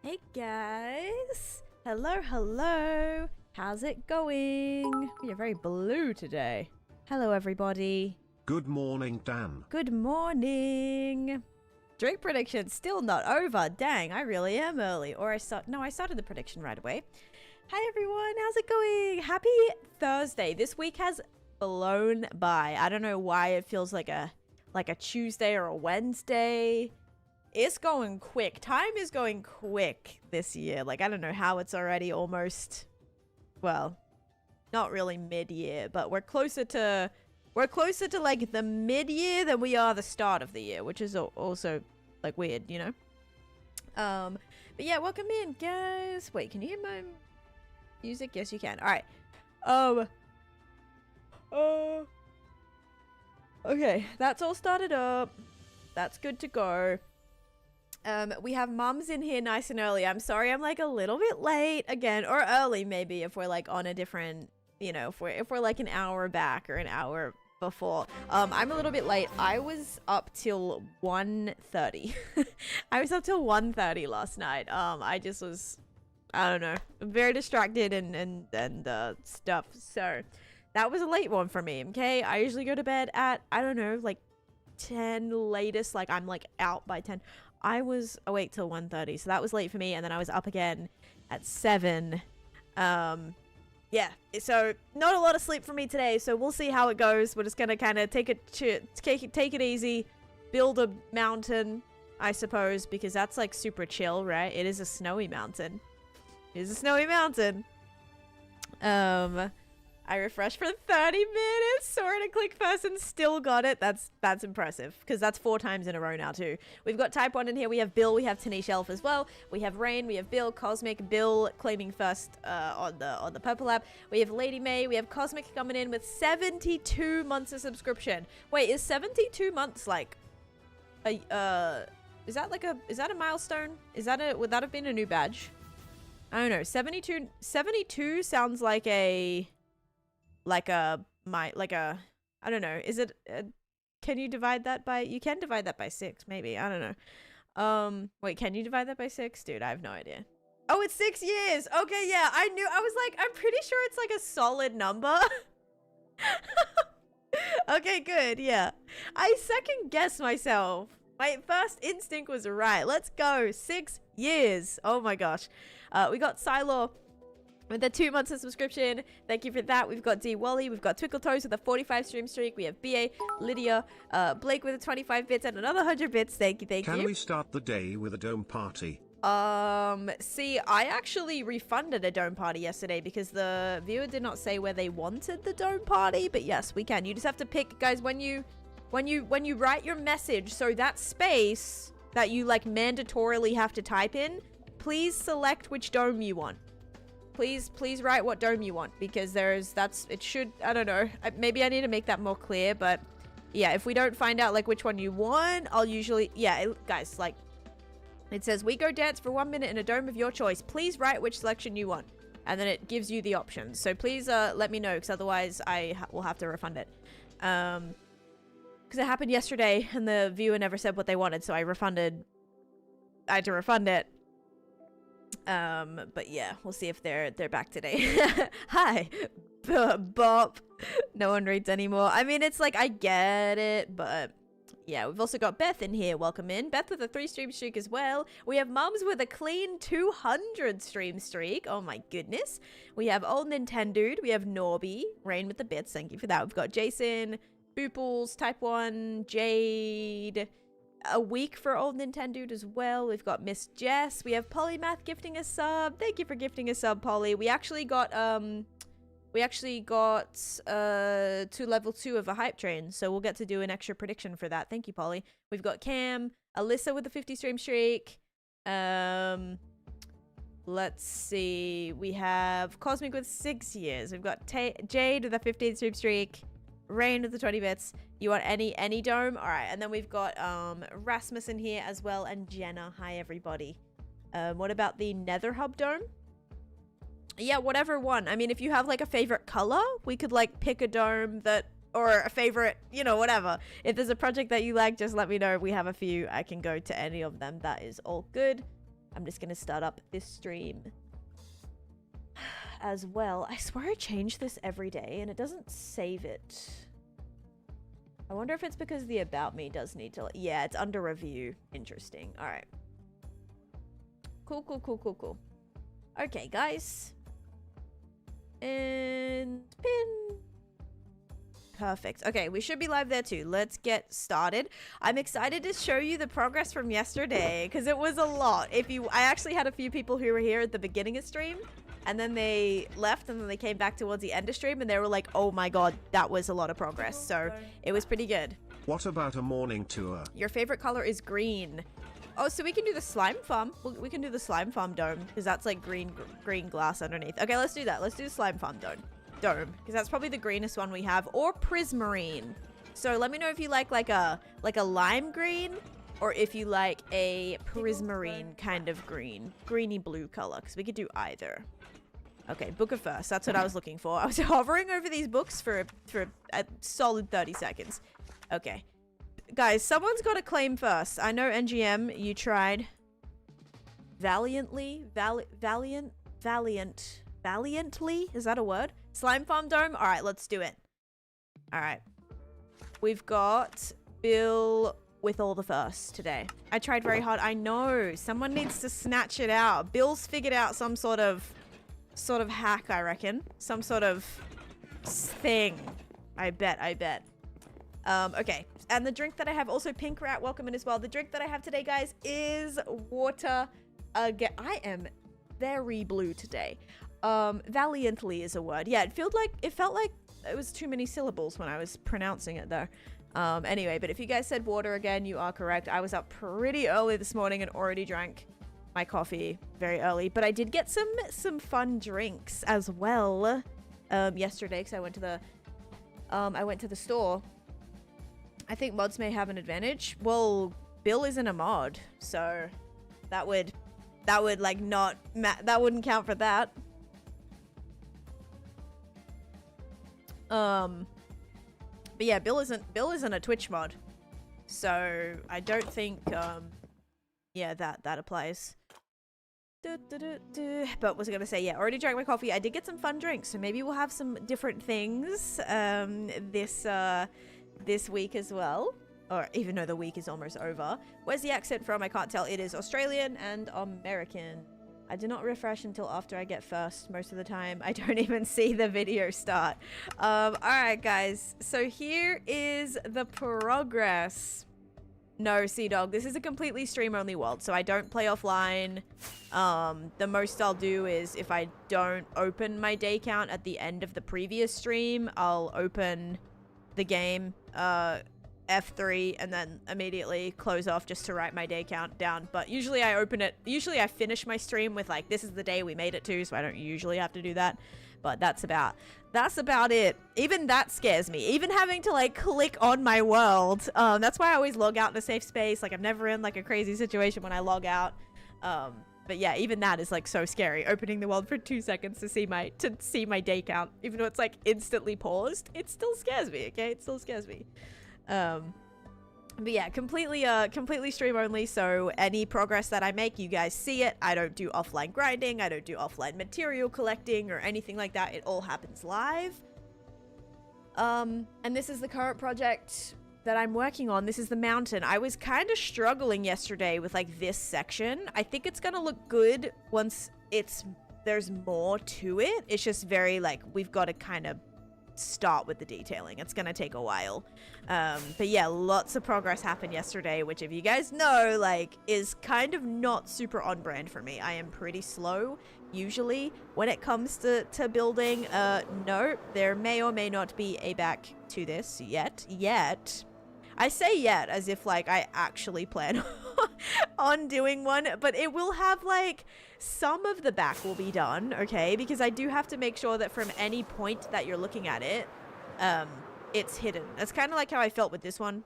Hey guys! Hello, hello! How's it going? You're very blue today. Hello everybody. Good morning, Dan. Good morning! Drink prediction still not over. Dang, I really am early. Or I started the prediction right away. Hi everyone, how's it going? Happy Thursday. This week has blown by. I don't know why it feels like a Tuesday or a Wednesday. It's going quick. Time is going quick this year. Like, I don't know how it's already almost, well, not really mid-year, but we're closer to like the mid-year than we are the start of the year, which is also like weird, you know? But yeah, welcome in, guys. Wait, can you hear my music? Yes, you can. All right. Okay, that's all started up. That's good to go. We have mums in here nice and early. I'm sorry I'm like a little bit late again, or early maybe if we're like on a different, you know, if we're like an hour back or an hour before. I'm a little bit late. I was up till 1:30. I was up till 1:30 last night. I just was, I don't know, very distracted and stuff. So that was a late one for me, okay? I usually go to bed at, I don't know, like 10 latest, like I'm like out by 10. I was awake till 1:30, so that was late for me, and then I was up again at 7. Yeah, so not a lot of sleep for me today, so we'll see how it goes. We're just gonna kind of take it easy, build a mountain, I suppose, because that's like super chill, right? It is a snowy mountain. It is a snowy mountain. I refreshed for 30 minutes, saw it and click first and still got it. That's impressive, because that's 4 times in a row now too. We've got type 1 in here. We have Bill, we have Taneesha Elf as well. We have Rain, we have Bill, Cosmic, Bill claiming first on the purple app. We have Lady May, we have Cosmic coming in with 72 months of subscription. Wait, is 72 months like a is that a milestone? Would that have been a new badge? I don't know. 72 sounds like a I don't know, is it can you divide that by, you can divide that by 6 maybe, I don't know. Wait, can you divide that by 6? Dude, I have no idea. Oh, it's 6 years. Okay, yeah, I was like, I'm pretty sure it's like a solid number. Okay, good. Yeah, I second guessed myself. My first instinct was right. Let's go. 6 years. Oh my gosh. We got Silo with the 2 months of subscription. Thank you for that. We've got D Wally. We've got Twinkle Toes with a 45 stream streak. We have BA, Lydia, Blake with a 25 bits and another 100 bits. Thank you, thank you. Can we start the day with a dome party? See, I actually refunded a dome party yesterday because the viewer did not say where they wanted the dome party. But yes, we can. You just have to pick, guys, when you write your message, so that space that you like mandatorily have to type in, please select which dome you want. Please write what dome you want, because it should, I don't know, maybe I need to make that more clear, but yeah, if we don't find out like which one you want, I'll usually, yeah, guys, like, it says, we go dance for 1 minute in a dome of your choice. Please write which selection you want. And then it gives you the options. So please let me know, because otherwise I will have to refund it. Because it happened yesterday, and the viewer never said what they wanted, so I had to refund it. But yeah, we'll see if they're back today. Hi, Bop. No one reads anymore. I mean, it's like, I get it, but yeah, we've also got Beth in here. Welcome in. Beth with a 3 stream streak as well. We have Mums with a clean 200 stream streak. Oh my goodness. We have Old Nintendo. We have Norby. Rain with the bits. Thank you for that. We've got Jason, Booples, Type 1, Jade, a week for Old Nintendo as well. We've got Miss Jess. We have Polymath gifting a sub. Thank you for gifting a sub, Polly. We actually got to level 2 of a hype train, so we'll get to do an extra prediction for that. Thank you, Polly. We've got Cam, Alyssa with a 50 stream streak. Let's see. We have Cosmic with 6 years. We've got Jade with a 15 stream streak. Rain with the 20 bits. You want any dome? All right, and then we've got Rasmus in here as well, and Jenna. Hi everybody. What about the Nether Hub dome? Yeah, whatever one. I mean, if you have like a favorite color, we could like pick a dome that, or a favorite, you know, whatever. If there's a project that you like, just let me know. We have a few. I can go to any of them. That is all good. I'm just gonna start up this stream as well. I swear I change this every day and it doesn't save it. I wonder if it's because the about me does need to... Yeah, it's under review. Interesting. All right. Cool. Okay, guys. And pin. Perfect. Okay, we should be live there too. Let's get started. I'm excited to show you the progress from yesterday because it was a lot. I actually had a few people who were here at the beginning of stream and then they left and then they came back towards the end of stream and they were like, oh my god, that was a lot of progress. So it was pretty good. What about a morning tour? Your favorite color is green. Oh, so we can do the slime farm. We can do the slime farm dome because that's like green glass underneath. Okay, let's do that. Let's do the slime farm dome because that's probably the greenest one we have, or prismarine. So let me know if you like a lime green or if you like a prismarine kind of greeny blue color, because we could do either. Okay, book of first. That's what I was looking for. I was hovering over these books for a solid 30 seconds. Okay. Guys, someone's got to claim first. I know NGM, you tried valiantly. Valiantly? Is that a word? Slime farm dome? All right, let's do it. All right. We've got Bill with all the firsts today. I tried very hard. I know. Someone needs to snatch it out. Bill's figured out some sort of hack, I reckon. Some sort of thing. I bet. Okay. And the drink that I have, also Pink Rat, welcome in as well. The drink that I have today, guys, is water again. I am very blue today. Valiantly is a word. Yeah, it felt like it was too many syllables when I was pronouncing it though. Anyway, but if you guys said water again, you are correct. I was up pretty early this morning and already drank my coffee very early, but I did get some fun drinks as well yesterday because I went to the store. I think mods may have an advantage. Well, Bill isn't a mod, so that would like not that wouldn't count for that. But yeah, Bill isn't a Twitch mod, so I don't think yeah that applies. But was I gonna say, yeah, already drank my coffee. I did get some fun drinks, so maybe we'll have some different things this week as well, or even though the week is almost over. Where's the accent from? I can't tell. It is Australian and American. I do not refresh until after I get first most of the time. I don't even see the video start. All right, guys. So here is the progress. No, Sea-Dog, this is a completely stream-only world, so I don't play offline. The most I'll do is if I don't open my day count at the end of the previous stream, I'll open the game, F3, and then immediately close off just to write my day count down. But usually I finish my stream with like, this is the day we made it to, so I don't usually have to do that. But that's about it. Even that scares me. Even having to like click on my world. That's why I always log out in a safe space. Like I'm never in like a crazy situation when I log out. But yeah, even that is like so scary. Opening the world for 2 seconds to see my day count, even though it's like instantly paused, it still scares me. Okay, it still scares me. But yeah, completely stream only. So any progress that I make, you guys see it. I don't do offline grinding. I don't do offline material collecting or anything like that. It all happens live. And this is the current project that I'm working on. This is the mountain. I was kind of struggling yesterday with like this section. I think it's gonna look good once there's more to it. It's just very like, we've got to kind of start with the detailing. It's gonna take a while. But yeah, lots of progress happened yesterday, which if you guys know, like, is kind of not super on brand for me. I am pretty slow usually when it comes to building. No, there may or may not be a back to this yet. I say yet as if like I actually plan on doing one, but it will have like some of the back will be done, okay? Because I do have to make sure that from any point that you're looking at it, it's hidden. That's kind of like how I felt with this one.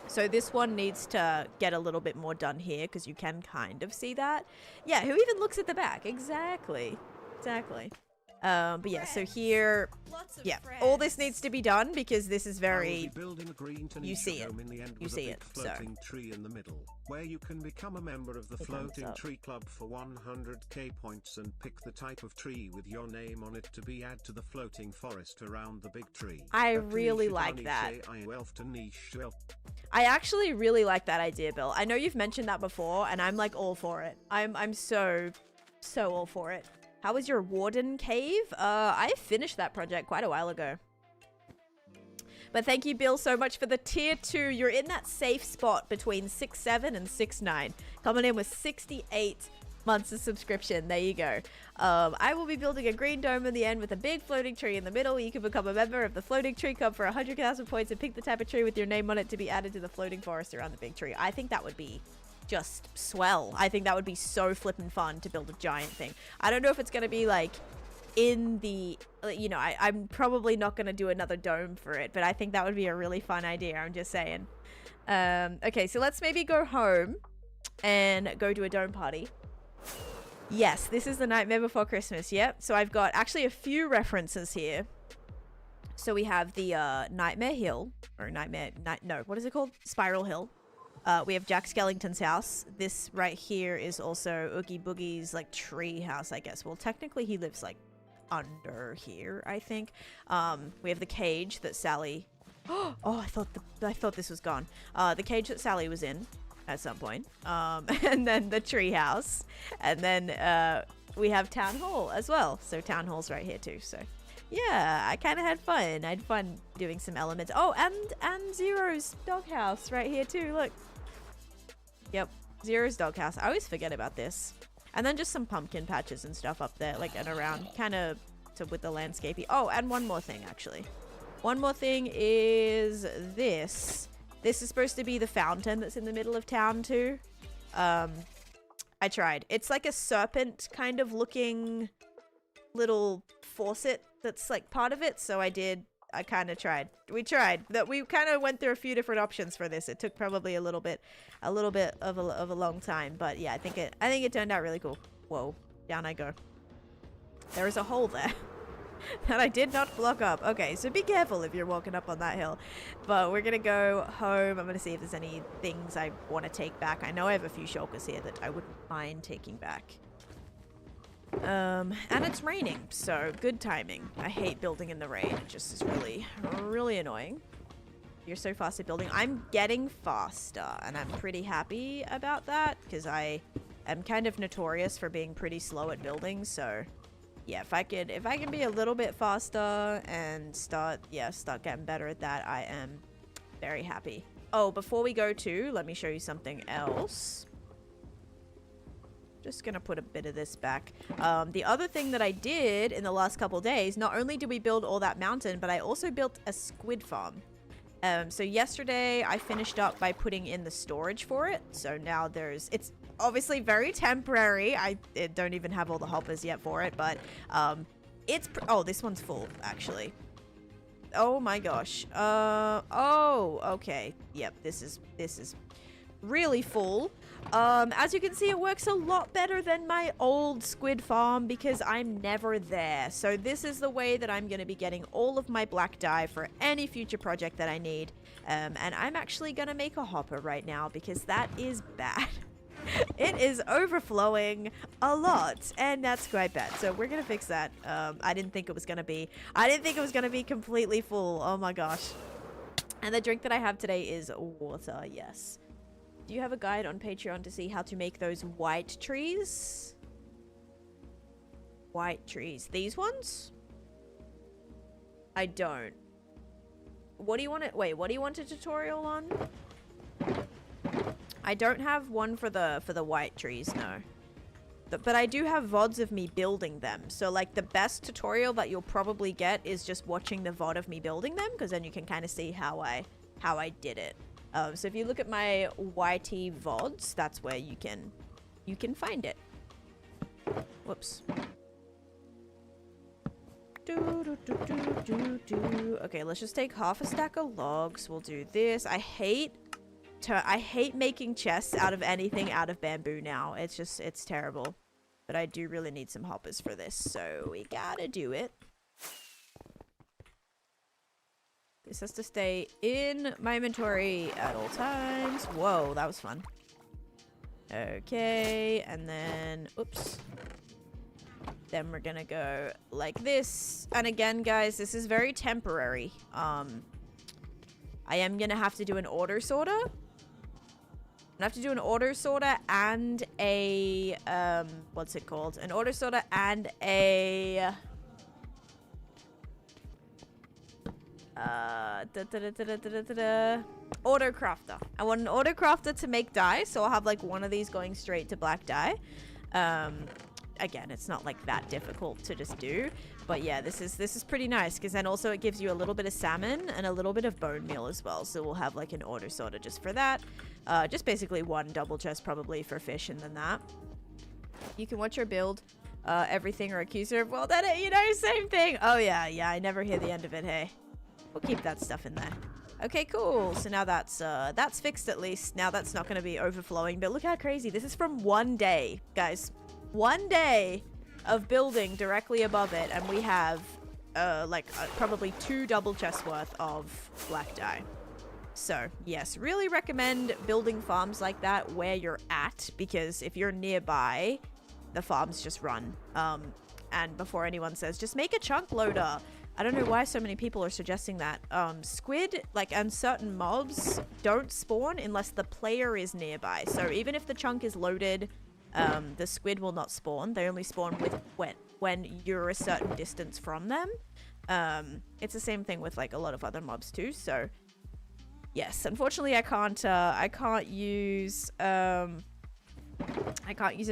So this one needs to get a little bit more done here because you can kind of see that. Yeah, who even looks at the back? Exactly. But yeah, so here, yeah, all this needs to be done because this is very, you see it, you see it, so. Floating tree in the middle, where you can become a member of the Floating Tree Club for 100k points and pick the type of tree with your name on it to be added to the floating forest around the big tree. I really like that. I actually really like that idea, Bill. I know you've mentioned that before, and I'm like all for it. I'm so all for it. How was your Warden Cave? I finished that project quite a while ago. But thank you, Bill, so much for the tier 2. You're in that safe spot between 6'7" and 6'9". Coming in with 68 months of subscription. There you go. I will be building a green dome in the end with a big floating tree in the middle. You can become a member of the Floating Tree Club for 100,000 points and pick the type of tree with your name on it to be added to the floating forest around the big tree. I think that would be just swell. I think that would be so flippin' fun to build a giant thing. I don't know if it's going to be like in the, you know, I'm probably not going to do another dome for it, but I think that would be a really fun idea. I'm just saying. Okay, so let's maybe go home and go to a dome party. Yes, this is the Nightmare Before Christmas. Yep. So I've got actually a few references here. So we have the Nightmare Hill, or what is it called? Spiral Hill. We have Jack Skellington's house. This right here is also Oogie Boogie's like tree house, I guess. Well, technically he lives like under here, I think. We have the cage that Sally. Oh, I thought this was gone. The cage that Sally was in at some point. And then the tree house, and then we have Town Hall as well. So Town Hall's right here too. So yeah, I kind of had fun. I had fun doing some elements. Oh, and Zero's doghouse right here too. Look. Yep, Zero's doghouse. I always forget about this. And then just some pumpkin patches and stuff up there, like and around, kind of with the landscaping. Oh, and one more thing actually. One more thing is this. This is supposed to be the fountain that's in the middle of town too. I tried. It's like a serpent kind of looking little faucet that's like part of it. So I kind of tried. We tried. We kind of went through a few different options for this. It took probably a little bit of a long time, but yeah, I think it turned out really cool. Whoa, down I go. There is a hole there that I did not block up. Okay, so be careful if you're walking up on that hill. But we're gonna go home. I'm gonna see if there's any things I want to take back. I know I have a few shulkers here that I wouldn't mind taking back. And it's raining, so good timing. I hate building in the rain. It just is really annoying. You're so fast at building. I'm getting faster, and I'm pretty happy about that because I am kind of notorious for being pretty slow at building. So yeah, if I can be a little bit faster and start getting better at that, I am very happy. Oh, before we go to, let me show you something else. Just gonna put a bit of this back. The other thing that I did in the last couple days, not only did we build all that mountain, but I also built a squid farm. So yesterday I finished up by putting in the storage for it. So now it's obviously very temporary. I don't even have all the hoppers yet for it, but oh, this one's full actually. Oh my gosh. Oh, okay. Yep, this is really full. As you can see, it works a lot better than my old squid farm because I'm never there. So this is the way that I'm going to be getting all of my black dye for any future project that I need. And I'm actually going to make a hopper right now because that is bad. It is overflowing a lot, and that's quite bad. So we're going to fix that. I didn't think it was going to be completely full. Oh my gosh. And the drink that I have today is water. Yes. Do you have a guide on Patreon to see how to make those white trees? White trees. These ones? I don't. What do you want wait, what do you want a tutorial on? I don't have one for the white trees, no. But I do have VODs of me building them. So like the best tutorial that you'll probably get is just watching the VOD of me building them, because then you can kind of see how I did it. So if you look at my YT VODs, that's where you can find it. Whoops. Okay, let's just take half a stack of logs. We'll do this. I hate making chests out of anything out of bamboo now. It's terrible. But I do really need some hoppers for this, so we gotta do it. This has to stay in my inventory at all times. Whoa, that was fun. Okay, and then, oops. Then we're gonna go like this. And again, guys, this is very temporary. I am gonna have to do an order sorter. I have to do an order sorter and a, what's it called? An order sorter and a, auto crafter. I want an auto crafter to make dye, so I'll have like one of these going straight to black dye. Again, it's not like that difficult to just do, but yeah, this is pretty nice because then also it gives you a little bit of salmon and a little bit of bone meal as well. So we'll have like an order sorter just for that. Just basically one double chest probably for fish, and then that. You can watch your build. Everything or accuser of world edit, you know, same thing. Oh yeah, I never hear the end of it. Hey, we'll keep that stuff in there. Okay, cool. So now that's fixed at least. Now that's not going to be overflowing. But look how crazy this is from one day, guys. One day of building directly above it, and we have probably 2 double chests worth of black dye. So yes, really recommend building farms like that where you're at, because if you're nearby, the farms just run. And before anyone says just make a chunk loader, I don't know why so many people are suggesting that. Squid, like, and certain mobs don't spawn unless the player is nearby. So even if the chunk is loaded, the squid will not spawn. They only spawn when you're a certain distance from them. It's the same thing with like a lot of other mobs too. So yes, unfortunately I can't use a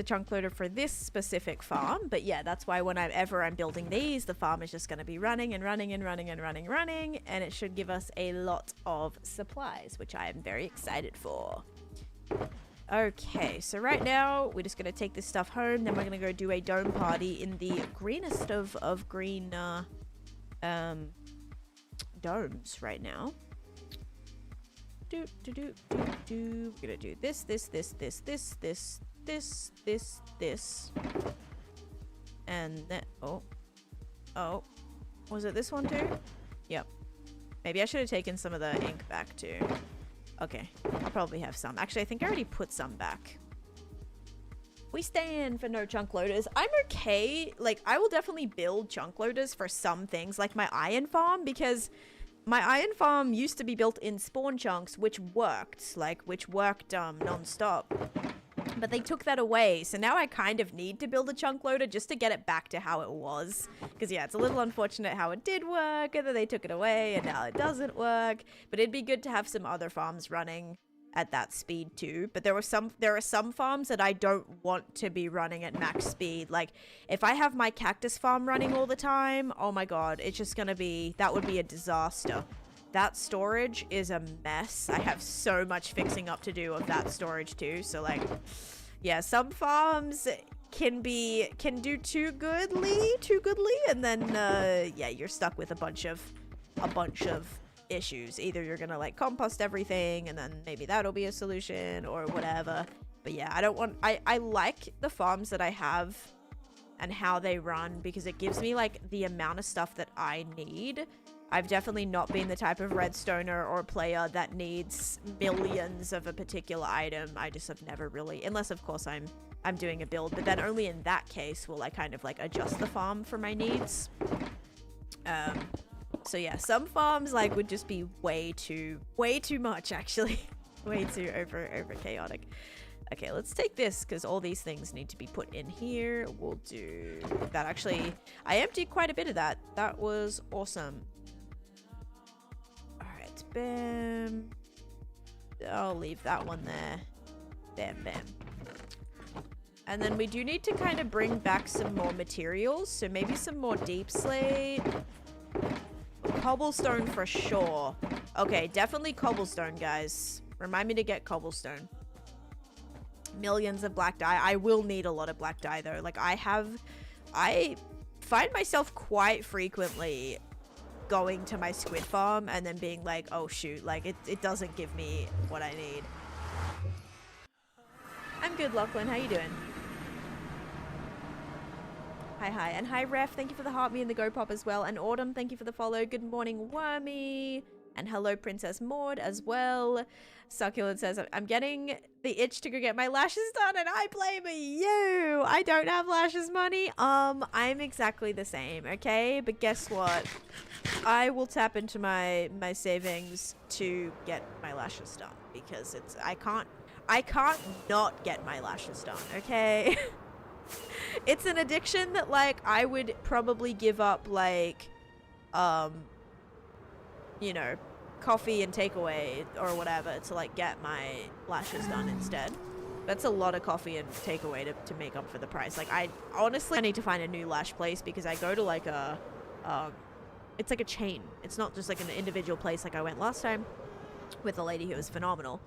chunk loader for this specific farm, but yeah, that's why whenever I'm building these, the farm is just going to be running and running and running and running, and it should give us a lot of supplies, which I am very excited for. Okay, so right now we're just going to take this stuff home, then we're going to go do a dome party in the greenest of green domes right now. We're gonna do this, and then oh, was it this one too? Yep. Maybe I should have taken some of the ink back too. Okay, I'll probably have some. Actually, I think I already put some back. We stand for no chunk loaders. I'm okay. Like, I will definitely build chunk loaders for some things, like my iron farm, because my iron farm used to be built in spawn chunks, which worked non-stop. But they took that away, so now I kind of need to build a chunk loader just to get it back to how it was. Because yeah, it's a little unfortunate how it did work, and then they took it away, and now it doesn't work. But it'd be good to have some other farms running at that speed too. But there are some farms that I don't want to be running at max speed. Like, if I have my cactus farm running all the time, oh my god, it's just gonna be, that would be a disaster. That storage is a mess. I have so much fixing up to do of that storage too. So like, yeah, some farms can do too goodly, and then yeah, you're stuck with a bunch of issues. Either you're gonna like compost everything, and then maybe that'll be a solution or whatever. But yeah, I like the farms that I have and how they run, because it gives me like the amount of stuff that I need. I've definitely not been the type of redstoner or player that needs millions of a particular item. I just have never really, unless of course I'm doing a build, but then only in that case will I kind of like adjust the farm for my needs. So yeah, some farms like would just be way too much actually. Way too over chaotic. Okay, let's take this because all these things need to be put in here. We'll do that. Actually, I emptied quite a bit of that. That was awesome. Alright, bam. I'll leave that one there. Bam, bam. And then we do need to kind of bring back some more materials. So maybe some more deep slate. Cobblestone for sure. Okay, definitely cobblestone, guys. Remind me to get cobblestone. Millions of black dye. I will need a lot of black dye though. Like I find myself quite frequently going to my squid farm and then being like, oh shoot, like it doesn't give me what I need. I'm good, Lachlan. How you doing? Hi. And hi, Ref. Thank you for the heart, me and the Go Pop as well. And Autumn, thank you for the follow. Good morning, Wormy. And hello, Princess Maud as well. Succulent says, I'm getting the itch to go get my lashes done, and I blame you. I don't have lashes money. I'm exactly the same, okay? But guess what? I will tap into my savings to get my lashes done because I can't not get my lashes done, okay? It's an addiction that, like, I would probably give up, like, you know, coffee and takeaway or whatever to, like, get my lashes done instead. That's a lot of coffee and takeaway to make up for the price. Like, I need to find a new lash place because I go to, like, it's like a chain. It's not just, like, an individual place like I went last time with a lady who was phenomenal.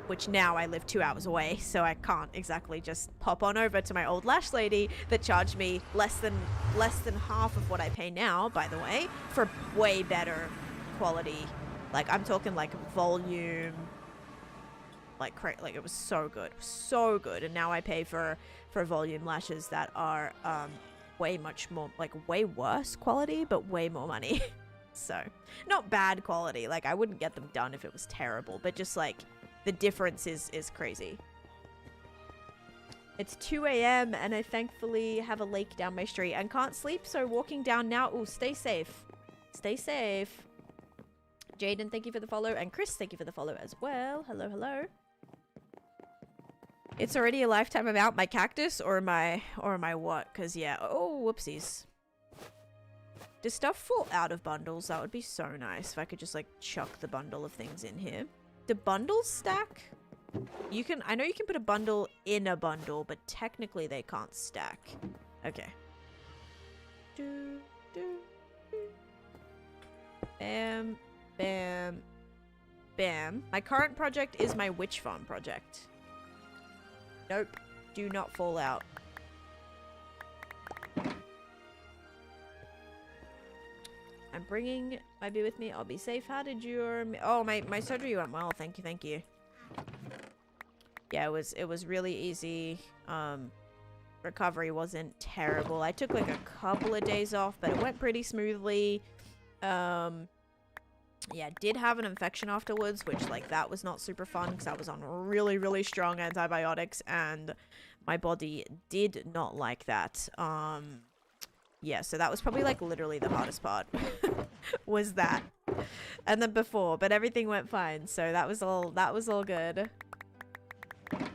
Which now I live 2 hours away, so I can't exactly just pop on over to my old lash lady that charged me less than half of what I pay now, by the way, for way better quality. Like, I'm talking like volume, like it was so good, and now I pay for volume lashes that are way much more, like, way worse quality, but way more money. So, not bad quality. Like, I wouldn't get them done if it was terrible, but just like, the difference is crazy. It's 2 a.m. and I thankfully have a lake down my street and can't sleep, so walking down now. Oh, stay safe. Stay safe. Jaden, thank you for the follow. And Chris, thank you for the follow as well. Hello. It's already a lifetime amount, my cactus or my what? Because, yeah. Oh, whoopsies. Does stuff fall out of bundles? That would be so nice if I could just, like, chuck the bundle of things in here. Do bundles stack? I know you can put a bundle in a bundle, but technically they can't stack. Okay. Bam. Bam. Bam. My current project is my witch farm project. Nope. Do not fall out. I'm bringing my bee with me. I'll be safe. How did your... Oh, my surgery went well. Thank you. Yeah, it was really easy. Recovery wasn't terrible. I took like a couple of days off, but it went pretty smoothly. Yeah, did have an infection afterwards, which, like, that was not super fun because I was on really, really strong antibiotics and my body did not like that. Yeah, so that was probably, like, literally the hardest part was that. And then before, but everything went fine. So that was all good.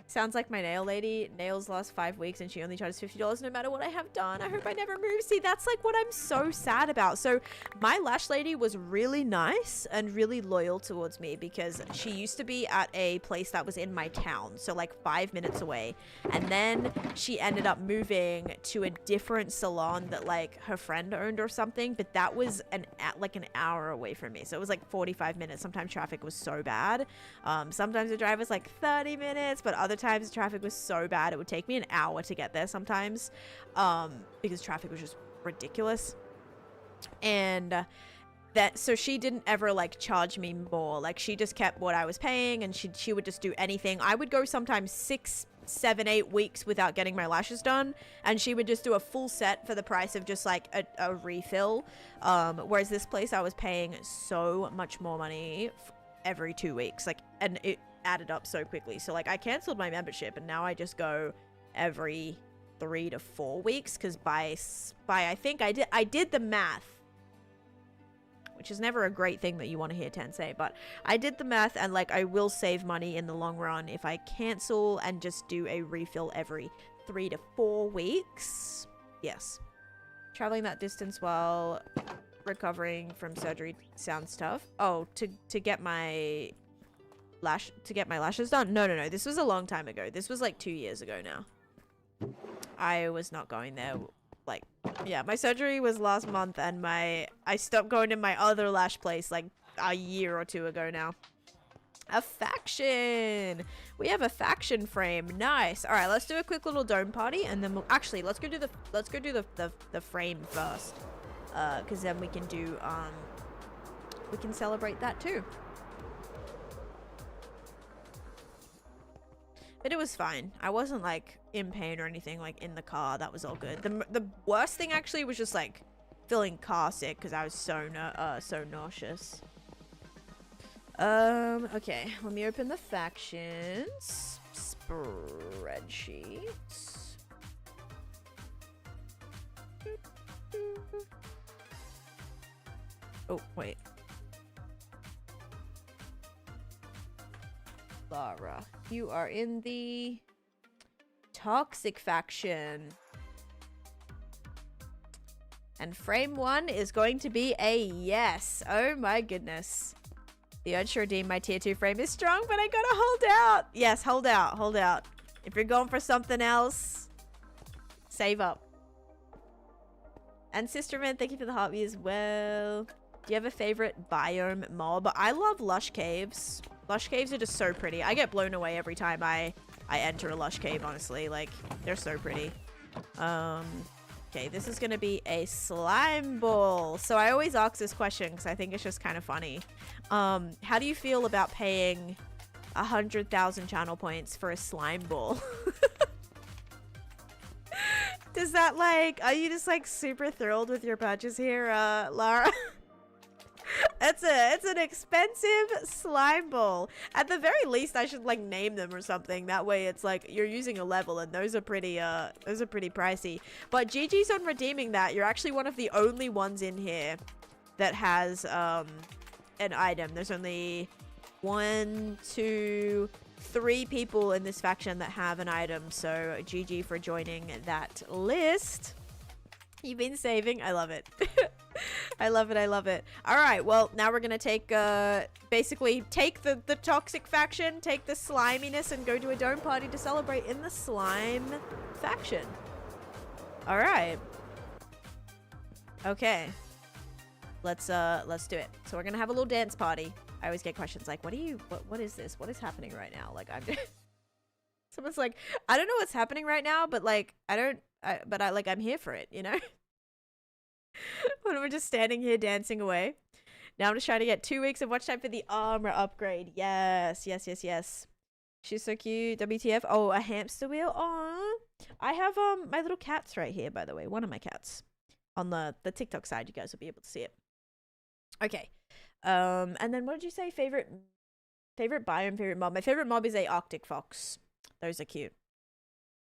Sounds like my nail lady. Nails last 5 weeks and she only charges $50 no matter what I have done. I hope I never move. See, that's like what I'm so sad about. So my lash lady was really nice and really loyal towards me because she used to be at a place that was in my town. So like 5 minutes away. And then she ended up moving to a different salon that like her friend owned or something. But that was like an hour away from me. So it was like 45 minutes. Sometimes traffic was so bad. Sometimes the drive was like 30 minutes, but other times traffic was so bad it would take me an hour to get there sometimes, because traffic was just ridiculous. And so she didn't ever like charge me more. Like she just kept what I was paying, and she would just do anything. I would go sometimes 6, 7, 8 weeks without getting my lashes done, and she would just do a full set for the price of just like a refill. Whereas this place I was paying so much more money every 2 weeks, like, and it added up so quickly. So like I canceled my membership and now I just go every 3 to 4 weeks because by I think I did the math, which is never a great thing that you want to hear Ten say, but I did the math and like I will save money in the long run if I cancel and just do a refill every 3 to 4 weeks. Yes, traveling that distance while recovering from surgery sounds tough. Oh, to get my lashes done? No, this was a long time ago. This was like 2 years ago now. I was not going there. Like, yeah, my surgery was last month and I stopped going to my other lash place like a year or 2 ago now. A faction. We have a faction frame. Nice. All right, let's do a quick little dome party and then actually let's go do the frame first. Cuz then we can do we can celebrate that too. But it was fine. I wasn't like in pain or anything like in the car. That was all good. The worst thing actually was just like feeling car sick because I was so nauseous. Okay, let me open the factions spreadsheets. Oh, wait. Lara, you are in the toxic faction. And frame 1 is going to be a yes. Oh my goodness. The urge to redeem my tier 2 frame is strong, but I gotta hold out. Yes, hold out, hold out. If you're going for something else, save up. And Sisterman, thank you for the heartbeat as well. Do you have a favorite biome mob? I love lush caves. Lush caves are just so pretty. I get blown away every time I enter a lush cave, honestly. Like, they're so pretty. Okay, this is gonna be a slime ball. So I always ask this question because I think it's just kind of funny. How do you feel about paying 100,000 channel points for a slime ball? Does that like, are you just like super thrilled with your purchase here, Lara? It's an expensive slime ball. At the very least, I should like name them or something. That way it's like you're using a level and those are pretty pricey. But GG's on redeeming that. You're actually one of the only ones in here that has an item. There's only 1, 2, 3 people in this faction that have an item. So GG for joining that list. You've been saving. I love it. I love it. I love it. All right. Well, now we're going to take, basically take the toxic faction, take the sliminess and go to a dome party to celebrate in the slime faction. All right. Okay. Let's do it. So we're going to have a little dance party. I always get questions like, what is this? What is happening right now? Like, someone's like, I don't know what's happening right now, but like, I'm here for it, you know? When we're just standing here dancing away. Now I'm just trying to get 2 weeks of watch time for the armor upgrade. Yes, yes, yes, yes. She's so cute. WTF. Oh, a hamster wheel. Aww. I have my little cats right here, by the way. One of my cats. On the TikTok side, you guys will be able to see it. Okay. And then what did you say? Favorite biome, favorite mob. My favorite mob is a Arctic fox. Those are cute.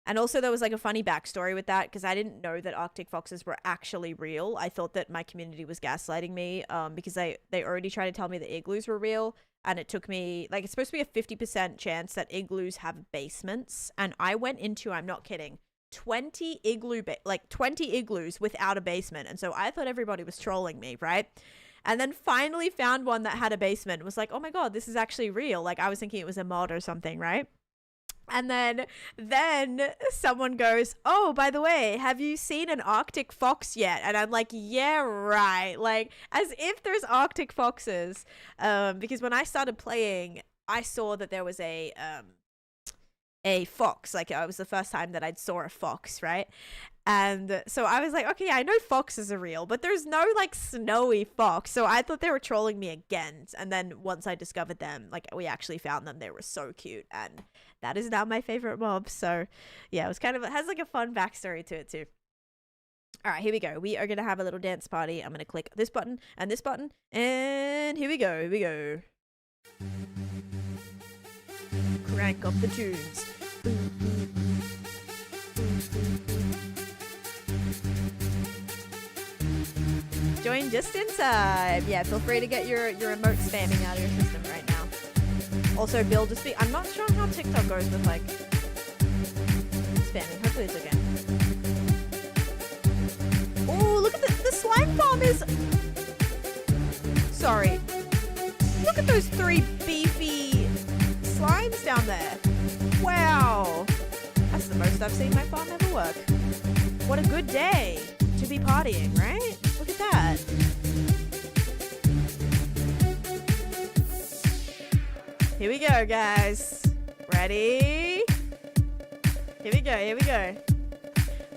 And also there was like a funny backstory with that because I didn't know that Arctic foxes were actually real. I thought that my community was gaslighting me because they already tried to tell me that igloos were real. And it took me, like, it's supposed to be a 50% chance that igloos have basements. And I went into, I'm not kidding, 20 igloos without a basement. And so I thought everybody was trolling me, right? And then finally found one that had a basement. Was like, oh my god, this is actually real. Like, I was thinking it was a mod or something, right? And then someone goes, oh, by the way, have you seen an Arctic fox yet? And I'm like, yeah, right. Like, as if there's Arctic foxes. Because when I started playing, I saw that there was a fox. Like, it was the first time that I'd saw a fox, right? And so I was like, okay, I know foxes are real, but there's no like snowy fox. So I thought they were trolling me again. And then once I discovered them, like we actually found them, they were so cute. And that is now my favorite mob. So yeah, it was kind of, it has like a fun backstory to it too. All right, here we go. We are going to have a little dance party. I'm going to click this button and this button. And here we go. Here we go. Crank up the tunes. Join just in time. Yeah, feel free to get your remote spamming out of your system right now. Also, Bill, just be. I'm not sure how TikTok goes with like spamming. Hopefully it's okay. Oh, look at the slime farm is. Sorry. Look at those 3 beefy slimes down there. Wow. That's the most I've seen my farm ever work. What a good day to be partying, right? Look at that. Here we go, guys. Ready? Here we go, here we go.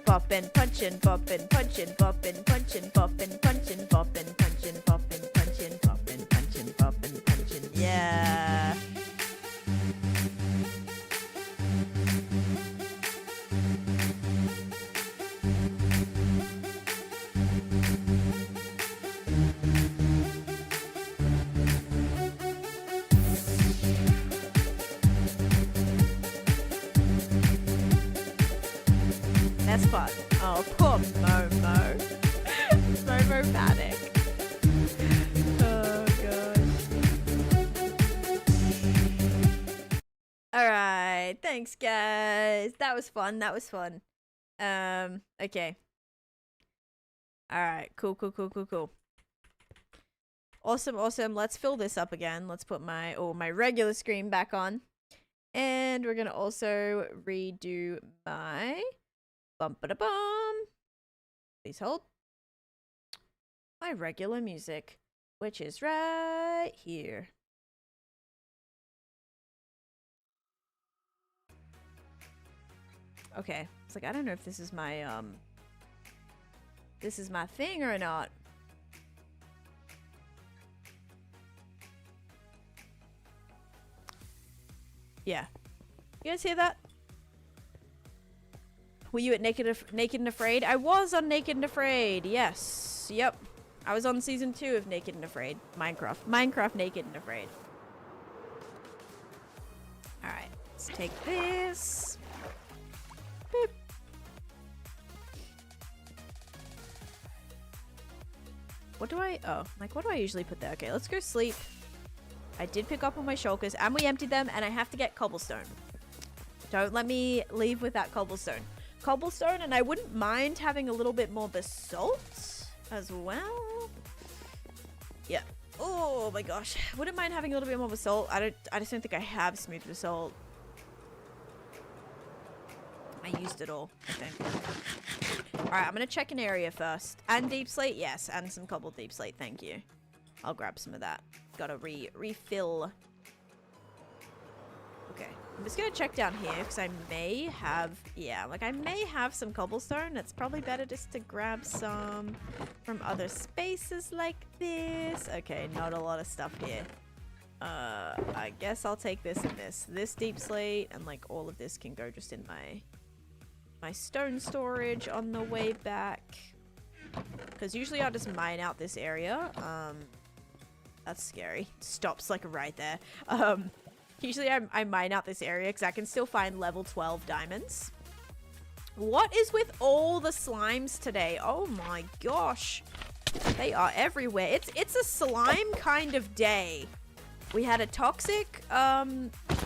Poppin', punchin', poppin', punchin', poppin', punchin', poppin', punchin', poppin', punchin', poppin', punchin', poppin', punchin', poppin', punchin'. Yeah. best part. Oh, poor Momo. Momo panic. Oh, gosh. Alright, thanks, guys. That was fun. That was fun. Okay. Alright, cool. Awesome. Let's fill this up again. Let's put my regular screen back on. And we're gonna also redo my bum. Please hold. My regular music, which is right here. Okay. It's like, I don't know if this is my thing or not. Yeah. You guys hear that? Were you at Naked and Afraid? I was on Naked and Afraid. Yes. Yep. I was on season 2 of Naked and Afraid. Minecraft Naked and Afraid. Alright. Let's take this. Boop. What do I usually put there? Okay, let's go sleep. I did pick up all my shulkers and we emptied them and I have to get cobblestone. Don't let me leave with that cobblestone. Cobblestone, and I wouldn't mind having a little bit more basalt as well. Yeah. Oh my gosh. Wouldn't mind having a little bit more basalt. I just don't think I have smooth basalt. I used it all, I think. Alright, I'm gonna check an area first. And deep slate, yes, and some cobbled deep slate, thank you. I'll grab some of that. Gotta refill. Okay, I'm just gonna check down here because I may have, I may have some cobblestone. It's probably better just to grab some from other spaces like this. Okay, not a lot of stuff here. I guess I'll take this and this. This deep slate and like all of this can go just in my stone storage on the way back. Because usually I'll just mine out this area. That's scary. Stops like right there. Usually I mine out this area because I can still find level 12 diamonds. What is with all the slimes today? Oh my gosh. They are everywhere. It's a slime kind of day. We had a toxic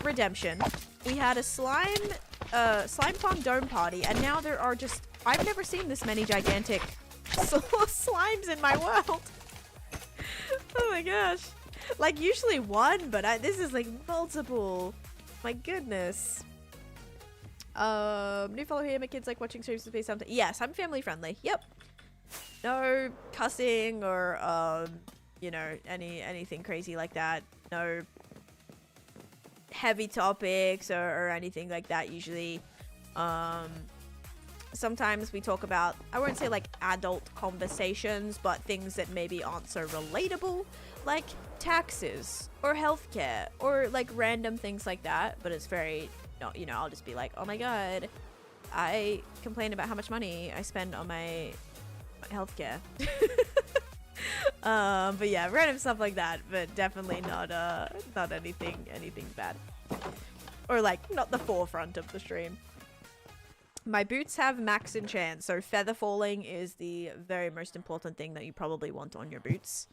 redemption. We had a slime farm dome party, and now there are just, I've never seen this many gigantic slimes in my world. Oh my gosh. Like usually one, but this is like multiple. My goodness. New follow here. My kids like watching streams to play something. Yes, I'm family friendly. Yep. No cussing or you know, anything crazy like that. No heavy topics or anything like that usually. Sometimes we talk about, I won't say like adult conversations, but things that maybe aren't so relatable, like taxes or healthcare or like random things like that. But it's very, you know, I'll just be like, oh my god, I complain about how much money I spend on my healthcare. But yeah, random stuff like that, but definitely not anything bad, or like not the forefront of the stream. My boots have max enchant, so feather falling is the very most important thing that you probably want on your boots.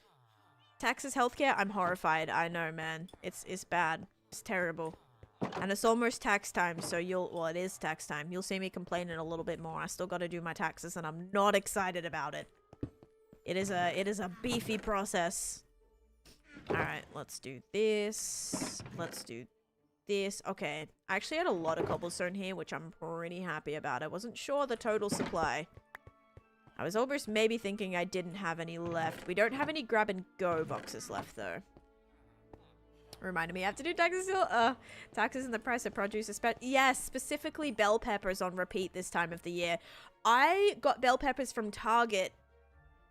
Taxes, healthcare, I'm horrified. I know, man. It's bad. It's terrible. And it's almost tax time, so well, it is tax time. You'll see me complaining a little bit more. I still gotta do my taxes, and I'm not excited about it. It is a beefy process. Alright, let's do this. Let's do this. Okay, I actually had a lot of cobblestone here, which I'm pretty happy about. I wasn't sure the total supply. I was almost maybe thinking I didn't have any left. We don't have any grab and go boxes left though. Reminded me I have to do taxes still. Taxes and the price of produce. Yes, specifically bell peppers on repeat this time of the year. I got bell peppers from Target.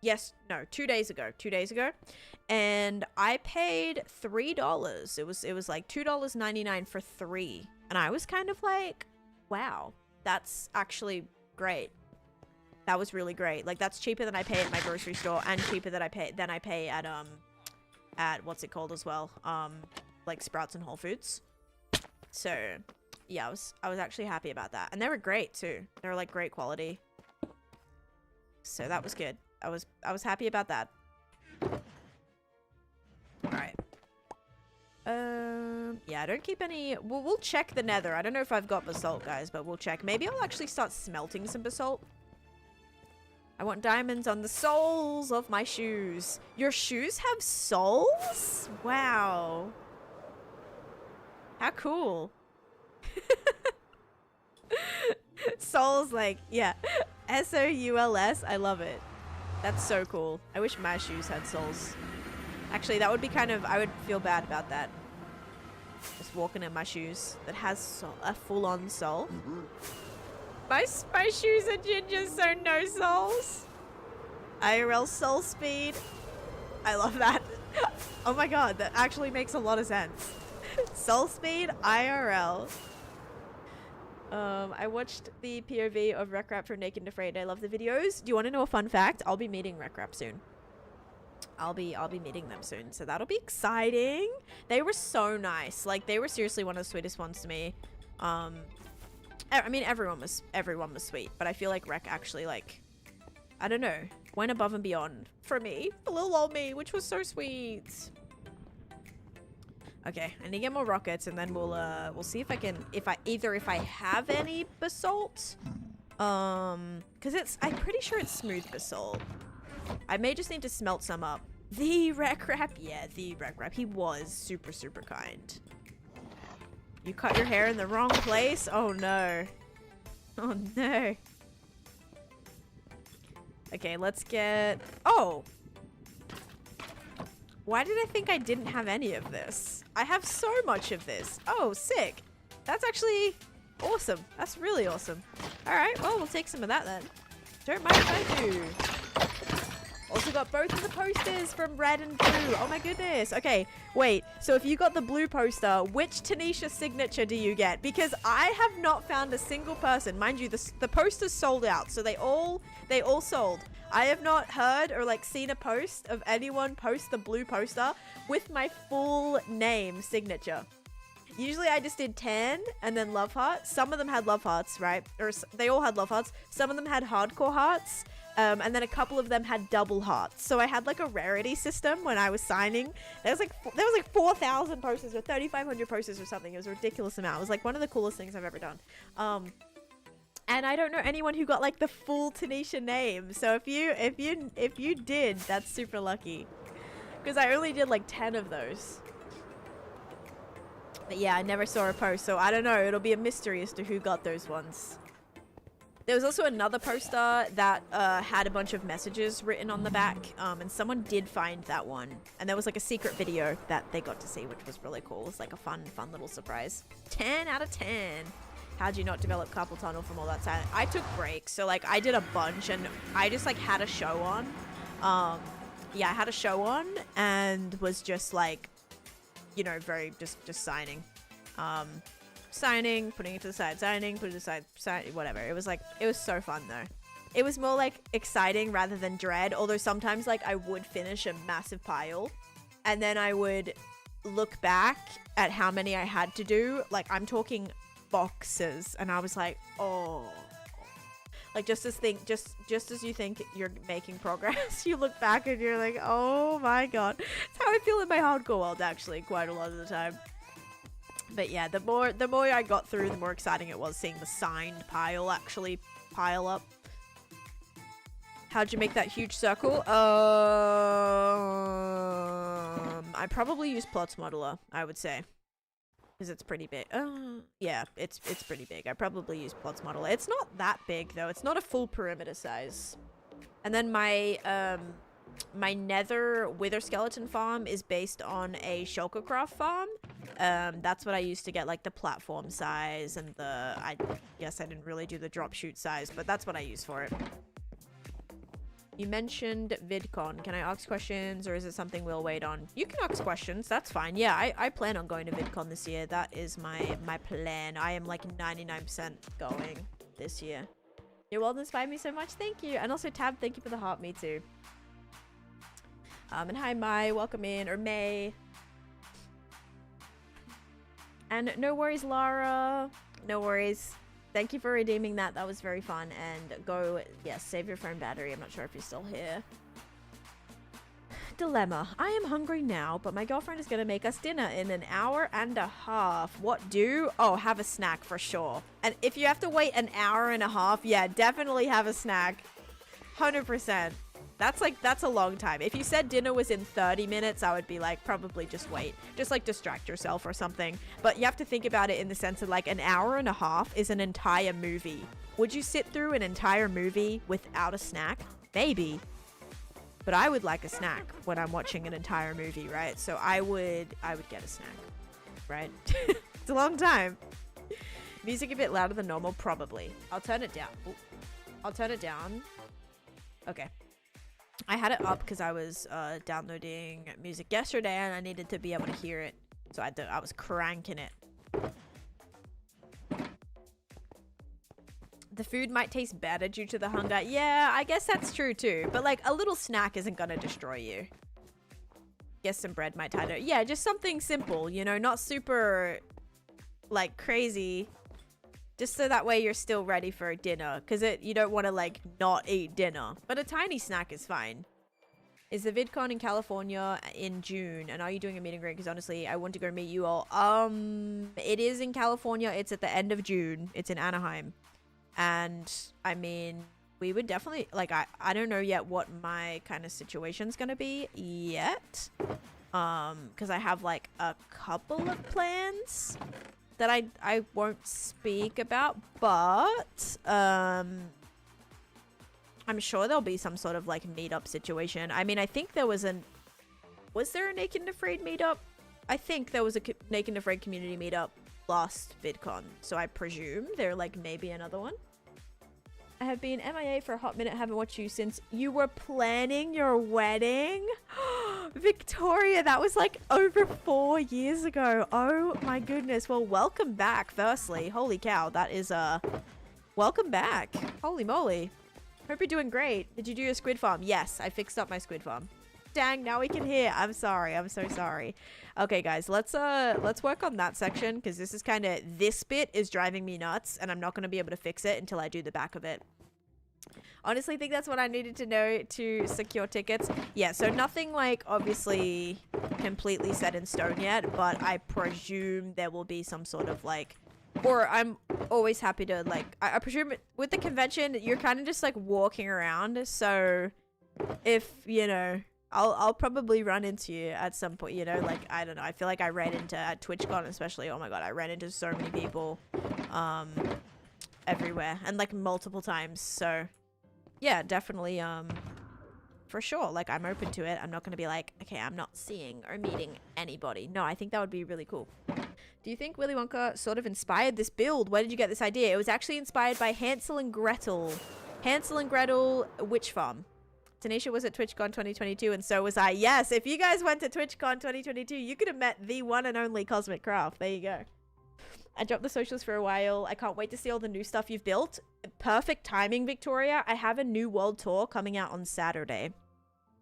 Yes, no, 2 days ago. 2 days ago. And I paid $3. It was like $2.99 for 3. And I was kind of like, wow, that's actually great. That was really great. Like, that's cheaper than I pay at my grocery store and cheaper than I pay at what's it called as well? Like Sprouts and Whole Foods. So yeah, I was actually happy about that. And they were great too. They were like great quality. So that was good. I was happy about that. Alright. Yeah, I don't keep any... We'll check the nether. I don't know if I've got basalt, guys, but we'll check. Maybe I'll actually start smelting some basalt. I want diamonds on the soles of my shoes. Your shoes have soles? Wow. How cool. Souls, like, yeah. S-O-U-L-S. I love it. That's so cool. I wish my shoes had soles. Actually, that would be kind of... I would feel bad about that. Just walking in my shoes that has a full-on sole. My shoes are ginger, so no soles. IRL soul speed. I love that. Oh my god, that actually makes a lot of sense. Soul speed, IRL. I watched the POV of Rekrap from Naked and Afraid. I love the videos. Do you want to know a fun fact? I'll be meeting Rekrap soon. I'll be meeting them soon, so that'll be exciting. They were so nice. Like, they were seriously one of the sweetest ones to me. I mean, everyone was sweet, but I feel like Rek actually, like, I don't know, went above and beyond for me, for little old me, which was so sweet. Okay, I need to get more rockets, and then we'll see if I can, if I have any basalt, because I'm pretty sure it's smooth basalt. I may just need to smelt some up. The Rekrap, yeah, the Rekrap. He was super, super kind. You cut your hair in the wrong place? Oh no. Oh no. Okay, let's get... Oh! Why did I think I didn't have any of this? I have so much of this. Oh, sick. That's actually awesome. That's really awesome. Alright, well, we'll take some of that then. Don't mind if I do. Also got both of the posters from Red and Blue. Oh my goodness. Okay, wait. So if you got the blue poster, which Taneesha signature do you get? Because I have not found a single person. Mind you, the posters sold out. So they all sold. I have not heard or like seen a post of anyone post the blue poster with my full name signature. Usually I just did tan and then love heart. Some of them had love hearts, right? Or they all had love hearts. Some of them had hardcore hearts. And then a couple of them had double hearts. So I had like a rarity system when I was signing. There was like 4,000 posters or 3,500 posters or something. It was a ridiculous amount. It was like one of the coolest things I've ever done. And I don't know anyone who got like the full Taneesha name. So if you did, that's super lucky. Because I only did like 10 of those. But yeah, I never saw a post. So I don't know. It'll be a mystery as to who got those ones. There was also another poster that had a bunch of messages written on the back, and someone did find that one. And there was like a secret video that they got to see, which was really cool. It was like a fun little surprise. 10 out of 10. How'd you not develop carpal tunnel from all that time? I took breaks, so like I did a bunch, and I just like had a show on. Yeah, I had a show on, and was just like, you know, very just signing. Signing, putting it to the side, signing, putting it to the side, whatever. It was like, it was so fun though. It was more like exciting rather than dread, although sometimes like I would finish a massive pile and then I would look back at how many I had to do. Like I'm talking boxes, and I was like, oh. Like just as you think you're making progress, you look back and you're like, oh my god. That's how I feel in my hardcore world actually quite a lot of the time. But yeah, the more I got through, the more exciting it was seeing the signed pile actually pile up. How'd you make that huge circle? I probably use Plots Modeler, I would say. Because it's pretty big. Yeah, it's pretty big. I probably use Plots Modeler. It's not that big, though. It's not a full perimeter size. And then my nether wither skeleton farm is based on a shulkercraft farm. That's what I used to get like the platform size and I guess I didn't really do the drop shoot size, but that's what I use for it. You mentioned VidCon. Can I ask questions, or is it something we'll wait on? You can ask questions. That's fine. Yeah, I plan on going to VidCon this year. That is my plan. I am like 99% going this year. Your world inspired me so much. Thank you. And also Tab, thank you for the heart. Me too. And hi Mai, welcome in, or May. And no worries Lara. No worries. Thank you for redeeming that. That was very fun. And go, yes, save your phone battery. I'm not sure if you're still here. Dilemma. I am hungry now, but my girlfriend is going to make us dinner in an hour and a half. What do? Oh, have a snack for sure. And if you have to wait an hour and a half, yeah, definitely have a snack. 100%. That's a long time. If you said dinner was in 30 minutes, I would be like, probably just wait. Just like distract yourself or something. But you have to think about it in the sense of like an hour and a half is an entire movie. Would you sit through an entire movie without a snack? Maybe. But I would like a snack when I'm watching an entire movie, right? So I would get a snack, right? It's a long time. Music a bit louder than normal, probably. I'll turn it down. Ooh. I'll turn it down. Okay. I had it up because I was downloading music yesterday and I needed to be able to hear it. So I was cranking it. The food might taste better due to the hunger. Yeah, I guess that's true too. But like a little snack isn't gonna destroy you. Guess some bread might tide it. Yeah, just something simple, you know, not super like crazy. Just so that way you're still ready for dinner. Because you don't want to like not eat dinner. But a tiny snack is fine. Is the VidCon in California in June? And are you doing a meet and greet? Because honestly, I want to go meet you all. It is in California. It's at the end of June. It's in Anaheim. And I mean, we would definitely like, I don't know yet what my kind of situation's going to be yet. Because I have like a couple of plans that I won't speak about, but I'm sure there'll be some sort of like meetup situation. I mean, I think there was there a Naked and Afraid meetup? I think there was a Naked and Afraid community meetup last VidCon, so I presume there like maybe another one. I have been MIA for a hot minute. Haven't watched you since you were planning your wedding. Victoria, that was like over 4 years ago. Oh my goodness. Well, welcome back, firstly. Holy cow, that is welcome back. Holy moly. Hope you're doing great. Did you do your squid farm? Yes, I fixed up my squid farm. Dang, now we can hear. I'm sorry. I'm so sorry. Okay, guys, let's work on that section because this is kind of, this bit is driving me nuts and I'm not going to be able to fix it until I do the back of it. Honestly, think that's what I needed to know to secure tickets. Yeah, so nothing like obviously completely set in stone yet, but I presume there will be some sort of like, or I'm always happy to like, I presume with the convention, you're kind of just like walking around. So if, you know, I'll probably run into you at some point, you know, like, I don't know. I feel like I ran into, at TwitchCon especially, oh my god, I ran into so many people everywhere and like multiple times. So yeah, definitely, for sure. Like, I'm open to it. I'm not going to be like, okay, I'm not seeing or meeting anybody. No, I think that would be really cool. Do you think Willy Wonka sort of inspired this build? Where did you get this idea? It was actually inspired by Hansel and Gretel. Hansel and Gretel Witch Farm. Taneesha was at TwitchCon 2022 and so was I. Yes, if you guys went to TwitchCon 2022, you could have met the one and only Cosmic Craft. There you go. I dropped the socials for a while. I can't wait to see all the new stuff you've built. Perfect timing, Victoria. I have a new world tour coming out on Saturday.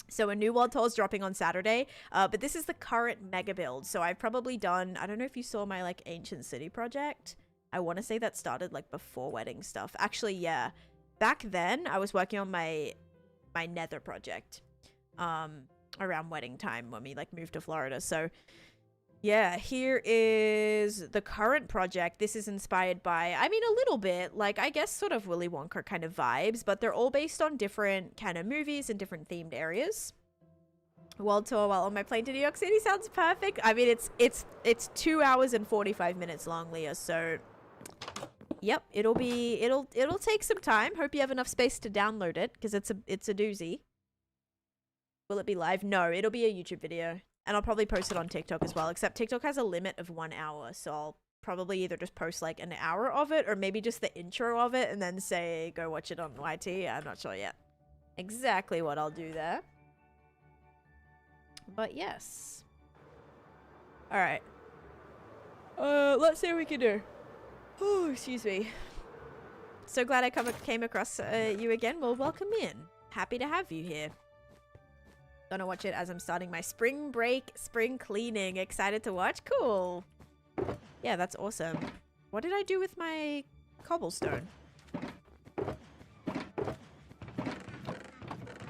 So a new world tour is dropping on Saturday, but this is the current mega build. So I've probably done, I don't know if you saw my like ancient city project. I want to say that started like before wedding stuff. Actually, yeah. Back then I was working on my nether project around wedding time when we like moved to Florida. So yeah, here is the current project. This is inspired by, I mean, a little bit, like, I guess sort of Willy Wonka kind of vibes, but they're all based on different kind of movies and different themed areas. World tour while on my plane to New York City sounds perfect. I mean, it's 2 hours and 45 minutes long, Leah, so yep, it'll take some time. Hope you have enough space to download it, because it's a doozy. Will it be live? No, it'll be a YouTube video. And I'll probably post it on TikTok as well, except TikTok has a limit of 1 hour, so I'll probably either just post like an hour of it, or maybe just the intro of it, and then say, go watch it on YT. I'm not sure yet exactly what I'll do there. But yes. Alright. Let's see what we can do. Oh, excuse me. So glad I came across you again. Well, welcome in. Happy to have you here. Gonna watch it as I'm starting my spring break, spring cleaning. Excited to watch? Cool. Yeah, that's awesome. What did I do with my cobblestone?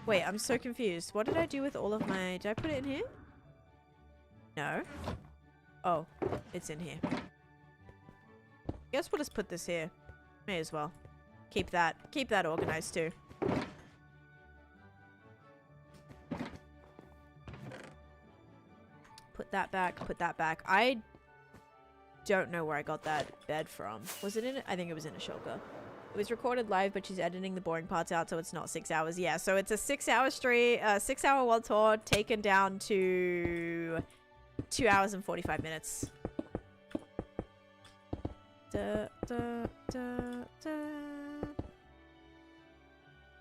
Wait, I'm so confused. What did I do with all of my... Did I put it in here? No. Oh, it's in here. Guess we'll just put this here. May as well. Keep that organized too. Put that back, put that back. I don't know where I got that bed from. Was it in it? I think it was in a shulker. It was recorded live, but she's editing the boring parts out, so it's not 6 hours. Yeah, so it's a 6-hour stream, 6-hour world tour, taken down to 2 hours and 45 minutes. Da, da, da, da.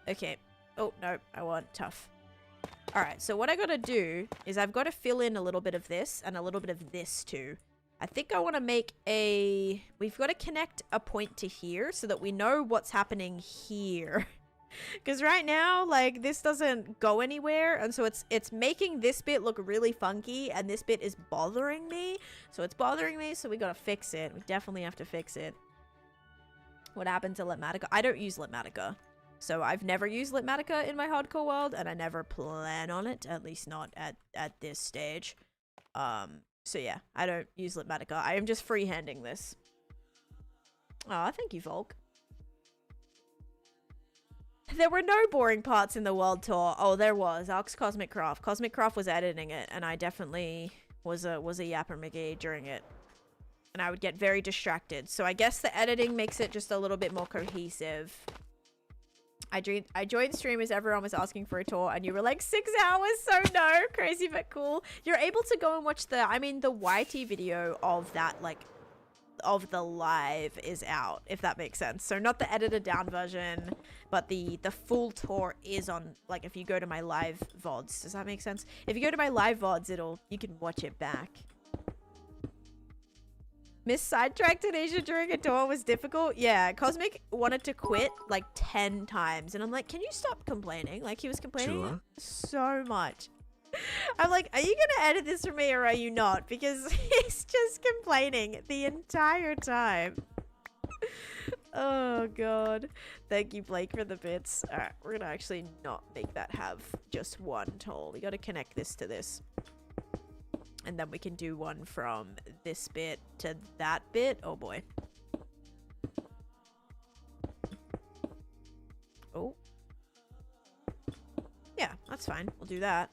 Okay. Oh, no, I want tough. Alright, so what I gotta do is I've got to fill in a little bit of this and a little bit of this too. I think I want to make a... We've got to connect a point to here so that we know what's happening here. Because right now, like, this doesn't go anywhere. And so it's making this bit look really funky. And this bit is bothering me. So it's bothering me, so we got to fix it. We definitely have to fix it. What happened to Litmatica? I don't use Litmatica. So I've never used Litmatica in my hardcore world. And I never plan on it. At least not at this stage. So yeah, I don't use Litmatica. I am just freehanding this. Oh, thank you, Volk. There were no boring parts in the world tour. Oh, there was. Alex Cosmic Craft. Cosmic Craft was editing it, and I definitely was a Yapper McGee during it. And I would get very distracted. So I guess the editing makes it just a little bit more cohesive. I joined stream as everyone was asking for a tour, and you were like, 6 hours, so no, crazy but cool. You're able to go and watch the YT video of that, like, of the live is out, if that makes sense. So not the edited down version, but the full tour is on, like, if you go to my live vods. Does that make sense? If you go to my live vods, you can watch it back. Miss sidetracked Taneesha during a tour was difficult. Yeah, Cosmic wanted to quit like 10 times. And I'm like, can you stop complaining? Like, he was complaining so much. I'm like, are you going to edit this for me or are you not? Because he's just complaining the entire time. Oh, God. Thank you, Blake, for the bits. All right, we're going to actually not make that have just one toll. We got to connect this to this. And then we can do one from this bit to that bit. Oh, boy. Oh. Yeah, that's fine. We'll do that.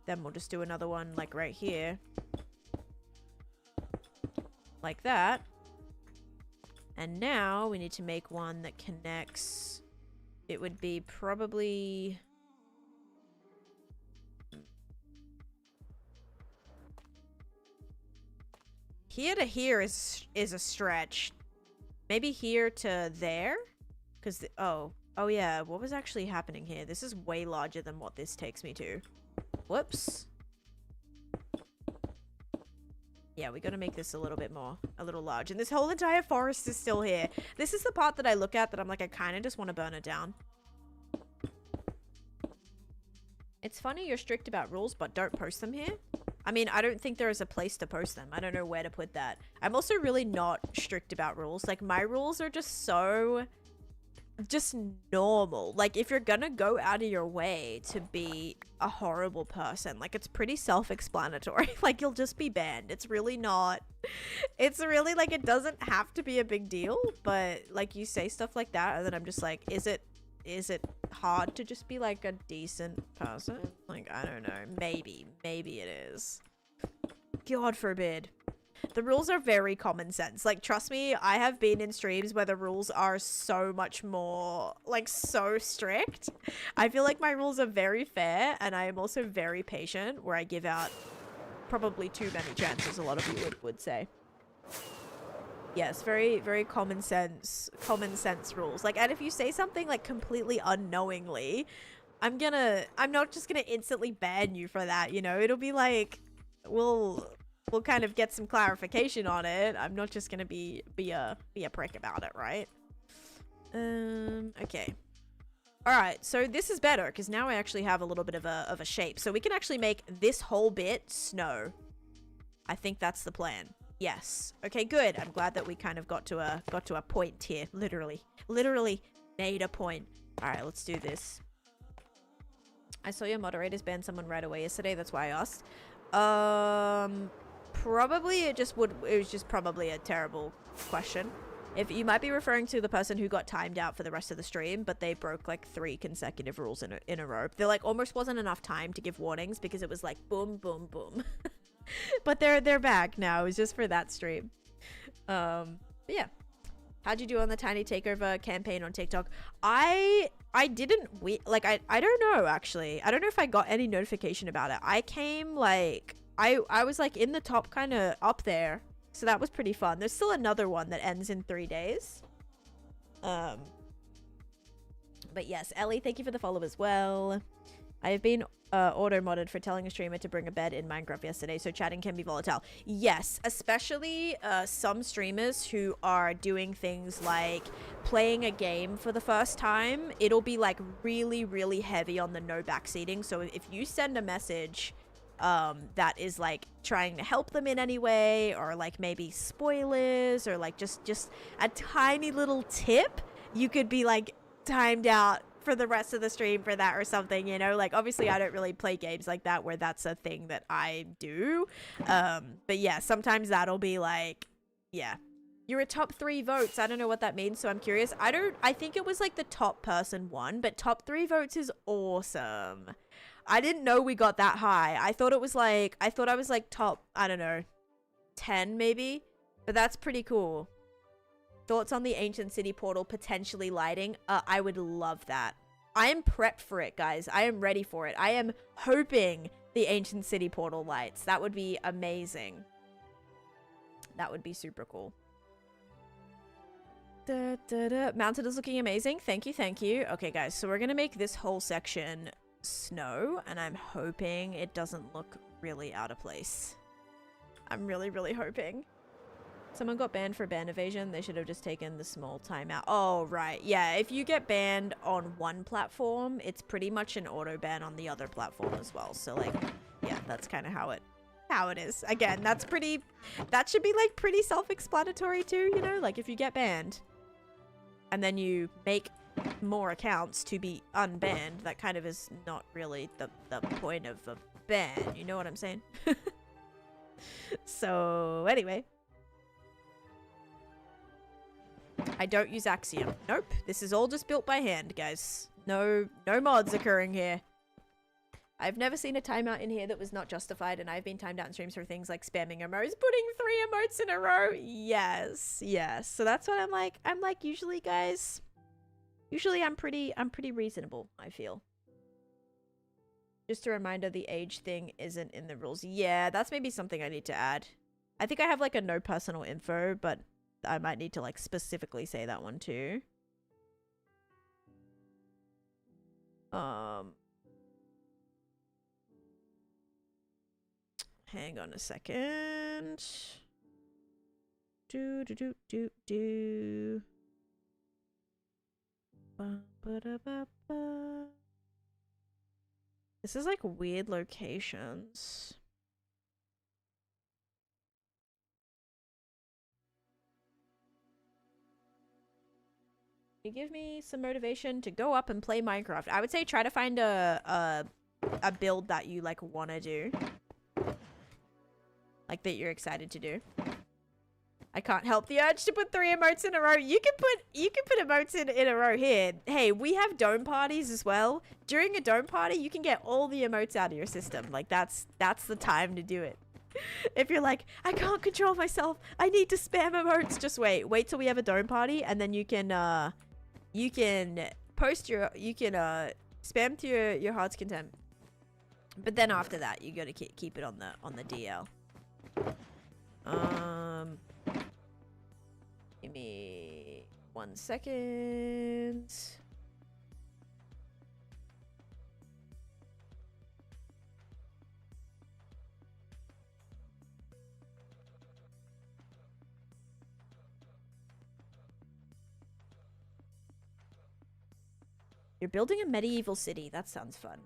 Then we'll just do another one, like, right here. Like that. And now we need to make one that connects. It would be probably... Here to here is a stretch. Maybe here to there? Because, oh yeah, what was actually happening here? This is way larger than what this takes me to. Whoops. Yeah, we gotta make this a little large. And this whole entire forest is still here. This is the part that I look at that I'm like, I kind of just want to burn it down. It's funny you're strict about rules, but don't post them here. I mean, I don't think there is a place to post them. I don't know where to put that. I'm also really not strict about rules. Like, my rules are just so... just normal. Like, if you're gonna go out of your way to be a horrible person, like, it's pretty self-explanatory. Like, you'll just be banned. It's really not... It's really, like, it doesn't have to be a big deal, but, like, you say stuff like that, and then I'm just like, is it hard to just be like a decent person? Like, I don't know. Maybe it is. God forbid. The rules are very common sense. Like, trust me, I have been in streams where the rules are so much more, like, so strict. I feel like my rules are very fair, and I am also very patient, where I give out probably too many chances, a lot of you would say. Yes, very, very common sense rules. Like, and if you say something, like, completely unknowingly, I'm not just gonna instantly ban you for that, you know? It'll be like, we'll kind of get some clarification on it. I'm not just gonna be a prick about it, right? Okay. Alright, so this is better, because now I actually have a little bit of a shape. So we can actually make this whole bit snow. I think that's the plan. Yes. Okay, good. I'm glad that we kind of got to a point here. Literally made a point. All right, let's do this. I saw your moderators ban someone right away yesterday. That's why I asked. Probably it was just probably a terrible question. If you might be referring to the person who got timed out for the rest of the stream, but they broke like 3 consecutive rules in a row. There like almost wasn't enough time to give warnings because it was like boom, boom, boom. But they're back now. It was just for that stream. But yeah. How'd you do on the Tiny Takeover campaign on TikTok? I didn't I don't know actually. I don't know if I got any notification about it. I came like I was like in the top kind of up there. So that was pretty fun. There's still another one that ends in 3 days. But yes, Ellie, thank you for the follow as well. I have been auto-modded for telling a streamer to bring a bed in Minecraft yesterday, so chatting can be volatile. Yes, especially some streamers who are doing things like playing a game for the first time. It'll be like really, really heavy on the no backseating. So if you send a message that is like trying to help them in any way, or like maybe spoilers, or like just a tiny little tip, you could be like timed out for the rest of the stream for that or something, you know. Like obviously I don't really play games like that where that's a thing that I do, but yeah, sometimes that'll be like, yeah, you're a top 3 votes. I don't know what that means, so I'm curious. I think it was like the top person won, but top 3 votes is awesome. I didn't know we got that high. I thought I was like top, I don't know, 10 maybe, but that's pretty cool. Thoughts on the ancient city portal potentially lighting? I would love that. I am prepped for it, guys. I am ready for it. I am hoping the ancient city portal lights. That would be amazing. That would be super cool. Mounted is looking amazing. Thank you, thank you. Okay, guys, so we're gonna make this whole section snow, and I'm hoping it doesn't look really out of place. I'm really, really hoping. Someone got banned for ban evasion. They should have just taken the small timeout. Oh, right. Yeah, if you get banned on one platform, it's pretty much an auto ban on the other platform as well. So like, yeah, that's kind of how it is. Again, that should be like pretty self-explanatory too, you know? Like if you get banned and then you make more accounts to be unbanned, that kind of is not really the point of a ban. You know what I'm saying? So anyway. I don't use Axiom. Nope. This is all just built by hand, guys. No mods occurring here. I've never seen a timeout in here that was not justified, and I've been timed out in streams for things like spamming emotes, putting 3 emotes in a row. Yes. So that's what I'm like. I'm like, usually, guys, I'm pretty reasonable, I feel. Just a reminder, the age thing isn't in the rules. Yeah, that's maybe something I need to add. I think I have like a no personal info, but I might need to like specifically say that one too. Hang on a second. Do. This is like weird locations. You give me some motivation to go up and play Minecraft. I would say try to find a build that you like want to do, like that you're excited to do. I can't help the urge to put 3 emotes in a row. You can put emotes in a row here. Hey, we have dome parties as well. During a dome party, you can get all the emotes out of your system. Like that's the time to do it. If you're like, I can't control myself, I need to spam emotes, just wait till we have a dome party, and then you can spam to your heart's content. But then after that, you gotta keep it on the DL. Give me 1 second. You're building a medieval city. That sounds fun.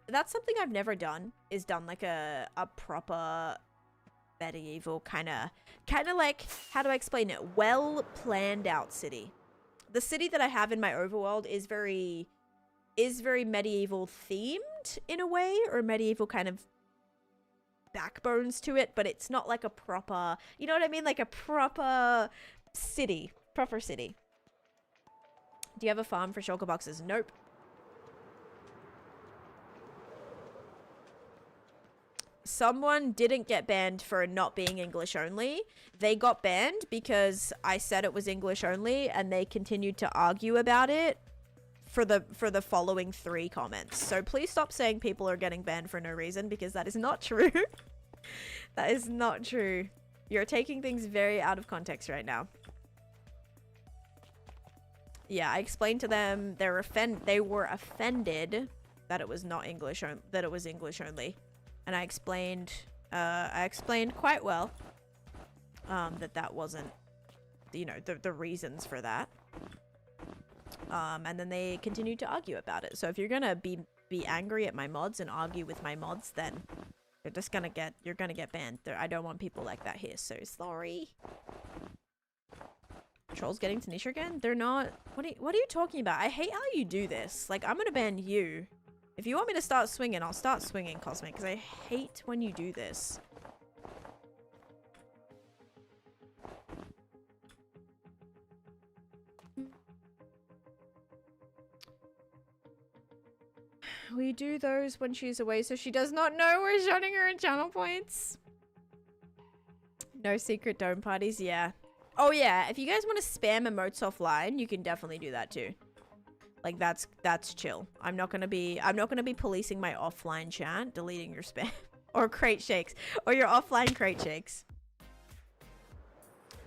That's something I've never done, is done like a proper medieval kind of like, how do I explain it? Well planned out city. The city that I have in my overworld is very medieval themed in a way, or medieval kind of backbones to it, but it's not like a proper, you know what I mean? Like a proper city. Do you have a farm for shulker boxes? Nope. Someone didn't get banned for not being English only. They got banned because I said it was English only, and they continued to argue about it for the following 3 comments. So please stop saying people are getting banned for no reason, because that is not true. That is not true. You're taking things very out of context right now. Yeah, I explained to them they were offended that it was not English that it was English only. And I explained quite well that wasn't, you know, the reasons for that. And then they continued to argue about it. So if you're gonna be angry at my mods and argue with my mods, then you're gonna get banned. I don't want people like that here. So sorry. Trolls getting Taneesha again? They're not. What are you talking about? I hate how you do this. Like, I'm gonna ban you. If you want me to start swinging, I'll start swinging, Cosmic, because I hate when you do this. We do those when she's away, so she does not know we're showing her in channel points. No secret dome parties, yeah. Oh yeah, if you guys want to spam emotes offline, you can definitely do that too. Like that's chill. I'm not gonna be policing my offline chat, deleting your spam or crate shakes or your offline crate shakes.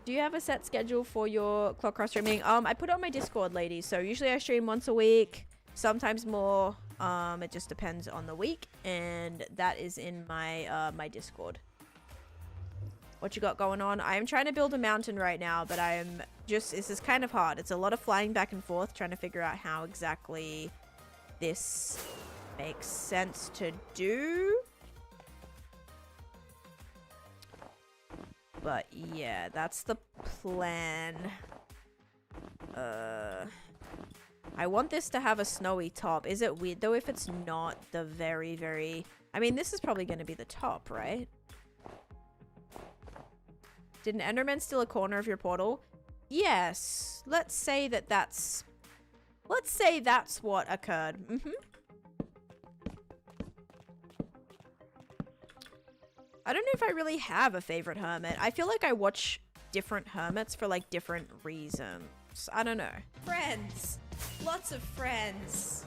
Do you have a set schedule for your clock cross streaming? I put it on my Discord, ladies. So usually I stream once a week, sometimes more. It just depends on the week, and that is in my my Discord. What you got going on? I am trying to build a mountain right now, but this is kind of hard. It's a lot of flying back and forth, trying to figure out how exactly this makes sense to do. But yeah, that's the plan. I want this to have a snowy top. Is it weird though if it's not the very... I mean, this is probably going to be the top, right? Did an Enderman steal a corner of your portal? Yes. Let's say that's what occurred. I don't know if I really have a favorite hermit. I feel like I watch different hermits for like different reasons. I don't know. Friends. Lots of friends.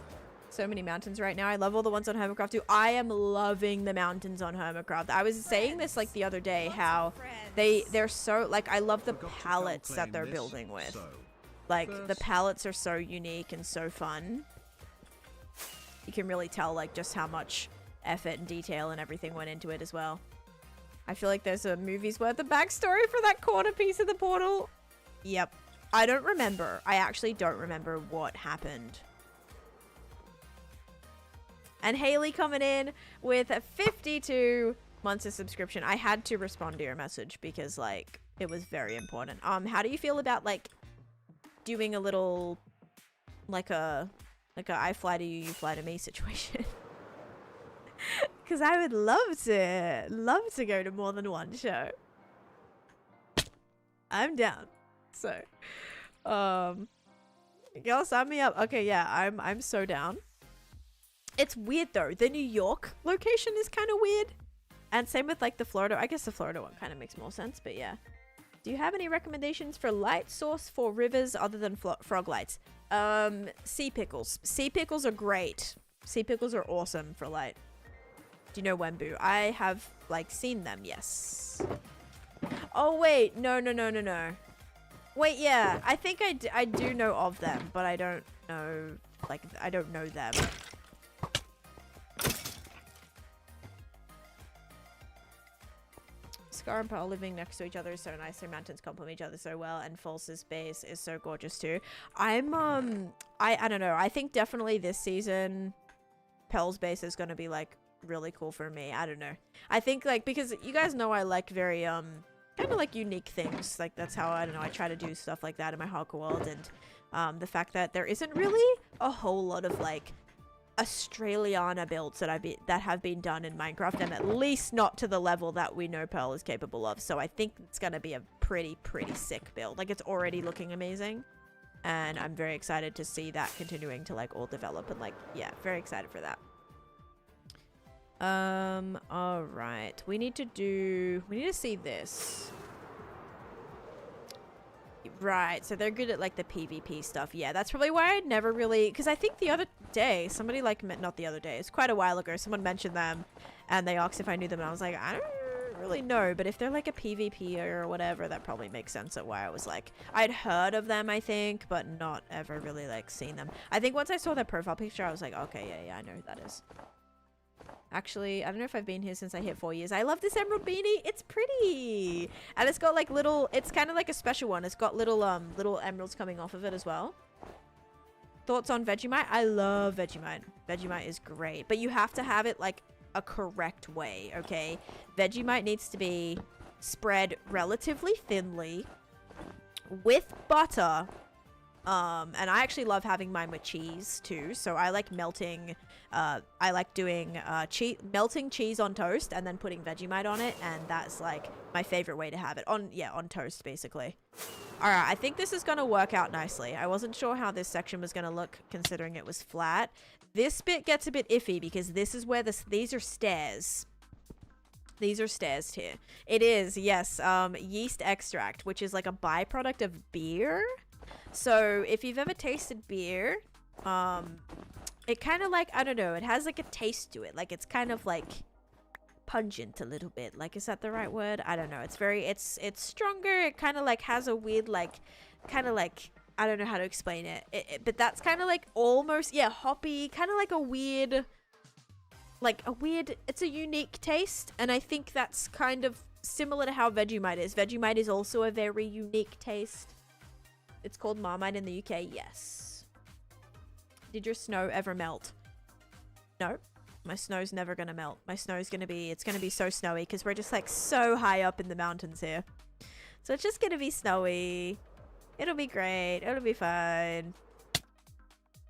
So many mountains right now. I love all the ones on Hermitcraft too. I am loving the mountains on Hermitcraft. I was saying this like the other day, how they're so like, I love the palettes that they're building with. Like the palettes are so unique and so fun. You can really tell like just how much effort and detail and everything went into it as well. I feel like there's a movie's worth of backstory for that corner piece of the portal. Yep. I don't remember. I actually don't remember what happened. And Haley coming in with a 52 months of subscription. I had to respond to your message because like it was very important. How do you feel about like doing a little like a I fly to you, you fly to me situation? Because I would love to go to more than one show. I'm down. So, y'all sign me up. Okay, yeah, I'm so down. It's weird though. The New York location is kind of weird, and same with like the Florida. I guess the Florida one kind of makes more sense, but yeah. Do you have any recommendations for light source for rivers other than frog lights? Sea pickles. Sea pickles are great. Sea pickles are awesome for light. Do you know Wembu? I have like seen them. Yes. Oh wait, no. Wait, yeah, I think I do know of them, but I don't know, like, I don't know them. Scar and Pearl living next to each other is so nice. Their mountains complement each other so well, and False's base is so gorgeous too. I don't know. I think definitely this season, Pearl's base is going to be, like, really cool for me. I don't know. I think like, because you guys know I like very kind of like unique things. Like that's how, I don't know, I try to do stuff like that in my hardcore world. And the fact that there isn't really a whole lot of like Australiana builds that have been done in Minecraft, and at least not to the level that we know Pearl is capable of. So I think it's gonna be a pretty sick build. Like it's already looking amazing, and I'm very excited to see that continuing to like all develop, and like, yeah, very excited for that. All right, we need to see this. Right, so they're good at like the PvP stuff. Yeah, that's probably why I never really, because I think the other day somebody like, not the other day, it's quite a while ago, someone mentioned them and they asked if I knew them, and I was like, I don't really know, but if they're like a PvP or whatever, that probably makes sense at why I was like, I'd heard of them, I think, but not ever really like seen them. I think once I saw their profile picture, I was like, okay, yeah, I know who that is. Actually, I don't know if I've been here since I hit 4 years. I love this emerald beanie. It's pretty. And it's got like little, it's kind of like a special one. It's got little emeralds coming off of it as well. Thoughts on Vegemite? I love Vegemite. Vegemite is great. But you have to have it like a correct way, okay? Vegemite needs to be spread relatively thinly with butter. And I actually love having mine with cheese too. So I like melting, I like doing melting cheese on toast and then putting Vegemite on it, and that's like my favorite way to have it on toast basically. All right, I think this is gonna work out nicely. I wasn't sure how this section was gonna look considering it was flat. This bit gets a bit iffy because this is where these are stairs. These are stairs here. It is, yes, yeast extract, which is like a byproduct of beer. So if you've ever tasted beer, it kind of like, I don't know, it has like a taste to it. Like it's kind of like pungent a little bit. Like, is that the right word? I don't know. It's very, it's stronger. It kind of like has a weird, like, kind of like, I don't know how to explain it. But that's kind of like almost, yeah, hoppy, kind of like a weird, it's a unique taste. And I think that's kind of similar to how Vegemite is. Vegemite is also a very unique taste. It's called Marmite in the UK, yes. Did your snow ever melt? No, my snow's never gonna melt. My snow's gonna be, it's gonna be so snowy because we're just like so high up in the mountains here. So it's just gonna be snowy. It'll be great. It'll be fine.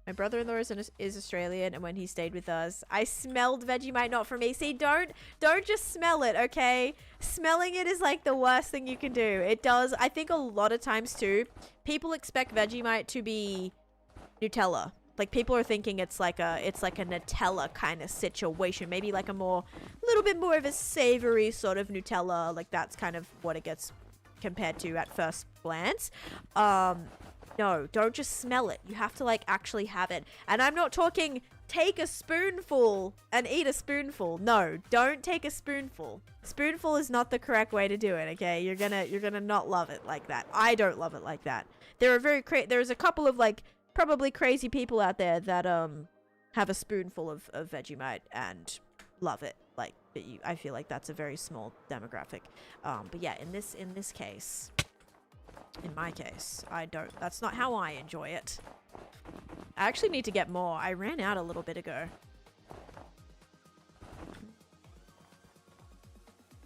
My brother-in-law is Australian, and when he stayed with us, I smelled Vegemite, not for me. See, don't just smell it, okay? Smelling it is like the worst thing you can do. It does. I think a lot of times too, people expect Vegemite to be Nutella. Like people are thinking it's like a Nutella kind of situation. Maybe like a little bit more of a savory sort of Nutella. Like that's kind of what it gets compared to at first glance. No, don't just smell it. You have to like actually have it. And I'm not talking take a spoonful and eat a spoonful. No, don't take a spoonful. Spoonful is not the correct way to do it, okay? You're gonna not love it like that. I don't love it like that. There's a couple of like probably crazy people out there that have a spoonful of Vegemite and love it. Like I feel like that's a very small demographic. But yeah, in this case, in my case, that's not how I enjoy it. I actually need to get more. I ran out a little bit ago.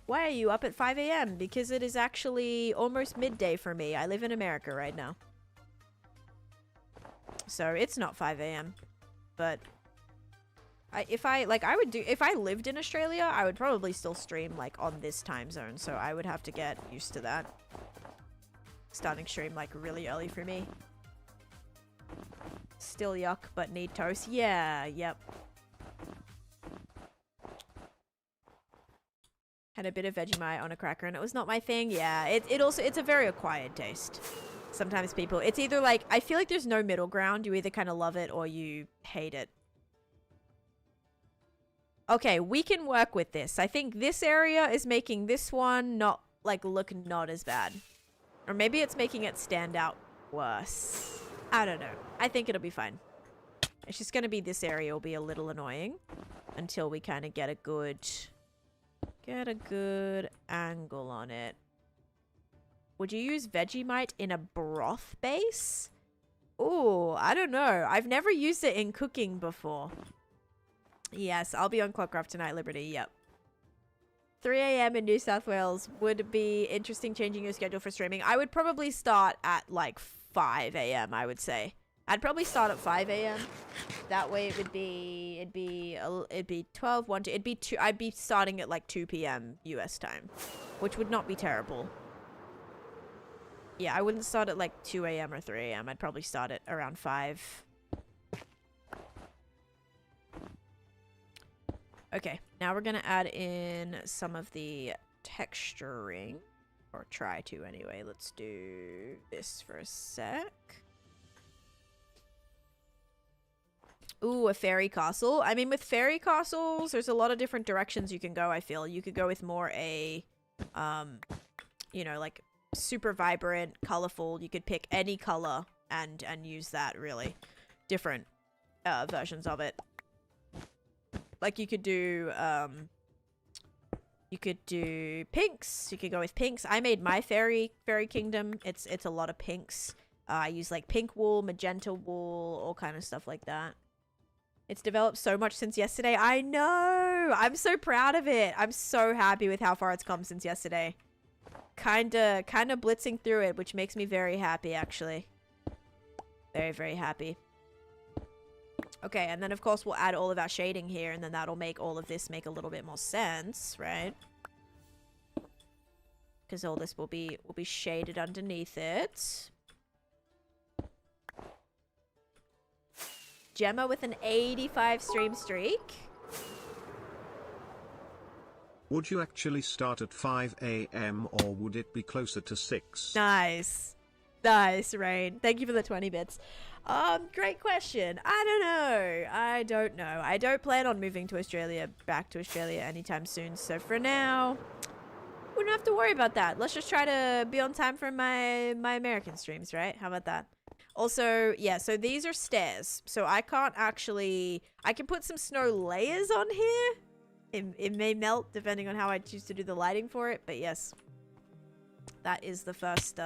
Why are you up at 5 a.m.? Because it is actually almost midday for me. I live in America right now. So it's not 5 a.m. But if I lived in Australia, I would probably still stream like on this time zone. So I would have to get used to that. Starting stream like really early for me. Still yuck, but need toast. Yeah, yep. Had a bit of Vegemite on a cracker and it was not my thing. Yeah, it's a very acquired taste. Sometimes people, it's either like, I feel like there's no middle ground. You either kind of love it or you hate it. Okay, we can work with this. I think this area is making this one not as bad. Or maybe it's making it stand out worse. I don't know. I think it'll be fine. It's just going to be this area will be a little annoying until we kind of get a good angle on it. Would you use Vegemite in a broth base? Oh, I don't know. I've never used it in cooking before. Yes, I'll be on Clockcraft tonight, Liberty. Yep. 3 a.m. in New South Wales would be interesting changing your schedule for streaming. I would probably start at like 5 a.m. I would say. I'd probably start at 5 a.m. That way it'd be 12, 1, 2. It'd be 2. I'd be starting at like 2 p.m. US time, which would not be terrible. Yeah, I wouldn't start at like 2 a.m. or 3 a.m. I'd probably start at around 5. Okay, now we're gonna add in some of the texturing, or try to anyway. Let's do this for a sec. Ooh, a fairy castle. I mean, with fairy castles, there's a lot of different directions you can go, I feel. You could go with more a, you know, like super vibrant, colorful. You could pick any color and use that, really. Different versions of it. Like you could do pinks. You could go with pinks. I made my fairy kingdom. It's a lot of pinks. I use like pink wool, magenta wool, all kind of stuff like that. It's developed so much since yesterday. I know. I'm so proud of it. I'm so happy with how far it's come since yesterday. Kinda blitzing through it, which makes me very happy, actually. Very, very happy. Okay, and then of course we'll add all of our shading here, and then that'll make all of this make a little bit more sense, right? Because all this will be shaded underneath it. Gemma with an 85 stream streak. Would you actually start at 5 a.m. or would it be closer to 6? Nice. Nice, Rain. Thank you for the 20 bits. Great question. I don't know. I don't plan on moving to Australia, back to Australia anytime soon. So for now, wouldn't have to worry about that. Let's just try to be on time for my American streams, right? How about that? Also, yeah, so these are stairs. So I can't actually... I can put some snow layers on here. It may melt depending on how I choose to do the lighting for it. But yes, that is the first,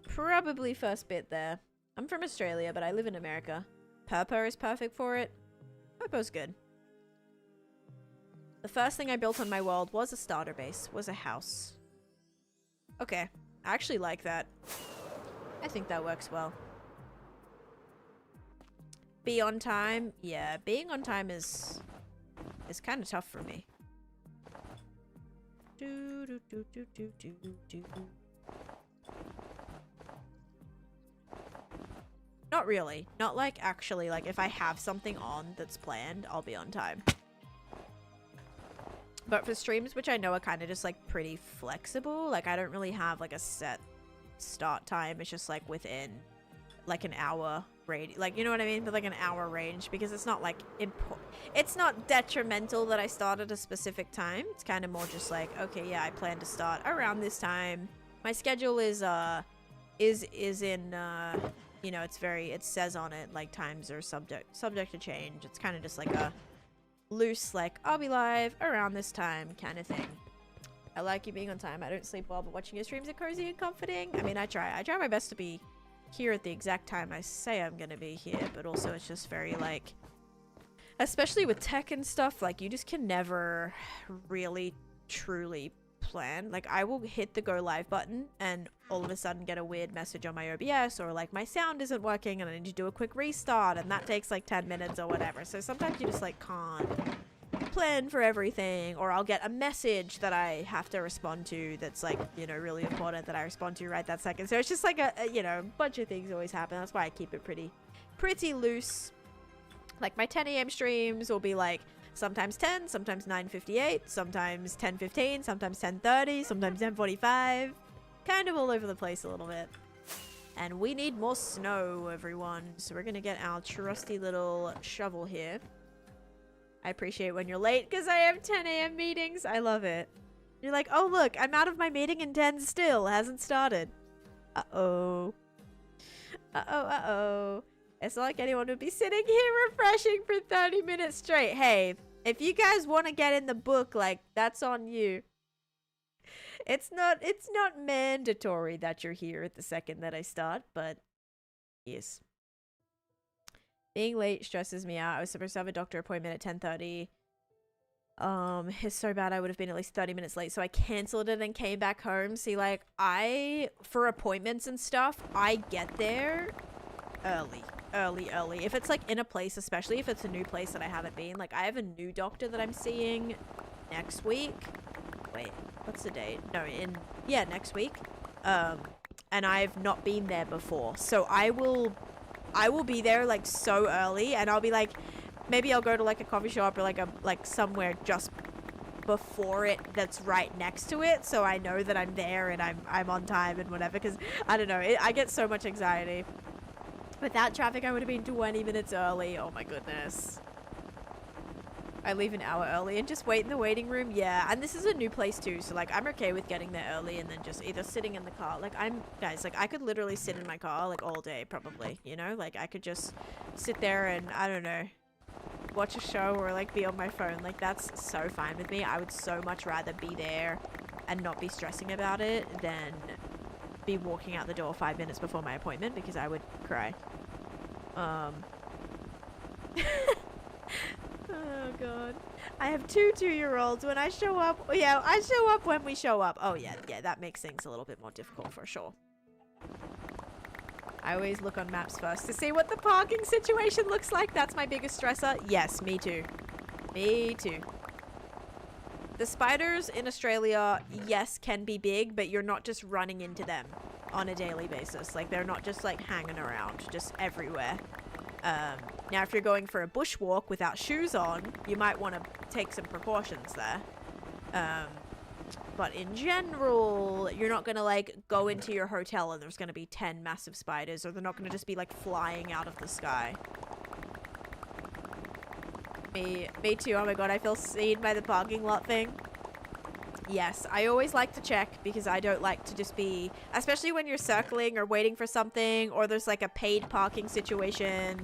probably first bit there. I'm from Australia, but I live in America. Purple is perfect for it. Purple's good. The first thing I built on my world was a starter base, was a house. Okay, I actually like that. I think that works well. Be on time? Yeah, being on time is kind of tough for me. Not really. Not like actually, like if I have something on that's planned, I'll be on time. But for streams, which I know are kind of just like pretty flexible, like I don't really have like a set start time. It's just like within like an hour range, like, you know what I mean? But like an hour range, because it's not like it's not detrimental that I start at a specific time. It's kind of more just like, okay, yeah, I plan to start around this time. My schedule is in you know, it says on it like times are subject to change. It's kind of just like a loose, like, I'll be live around this time kind of thing. I like you being on time. I don't sleep well, but watching your streams are cozy and comforting. I mean, I try my best to be here at the exact time I say I'm gonna be here, but also it's just very like, especially with tech and stuff, like you just can never really truly plan. Like I will hit the go live button and all of a sudden get a weird message on my OBS, or like my sound isn't working and I need to do a quick restart, and that takes like 10 minutes or whatever. So sometimes you just like can't plan for everything, or I'll get a message that I have to respond to that's like, you know, really important that I respond to right that second. So it's just like a you know, bunch of things always happen. That's why I keep it pretty loose. Like my 10 a.m. streams will be like sometimes 10, sometimes 9:58, sometimes 10:15, sometimes 10:30, sometimes 10:45. Kind of all over the place a little bit. And we need more snow, everyone. So we're gonna get our trusty little shovel here. I appreciate when you're late because I have 10 a.m. meetings. I love it. You're like, oh look, I'm out of my meeting in 10 still. Hasn't started. Uh-oh. Uh-oh. It's not like anyone would be sitting here refreshing for 30 minutes straight. Hey, if you guys want to get in the book, like, that's on you. It's not mandatory that you're here at the second that I start, but yes. Being late stresses me out. I was supposed to have a doctor appointment at 10:30. It's so bad I would have been at least 30 minutes late, so I cancelled it and came back home. See, like, for appointments and stuff, I get there early. If it's, like, in a place, especially if it's a new place that I haven't been. Like, I have a new doctor that I'm seeing next week. Wait, what's the date? No, next week. And I've not been there before. So I will be there, like, so early, and I'll be, like... Maybe I'll go to, like, a coffee shop or, like, somewhere just before it that's right next to it, so I know that I'm there and I'm on time and whatever, because, I don't know, I get so much anxiety. Without traffic, I would have been 20 minutes early. Oh, my goodness. I leave an hour early and just wait in the waiting room. Yeah, and this is a new place, too, so, like, I'm okay with getting there early and then just either sitting in the car. Like, guys, like, I could literally sit in my car, like, all day, probably, you know? Like, I could just sit there and, I don't know... watch a show or like be on my phone. Like, that's so fine with me. I would so much rather be there and not be stressing about it than be walking out the door 5 minutes before my appointment, because I would cry. Oh god, I have two 2-year-olds. When I show up, yeah, I show up when we show up. Oh yeah, that makes things a little bit more difficult for sure. I always look on maps first to see what the parking situation looks like. That's my biggest stressor. Yes, me too. Me too. The spiders in Australia, yes, can be big, but you're not just running into them on a daily basis. Like, they're not just, like, hanging around, just everywhere. Now, if you're going for a bushwalk without shoes on, you might want to take some precautions there. But in general, you're not going to, like, go into your hotel and there's going to be 10 massive spiders, or they're not going to just be, like, flying out of the sky. Me too. Oh my god, I feel seen by the parking lot thing. Yes, I always like to check, because I don't like to just be, especially when you're circling or waiting for something, or there's, like, a paid parking situation.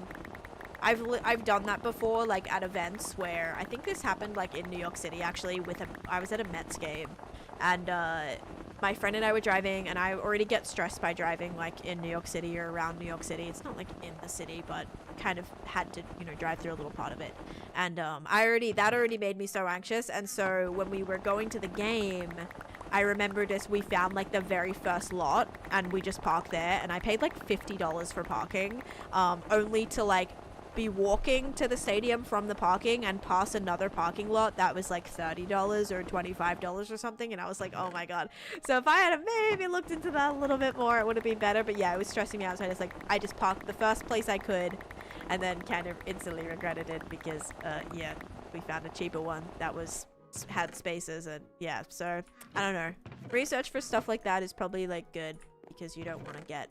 I've done that before, like, at events where, I think this happened, like, in New York City, actually, I was at a Mets game, and, my friend and I were driving, and I already get stressed by driving, like, in New York City or around New York City. It's not, like, in the city, but kind of had to, you know, drive through a little part of it. And, that already made me so anxious, and so when we were going to the game, I remembered as we found, like, the very first lot, and we just parked there, and I paid, like, $50 for parking, only to, like, be walking to the stadium from the parking and pass another parking lot that was like $30 or $25 or something, and I was like, oh my god. So if I had maybe looked into that a little bit more, it would have been better. But yeah, it was stressing me out, so I just parked the first place I could, and then kind of instantly regretted it, because yeah, we found a cheaper one that had spaces. And yeah, so I don't know, research for stuff like that is probably like good, because you don't want to get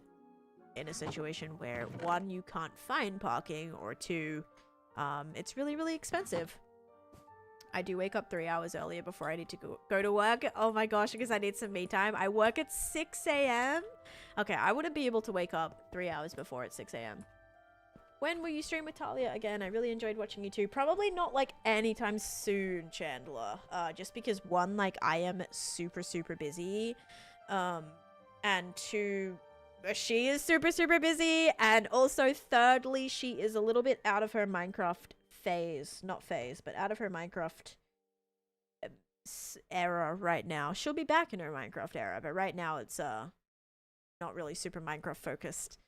in a situation where, one, you can't find parking, or two, it's really, really expensive. I do wake up 3 hours earlier before I need to go to work. Oh my gosh, because I need some me time. I work at 6 a.m. Okay, I wouldn't be able to wake up 3 hours before at 6 a.m. When will you stream with Talia again? I really enjoyed watching you too. Probably not like anytime soon, Chandler. Just because, one, like, I am super, super busy. And two, she is super, super busy, and also thirdly, she is a little bit out of her Minecraft but out of her Minecraft era right now. She'll be back in her Minecraft era, but right now it's not really super Minecraft focused.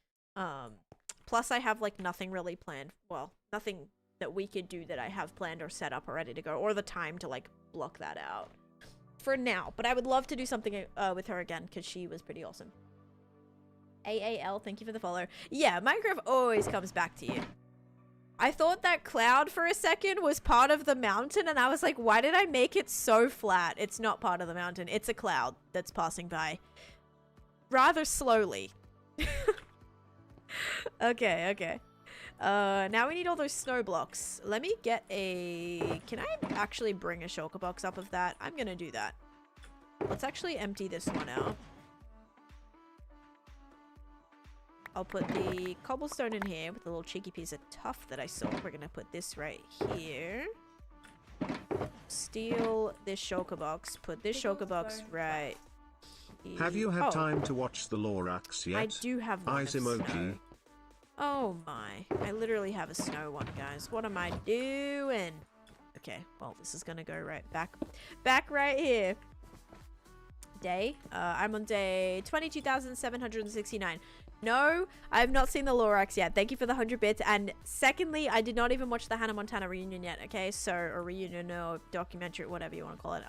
Plus I have like nothing really planned. Well, nothing that we could do that I have planned or set up or ready to go, or the time to like block that out for now. But I would love to do something with her again, because she was pretty awesome. AAL, thank you for the follow. Yeah, Minecraft always comes back to you. I thought that cloud for a second was part of the mountain, and I was like, why did I make it so flat? It's not part of the mountain. It's a cloud that's passing by rather slowly. Okay. Now we need all those snow blocks. Let me get a... Can I actually bring a shulker box up of that? I'm gonna do that. Let's actually empty this one out. I'll put the cobblestone in here with a little cheeky piece of tuff that I saw. We're gonna put this right here. Steal this shulker box. Put this shulker box right here. Have you had time to watch the Lorax yet? I do have one. Eyes emoji. Oh my. I literally have a snow one, guys. What am I doing? Okay, well, this is gonna go right back right here. Day. I'm on day 22,769. No, I have not seen the Lorax yet. Thank you for the 100 bits. And secondly, I did not even watch the Hannah Montana reunion yet. Okay, so a reunion or documentary, whatever you want to call it.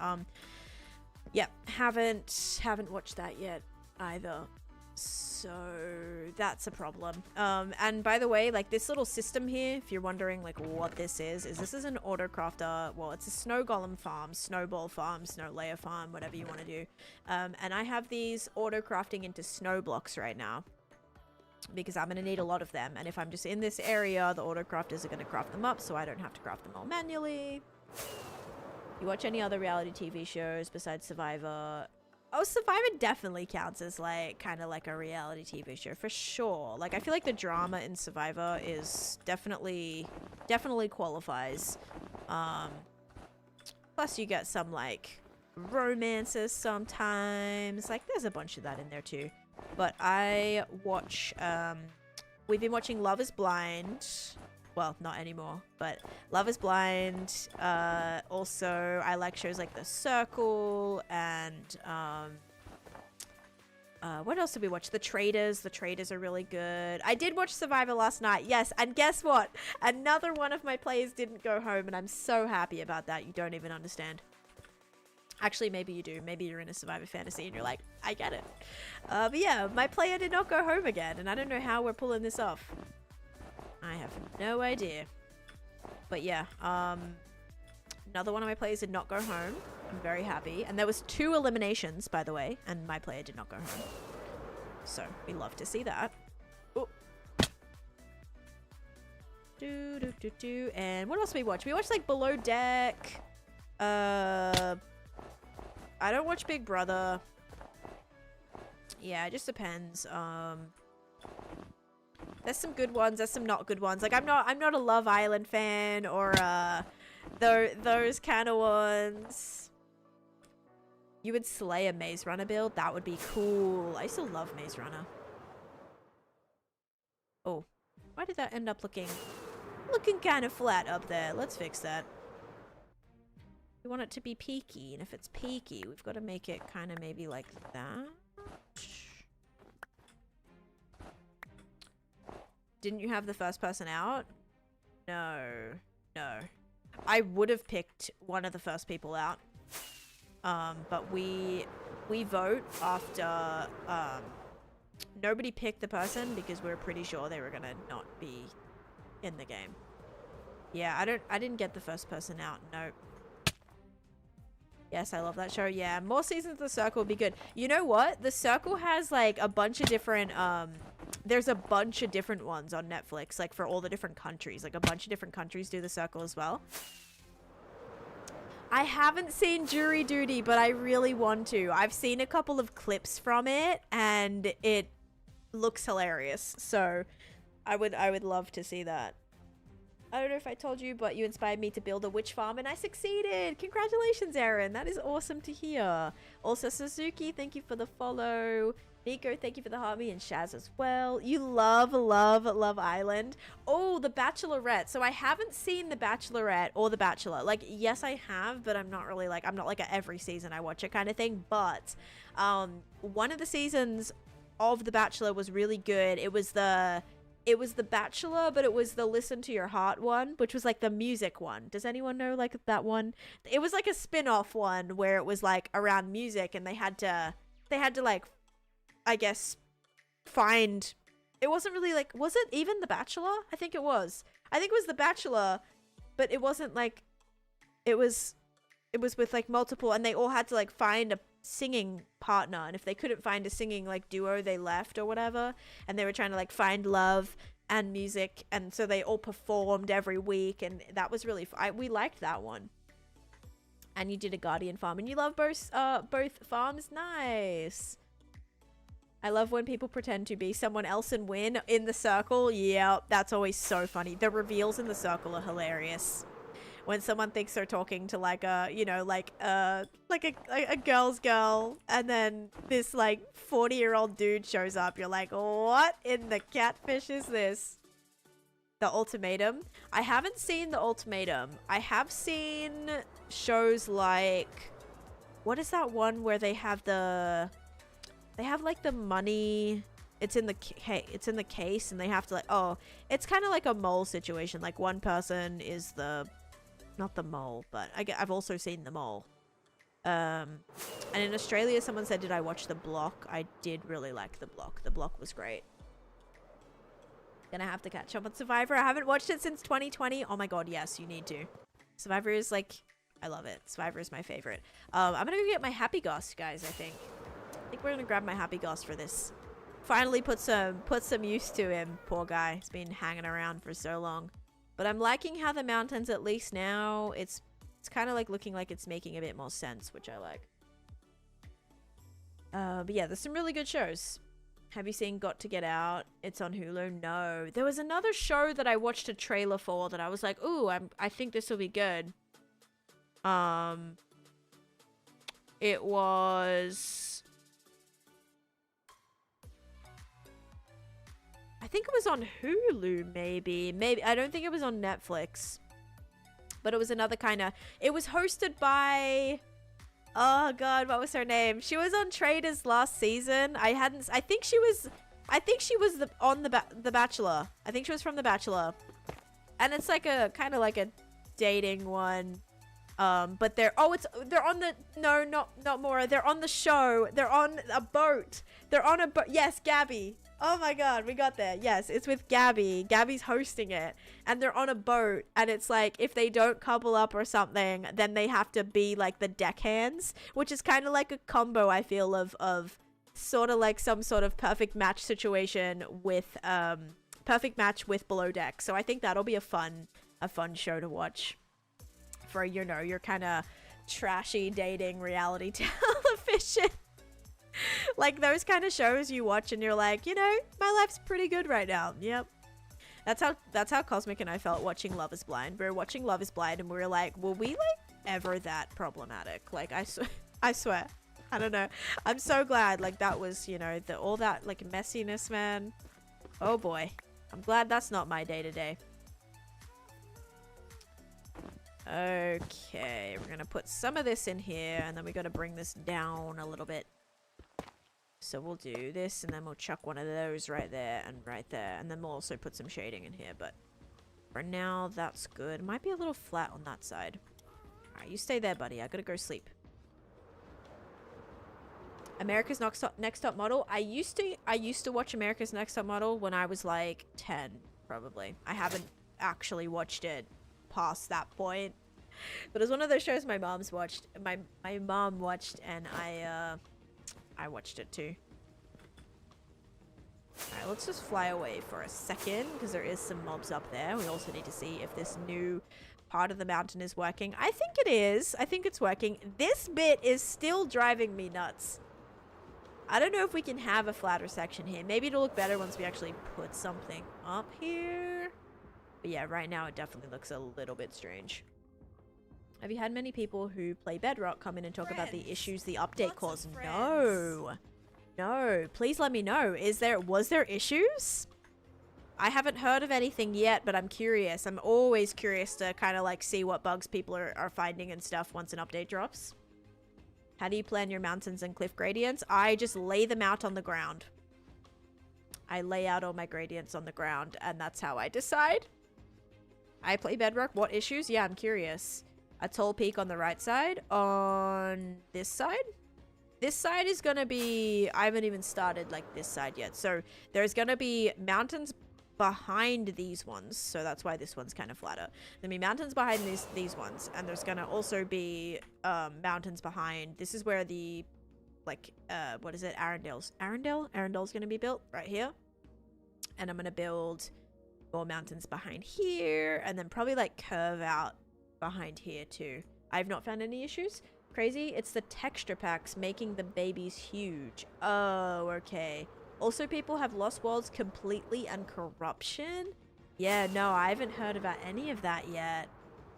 Yeah, haven't watched that yet either. So that's a problem. And by the way, like this little system here, if you're wondering like what this is an autocrafter. Well, it's a snow golem farm, snowball farm, snow layer farm, whatever you want to do. And I have these auto-crafting into snow blocks right now, because I'm going to need a lot of them. And if I'm just in this area, the auto-crafters are going to craft them up, so I don't have to craft them all manually. You watch any other reality TV shows besides Survivor? Oh, Survivor definitely counts as like kind of like a reality TV show for sure. Like I feel like the drama in Survivor is definitely qualifies. Plus you get some like romances sometimes. Like there's a bunch of that in there too. But I watch we've been watching Love is Blind. Well, not anymore, but Love is Blind. Also, I like shows like The Circle and what else did we watch? The Traders. The Traders are really good. I did watch Survivor last night. Yes, and guess what? Another one of my players didn't go home, and I'm so happy about that. You don't even understand. Actually, maybe you do. Maybe you're in a Survivor fantasy and you're like, I get it. But yeah, my player did not go home again, and I don't know how we're pulling this off. I have no idea. But yeah, another one of my players did not go home. I'm very happy. And there was 2 eliminations, by the way, and my player did not go home. So, we love to see that. Ooh. And what else did we watch? We watched, like, Below Deck. I don't watch Big Brother. Yeah, it just depends. There's some good ones, there's some not good ones. Like I'm not a Love Island fan or those kind of ones. You would slay a Maze Runner build? That would be cool. I used to love Maze Runner. Oh, why did that end up looking kind of flat up there? Let's fix that. We want it to be peaky, and if it's peaky, we've got to make it kind of maybe like that. Didn't you have the first person out? No. No. I would have picked one of the first people out. But we vote after nobody picked the person because we were pretty sure they were gonna not be in the game. Yeah, I didn't get the first person out. Nope. Yes, I love that show. Yeah, more seasons of The Circle would be good. You know what? The Circle has like a bunch of different there's a bunch of different ones on Netflix, like for all the different countries. Like a bunch of different countries do The Circle as well. I haven't seen Jury Duty, but I really want to. I've seen a couple of clips from it and it looks hilarious. So I would love to see that. I don't know if I told you, but you inspired me to build a witch farm and I succeeded. Congratulations, Aaron. That is awesome to hear. Also, Suzuki, thank you for the follow. Nico, thank you for the heartbeat, and Shaz as well. You love Island. Oh, The Bachelorette. So I haven't seen The Bachelorette or The Bachelor. Like, yes, I have, but I'm not really like, I'm not like a every season I watch it kind of thing. But one of the seasons of The Bachelor was really good. It was the Bachelor, but it was the Listen to Your Heart one, which was like the music one. Does anyone know like that one? It was like a spin-off one where it was like around music, and they had to like, I guess, find. It wasn't really like, was it even The Bachelor? I think it was. I think it was The Bachelor, but it wasn't like, it was with like multiple, and they all had to like find a singing partner, and if they couldn't find a singing like duo, they left or whatever, and they were trying to like find love and music, and so they all performed every week, and that was really we liked that one. And you did a Guardian farm, and you love both farms. Nice. I love when people pretend to be someone else and win in The Circle. Yeah, that's always so funny. The reveals in The Circle are hilarious. when someone thinks they're talking to like a, you know, like a girl's girl, and then this like 40-year-old dude shows up. You're like, what in the catfish is this? The Ultimatum. I haven't seen The Ultimatum. I have seen shows like, what is that one where they have like the money, it's in the case, and they have to like, oh, it's kind of like a mole situation. Like one person is not the mole, but I've also seen the mole. And in Australia, someone said, did I watch The Block? I did really like The Block. The Block was great. Gonna have to catch up on Survivor. I haven't watched it since 2020. Oh my god, yes, you need to. Survivor is like, I love it. Survivor is my favorite. I'm gonna go get my Happy Ghost, guys, I think we're gonna grab my Happy Ghost for this. Finally put some use to him. Poor guy. He's been hanging around for so long. But I'm liking how the mountains, at least now, it's kind of like looking like it's making a bit more sense, which I like. But yeah, there's some really good shows. Have you seen Got to Get Out? It's on Hulu. No. There was another show that I watched a trailer for that I was like, ooh, I think this will be good. It was, I think it was on Hulu, maybe. I don't think it was on Netflix. But it was another kind of, it was hosted by, oh god, what was her name? She was on Traders last season. I think she was on The Bachelor. I think she was from The Bachelor. And it's like a kind of like a dating one. But they're on the, no, not Maura. They're on the show. They're on a boat. They're on a boat. Yes, Gabby. Oh my god, we got there. Yes, it's with Gabby. Gabby's hosting it. And they're on a boat. And it's like, if they don't couple up or something, then they have to be like the deckhands. Which is kind of like a combo, I feel, of sort of like some sort of perfect match situation with, perfect match with Below Deck. So I think that'll be a fun show to watch. For, you know, your kind of trashy dating reality television. Like those kind of shows you watch and you're like, you know, my life's pretty good right now. Yep. That's how Cosmic and I felt watching Love is Blind. We were watching Love is Blind and we were like, were we like ever that problematic? Like I swear. I don't know. I'm so glad like that was, you know, all that like messiness, man. Oh boy. I'm glad that's not my day to day. Okay, we're gonna put some of this in here and then we gotta bring this down a little bit. So we'll do this and then we'll chuck one of those right there and right there, and then we'll also put some shading in here, but for now that's good. It might be a little flat on that side. Alright, you stay there, buddy. I gotta go sleep. America's Next Top Model. I used to watch America's Next Top Model when I was like 10, probably. I haven't actually watched it past that point, but it was one of those shows my mom watched and I watched it too. Alright, let's just fly away for a second because there is some mobs up there. We also need to see if this new part of the mountain is working. I think it is. I think it's working. This bit is still driving me nuts. I don't know if we can have a flatter section here. Maybe it'll look better once we actually put something up here. But yeah, right now it definitely looks a little bit strange. Have you had many people who play Bedrock come in and talk about the issues the update caused? No. No. Please let me know. Was there issues? I haven't heard of anything yet, but I'm curious. I'm always curious to kind of like see what bugs people are finding and stuff once an update drops. How do you plan your mountains and cliff gradients? I just lay them out on the ground. I lay out all my gradients on the ground, and that's how I decide. I play Bedrock. What issues? Yeah, I'm curious. A tall peak on the right side. On this side? This side is going to be... I haven't even started, like, this side yet. So, there's going to be mountains behind these ones. So, that's why this one's kind of flatter. There's going to be mountains behind these ones. And there's going to also be mountains behind... This is where the... Like, what is it? Arundel's going to be built right here. And I'm going to build more mountains behind here. And then probably, like, curve out behind here too. I've not found any issues. Crazy. It's the texture packs making the babies huge. Oh, okay. Also, people have lost worlds completely and corruption. Yeah, no, I haven't heard about any of that yet.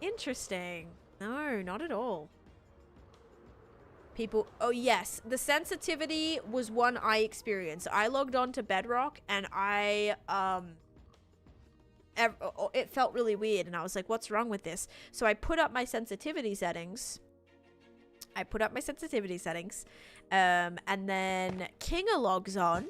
Interesting. No, not at all. People, oh yes, the sensitivity was one I experienced. I logged on to Bedrock and it felt really weird and I was like, what's wrong with this? So I put up my sensitivity settings. And then Kinga logs on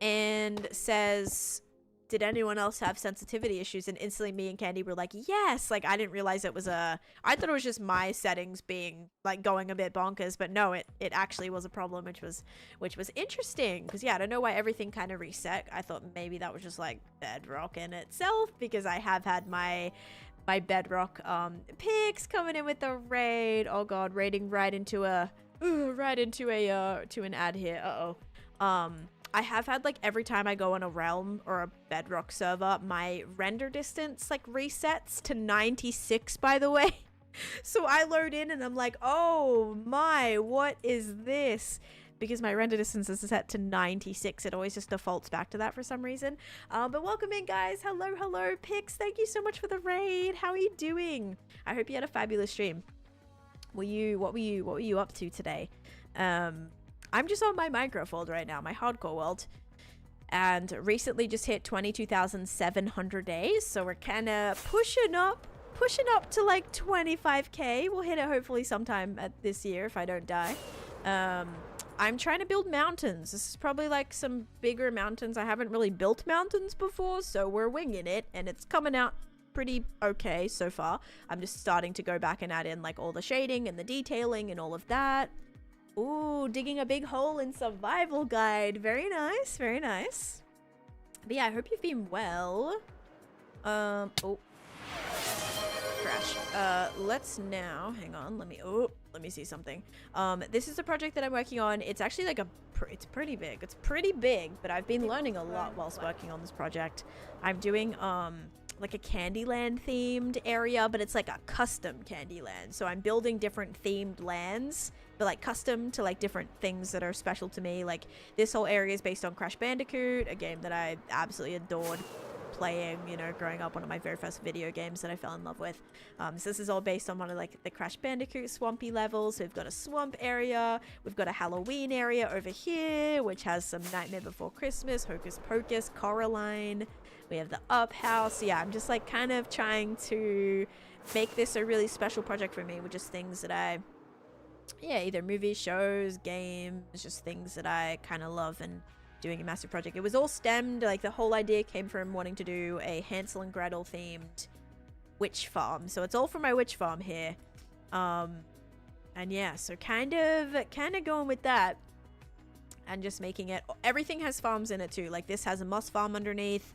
and says, did anyone else have sensitivity issues? And instantly me and Candy were like, yes. Like, I didn't realize it was I thought it was just my settings being like going a bit bonkers, but no, it actually was a problem, which was interesting. Because yeah, I don't know why everything kind of reset. I thought maybe that was just like Bedrock in itself, because I have had my Bedrock picks coming in with the raid. Oh god, raiding right into an ad here. I have had, like, every time I go on a realm or a Bedrock server, my render distance, like, resets to 96, by the way. So I load in and I'm like, oh my, what is this? Because my render distance is set to 96. It always just defaults back to that for some reason. But welcome in, guys. Hello, Pix. Thank you so much for the raid. How are you doing? I hope you had a fabulous stream. What were you up to today? I'm just on my Minecraft world right now, my hardcore world. And recently just hit 22,700 days. So we're kind of pushing up to like 25k. We'll hit it hopefully sometime this year if I don't die. I'm trying to build mountains. This is probably like some bigger mountains. I haven't really built mountains before, so we're winging it. And it's coming out pretty okay so far. I'm just starting to go back and add in like all the shading and the detailing and all of that. Ooh, digging a big hole in survival guide. Very nice, very nice. But yeah, I hope you've been well. Oh. Crash. Let's now, hang on, let me see something. This is a project that I'm working on. It's actually like it's pretty big. It's pretty big, but I've been learning a lot whilst working on this project. I'm doing, like a Candyland themed area, but it's like a custom Candyland. So I'm building different themed lands, but like custom to like different things that are special to me. Like this whole area is based on Crash Bandicoot, a game that I absolutely adored playing, you know, growing up, one of my very first video games that I fell in love with. So this is all based on one of like the Crash Bandicoot swampy levels. So we've got a swamp area, we've got a Halloween area over here, which has some Nightmare Before Christmas, Hocus Pocus, Coraline. We have the Up House. Yeah, I'm just like kind of trying to make this a really special project for me with just things that either movies, shows, games, just things that I kind of love, and doing a massive project. It was all stemmed, like the whole idea came from wanting to do a Hansel and Gretel themed witch farm. So it's all from my witch farm here. And yeah, so kind of going with that and just making it, everything has farms in it too. Like this has a moss farm underneath.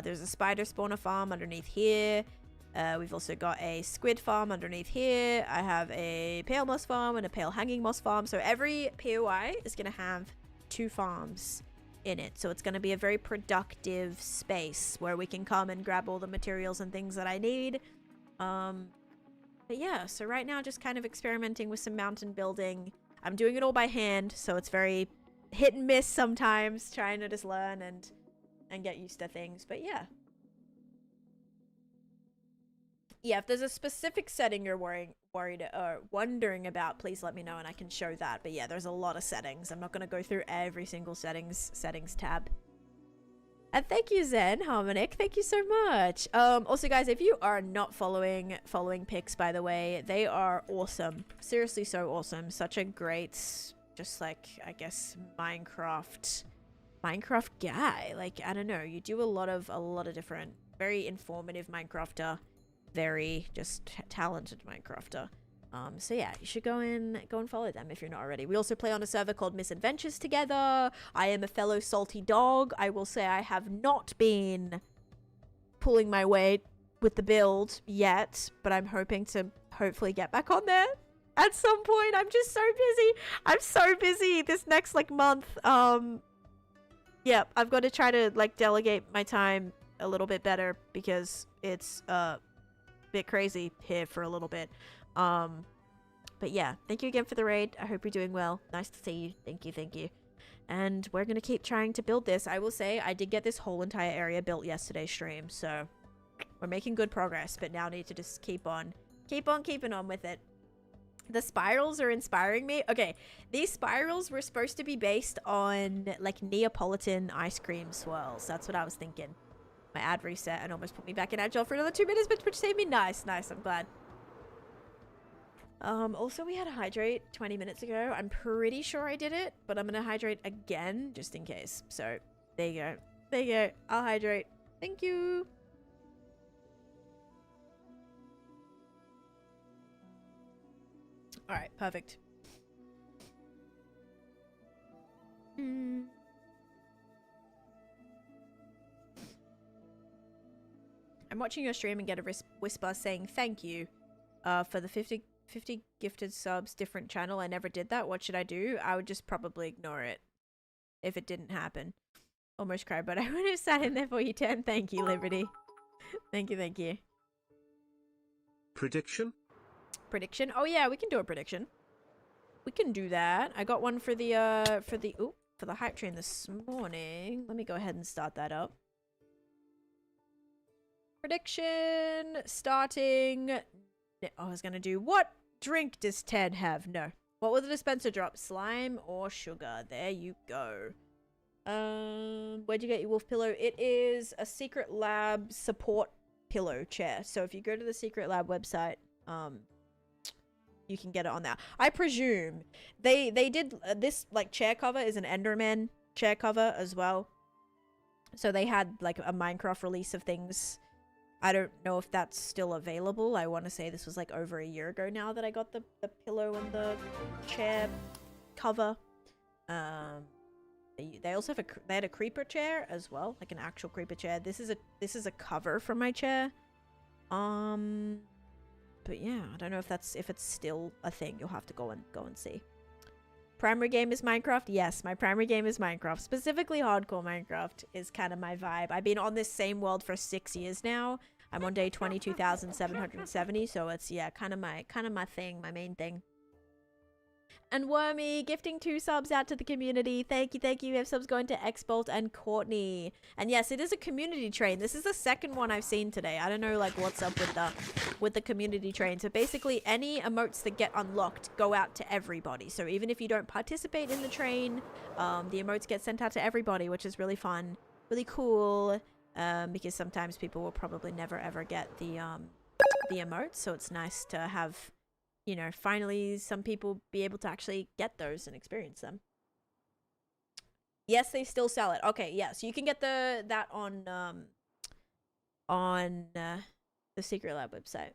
There's a spider spawner farm underneath here. We've also got a squid farm underneath here. I have a pale moss farm and a pale hanging moss farm. So every POI is going to have 2 farms in it. So it's going to be a very productive space where we can come and grab all the materials and things that I need. But yeah, so right now just kind of experimenting with some mountain building. I'm doing it all by hand, so it's very hit and miss sometimes, trying to just learn and get used to things. But yeah, if there's a specific setting you're wondering about, please let me know and I can show that. But yeah, there's a lot of settings. I'm not going to go through every single settings tab. And thank you, Zen Harmonic, thank you so much. Also guys, if you are not following Pix, by the way, they are awesome, seriously so awesome. Such a great, just like, I guess, Minecraft guy. Like, I don't know, you do a lot of different, very informative Minecrafter, very just talented Minecrafter. So yeah, you should go and follow them if you're not already. We also play on a server called Misadventures together. I am a fellow salty dog. I will say I have not been pulling my weight with the build yet, but I'm hoping to hopefully get back on there at some point. I'm just so busy. I'm so busy this next like month. Yeah, I've got to try to like delegate my time a little bit better because it's bit crazy here for a little bit. But yeah, thank you again for the raid. I hope you're doing well. Nice to see you. Thank you. And we're gonna keep trying to build this. I will say I did get this whole entire area built yesterday's stream, so We're making good progress, but now need to just keep on keeping on with it. The spirals are inspiring me. Okay, these spirals were supposed to be based on like Neapolitan ice cream swirls. That's what I was thinking. My ad reset and almost put me back in agile for another 2 minutes, which saved me. Nice. I'm glad. Also we had a hydrate 20 minutes ago. I'm pretty sure I did it, but I'm gonna hydrate again just in case. So there you go. I'll hydrate. Thank you. All right, perfect. I'm watching your stream and get a whisper saying thank you for the 50 gifted subs, different channel. I never did that. What should I do? I would just probably ignore it if it didn't happen. Almost cried, but I would have sat in there for you, 10. Thank you, Liberty. Thank you. Prediction? Oh yeah, we can do a prediction. We can do that. I got one for the hype train this morning. Let me go ahead and start that up. Prediction starting. I was gonna do, what drink does Ted have? No. What will the dispenser drop? Slime or sugar? There you go. Where'd you get your wolf pillow? It is a Secret Lab support pillow chair. So if you go to the Secret Lab website, you can get it on there. I presume they did this, like, chair cover is an Enderman chair cover as well. So they had like a Minecraft release of things. I don't know if that's still available. I want to say this was like over a year ago now that I got the pillow and the chair cover. They also have they had a creeper chair as well, like an actual creeper chair. This is a cover for my chair. But yeah, I don't know if it's still a thing. You'll have to go and see. Primary game is Minecraft. Yes, my primary game is Minecraft. Specifically, hardcore Minecraft is kind of my vibe. I've been on this same world for 6 years now. I'm on day 22,770, so it's kind of my thing, my main thing. And Wormy gifting 2 subs out to the community. Thank you. We have subs going to Xbolt and Courtney. And yes, it is a community train. This is the second one I've seen today. I don't know like what's up with the community train. So basically any emotes that get unlocked go out to everybody. So even if you don't participate in the train, the emotes get sent out to everybody, which is really fun, really cool. Because sometimes people will probably never ever get the emotes. So it's nice to have, you know, finally some people be able to actually get those and experience them. Yes, they still sell it. Okay, yeah, so you can get that on the Secret Lab website.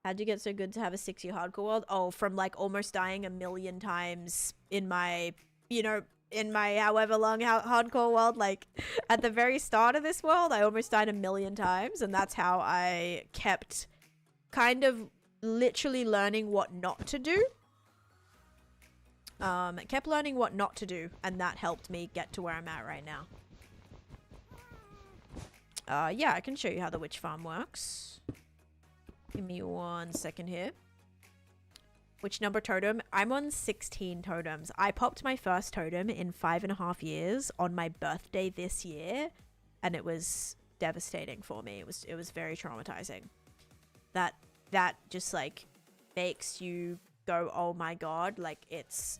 How'd you get so good to have a 6-year hardcore world? Oh, from like almost dying 1,000,000 times in my, in my however long hardcore world. Like at the very start of this world, I almost died 1,000,000 times, and that's how I kept kind of literally learning what not to do. Kept learning what not to do, and that helped me get to where I'm at right now. Yeah, I can show you how the witch farm works. Give me 1 second here. Which number totem? I'm on 16 totems. I popped my first totem in 5.5 years on my birthday this year, and it was devastating for me. It was very traumatizing. That just like makes you go, oh my god, like it's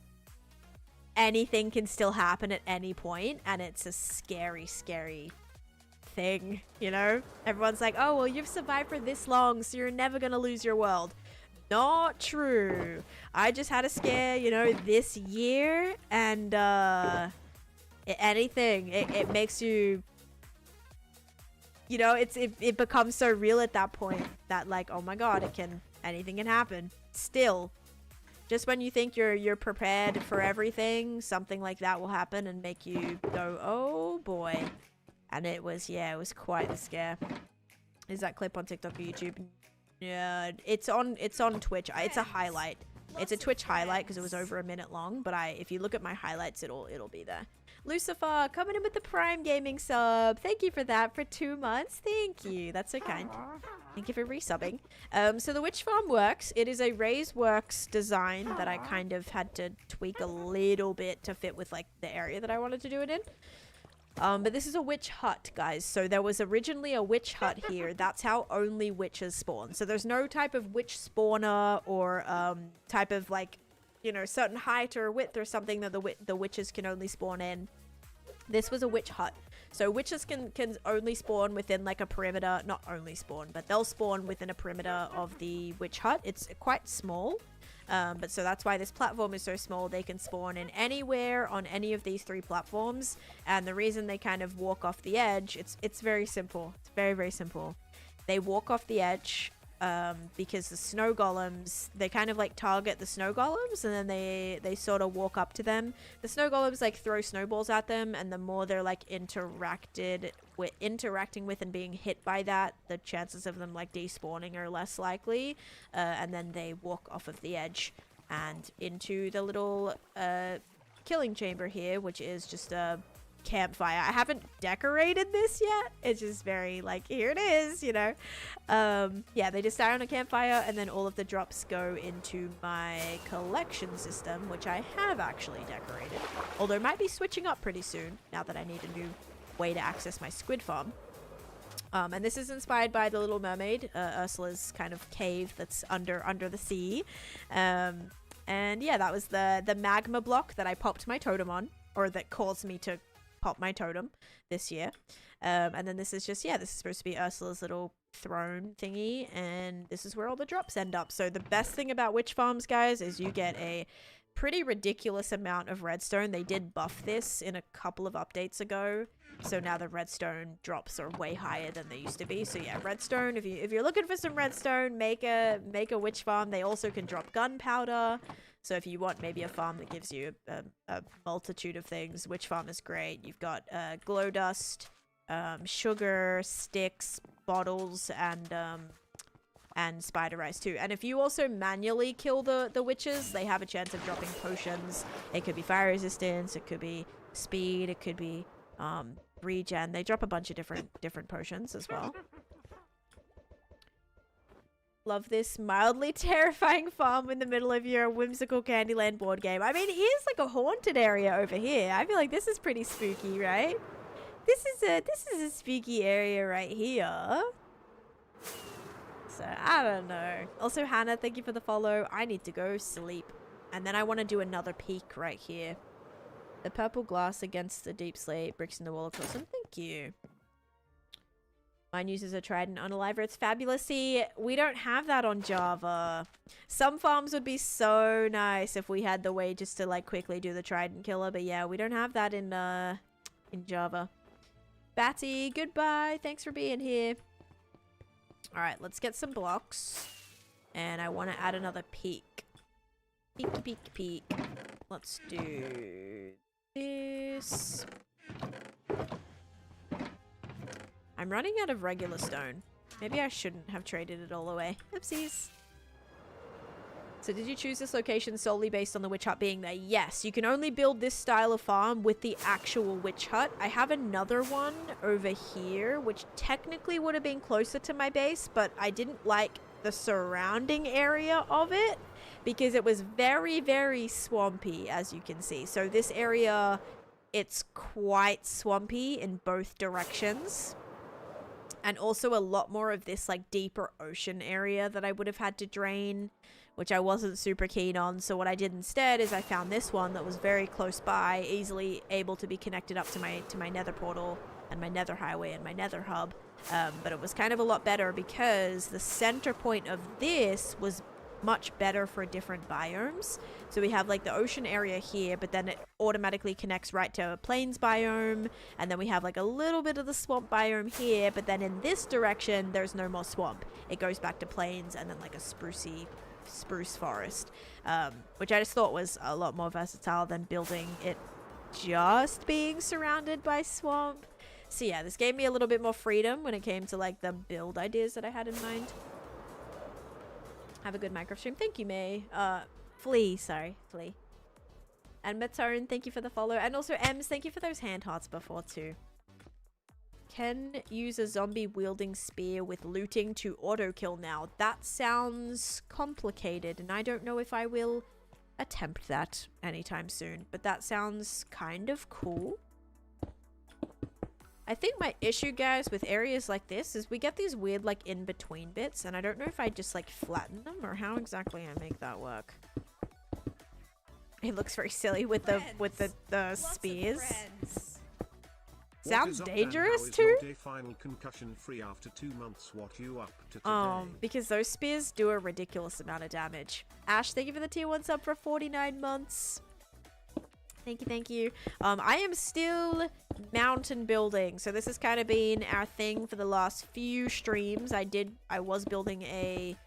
anything can still happen at any point, and it's a scary thing, you know? Everyone's like, oh well, you've survived for this long, so you're never gonna lose your world. Not true. I just had a scare, you know, this year, and it makes you, you know, it becomes so real at that point that like, oh my god, anything can happen. Still, just when you think you're prepared for everything, something like that will happen and make you go, oh boy. And it was quite a scare. Is that clip on TikTok or YouTube? Yeah, it's on Twitch. It's a highlight. It's a Twitch highlight because it was over a minute long, but if you look at my highlights, it'll be there. Lucifer coming in with the Prime Gaming sub. Thank you for that for 2 months. Thank you. That's so kind. Thank you for resubbing. So the witch farm works. It is a Raise Works design that I kind of had to tweak a little bit to fit with like the area that I wanted to do it in. But this is a witch hut, guys. So there was originally a witch hut here. That's how only witches spawn. So there's no type of witch spawner or type of like, you know, certain height or width or something that the witches can only spawn in. This was a witch hut. So witches can only spawn within like a perimeter, not only spawn, but they'll spawn within a perimeter of the witch hut. It's quite small. But so that's why this platform is so small. They can spawn in anywhere on any of these 3 platforms. And the reason they kind of walk off the edge, it's very simple. It's very, very simple. They walk off the edge because the snow golems, they kind of like target the snow golems and then they sort of walk up to them. The snow golems like throw snowballs at them, and the more they're like interacting with and being hit by that, the chances of them like despawning are less likely. And then they walk off of the edge and into the little killing chamber here, which is just a campfire. I haven't decorated this yet. It's just very like, here it is, you know. Yeah, they just die on a campfire, and then all of the drops go into my collection system, which I have actually decorated, although might be switching up pretty soon now that I need a new way to access my squid farm. And this is inspired by the Little Mermaid, Ursula's kind of cave that's under the sea. And yeah, that was the magma block that I popped my totem on, or that caused me to pop my totem this year. And then this is just, yeah, this is supposed to be Ursula's little throne thingy, and this is where all the drops end up. So the best thing about witch farms, guys, is you get a pretty ridiculous amount of redstone. They did buff this in a couple of updates ago, so now the redstone drops are way higher than they used to be. So yeah, redstone, if you're looking for some redstone, make a witch farm. They also can drop gunpowder. So if you want maybe a farm that gives you a multitude of things, witch farm is great. You've got glow dust, sugar, sticks, bottles, and spider eyes too. And if you also manually kill the witches, they have a chance of dropping potions. It could be fire resistance, it could be speed, it could be regen. They drop a bunch of different potions as well. Love this mildly terrifying farm in the middle of your whimsical Candyland board game. I mean, here's like a haunted area over here. I feel like this is pretty spooky, right? This is a spooky area right here. So, I don't know. Also, Hannah, thank you for the follow. I need to go sleep. And then I want to do another peek right here. The purple glass against the deep slate, bricks in the wall across them. Thank you. Mine uses a trident unaliver. It's fabulous. See, we don't have that on Java. Some farms would be so nice if we had the way just to like quickly do the trident killer. But yeah, we don't have that in Java. Batty, goodbye. Thanks for being here. All right, let's get some blocks. And I want to add another peak. Peek, peek, peek. Let's do this. I'm running out of regular stone. Maybe I shouldn't have traded it all away. Oopsies. So did you choose this location solely based on the witch hut being there? Yes, you can only build this style of farm with the actual witch hut. I have another one over here, which technically would have been closer to my base, but I didn't like the surrounding area of it because it was very, very swampy, as you can see. So this area, it's quite swampy in both directions. And also a lot more of this like deeper ocean area that I would have had to drain, which I wasn't super keen on. So what I did instead is I found this one that was very close by, easily able to be connected up to my nether portal and my nether highway and my nether hub. But it was kind of a lot better because the center point of this was much better for different biomes. So we have like the ocean area here, but then it automatically connects right to a plains biome, and then we have like a little bit of the swamp biome here, but then in this direction there's no more swamp. It goes back to plains and then like a spruce forest, which I just thought was a lot more versatile than building it just being surrounded by swamp. So yeah, this gave me a little bit more freedom when it came to like the build ideas that I had in mind. Have a good Minecraft stream. Thank you, May. Flea. And Matone, thank you for the follow. And also Ems, thank you for those hand hearts before too. Can use a zombie wielding spear with looting to auto kill now. That sounds complicated, and I don't know if I will attempt that anytime soon. But that sounds kind of cool. I think my issue, guys, with areas like this is we get these weird, like, in-between bits, and I don't know if I just, like, flatten them or how exactly I make that work. It looks very silly with the spears. Sounds dangerous too. Final concussion free after 2 months. What you up to today? Because those spears do a ridiculous amount of damage. Ash, thank you for the tier 1 sub for 49 months. Thank you, thank you. I am still mountain building, so this has kind of been our thing for the last few streams. I was building a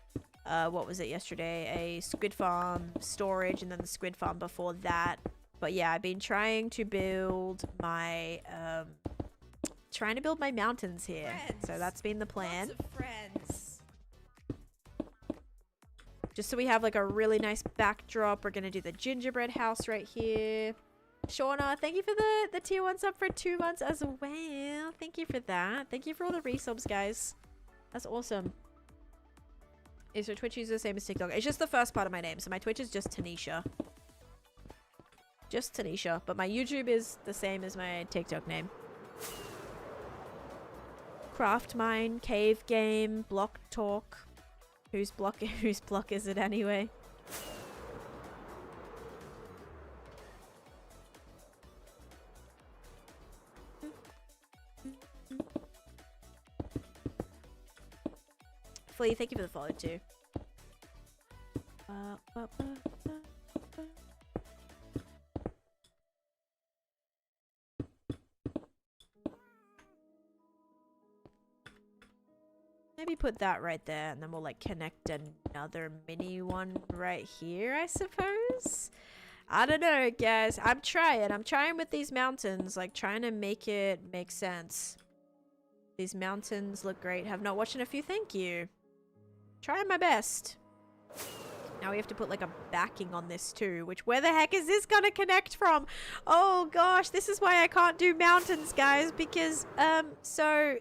what was it yesterday? A squid farm storage, and then the squid farm before that. But yeah, I've been trying to build my mountains here. Friends. So that's been the plan. Lots of friends. Just so we have like a really nice backdrop. We're gonna do the gingerbread house right here. Shauna, thank you for the tier 1 sub for 2 months as well. Thank you for that. Thank you for all the resubs, guys. That's awesome. Is your Twitch user the same as TikTok? It's just the first part of my name. So my Twitch is just Taneesha. Just Taneesha. But my YouTube is the same as my TikTok name. Craft mine, cave game, block talk. Whose block is it anyway? Flea, thank you for the follow too. Maybe put that right there, and then we'll like connect another mini one right here, I suppose. I don't know, guys. I'm trying with these mountains, like trying to make it make sense. These mountains look great. Have not watched in a few. Thank you. Trying my best. Now we have to put like a backing on this too, which where the heck is this gonna connect from? Oh gosh, this is why I can't do mountains, guys, because so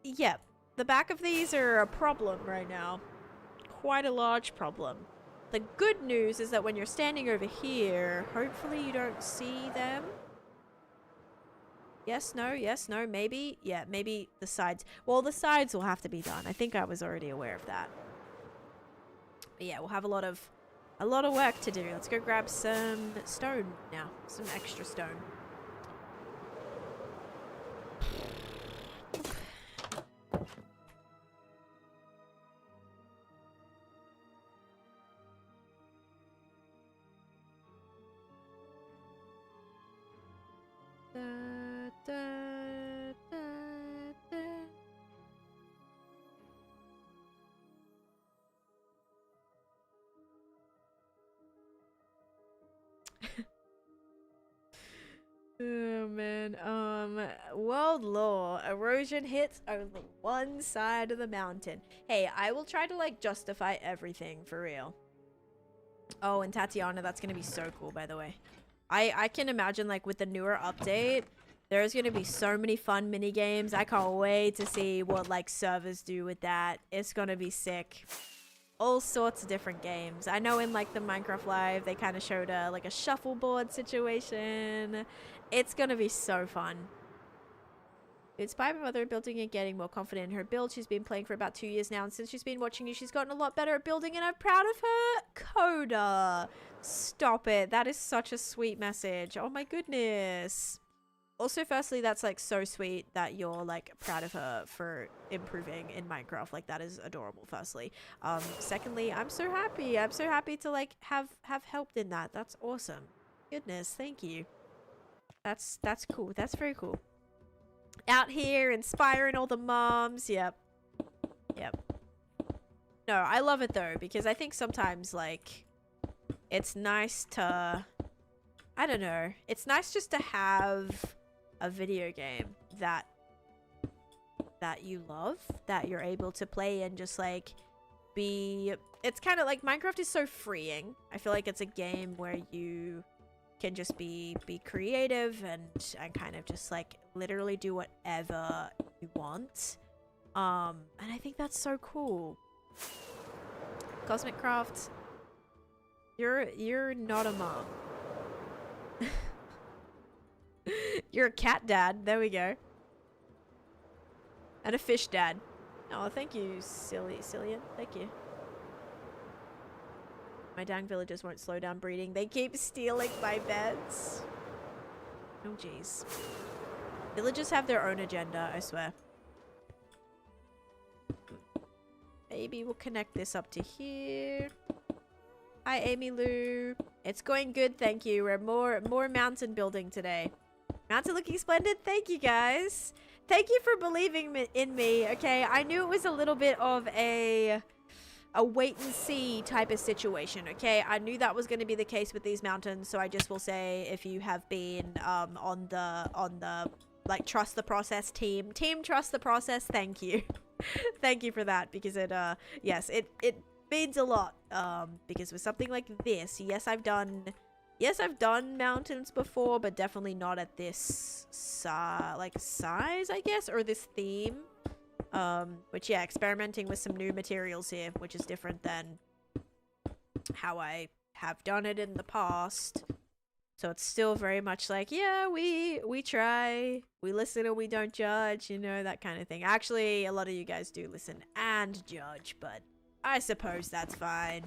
yeah, the back of these are a problem right now. Quite a large problem. The good news is that when you're standing over here, hopefully you don't see them. Yes, no, maybe. Yeah, maybe the sides. Well, the sides will have to be done. I think I was already aware of that. But yeah, we'll have a lot of work to do. Let's go grab some stone now. Some extra stone. Oh man, world law, erosion hits only one side of the mountain. Hey, I will try to like justify everything for real. Oh, and Tatiana, that's gonna be so cool, by the way. I can imagine like with the newer update, there's gonna be so many fun mini games. I can't wait to see what like servers do with that. It's gonna be sick. All sorts of different games. I know in like the Minecraft Live, they kind of showed like a shuffleboard situation. It's gonna be so fun. Inspired my mother building and getting more confident in her build. She's been playing for about 2 years now, and since she's been watching you, she's gotten a lot better at building, and I'm proud of her. Coda. Stop it. That is such a sweet message. Oh my goodness. Also, firstly, that's like so sweet that you're like proud of her for improving in Minecraft. Like that is adorable, firstly. Secondly, I'm so happy. I'm so happy to like have helped in that. That's awesome. Goodness, thank you. That's cool. That's very cool. Out here inspiring all the moms. Yep. No, I love it though, because I think sometimes like it's nice to, I don't know, it's nice just to have a video game that you love, that you're able to play and just like be, it's kind of like Minecraft is so freeing. I feel like it's a game where you can just be creative and kind of just like literally do whatever you want. And I think that's so cool. Cosmic Craft, you're not a mom. You're a cat dad. There we go. And a fish dad. Oh, thank you, Cillian. Thank you. My dang villagers won't slow down breeding. They keep stealing my beds. Oh, jeez. Villagers have their own agenda, I swear. Maybe we'll connect this up to here. Hi, Amy Lou. It's going good, thank you. We're more mountain building today. Mountain looking splendid. Thank you, guys. Thank you for believing in me, okay? I knew it was a little bit of a wait and see type of situation, okay? I knew that was going to be the case with these mountains, so I just will say if you have been on the like trust the process team trust the process, thank you. Thank you for that, because it yes, it means a lot, because with something like this, yes, I've done mountains before, but definitely not at this size, I guess, or this theme. Which, yeah, experimenting with some new materials here, which is different than how I have done it in the past. So it's still very much like, yeah, we try, we listen and we don't judge, you know, that kind of thing. Actually, a lot of you guys do listen and judge, but I suppose that's fine.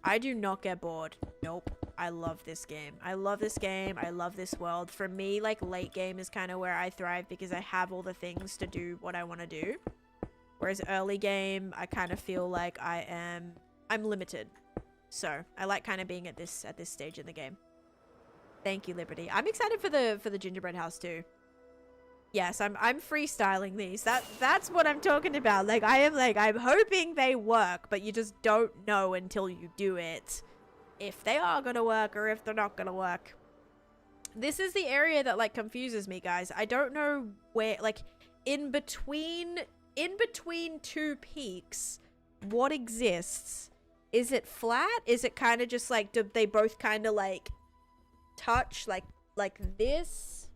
I do not get bored. Nope. I love this game. I love this game. I love this world. For me, like, late game is kind of where I thrive because I have all the things to do what I want to do. Whereas early game, I kind of feel like I'm limited. So I like kind of being at this stage in the game. Thank you, Liberty. I'm excited for the gingerbread house too. Yes, I'm freestyling these. That's what I'm talking about. Like, I'm hoping they work, but you just don't know until you do it if they are gonna work or if they're not gonna work. This is the area that, like, confuses me, guys. I don't know where, like, in between two peaks, what exists? Is it flat? Is it kind of just like, do they both kind of like touch like this?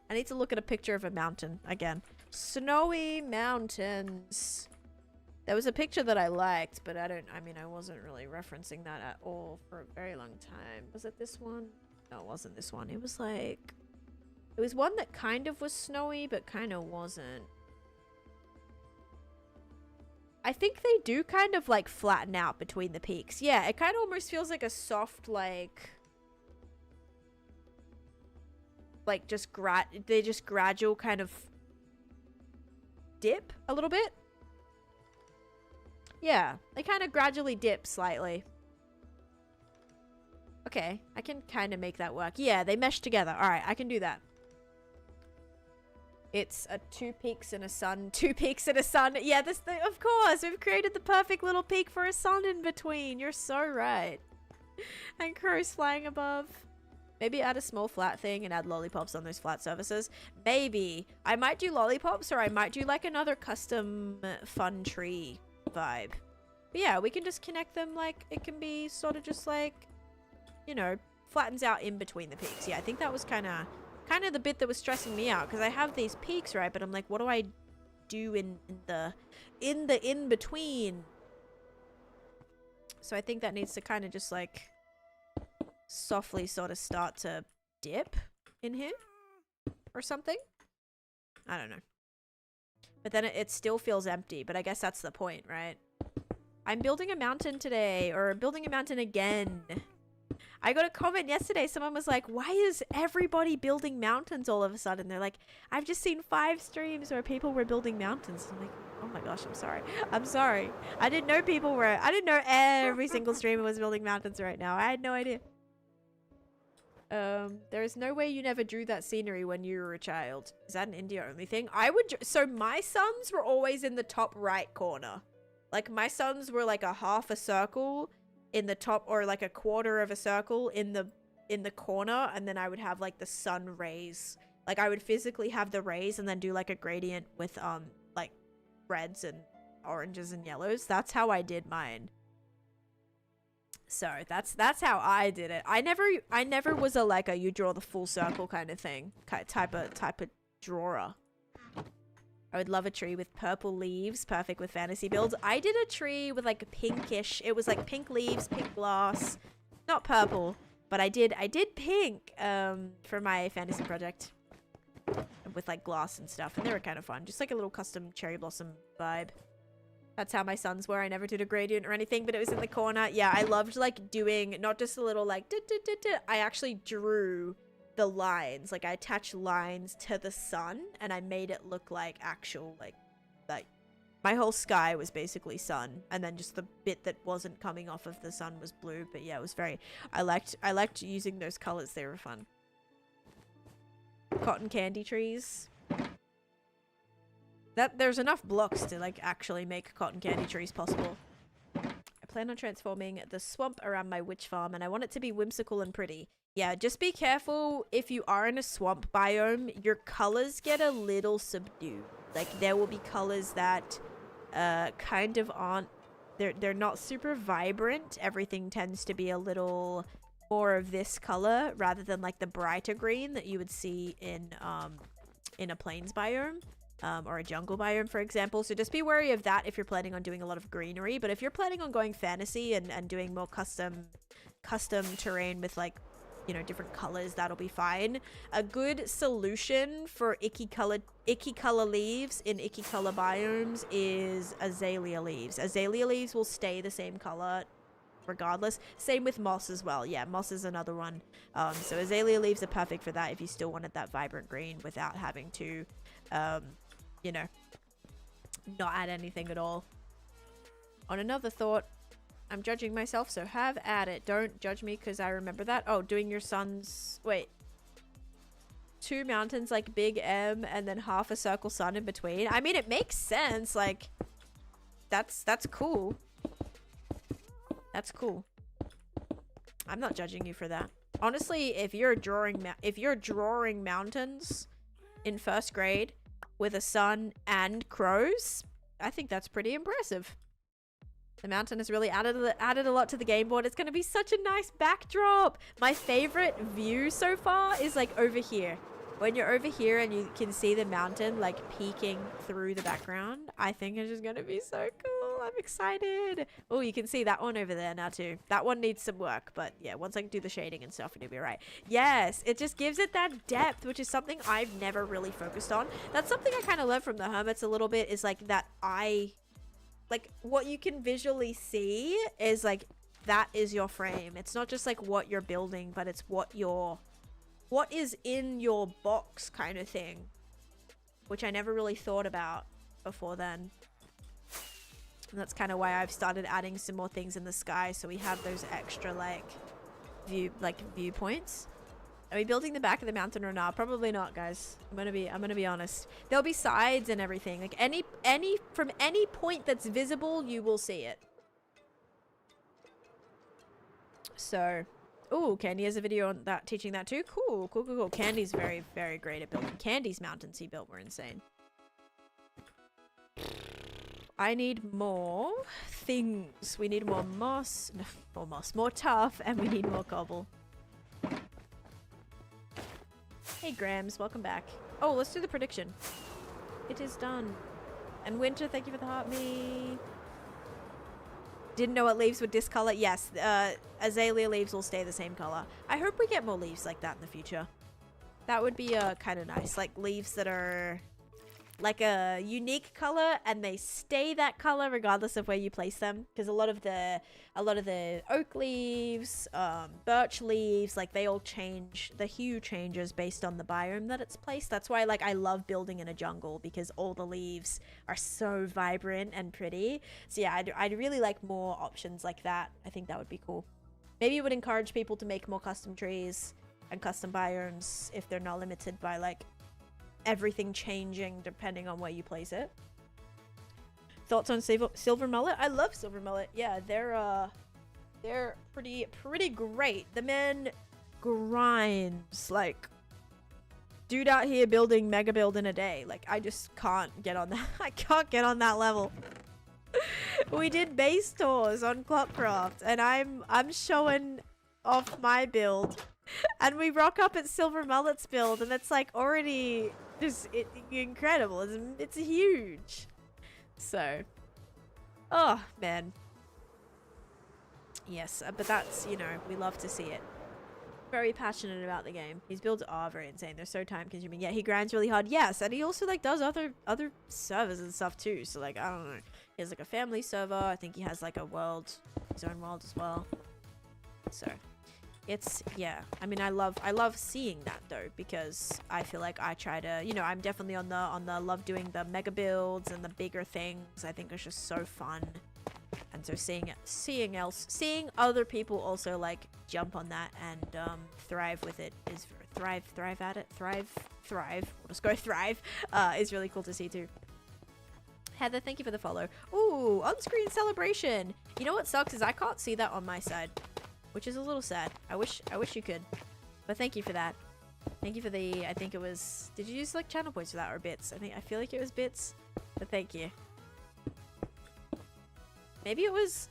I need to look at a picture of a mountain again. Snowy mountains. There was a picture that I liked, but I wasn't really referencing that at all for a very long time. Was it this one? No, it wasn't this one. It was like, it was one that kind of was snowy, but kind of wasn't. I think they do kind of like flatten out between the peaks. Yeah, it kind of almost feels like a soft, like just gradual kind of dip a little bit. Yeah, they kind of gradually dip slightly. Okay, I can kind of make that work. Yeah, they mesh together. All right, I can do that. It's a 2 peaks and a sun. 2 peaks and a sun. Yeah, this thing, of course. We've created the perfect little peak for a sun in between. You're so right. And crows flying above. Maybe add a small flat thing and add lollipops on those flat surfaces. Maybe. I might do lollipops, or I might do like another custom fun tree vibe. But yeah, we can just connect them, like, it can be sort of just like, you know, flattens out in between the peaks. Yeah, I think that was kind of the bit that was stressing me out, because I have these peaks, right? But I'm like, what do I do in between? So I think that needs to kind of just like softly sort of start to dip in here or something. I don't know. But then it still feels empty, but I guess that's the point, right? I'm building a mountain today, or building a mountain again. I got a comment yesterday. Someone was like, why is everybody building mountains all of a sudden? They're like, I've just seen 5 streams where people were building mountains. I'm like, oh my gosh, I'm sorry. I'm sorry. I didn't know every single streamer was building mountains right now. I had no idea. There is no way you never drew that scenery when you were a child. Is that an India only thing? So my suns were always in the top right corner. Like, my suns were like a half a circle in the top, or like a quarter of a circle in the corner, and then I would have like the sun rays. Like, I would physically have the rays and then do like a gradient with like reds and oranges and yellows. That's how I did mine. So that's how I did it. I never was a you draw the full circle kind of thing, type of drawer. I would love a tree with purple leaves, perfect with fantasy builds. I did a tree with like pinkish. It was like pink leaves, pink glass, not purple, but I did pink for my fantasy project. with like glass and stuff, and they were kind of fun. Just like a little custom cherry blossom vibe. That's how my suns were. I never did a gradient or anything, but it was in the corner. Yeah, I loved like doing not just a little like I actually drew the lines. Like I attached lines to the sun and I made it look like actual like my whole sky was basically sun, and then just the bit that wasn't coming off of the sun was blue. But yeah, it was very I liked using those colors. They were fun. Cotton candy trees. There's enough blocks to like actually make cotton candy trees possible. I plan on transforming the swamp around my witch farm, and I want it to be whimsical and pretty. Yeah, just be careful if you are in a swamp biome, your colors get a little subdued. Like there will be colors that kind of aren't, they're not super vibrant. Everything tends to be a little more of this color rather than like the brighter green that you would see in a plains biome. Or a jungle biome, for example. So just be wary of that if you're planning on doing a lot of greenery. But if you're planning on going fantasy and doing more custom terrain with like, you know, different colors, that'll be fine. A good solution for icky color leaves in icky color biomes is azalea leaves. Azalea leaves will stay the same color regardless. Same with moss as well. Yeah, moss is another one. So azalea leaves are perfect for that if you still wanted that vibrant green without having to you know, not add anything at all. On another thought, I'm judging myself, so have at it. Don't judge me because I remember that. Oh, doing your sun's... Wait. 2 mountains like big M and then half a circle sun in between. I mean, it makes sense. Like, that's cool. That's cool. I'm not judging you for that. Honestly, if you're drawing mountains in 1st grade with a sun and crows, I think that's pretty impressive. The mountain has really added a lot to the game board. It's going to be such a nice backdrop. My favorite view so far is like over here. When you're over here and you can see the mountain like peeking through the background, I think it's just going to be so cool. I'm excited. Oh, you can see that one over there now too. That one needs some work, but yeah, once I can do the shading and stuff, it'll be right. Yes, it just gives it that depth, which is something I've never really focused on. That's something I kind of learned from the hermits a little bit, is like that like what you can visually see is like that is your frame. It's not just like what you're building, but it's what is in your box kind of thing, which I never really thought about before then. And that's kind of why I've started adding some more things in the sky, so we have those extra like viewpoints. Are we building the back of the mountain or not? Probably not, guys. I'm gonna be honest. There'll be sides and everything. Like from any point that's visible, you will see it. So, oh, Candy has a video on that teaching that too. Cool. Candy's very, very great at building. Candy's mountains he built were insane. I need more things. We need more moss. No, more tuff, and we need more cobble. Hey Grams, welcome back. Oh, let's do the prediction. It is done. And Winter, thank you for the heart me. Didn't know what leaves would discolor. Yes, azalea leaves will stay the same color. I hope we get more leaves like that in the future. That would be kind of nice. Like leaves that are like a unique color and they stay that color regardless of where you place them, because a lot of the oak leaves, birch leaves, like they all change, the hue changes based on the biome that it's placed. That's why like I love building in a jungle, because all the leaves are so vibrant and pretty. So yeah, I'd really like more options like that. I think that would be cool. Maybe it would encourage people to make more custom trees and custom biomes if they're not limited by like everything changing depending on where you place it. Thoughts on silver mullet? I love silver mullet. Yeah, they're pretty great. The man grinds like dude out here building mega build in a day. Like I just can't get on that. I can't get on that level. We did base tours on Clockcraft and I'm showing off my build and we rock up at Silver Mullet's build and it's like already just incredible. It's huge. So, oh man. Yes, but that's, you know, we love to see it. very passionate about the game. His builds are very insane. They're so time consuming. Yeah, he grinds really hard. Yes, and he also like does other servers and stuff too. So like, I don't know. He has like a family server. I think he has like a world, his own world as well. So it's, yeah, I mean, I love seeing that though, because I feel like I try to, you know, I'm definitely on the love doing the mega builds and the bigger things. I think it's just so fun. And so seeing other people also like jump on that and thrive with it is thrive at it. We'll just go thrive is really cool to see too. Heather, thank you for the follow. Ooh, on-screen celebration. You know what sucks is I can't see that on my side, which is a little sad. I wish you could. But thank you for that. Thank you for the, I think it was, did you use like channel points for that or bits? I feel like it was bits, but thank you. Maybe it was,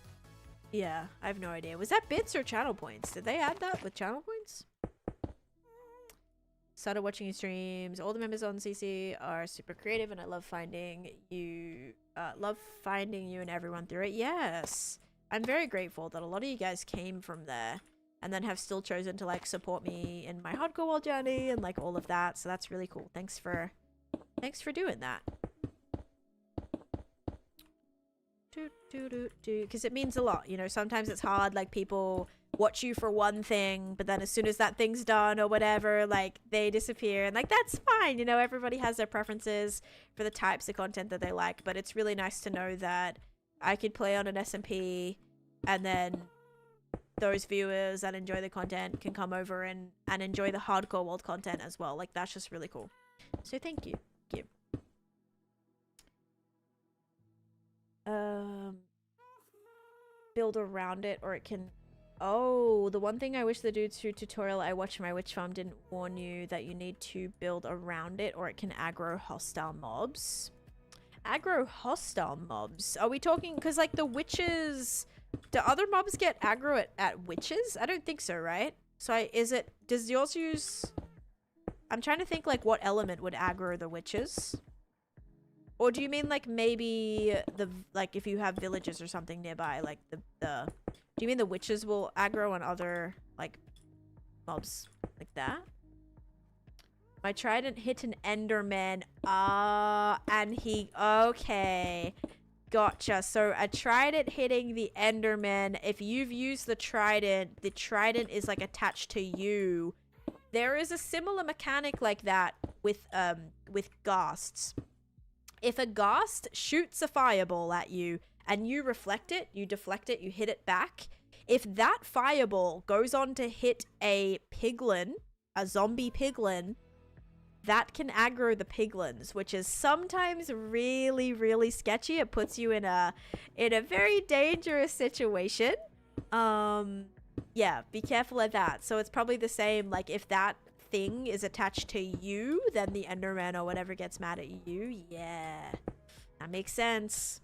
yeah, I have no idea. Was that bits or channel points? Did they add that with channel points? Started watching your streams. All the members on CC are super creative and I love finding you and everyone through it. Yes. I'm very grateful that a lot of you guys came from there and then have still chosen to like support me in my hardcore world journey and like all of that. So that's really cool. Thanks for doing that. Because it means a lot, you know. Sometimes it's hard, like people watch you for one thing, but then as soon as that thing's done or whatever, like they disappear, and like that's fine, you know. Everybody has their preferences for the types of content that they like, but it's really nice to know that I could play on an SMP and then those viewers that enjoy the content can come over and enjoy the hardcore world content as well. Like that's just really cool. So thank you. Build around it, or it can, oh, the one thing I wish the dude's tutorial I watched my witch farm didn't warn you that you need to build around it or it can aggro hostile mobs. Aggro hostile mobs, are we talking, because like the witches, do other mobs get aggro at witches? I don't think so, right? So does yours use, I'm trying to think like what element would aggro the witches. Or do you mean like maybe like if you have villages or something nearby, like do you mean the witches will aggro on other like mobs like that? My trident hit an enderman. And he, okay. Gotcha. So a trident hitting the enderman, if you've used the trident is like attached to you. There is a similar mechanic like that with ghasts. If a ghast shoots a fireball at you and you reflect it, you deflect it, you hit it back, if that fireball goes on to hit a piglin, a zombie piglin, that can aggro the piglins, which is sometimes really, really sketchy. It puts you in a very dangerous situation. Yeah, be careful of that. So it's probably the same, like if that thing is attached to you, then the enderman or whatever gets mad at you. Yeah, that makes sense.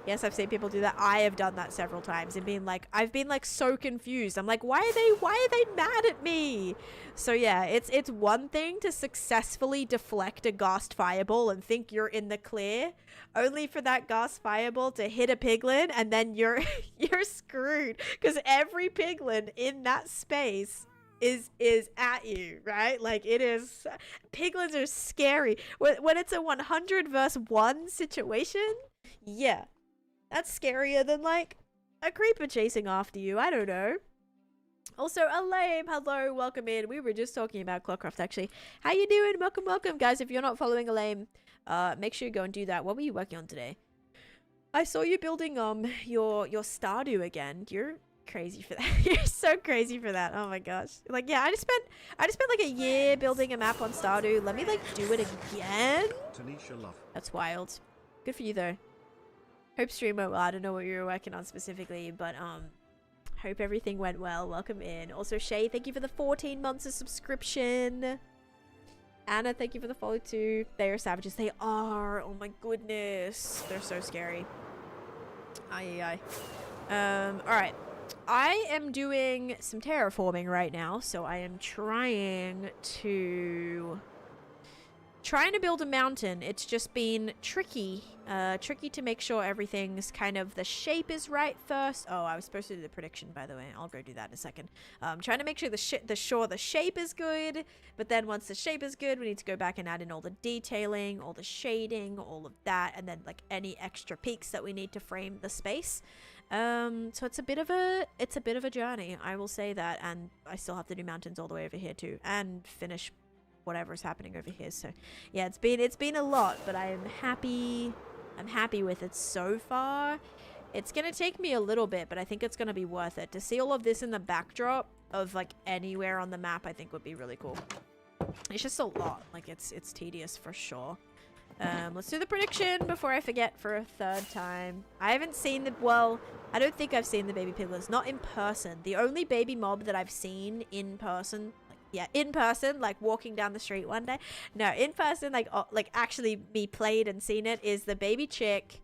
Yes, I've seen people do that. I have done that several times and been like, I've been like so confused. I'm like, why are they mad at me? So yeah, it's one thing to successfully deflect a ghast fireball and think you're in the clear, only for that ghast fireball to hit a piglin and then you're screwed, because every piglin in that space is at you, right? Like it is, piglins are scary when it's a 100 versus 1 situation. Yeah, that's scarier than like a creeper chasing after you. I don't know. Also, Elaine, hello, welcome in. We were just talking about Clockcraft actually. How you doing? Welcome guys. If you're not following Elaine, make sure you go and do that. What were you working on today? I saw you building your Stardew again. You're crazy for that. You're so crazy for that. Oh my gosh. Like, yeah, I just spent like a year building a map on Stardew. Let me like do it again. Taneesha love. That's wild. Good for you though. Hope stream went well. I don't know what you were working on specifically, but hope everything went well. Welcome in. Also, Shay, thank you for the 14 months of subscription. Anna, thank you for the follow too. They are savages. They are. Oh my goodness. They're so scary. Aye. Alright. I am doing some terraforming right now, so I am trying to trying to build a mountain. It's just been tricky. Tricky to make sure everything's kind of, the shape is right first. Oh, I was supposed to do the prediction, by the way. I'll go do that in a second. Trying to make sure the shape is good, but then once the shape is good, we need to go back and add in all the detailing, all the shading, all of that, and then like any extra peaks that we need to frame the space. So it's a bit of a journey, I will say that, and I still have to do mountains all the way over here too, and finish whatever's happening over here. So yeah, it's been a lot, but I'm happy with it so far. It's gonna take me a little bit, but I think it's gonna be worth it. To see all of this in the backdrop of like anywhere on the map, I think would be really cool. It's just a lot, like it's tedious for sure. Let's do the prediction before I forget for a third time. I haven't seen the, well, I don't think I've seen the baby piglets, not in person. The only baby mob that I've seen in person, in person, like walking down the street one day. No, in person, like actually me played and seen it, is the baby chick,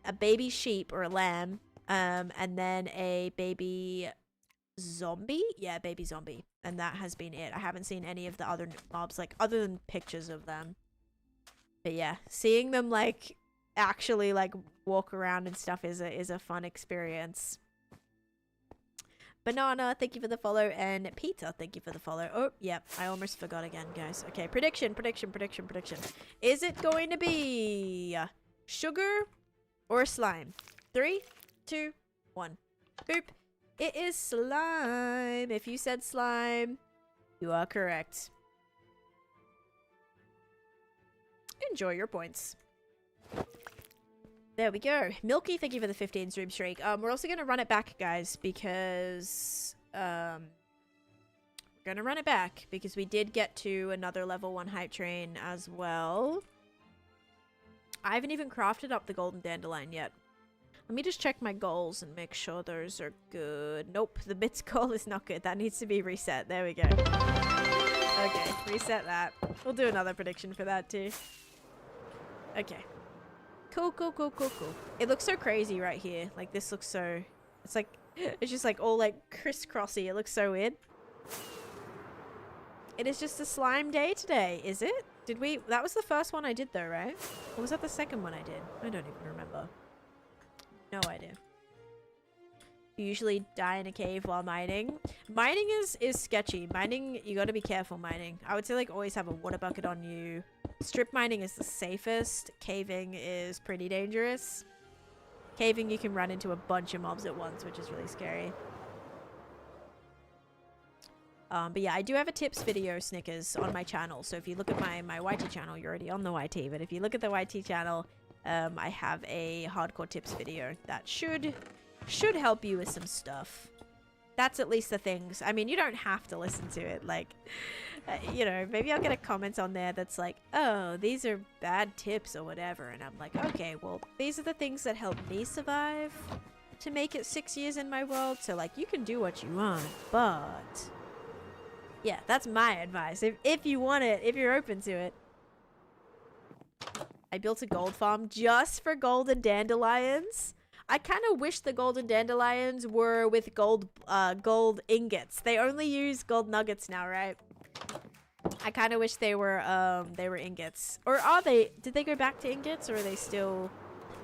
a baby sheep or a lamb, and then a baby zombie. Yeah, baby zombie. And that has been it. I haven't seen any of the other mobs, like other than pictures of them. But yeah, seeing them like actually like walk around and stuff is a fun experience. Banana, thank you for the follow, and Peter, thank you for the follow. Oh, yep, I almost forgot again, guys. Okay, prediction. Is it going to be sugar or slime? 3, 2, 1. Boop. It is slime. If you said slime, you are correct. Enjoy your points. There we go. Milky, thank you for the 15 stream streak. We're also going to run it back, guys, because we're going to run it back because we did get to another level 1 hype train as well. I haven't even crafted up the golden dandelion yet. Let me just check my goals and make sure those are good. Nope, the bits goal is not good. That needs to be reset. There we go. Okay, reset that. We'll do another prediction for that too. Okay. Cool. It looks so crazy right here. Like, this looks so... It's like... It's just like all like crisscrossy. It looks so weird. It is just a slime day today, is it? Did we... That was the first one I did though, right? Or was that the second one I did? I don't even remember. No idea. You usually die in a cave while mining. Mining is sketchy. Mining, you gotta be careful mining. I would say like always have a water bucket on you. Strip mining is the safest. Caving is pretty dangerous. Caving, you can run into a bunch of mobs at once, which is really scary. But yeah, I do have a tips video, Snickers, on my channel. So if you look at my YT channel, you're already on the YT. But if you look at the YT channel, I have a hardcore tips video that should help you with some stuff. That's at least the things. I mean, you don't have to listen to it. Like, you know, maybe I'll get a comment on there that's like, oh, these are bad tips or whatever. And I'm like, okay, well, these are the things that help me survive to make it 6 years in my world. So, like, you can do what you want. But, yeah, that's my advice. If you want it, if you're open to it. I built a gold farm just for golden dandelions. I kind of wish the golden dandelions were with gold ingots. They only use gold nuggets now, right? I kind of wish they were ingots. Or are they? Did they go back to ingots, or are they still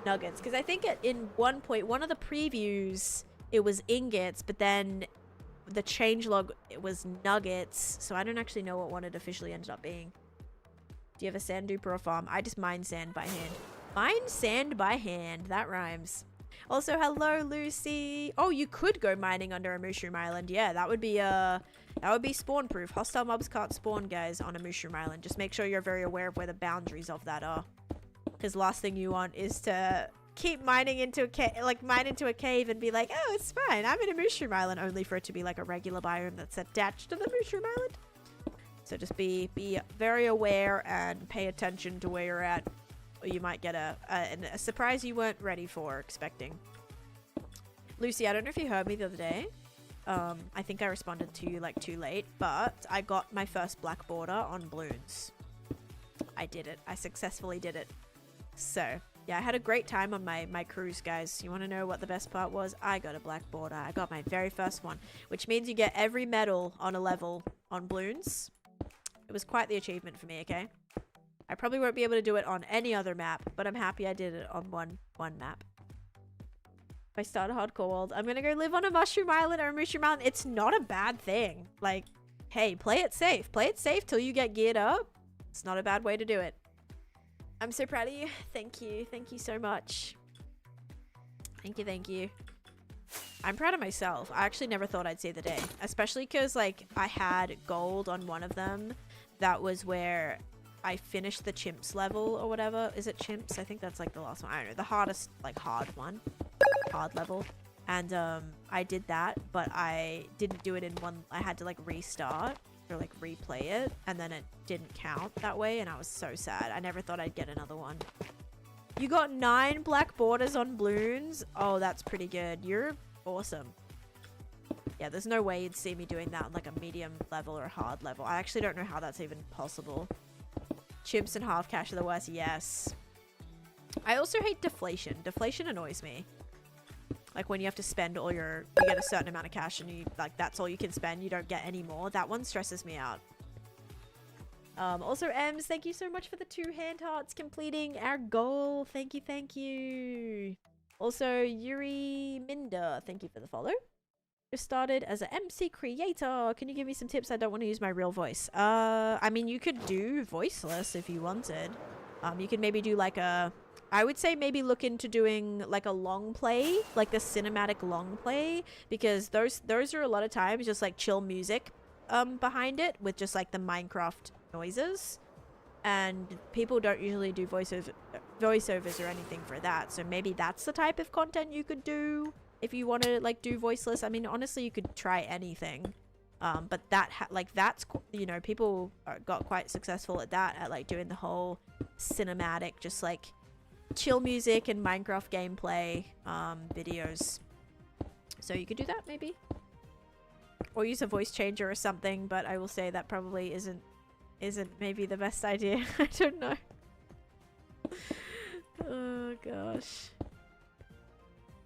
nuggets? Because I think in one of the previews it was ingots, but then the changelog it was nuggets. So I don't actually know what one it officially ended up being. Do you have a sand duper or farm? I just mine sand by hand. Mine sand by hand. That rhymes. Also, hello, Lucy. Oh, you could go mining under a mushroom island. Yeah, that would be spawn proof. Hostile mobs can't spawn, guys, on a mushroom island. Just make sure you're very aware of where the boundaries of that are. Because last thing you want is to keep mining into a cave, like mine into a cave and be like, oh, it's fine. I'm in a mushroom island, only for it to be like a regular biome that's attached to the mushroom island. So just be very aware and pay attention to where you're at, or you might get a surprise you weren't ready for, expecting. Lucy, I don't know if you heard me the other day. I think I responded to you like too late, but I got my first black border on balloons. I did it. I successfully did it. So yeah, I had a great time on my cruise, guys. You want to know what the best part was? I got a black border. I got my very first one, which means you get every medal on a level on balloons. It was quite the achievement for me, okay? I probably won't be able to do it on any other map, but I'm happy I did it on one map. If I start a hardcore world, I'm gonna go live on a mushroom island or a mushroom mountain. It's not a bad thing. Like, hey, play it safe. Play it safe till you get geared up. It's not a bad way to do it. I'm so proud of you. Thank you. Thank you so much. Thank you. Thank you. I'm proud of myself. I actually never thought I'd see the day. Especially because, like, I had gold on one of them. That was where I finished the chimps level or whatever. Is it chimps? I think that's, like, the last one. I don't know. The hardest, like, hard one. Hard level. And, I did that. But I didn't do it in one. I had to, like, restart. Or, like, replay it. And then it didn't count that way. And I was so sad. I never thought I'd get another one. You got 9 black borders on balloons? Oh, that's pretty good. You're awesome. Yeah, there's no way you'd see me doing that on like a medium level or a hard level. I actually don't know how that's even possible. Chimps and half cash are the worst. Yes. I also hate deflation. Deflation annoys me. Like when you have to spend all your... You get a certain amount of cash and you... Like that's all you can spend. You don't get any more. That one stresses me out. Also, Ems, thank you so much for the 2 hand hearts completing our goal. Thank you, thank you. Also, Yuri Minder, thank you for the follow. Just started as an MC creator. Can you give me some tips? I don't want to use my real voice. I mean, you could do voiceless if you wanted. You could maybe do like a... I would say maybe look into doing like a long play, like the cinematic long play, because those are a lot of times just like chill music behind it with just like the Minecraft noises. And people don't usually do voiceovers or anything for that, so maybe that's the type of content you could do if you want to like do voiceless. I mean, honestly, you could try anything, but that that's, you know, people got quite successful at that, at like doing the whole cinematic, just like chill music and Minecraft gameplay videos. So you could do that maybe, or use a voice changer or something, but I will say that probably isn't maybe the best idea. I don't know. Oh gosh.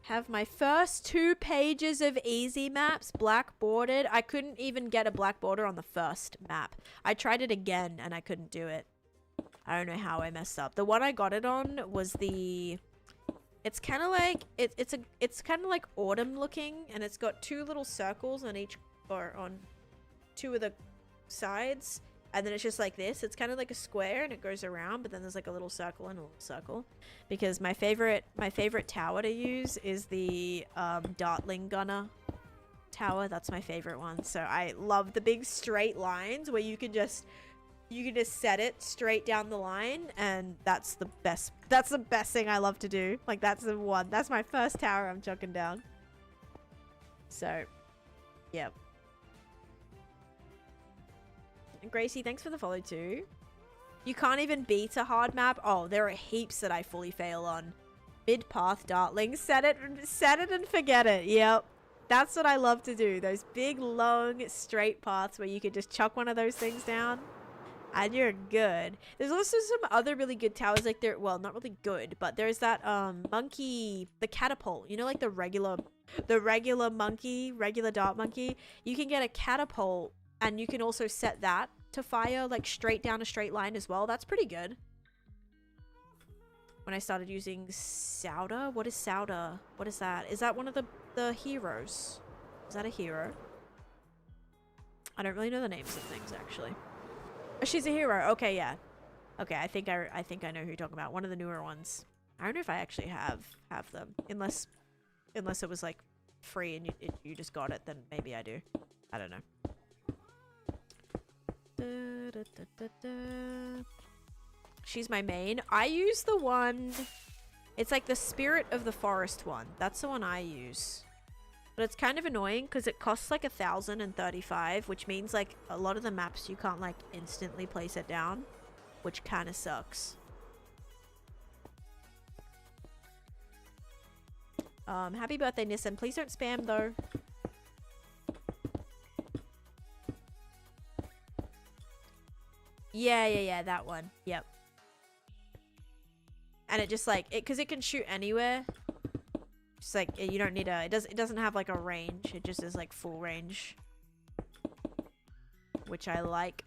Have my first 2 pages of easy maps black bordered. I couldn't even get a black border on the first map. I tried it again and I couldn't do it. I don't know how I messed up. The one I got it on was the... It's kind of like... It's kind of like autumn looking, and it's got 2 little circles on each... Or on 2 of the sides. And then it's just like this. It's kind of like a square and it goes around, but then there's like a little circle and a little circle. Because my favorite tower to use is the Dartling Gunner tower. That's my favorite one. So I love the big straight lines where you can just set it straight down the line, and that's the best thing I love to do. Like that's the one. That's my first tower I'm chucking down. So, yep. And Gracie, thanks for the follow too. You can't even beat a hard map. Oh, there are heaps that I fully fail on. Mid-path dartling. Set it and forget it. Yep. That's what I love to do. Those big, long, straight paths where you could just chuck one of those things down. And you're good. There's also some other really good towers. Like they're, well, not really good, but there's that monkey, the catapult. You know, like the regular monkey, regular dart monkey. You can get a catapult. And you can also set that to fire, like, straight down a straight line as well. That's pretty good. When I started using Souda. What is Souda? What is that? Is that one of the heroes? Is that a hero? I don't really know the names of things, actually. Oh, she's a hero. Okay, yeah. Okay, I think I know who you're talking about. One of the newer ones. I don't know if I actually have them. Unless it was, like, free and you just got it, then maybe I do. I don't know. She's my main. I use the one... It's like the Spirit of the Forest one. That's the one I use. But it's kind of annoying because it costs like 1,035, which means like a lot of the maps you can't like instantly place it down, which kind of sucks. Happy birthday, Nissan. Please don't spam though. Yeah, that one. Yep. And it just like, because it can shoot anywhere. Just like, you don't need a, it doesn't have like a range. It just is like full range. Which I like.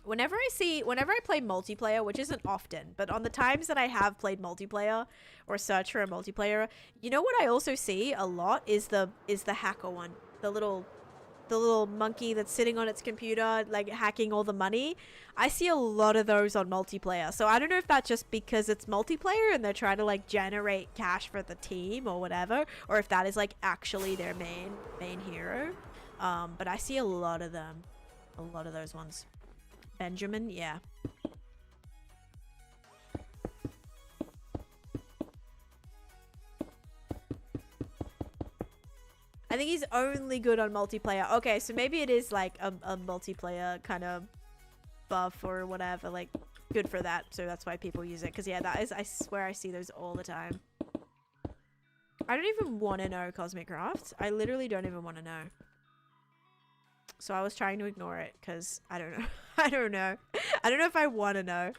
whenever I play multiplayer, which isn't often, but on the times that I have played multiplayer or search for a multiplayer, you know what I also see a lot is the hacker one. The little monkey that's sitting on its computer, like hacking all the money. I see a lot of those on multiplayer. So I don't know if that's just because it's multiplayer and they're trying to like generate cash for the team or whatever, or if that is like actually their main hero. But I see a lot of them. A lot of those ones. Benjamin, yeah. I think he's only good on multiplayer. Okay, so maybe it is like a multiplayer kind of buff or whatever, like good for that. So that's why people use it. Because yeah, that is, I swear I see those all the time. I don't even want to know Cosmic Crafts. I literally don't even want to know. So I was trying to ignore it because I don't know. I don't know. I don't know if I want to know.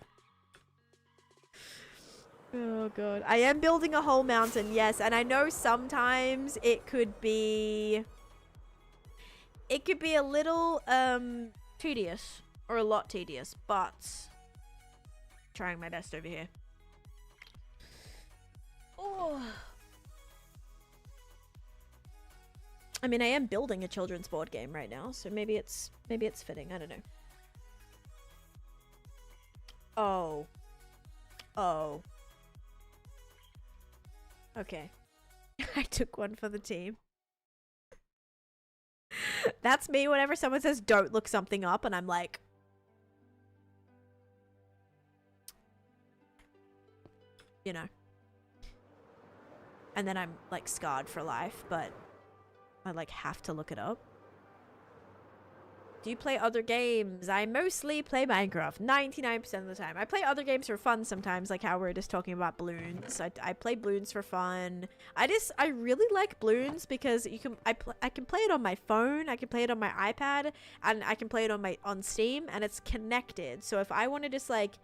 Oh god. I am building a whole mountain, yes. And I know sometimes it could be a little tedious or a lot tedious, but trying my best over here. Oh. I mean, I am building a children's board game right now, so maybe it's fitting. I don't know. Oh. Oh. Okay. I took one for the team. That's me whenever someone says don't look something up and I'm like, you know. And then I'm like scarred for life, but I like have to look it up. Do you play other games? I mostly play Minecraft 99% of the time. I play other games for fun sometimes, like how we were just talking about balloons. I play balloons for fun. I really like balloons because I can play it on my phone, I can play it on my iPad, and I can play it on Steam, and it's connected. So if I want to just like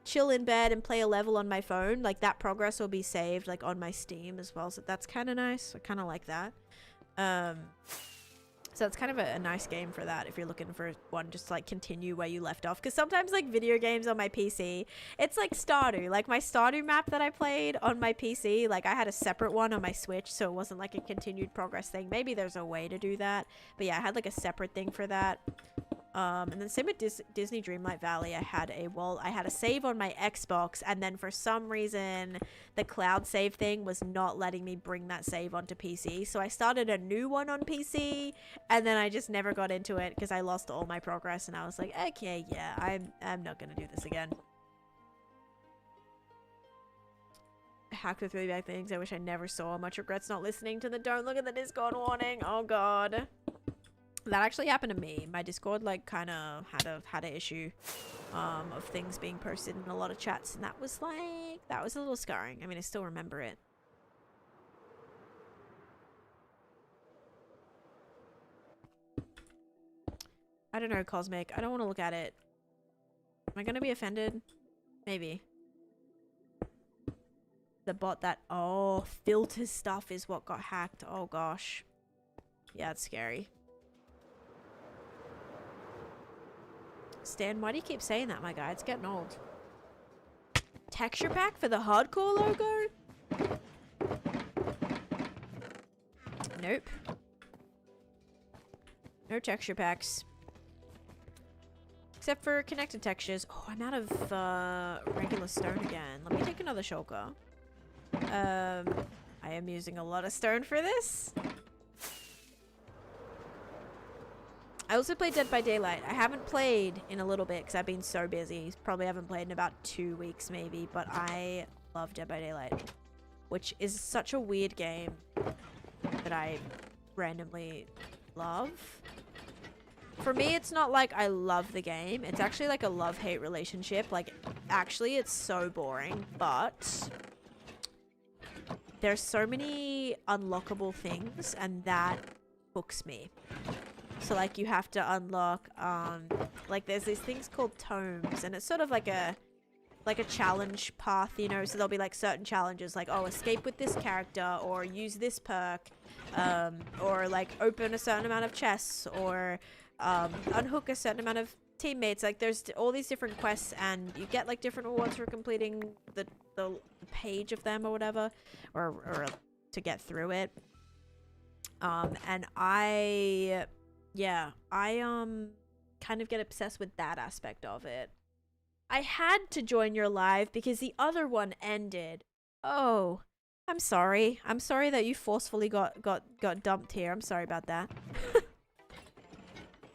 chill in bed and play a level on my phone, like that progress will be saved like on my Steam as well. So that's kind of nice. I kind of like that. So it's kind of a nice game for that if you're looking for one just to, like, continue where you left off. Because sometimes, like, video games on my PC, it's like Stardew. Like, my Stardew map that I played on my PC, like, I had a separate one on my Switch, so it wasn't, like, a continued progress thing. Maybe there's a way to do that. But, yeah, I had, like, a separate thing for that. And then same with Disney Dreamlight Valley, I had a save on my Xbox, and then for some reason the cloud save thing was not letting me bring that save onto PC. So I started a new one on PC, and then I just never got into it because I lost all my progress, and I was like, okay, yeah, I'm not gonna do this again. Hack the 3 bag things. I wish I never saw. Much regrets not listening to the don't look at the Discord warning. Oh god. That actually happened to me. My Discord like kind of had an issue of things being posted in a lot of chats, and that was a little scarring. I mean, I still remember it. I don't know, Cosmic. I don't want to look at it. Am I gonna be offended? Maybe. The bot that filter stuff is what got hacked. Oh gosh. Yeah, it's scary. Stan, why do you keep saying that, my guy? It's getting old. Texture pack for the hardcore logo? Nope. No texture packs. Except for connected textures. Oh, I'm out of regular stone again. Let me take another shulker. I am using a lot of stone for this. I also played Dead by Daylight. I haven't played in a little bit because I've been so busy. Probably haven't played in about 2 weeks maybe, but I love Dead by Daylight, which is such a weird game that I randomly love. For me, it's not like I love the game. It's actually like a love-hate relationship. Like, actually, it's so boring, but there's so many unlockable things, and that hooks me. So, like, you have to unlock, like, there's these things called tomes, and it's sort of like a challenge path, you know? So there'll be, like, certain challenges, like, oh, escape with this character, or use this perk, or, like, open a certain amount of chests, or, unhook a certain amount of teammates. Like there's all these different quests, and you get like different rewards for completing the page of them or whatever, or to get through it. And I kind of get obsessed with that aspect of it. I had to join your live because the other one ended. Oh, I'm sorry. I'm sorry that you forcefully got dumped here. I'm sorry about that.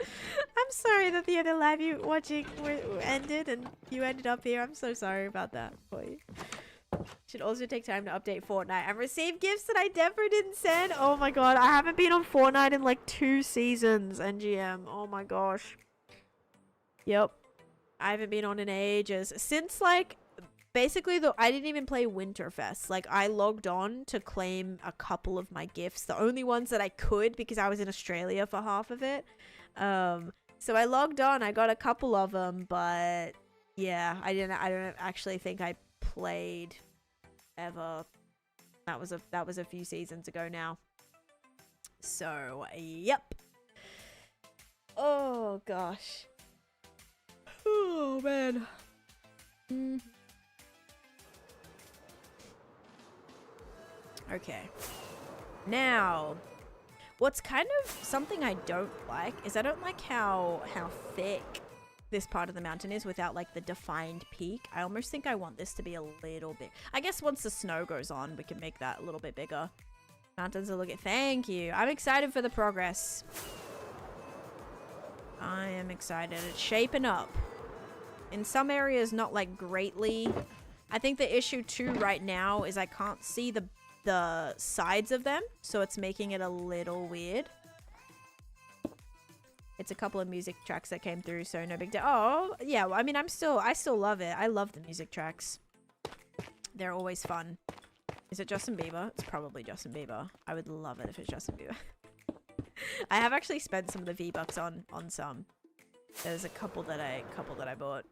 I'm sorry that the other live you watching ended and you ended up here. I'm so sorry about that for you. Should also take time to update Fortnite and receive gifts that I never didn't send. Oh my god, I haven't been on Fortnite in like 2 seasons, NGM. Oh my gosh. Yep. I haven't been on in ages. Since like, basically I didn't even play Winterfest. Like I logged on to claim a couple of my gifts. The only ones that I could because I was in Australia for half of it. So I logged on, I got a couple of them, but yeah, I don't actually think I played ever. That was a few seasons ago now. So, yep. Oh gosh. Oh man. Okay. Now, what's kind of something I don't like is I don't like how thick this part of the mountain is without like the defined peak. I almost think I want this to be a little bit. I guess once the snow goes on, we can make that a little bit bigger. Mountains are looking. Thank you. I'm excited for the progress. I am excited. It's shaping up. In some areas, not like greatly. I think the issue too right now is I can't see the sides of them, so it's making it a little weird. It's a couple of music tracks that came through, so no big deal. Oh, yeah, well, I mean, I still love it. I love the music tracks. They're always fun. Is it Justin Bieber? It's probably Justin Bieber. I would love it if it's Justin Bieber. I have actually spent some of the V-Bucks on some. There's a couple that I bought.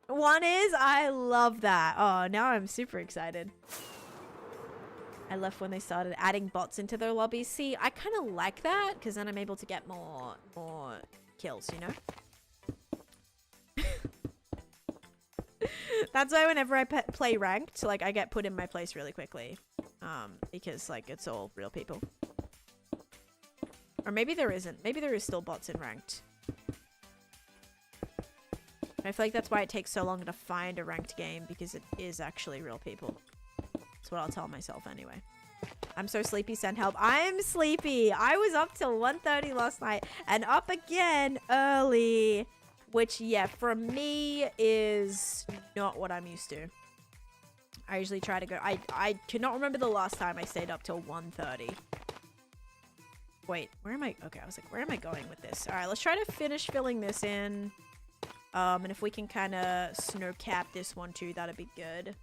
One is, I love that. Oh, now I'm super excited. I left when they started adding bots into their lobbies. See, I kind of like that because then I'm able to get more kills, you know? That's why whenever I play ranked, like I get put in my place really quickly. Because like it's all real people. Or maybe there isn't. Maybe there is still bots in ranked. I feel like that's why it takes so long to find a ranked game, because it is actually real people. That's what I'll tell myself anyway. I'm so sleepy, send help. I'm sleepy. I was up till 1:30 last night and up again early, which, yeah, for me is not what I'm used to. I usually try to go. I cannot remember the last time I stayed up till 1:30. Wait, where am I? Okay, I was like, where am I going with this? All right, let's try to finish filling this in. And if we can kind of snow cap this one too, that'd be good.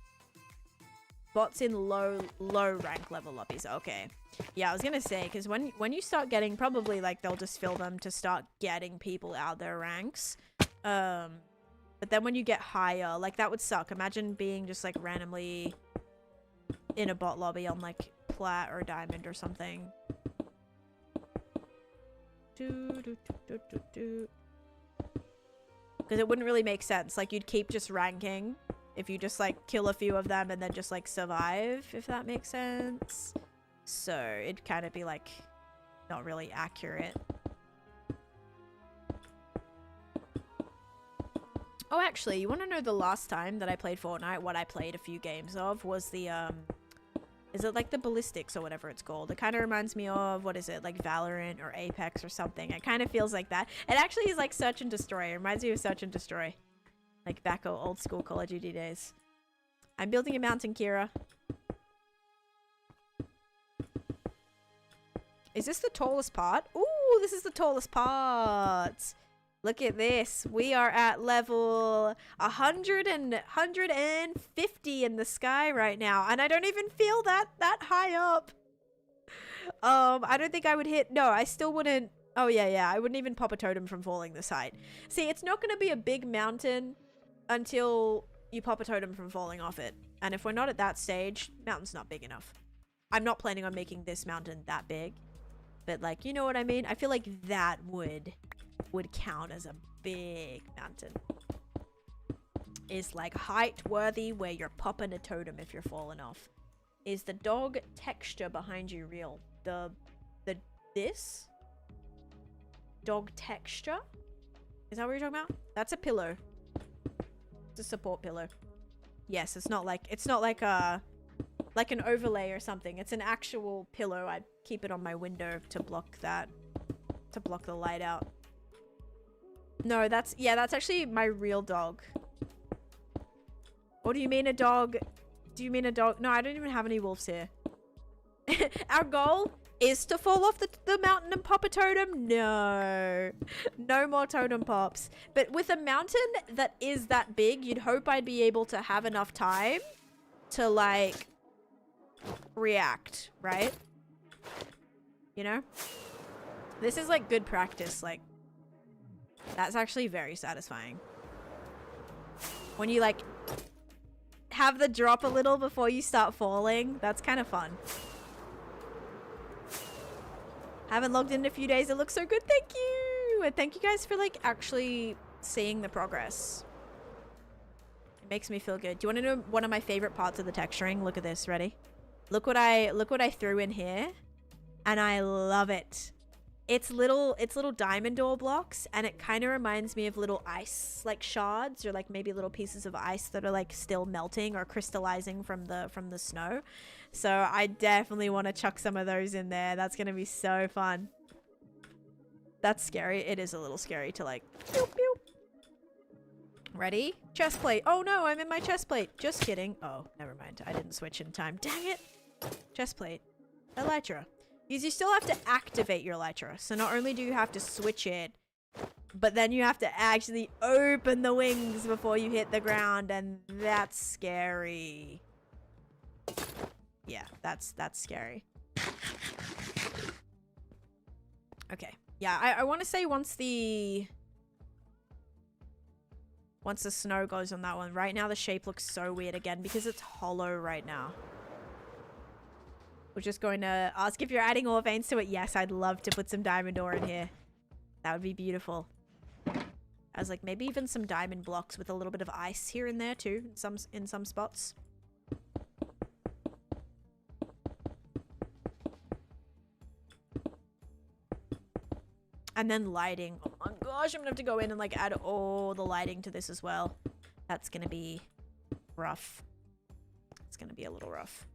Bots in low rank level lobbies. Okay. Yeah, I was gonna say, because when you start getting, probably like they'll just fill them to start getting people out their ranks. But then when you get higher, like that would suck. Imagine being just like randomly in a bot lobby on like plat or diamond or something. Because it wouldn't really make sense. Like you'd keep just ranking if you just like kill a few of them and then just like survive, if that makes sense. So it'd kind of be like not really accurate. Oh, actually, you want to know the last time that I played Fortnite? What I played a few games of was the is it like the ballistics or whatever it's called? It kind of reminds me of, what is it, like Valorant or Apex or something. It kind of feels like that. It actually is like Search and Destroy. It reminds me of Search and Destroy. Like back old school Call of Duty days. I'm building a mountain, Kira. Is this the tallest part? Ooh, this is the tallest part. Look at this. We are at level 150 in the sky right now. And I don't even feel that high up. I don't think I would hit... No, I still wouldn't... Oh, yeah. I wouldn't even pop a totem from falling this height. See, it's not going to be a big mountain until you pop a totem from falling off it. And if we're not at that stage, mountain's not big enough. I'm not planning on making this mountain that big. But, like, you know what I mean? I feel like that would would count as a big mountain. Is like height worthy where you're popping a totem if you're falling off. Is the dog texture behind you real? This dog texture? Is that what you're talking about? That's a pillow. It's a support pillow. Yes, it's not like an overlay or something. It's an actual pillow. I'd keep it on my window to block that, to block the light out. No, that's actually my real dog. Or do you mean a dog? Do you mean a dog? No, I don't even have any wolves here. Our goal is to fall off the mountain and pop a totem. No more totem pops. But with a mountain that is that big, you'd hope I'd be able to have enough time to like react, right? You know, this is like good practice. Like, that's actually very satisfying when you like have the drop a little before you start falling. That's kind of fun. Haven't logged in a few days. It looks so good. Thank you. And thank you guys for like actually seeing the progress. It makes me feel good. Do you want to know one of my favorite parts of the texturing? Look at this. Ready? Look what I threw in here. And I love it. It's little diamond ore blocks, and it kind of reminds me of little ice like shards, or like maybe little pieces of ice that are like still melting or crystallizing from the snow. So I definitely want to chuck some of those in there. That's gonna be so fun. That's scary. It is a little scary to like pew, pew. Ready? Chest plate. Oh no, I'm in my chest plate. Just kidding. Oh, never mind. I didn't switch in time. Dang it. Chest plate. Elytra. Because you still have to activate your elytra. So not only do you have to switch it, but then you have to actually open the wings before you hit the ground, and that's scary. Yeah, that's scary. Okay. Yeah, I want to say once the snow goes on that one. Right now the shape looks so weird again because it's hollow right now. We're just going to ask if you're adding ore veins to it. Yes, I'd love to put some diamond ore in here. That would be beautiful. I was like, maybe even some diamond blocks with a little bit of ice here and there too, in some spots. And then lighting. Oh my gosh, I'm gonna have to go in and like add all the lighting to this as well. That's gonna be rough. It's gonna be a little rough.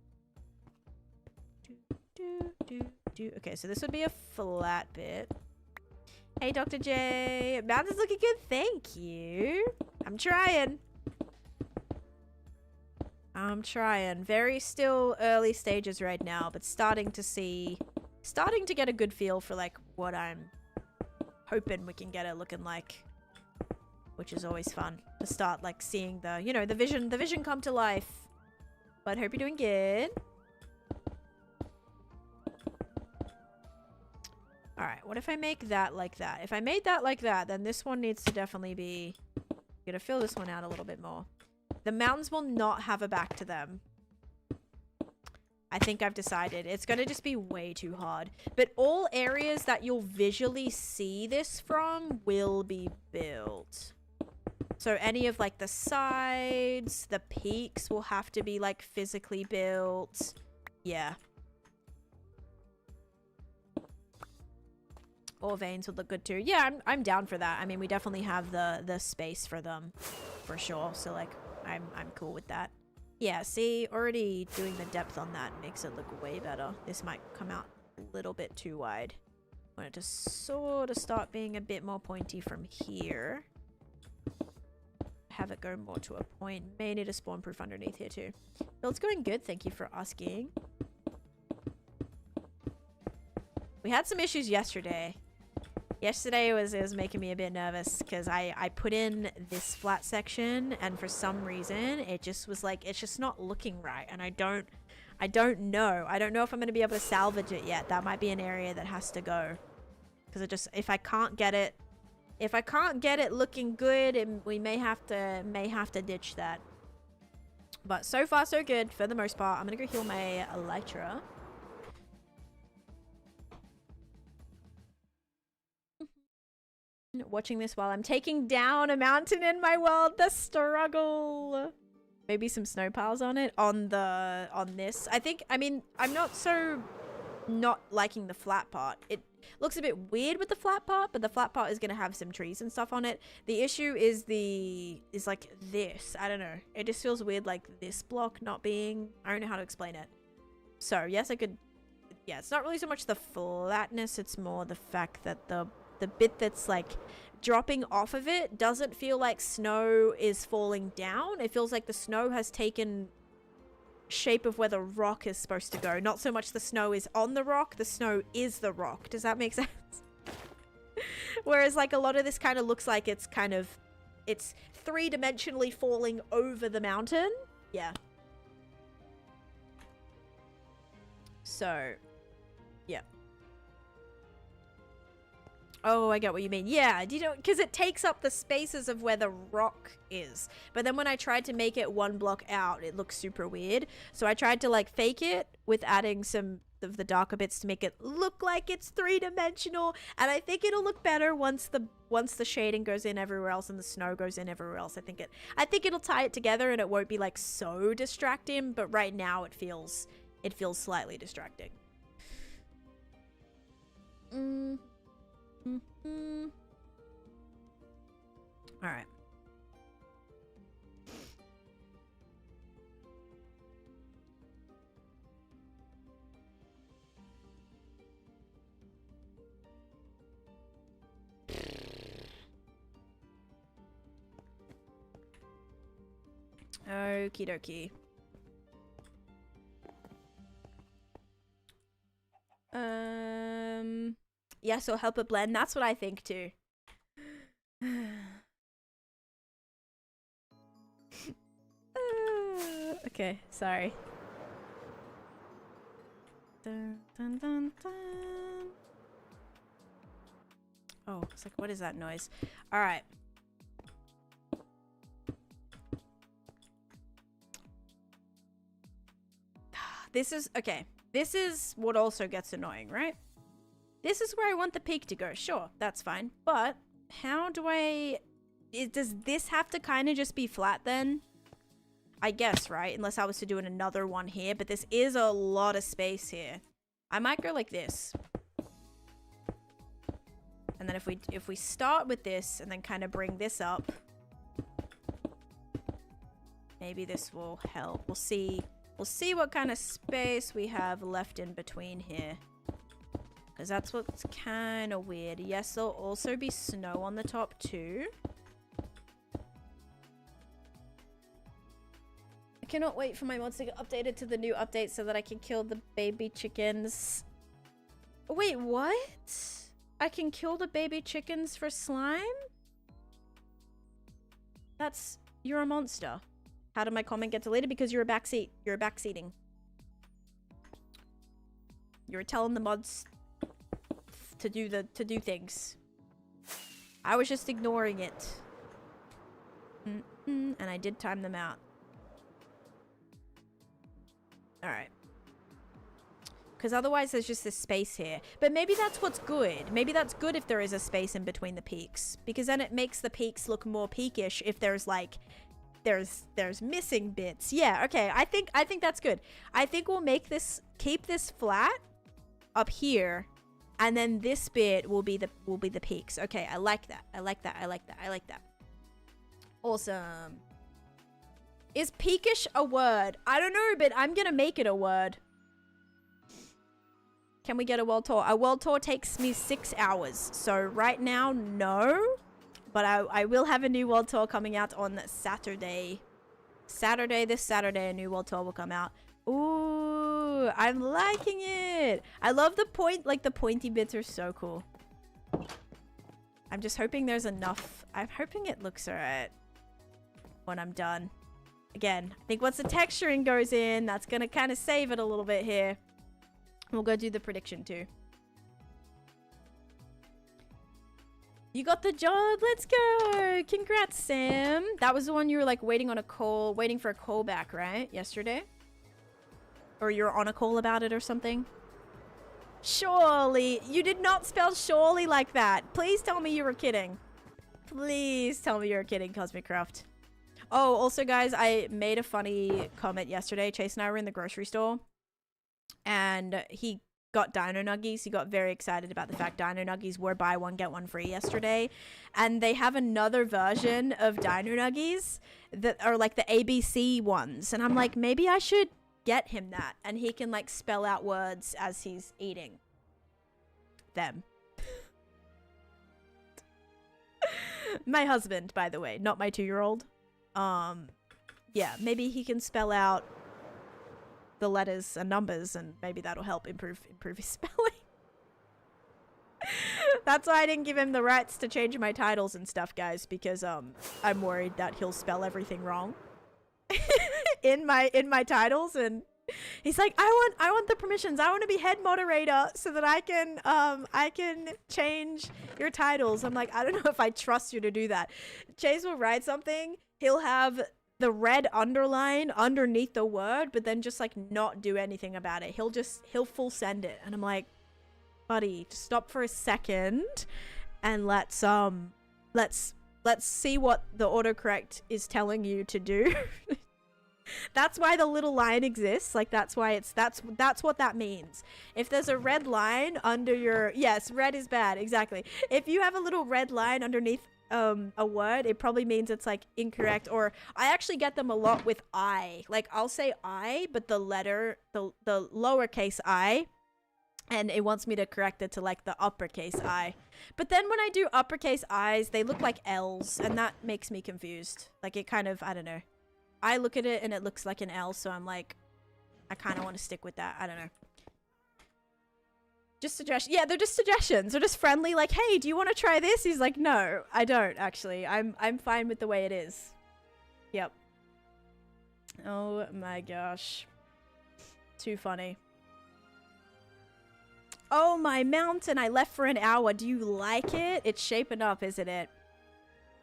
Okay, so this would be a flat bit. Hey, Dr. J. Mountain's looking good. Thank you. I'm trying. Very still early stages right now, but starting to get a good feel for like what I'm hoping we can get it looking like, which is always fun to start like seeing the, you know, the vision come to life. But hope you're doing good. Alright, what if I make that like that? If I made that like that, then this one needs to definitely be... I'm gonna fill this one out a little bit more. The mountains will not have a back to them. I think I've decided. It's gonna just be way too hard. But all areas that you'll visually see this from will be built. So any of like the sides, the peaks will have to be like physically built. Yeah. Ore veins would look good too. Yeah, I'm down for that. I mean, we definitely have the space for them, for sure. So like, I'm cool with that. Yeah, see, already doing the depth on that makes it look way better. This might come out a little bit too wide. I want it to sort of start being a bit more pointy from here. Have it go more to a point. May need a spawn proof underneath here too. Build's going good. Thank you for asking. We had some issues yesterday. Yesterday it was making me a bit nervous because I put in this flat section, and for some reason it just was like, it's just not looking right, and I don't know if I'm going to be able to salvage it yet. That might be an area that has to go, because if I can't get it looking good, we may have to ditch that. But so far so good for the most part. I'm gonna go heal my elytra. Watching this while I'm taking down a mountain in my world. The struggle. Maybe some snow piles on it. On this. I mean, I'm not so not liking the flat part. It looks a bit weird with the flat part, but the flat part is going to have some trees and stuff on it. The issue is like this. I don't know. It just feels weird like this block not being... I don't know how to explain it. So, yes, I could... Yeah, it's not really so much the flatness. It's more the fact that the bit that's like dropping off of it doesn't feel like snow is falling down. It feels like the snow has taken shape of where the rock is supposed to go. Not so much the snow is on the rock, the snow is the rock. Does that make sense? Whereas like a lot of this kind of looks like it's three-dimensionally falling over the mountain. Yeah. So, yeah. Oh, I get what you mean. Yeah, you know, because it takes up the spaces of where the rock is. But then when I tried to make it one block out, it looks super weird. So I tried to like fake it with adding some of the darker bits to make it look like it's three-dimensional. And I think it'll look better once the shading goes in everywhere else and the snow goes in everywhere else. I think it'll tie it together and it won't be like so distracting. But right now it feels slightly distracting. All right. Okie dokie. Yeah, so help it blend. That's what I think too. Okay, sorry. Dun, dun, dun, dun. Oh, it's like, what is that noise? All right. This is, okay. This is what also gets annoying, right? This is where I want the peak to go. Sure, that's fine. But how do does this have to kind of just be flat then? I guess, right? Unless I was to do another one here. But this is a lot of space here. I might go like this. And then if we start with this and then kind of bring this up, maybe this will help. We'll see what kind of space we have left in between here. Because that's what's kind of weird. Yes, there'll also be snow on the top too. I cannot wait for my mods to get updated to the new update so that I can kill the baby chickens. Wait, what? I can kill the baby chickens for slime? You're a monster. How did my comment get deleted? Because you're backseating. You're telling the mods to do things. I was just ignoring it. And I did time them out. Alright. Because otherwise there's just this space here. But maybe that's what's good. Maybe that's good if there is a space in between the peaks. Because then it makes the peaks look more peakish if there's like... There's missing bits. Yeah, okay. I think that's good. I think we'll keep this flat up here. And then this bit will be the peaks. Okay, I like that. I like that. Awesome. Is peakish a word? I don't know, but I'm gonna make it a word. Can we get a world tour? A world tour takes me 6 hours. So right now, no. But I will have a new world tour coming out on Saturday. This Saturday, a new world tour will come out. Ooh, I'm liking it. I love the pointy bits are so cool. I'm just hoping there's enough. I'm hoping it looks alright when I'm done. Again, I think once the texturing goes in, that's going to kind of save it a little bit here. We'll go do the prediction too. You got the job. Let's go. Congrats, Sam. That was the one you were like waiting for a call back, right? Yesterday? Or you're on a call about it or something? Surely. You did not spell surely like that. Please tell me you were kidding. Please tell me you're kidding, Cosmic Craft. Oh, also, guys, I made a funny comment yesterday. Chase and I were in the grocery store, and he got Dino Nuggies. He got very excited about the fact Dino Nuggies were buy one, get one free yesterday. And they have another version of Dino Nuggies that are like the ABC ones. And I'm like, maybe I should get him that. And he can like spell out words as he's eating them. My husband, by the way, not my 2-year-old. Yeah, maybe he can spell out the letters and numbers, and maybe that'll help improve his spelling. That's why I didn't give him the rights to change my titles and stuff, guys, because I'm worried that he'll spell everything wrong in my titles, and he's like, I want the permissions. I want to be head moderator so that I can change your titles. I'm like, I don't know if I trust you to do that. Chase will write something, he'll have the red underline underneath the word, but then just like not do anything about it. He'll full send it, and I'm like, buddy, just stop for a second and let's see what the autocorrect is telling you to do. That's why the little line exists. Like, that's why that's what that means. If there's a red line under your, yes, red is bad, exactly. If you have a little red line underneath a word, it probably means it's like incorrect. Or I actually get them a lot with I. Like, I'll say I, but the letter, the lowercase I, and it wants me to correct it to like the uppercase I. But then when I do uppercase I's, they look like L's, and that makes me confused. Like, it kind of, I don't know. I look at it and it looks like an L, so I'm like, I kind of want to stick with that. I don't know. Just suggestions. Yeah, they're just suggestions. They're just friendly, like, hey, do you want to try this? He's like, no, I don't, actually. I'm fine with the way it is. Yep. Oh my gosh. Too funny. Oh, my mountain. I left for an hour. Do you like it? It's shaping up, isn't it?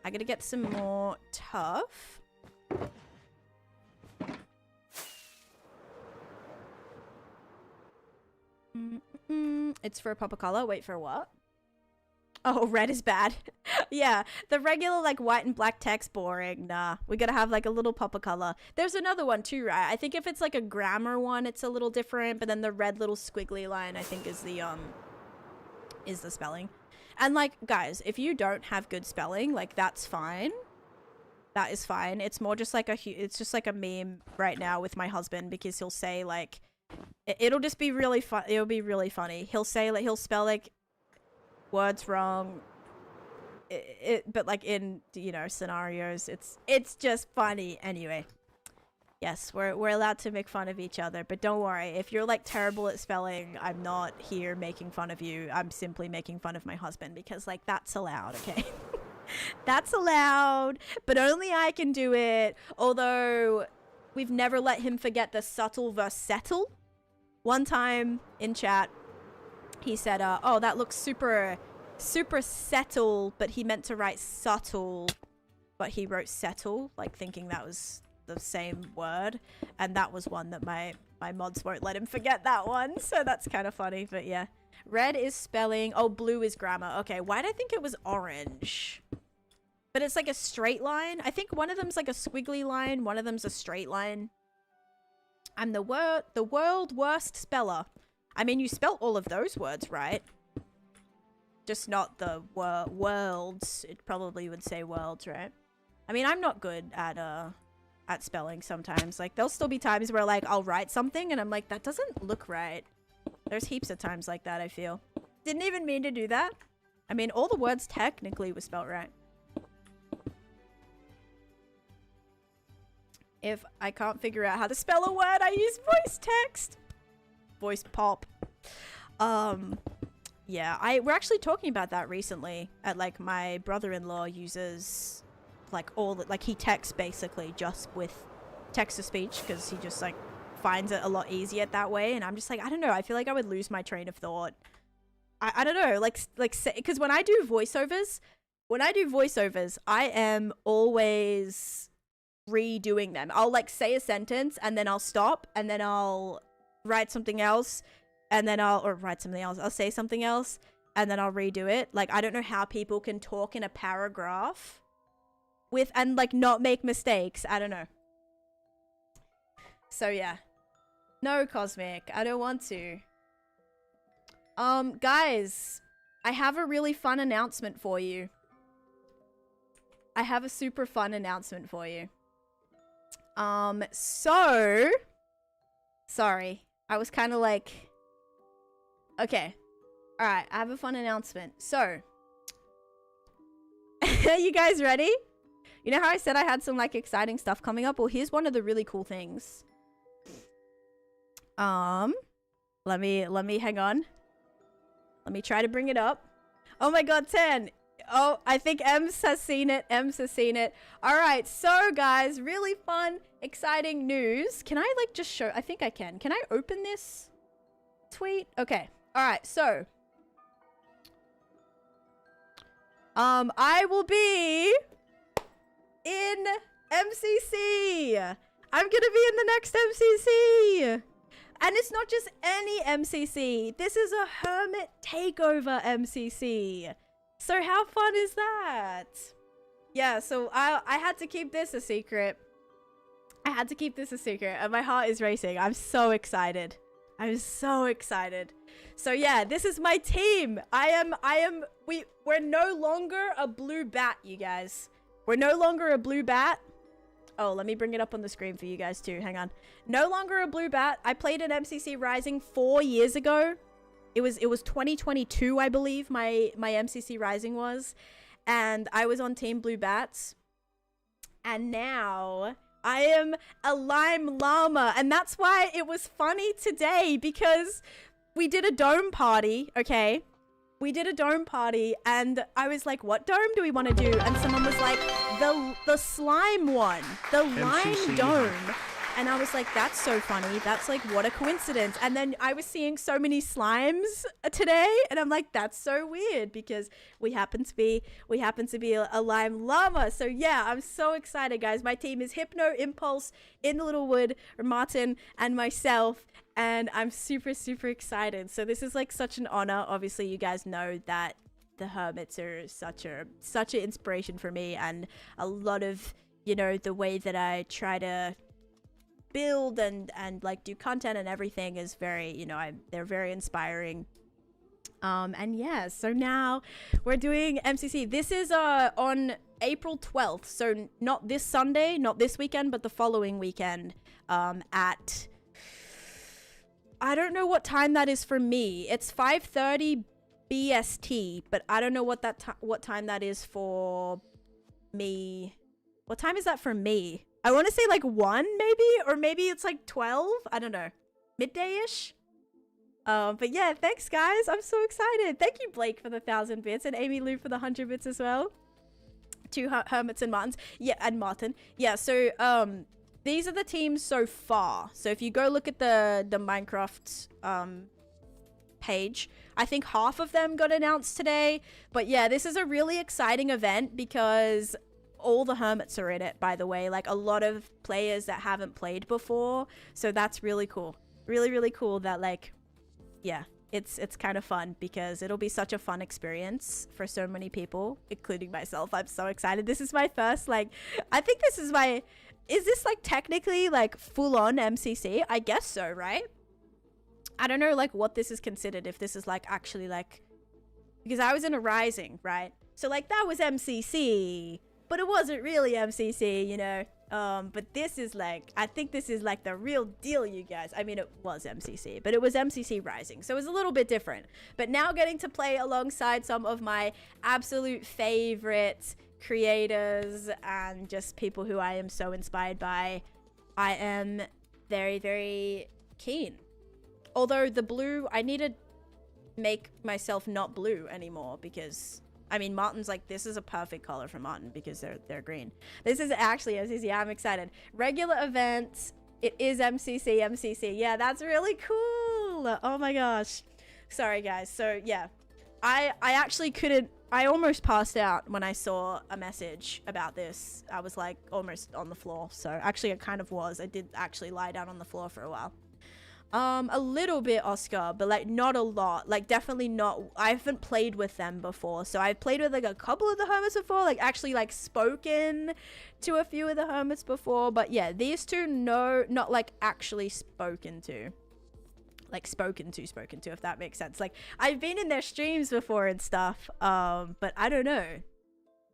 I gotta get some more tough. It's for a pop of color. Wait, for what? Oh, red is bad. Yeah, the regular like white and black text, boring. Nah, we gotta have like a little pop of color. There's another one too, right? I think if it's like a grammar one, it's a little different, but then the red little squiggly line, I think, is the spelling. And like, guys, if you don't have good spelling, like, that's fine. That is fine. It's more just like it's just like a meme right now with my husband, because he'll say like, it'll just be really fun. It'll be really funny. He'll say like, he'll spell like words wrong, but like in, you know, scenarios, it's just funny. Anyway, yes, we're allowed to make fun of each other, but don't worry, if you're like terrible at spelling, I'm not here making fun of you. I'm simply making fun of my husband, because like, that's allowed, okay? That's allowed, but only I can do it. Although we've never let him forget the subtle versus settle. One time in chat, he said, oh, that looks super settle, but he meant to write subtle, but he wrote settle, like thinking that was the same word. And that was one that my mods won't let him forget that one. So that's kind of funny, but yeah. Red is spelling. Oh, blue is grammar. Okay, why did I think it was orange? But it's like a straight line. I think one of them's like a squiggly line. One of them's a straight line. I'm the world worst speller. I mean, you spelt all of those words right. Just not the worlds. It probably would say worlds, right? I mean, I'm not good at spelling sometimes. Like, there'll still be times where like, I'll write something and I'm like, that doesn't look right. There's heaps of times like that, I feel. Didn't even mean to do that. I mean, all the words technically were spelt right. If I can't figure out how to spell a word, I use voice text. Voice pop. Yeah, we're actually talking about that recently. At like, my brother-in-law uses like he texts basically just with text to speech, because he just like finds it a lot easier that way. And I'm just like, I don't know, I feel like I would lose my train of thought. I don't know, like because when I do voiceovers, I am always redoing them. I'll like say a sentence and then I'll stop and then I'll write something else and then I'll say something else and then I'll redo it. Like, I don't know how people can talk in a paragraph with, and like not make mistakes. I don't know. So yeah. No, Cosmic, I don't want to. Guys, I have a really fun announcement for you. I have a super fun announcement for you. So, sorry, I was kind of like, okay, all right, I have a fun announcement. So, you guys ready? You know how I said I had some like exciting stuff coming up? Well, here's one of the really cool things. Let me hang on. Let me try to bring it up. Oh my god, 10. Oh, I think Ems has seen it. Ems has seen it. All right, so guys, really fun, exciting news. Can I like just show? I think I can. Can I open this tweet? Okay. All right, so I will be in MCC. I'm gonna be in the next MCC. And it's not just any MCC. This is a Hermit Takeover MCC. So how fun is that? Yeah, so I had to keep this a secret. I had to keep this a secret, and my heart is racing. I'm so excited. I'm so excited. So yeah, this is my team. We're no longer a blue bat, you guys. We're no longer a blue bat. Oh, let me bring it up on the screen for you guys too. Hang on. No longer a blue bat. I played at MCC Rising 4 years ago. It was 2022, I believe, my MCC Rising was. And I was on Team Blue Bats. And now I am a Lime Llama. And that's why it was funny today, because we did a dome party, okay? We did a dome party, and I was like, what dome do we want to do? And someone was like, the slime one, the lime dome. And I was like, that's so funny. That's like, what a coincidence. And then I was seeing so many slimes today, and I'm like, that's so weird, because we happen to be a Lime Llama. So yeah, I'm so excited, guys. My team is Hypno, Impulse, In the Little Wood, Martin, and myself. And I'm super, super excited. So this is like such an honor. Obviously, you guys know that the Hermits are such an inspiration for me, and a lot of, you know, the way that I try to build and like do content and everything is very, you know, they're very inspiring. And yeah, so now we're doing MCC. This is on April 12th. So not this Sunday, not this weekend, but the following weekend at, I don't know what time that is for me. It's 5:30 BST, but I don't know what time that is for me. What time is that for me? I want to say like 1 maybe, or maybe it's like 12. I don't know. Midday-ish. But yeah, thanks guys. I'm so excited. Thank you, Blake, for the 1,000 bits, and Amy Lou for the 100 bits as well. Two Hermits and Martins. Yeah, and Martin. Yeah, so these are the teams so far. So if you go look at the Minecraft page, I think half of them got announced today. But yeah, this is a really exciting event because all the Hermits are in it, by the way. Like a lot of players that haven't played before. So that's really cool. Really, really cool that, like, yeah, it's kind of fun because it'll be such a fun experience for so many people, including myself. I'm so excited. This is my first, like, I think this is my, is this like technically like full on MCC? I guess so, right? I don't know like what this is considered, if this is like actually like, because I was in a Rising, right? So like that was MCC, but it wasn't really MCC, you know? But this is like, I think this is like the real deal, you guys. I mean, it was MCC, but it was MCC Rising, so it was a little bit different. But now getting to play alongside some of my absolute favorite creators and just people who I am so inspired by, I am very, very keen. Although the blue, I need to make myself not blue anymore because, I mean, Martin's like, this is a perfect color for Martin because they're green. This is actually MCC. I'm excited. Regular events. It is MCC. Yeah, that's really cool. Oh my gosh. Sorry, guys. So yeah, I actually couldn't. I almost passed out when I saw a message about this. I was like almost on the floor. So actually, I kind of was. I did actually lie down on the floor for a while. A little bit, Oscar, but like not a lot. Like definitely not. I haven't played with them before. So I've played with like a couple of the hermits before, like actually like spoken to a few of the hermits before. But yeah, these two, no, not like actually spoken to. Like spoken to, if that makes sense. Like I've been in their streams before and stuff. But I don't know.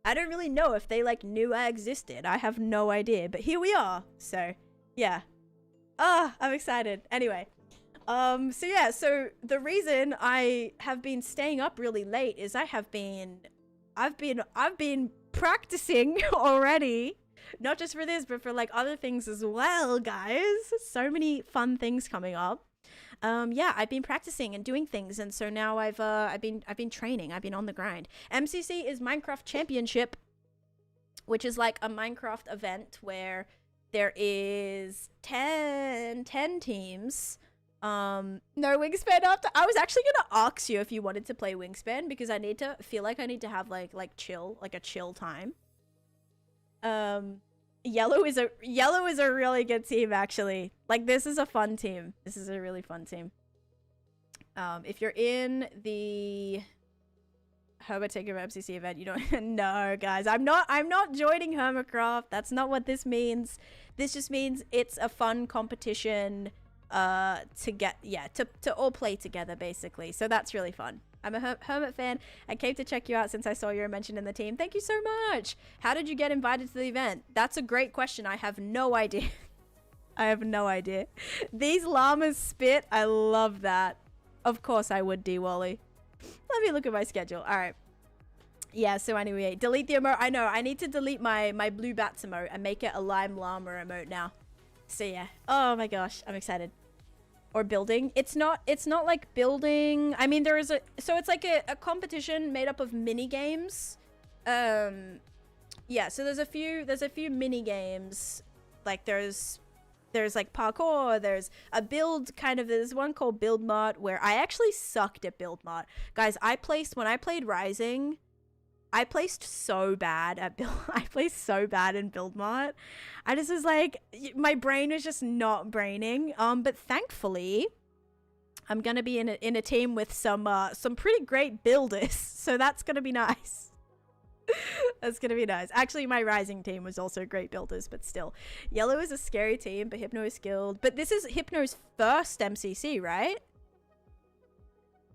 I don't really know if they like knew I existed. I have no idea. But here we are. So yeah. I'm excited. Anyway, so yeah, so the reason I have been staying up really late is I've been practicing already, not just for this, but for like other things as well, guys. So many fun things coming up. Yeah, I've been practicing and doing things, and so now I've been training. I've been on the grind. MCC is Minecraft Championship, which is like a Minecraft event where there is 10 teams. No Wingspan after. I was actually gonna ask you if you wanted to play Wingspan because I feel like I need to have like a chill time. Yellow is a really good team, actually. Like, this is a fun team. This is a really fun team. If you're in the Hermit Takeover MCC event, you don't no, guys. I'm not joining Hermitcraft. That's not what this means. This just means it's a fun competition to all play together, basically. So that's really fun. I'm a Hermit fan. I came to check you out since I saw you were mentioned in the team. Thank you so much. How did you get invited to the event? That's a great question. I have no idea. I have no idea. These llamas spit. I love that. Of course I would, D-Wally. Let me look at my schedule. All right. Yeah, so anyway, delete the emote. I know, I need to delete my blue bats emote and make it a lime llama emote now. So yeah. Oh my gosh, I'm excited. Or building. It's not like building. I mean, so it's like a competition made up of mini games. Yeah, so there's a few mini games. Like there's like parkour, there's a build there's one called Build Mart where I actually sucked at Build Mart. Guys, when I played Rising, I placed so bad at in Build Mart. I just was like, my brain was just not braining. But thankfully, I'm gonna be in a team with some pretty great builders, so that's gonna be nice. That's gonna be nice. Actually, my Rising team was also great builders, but still. Yellow is a scary team, but Hypno is skilled. But this is Hypno's first MCC, right?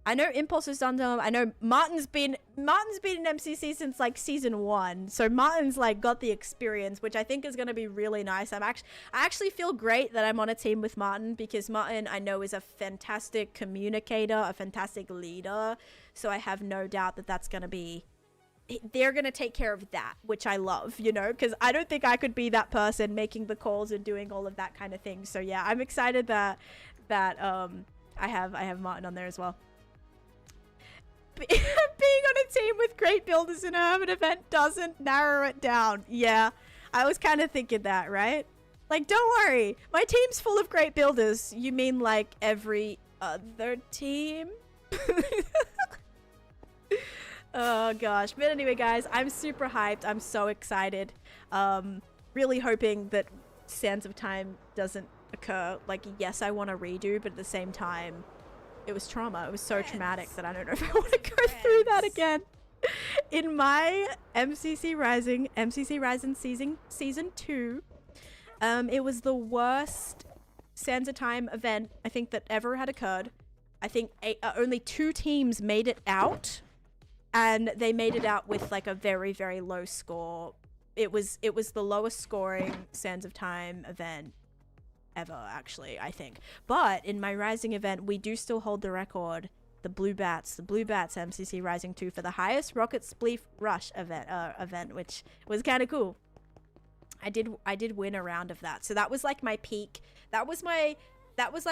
I know Impulse has done them. I know Martin's been in MCC since like season 1. So Martin's like got the experience, which I think is going to be really nice. I actually feel great that I'm on a team with Martin because Martin, I know, is a fantastic communicator, a fantastic leader. So I have no doubt that that's going to be, they're going to take care of that, which I love, you know, because I don't think I could be that person making the calls and doing all of that kind of thing. So yeah, I'm excited that I have Martin on there as well. Being on a team with great builders in a Hermit event doesn't narrow it down. Yeah, I was kind of thinking that, right? Like, don't worry. My team's full of great builders. You mean like every other team? Oh, gosh. But anyway, guys, I'm super hyped. I'm so excited. Really hoping that Sands of Time doesn't occur. Like, yes, I want to redo, but at the same time, it was trauma. It was so traumatic that I don't know if I want to go through that again. In my MCC Rising season 2, it was the worst Sands of Time event I think that ever had occurred. I think only 2 teams made it out, and they made it out with like a very, very low score. It was the lowest scoring Sands of Time event ever, actually, I think. But in my Rising event, we do still hold the record. The Blue Bats MCC Rising 2 for the highest Rocket Spleef Rush event, which was kind of cool. I did win a round of that. So that was like my peak. That was like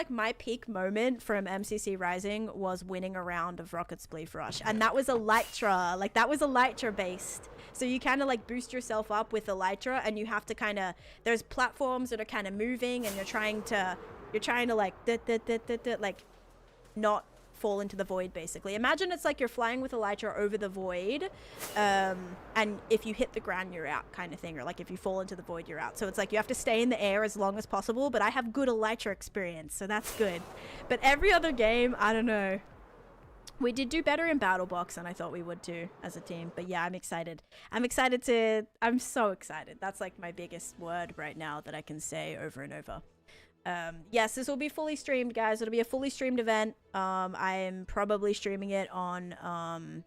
my peak moment from MCC Rising, was winning a round of Rocket Spleef Rush. And that was Elytra. Like, that was Elytra based. So you kind of like boost yourself up with Elytra, and you have to kind of, there's platforms that are kind of moving, and you're trying to like, like not fall into the void, basically. Imagine it's like you're flying with elytra over the void, and if you hit the ground, you're out, kind of thing. Or like if you fall into the void, you're out. So it's like you have to stay in the air as long as possible, but I have good elytra experience, so that's good. But every other game, I don't know. We did do better in Battle Box than I thought we would too as a team. But yeah, I'm excited. I'm so excited. That's like my biggest word right now that I can say over and over. Yes, this will be fully streamed, guys. It'll be a fully streamed event. I'm probably streaming it on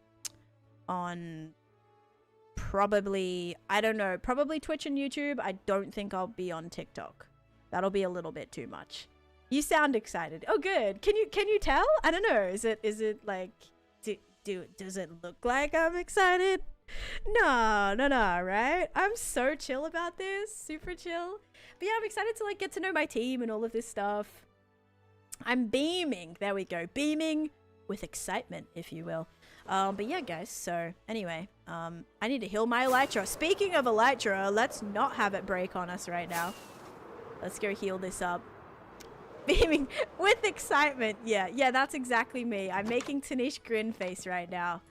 probably, I don't know, probably Twitch and YouTube. I don't think I'll be on TikTok. That'll be a little bit too much. You sound excited. Oh, good. Can you tell? I don't know. Is it like, does it look like I'm excited? No, right? I'm so chill about this. Super chill. But yeah, I'm excited to like get to know my team and all of this stuff. I'm beaming. There we go. Beaming with excitement, if you will. But yeah, guys. So anyway, I need to heal my elytra. Speaking of elytra, let's not have it break on us right now. Let's go heal this up. Beaming with excitement. Yeah, that's exactly me. I'm making Taneesh grin face right now.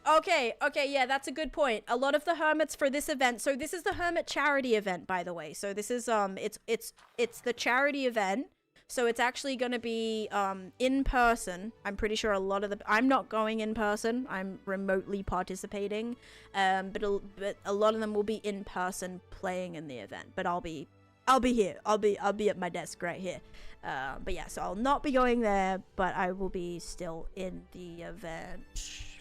Okay, yeah, that's a good point. A lot of the hermits for this event, so this is the hermit charity event, by the way. So this is it's the charity event. So it's actually going to be in person. I'm pretty sure I'm not going in person. I'm remotely participating. But a lot of them will be in person playing in the event. But I'll be here. I'll be at my desk right here. But yeah, so I'll not be going there, but I will be still in the event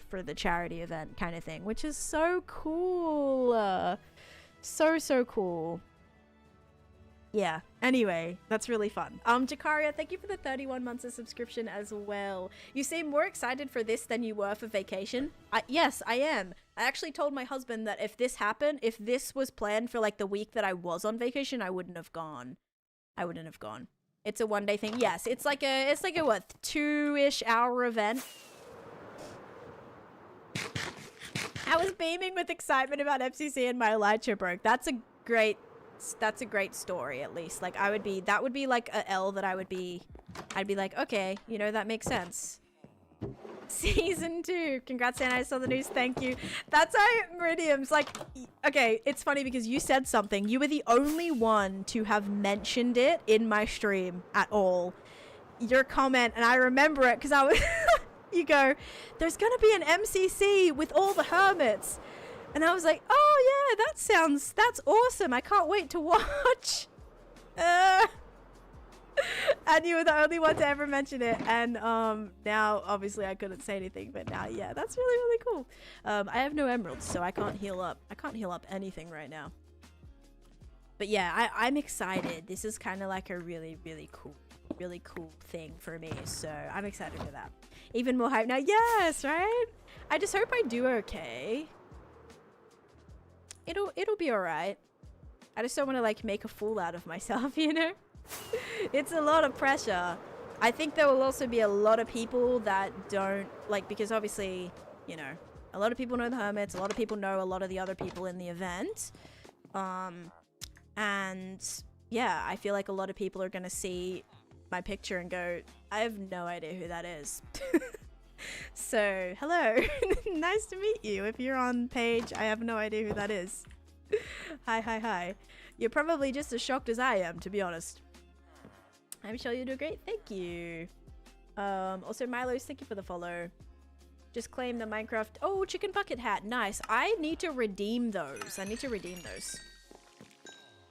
for the charity event kind of thing, which is so cool. So cool. Yeah, anyway, that's really fun. Jakaria, thank you for the 31 months of subscription as well. You seem more excited for this than you were for vacation. Yes, I am. I actually told my husband that if this happened, if this was planned for like the week that I was on vacation, I wouldn't have gone. It's a one-day thing. Yes, it's like a what, 2-ish hour event. I was beaming with excitement about FCC and my elytra broke. That's a great story, at least. Like that would be like a L that I'd be like, okay, you know, that makes sense. Season 2. Congrats, Anna. I saw the news. Thank you. That's how Meridium's like, okay, it's funny because you said something. You were the only one to have mentioned it in my stream at all. Your comment, and I remember it because I was you go, there's gonna be an MCC with all the hermits. And I was like, oh yeah, that's awesome. I can't wait to watch. And you were the only one to ever mention it. And now obviously I couldn't say anything, but now yeah, that's really, really cool. I have no emeralds, so I can't heal up. I can't heal up anything right now. But yeah, I'm excited. This is kind of like a really, really cool thing for me. So I'm excited for that. Even more hype now. Yes, right? I just hope I do okay. It'll be alright. I just don't want to like make a fool out of myself, you know? It's a lot of pressure. I think there will also be a lot of people that don't like, because obviously, you know, a lot of people know the hermits, a lot of people know a lot of the other people in the event. And yeah, I feel like a lot of people are going to see my picture and go, I have no idea who that is. So, hello. Nice to meet you. If you're on page, I have no idea who that is. Hi. You're probably just as shocked as I am, to be honest. I'm sure you do great. Thank you. Also, Milo's, thank you for the follow. Just claim the Minecraft. Oh, chicken bucket hat. Nice. I need to redeem those.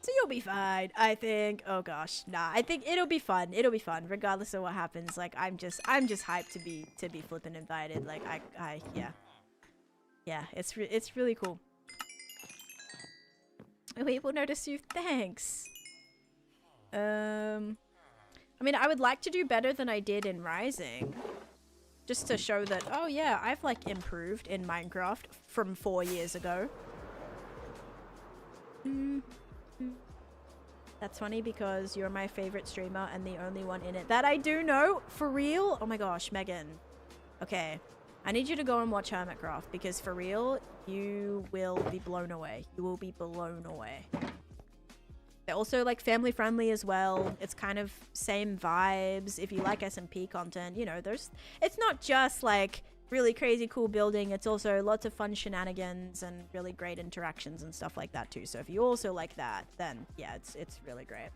So you'll be fine, I think. Oh gosh, nah. I think it'll be fun. It'll be fun, regardless of what happens. Like I'm just hyped to be flipping invited. Like yeah. It's really cool. People notice you. Thanks. I mean, I would like to do better than I did in Rising, just to show that. Oh yeah, I've like improved in Minecraft from 4 years ago. That's funny because you're my favorite streamer and the only one in it that I do know. For real? Oh my gosh, Megan. Okay. I need you to go and watch Hermitcraft because for real, you will be blown away. You will be blown away. They're also like family friendly as well. It's kind of same vibes. If you like SMP content, you know, it's not just like really crazy cool building. It's also lots of fun shenanigans and really great interactions and stuff like that too. So if you also like that, then yeah, it's really great.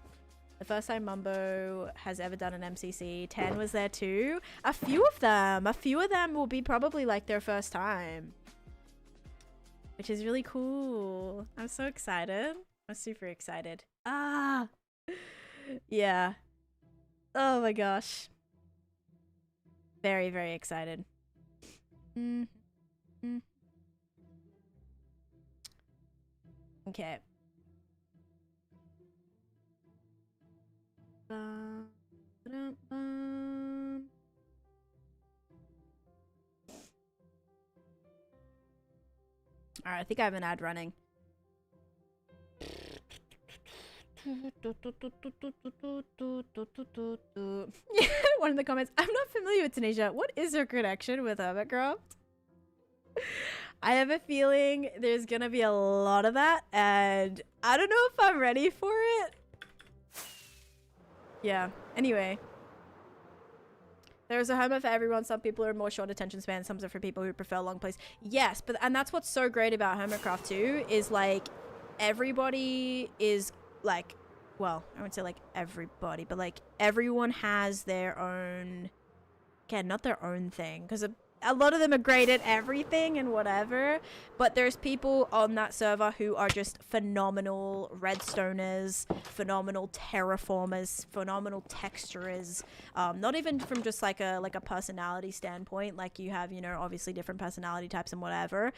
The first time Mumbo has ever done an MCC, Tan was there too. A few of them will be probably like their first time, which is really cool. I'm so excited. I'm super excited. Ah, yeah. Oh my gosh. Very, very excited. Okay. Alright, I think I have an ad running. One in the comments, I'm not familiar with Taneesha. What is her connection with Hermitcraft? I have a feeling there's gonna be a lot of that, and I don't know if I'm ready for it. Yeah, anyway. There's a Hermit for everyone. Some people are more short attention span, some are for people who prefer long plays. Yes, and that's what's so great about Hermitcraft too, is like everybody is like, well, I wouldn't say like everybody, but like everyone has their own, again, not their own thing, because a lot of them are great at everything and whatever, but there's people on that server who are just phenomenal redstoners, phenomenal terraformers, phenomenal texturers, not even from just like a personality standpoint, like you have, you know, obviously different personality types and whatever,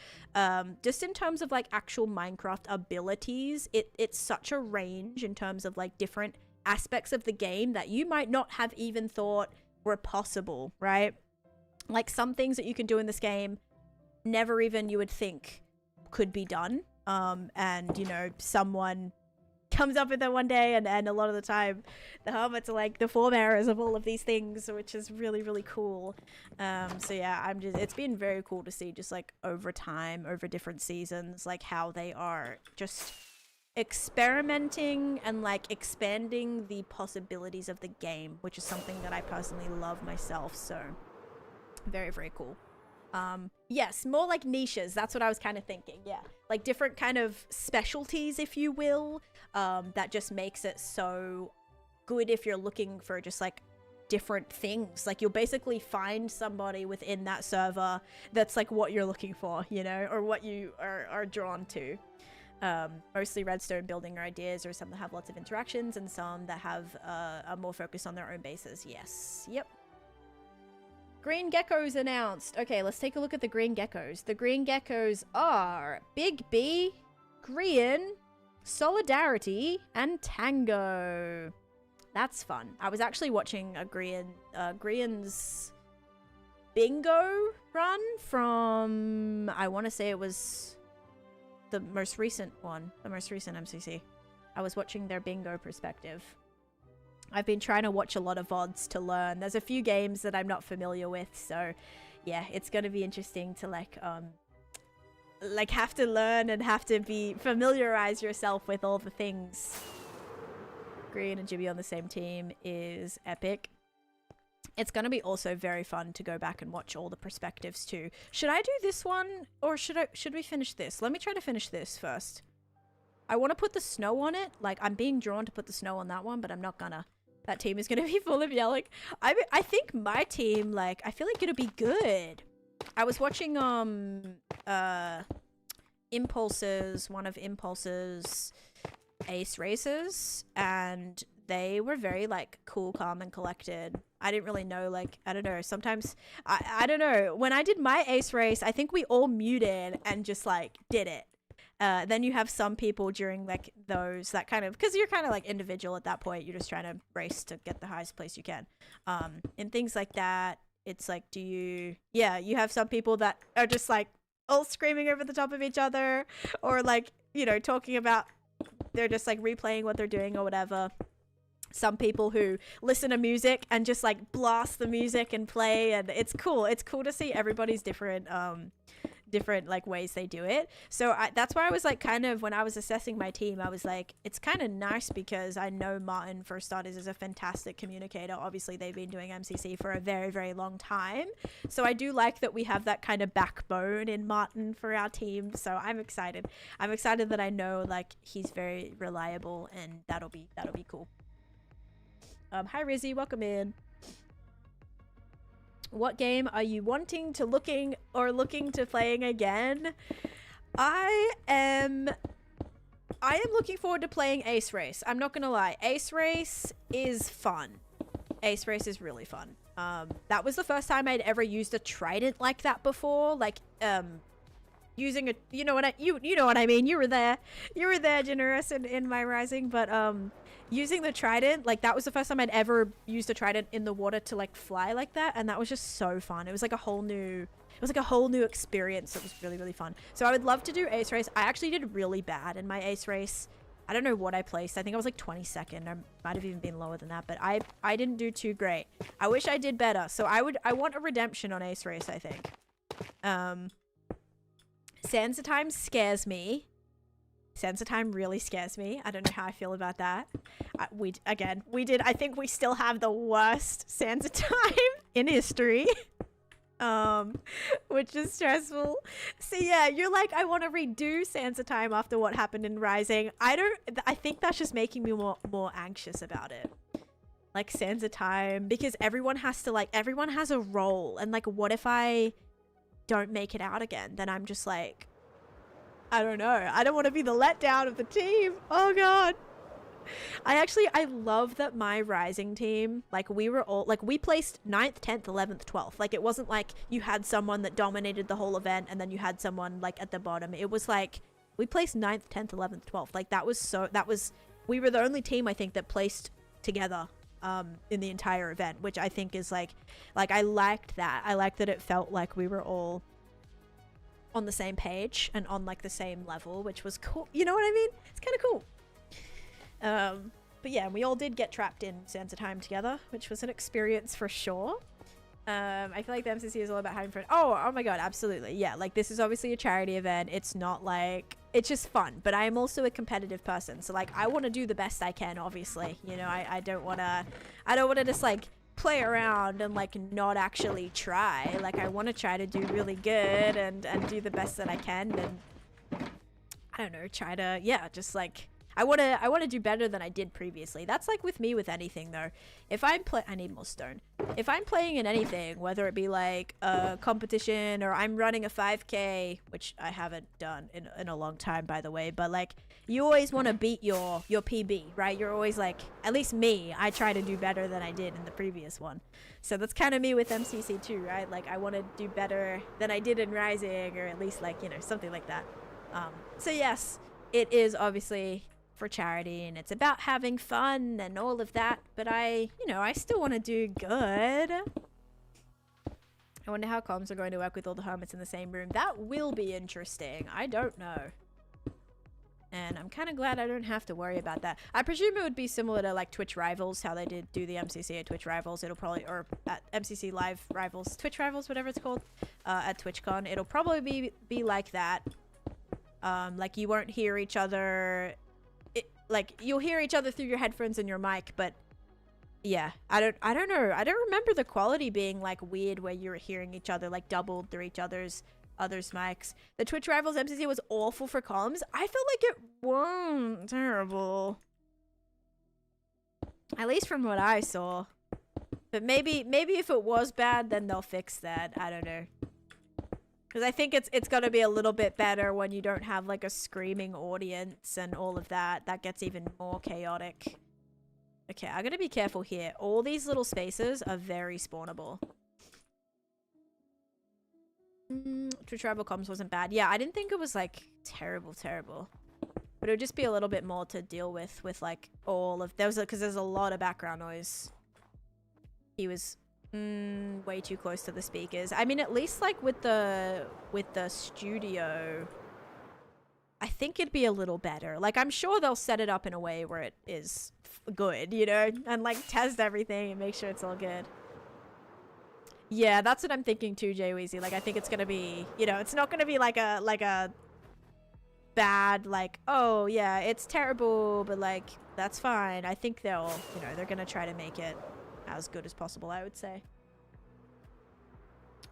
just in terms of like actual Minecraft abilities, it's such a range in terms of like different aspects of the game that you might not have even thought were possible, right? Like some things that you can do in this game never even you would think could be done, and you know, someone comes up with it one day, and a lot of the time the hermits are like the forebearers of all of these things, which is really, really cool. So yeah, it's been very cool to see just like over time, over different seasons, like how they are just experimenting and like expanding the possibilities of the game, which is something that I personally love myself. So very, very cool. Yes, more like niches. That's what I was kind of thinking. Yeah, like different kind of specialties, if you will, that just makes it so good if you're looking for just like different things. Like you'll basically find somebody within that server that's like what you're looking for, you know, or what you are drawn to. Mostly redstone building ideas, or some that have lots of interactions, and some that have are more focused on their own bases. Yes. Yep. Green geckos announced. Okay, let's take a look at the green geckos. The green geckos are Big B, Grian, Solidarity, and Tango. That's fun. I was actually watching a Grian's bingo run from, I want to say it was the most recent one, the most recent MCC. I was watching their bingo perspective. I've been trying to watch a lot of VODs to learn. There's a few games that I'm not familiar with, so yeah, it's going to be interesting to like have to learn and have to familiarize yourself with all the things. Green and Jibby on the same team is epic. It's going to be also very fun to go back and watch all the perspectives too. Should I do this one, or should we finish this? Let me try to finish this first. I want to put the snow on it. Like, I'm being drawn to put the snow on that one, but I'm not gonna. That team is gonna be full of yelling. I think my team, like, I feel like it'll be good. I was watching Impulse's, one of Impulse's ace races, and they were very like cool, calm, and collected. I didn't really know, like, I don't know, sometimes I don't know, when I did my ace race, I think we all muted and just like did it. Then you have some people during like those, that kind of, because you're kind of like individual at that point, you're just trying to race to get the highest place you can, and things like that. It's like, you have some people that are just like all screaming over the top of each other, or like, you know, talking about, they're just like replaying what they're doing or whatever. Some people who listen to music and just like blast the music and play, and it's cool to see everybody's different different like ways they do it. So that's why I was like, kind of when I was assessing my team, I was like, it's kind of nice because I know Martin, for starters, is a fantastic communicator. Obviously they've been doing MCC for a very, very long time, so I do like that we have that kind of backbone in Martin for our team. So I'm excited that I know like he's very reliable, and that'll be cool. Hi Rizzy, welcome in. What game are you looking to playing again? I am looking forward to playing Ace Race. I'm not gonna lie, Ace Race is fun. Ace Race is really fun. That was the first time I'd ever used a trident like that before. Like using a, you know what I mean. You were there, Generous, in my Rising, but using the trident, like that was the first time I'd ever used a trident in the water to like fly like that, and that was just so fun. It was like a whole new experience. It was really, really fun. So I would love to do Ace Race. I actually did really bad in my Ace Race. I don't know what I placed. I think I was like 22nd. I might have even been lower than that, but I didn't do too great. I wish I did better. So I want a redemption on Ace Race, I think. Sands of Time scares me. Sands of Time really scares me. I don't know how I feel about that. I think we still have the worst Sands of Time in history. Which is stressful. So yeah, you're like, I want to redo Sands of Time after what happened in Rising. I think that's just making me more anxious about it. Like Sands of Time, because everyone has a role, and like, what if I don't make it out again? Then I'm just like, I don't know. I don't want to be the letdown of the team. Oh god. I love that my Rising team, like we were all, like we placed 9th, 10th, 11th, 12th. Like it wasn't like you had someone that dominated the whole event and then you had someone like at the bottom. It was like we placed 9th, 10th, 11th, 12th. Like we were the only team I think that placed together in the entire event, which I think is like I liked that. I liked that it felt like we were all on the same page and on like the same level, which was cool. You know what I mean? It's kind of cool. But yeah, we all did get trapped in Sands of Time together, which was an experience for sure. I feel like the MCC is all about having fun. Oh my god, absolutely. Yeah, like this is obviously a charity event. It's not like, it's just fun, but I am also a competitive person. So like, I want to do the best I can, obviously. You know, I don't want to just like play around and like not actually try. Like I want to try to do really good and do the best that I can, and I don't know, try to, yeah, just like I want to do better than I did previously. That's like with me with anything though. If I'm I need more stone. If I'm playing in anything, whether it be like a competition or I'm running a 5k, which I haven't done in a long time, by the way, but like you always want to beat your PB, right? You're always like, at least me, I try to do better than I did in the previous one. So that's kind of me with MCC too, right? Like I want to do better than I did in Rising, or at least like, you know, something like that. So yes, it is obviously for charity and it's about having fun and all of that, but I still want to do good. I wonder how comms are going to work with all the hermits in the same room. That will be interesting. I don't know, and I'm kind of glad I don't have to worry about that. I presume it would be similar to like Twitch Rivals, how they did do the MCC at Twitch Rivals. It'll probably, or at MCC Live Rivals, Twitch Rivals, whatever it's called, at TwitchCon. It'll probably be like that. Like you won't hear each other. Like you'll hear each other through your headphones and your mic, but yeah, I don't know. I don't remember the quality being like weird where you were hearing each other like doubled through each other's mics. The Twitch Rivals MCC was awful for comms. I felt like it was terrible, at least from what I saw. But maybe if it was bad, then they'll fix that. I don't know. Because I think it's got to be a little bit better when you don't have like a screaming audience and all of that. That gets even more chaotic. Okay, I gotta be careful here. All these little spaces are very spawnable. Twitch Rival Comms wasn't bad. Yeah, I didn't think it was like terrible. But it would just be a little bit more to deal with like all of... Because there's a lot of background noise. He was... way too close to the speakers. I mean, at least like with the studio, I think it'd be a little better. Like I'm sure they'll set it up in a way where it is good, you know, and like test everything and make sure it's all good. Yeah, that's what I'm thinking too, Jay Weezy. Like, I think it's gonna be, you know, it's not gonna be like a bad, like, oh yeah, it's terrible, but like, that's fine. I think they'll, you know, they're gonna try to make it as good as possible, I would say.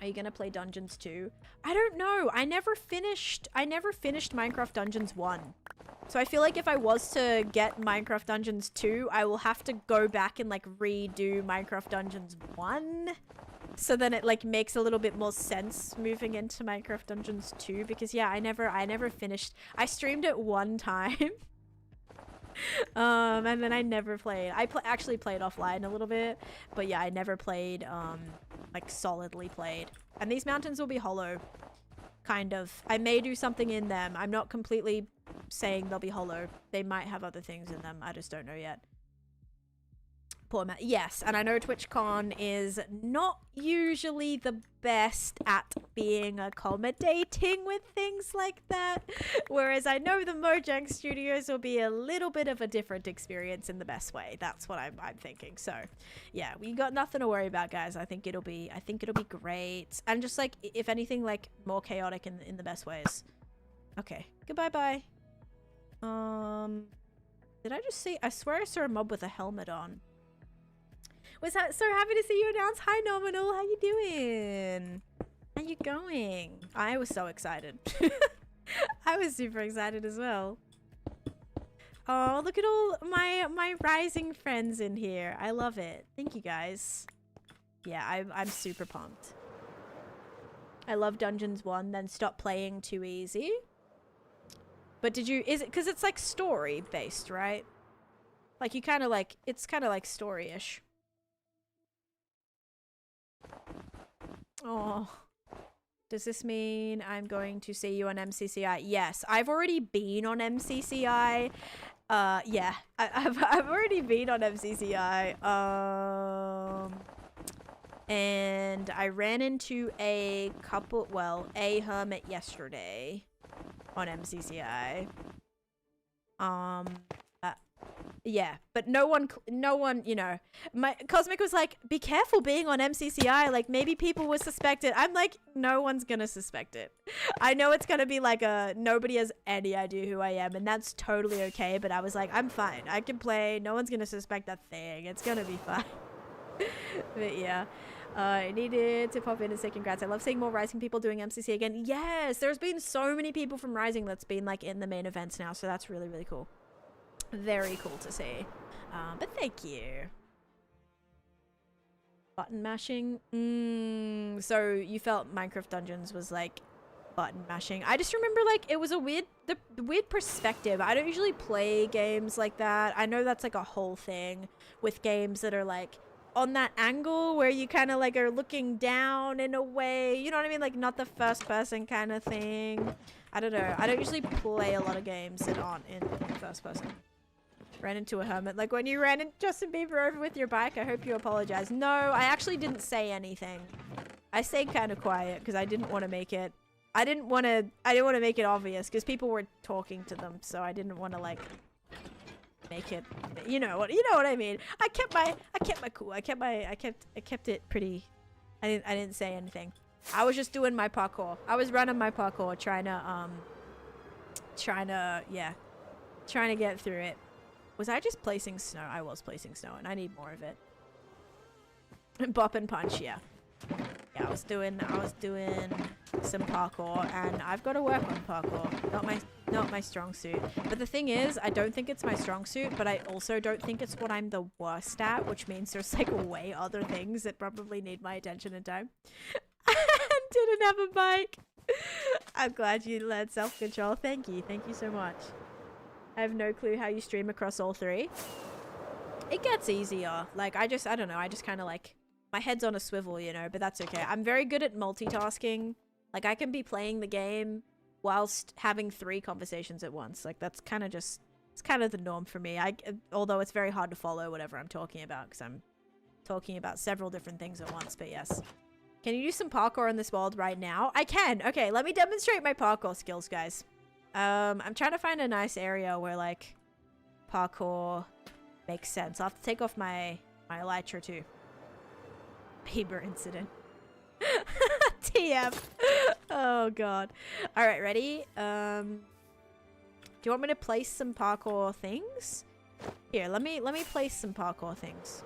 Are you gonna play Dungeons 2? I don't know. I never finished Minecraft Dungeons 1. So I feel like if I was to get Minecraft Dungeons 2, I will have to go back and like redo Minecraft Dungeons 1. So then it like makes a little bit more sense moving into Minecraft Dungeons 2, because yeah, I never finished. I streamed it one time. And then I never played. I actually played offline a little bit, but yeah, I never played like solidly played. And these mountains will be hollow, kind of. I may do something in them. I'm not completely saying they'll be hollow. They might have other things in them. I just don't know yet. Poor Matt. Yes, and I know TwitchCon is not usually the best at being accommodating with things like that. Whereas I know the Mojang Studios will be a little bit of a different experience in the best way. That's what I'm thinking. So, yeah, we got nothing to worry about, guys. I think it'll be great. And just like, if anything, like more chaotic in the best ways. Okay. Goodbye, bye. Did I just see? I swear I saw a mob with a helmet on. Was that so happy to see you announce. Hi Nominal, how you doing? How you going? I was so excited. I was super excited as well. Oh, look at all my rising friends in here. I love it. Thank you guys. Yeah, I'm super pumped. I love Dungeons 1, then stop playing too easy. But is it because it's like story based, right? Like you kind of like, it's kind of like story-ish. Oh, does this mean I'm going to see you on MCCI? Yes, I've already been on MCCI. Yeah, I've already been on MCCI. And I ran into a hermit yesterday on MCCI. Yeah, but no one, you know, my Cosmic was like, be careful being on MCCI, like maybe people will suspect it. I'm like, no one's gonna suspect it. I know it's gonna be like nobody has any idea who I am, and that's totally okay, but I was like, I'm fine, I can play, no one's gonna suspect that thing, it's gonna be fine. But yeah, I needed to pop in and say congrats. I love seeing more Rising people doing MCC again. Yes, there's been so many people from Rising that's been like in the main events now, so that's really, really cool. Very cool to see. But thank you. Button mashing. So you felt Minecraft Dungeons was like button mashing. I just remember like it was a weird perspective. I don't usually play games like that. I know that's like a whole thing with games that are like on that angle where you kind of like are looking down in a way. You know what I mean? Like not the first person kind of thing. I don't know. I don't usually play a lot of games that aren't in first person. Ran into a hermit. Like when you ran in Justin Bieber over with your bike, I hope you apologize. No, I actually didn't say anything. I stayed kind of quiet because I didn't want to make it. I didn't want to make it obvious because people were talking to them, so I didn't want to like make it. You know what I mean. I kept my cool. I kept it pretty. I didn't say anything. I was just doing my parkour. I was running my parkour, trying to get through it. Was I just placing snow? I was placing snow, and I need more of it. Bop and punch, yeah. Yeah, I was doing some parkour, and I've got to work on parkour. Not my strong suit. But the thing is, I don't think it's my strong suit, but I also don't think it's what I'm the worst at, which means there's like way other things that probably need my attention and time. Didn't have a bike. I'm glad you learned self-control. Thank you so much. I have no clue how you stream across all three. It gets easier. Like, I don't know. I just kind of like, my head's on a swivel, you know, but that's okay. I'm very good at multitasking. Like, I can be playing the game whilst having 3 conversations at once. Like, that's kind of just, it's kind of the norm for me. Although it's very hard to follow whatever I'm talking about because I'm talking about several different things at once, but yes. Can you do some parkour in this world right now? I can. Okay, let me demonstrate my parkour skills, guys. I'm trying to find a nice area where, like, parkour makes sense. I'll have to take off my elytra, too. Bieber incident. TM. Oh god. All right, ready? Do you want me to place some parkour things? Here, let me place some parkour things.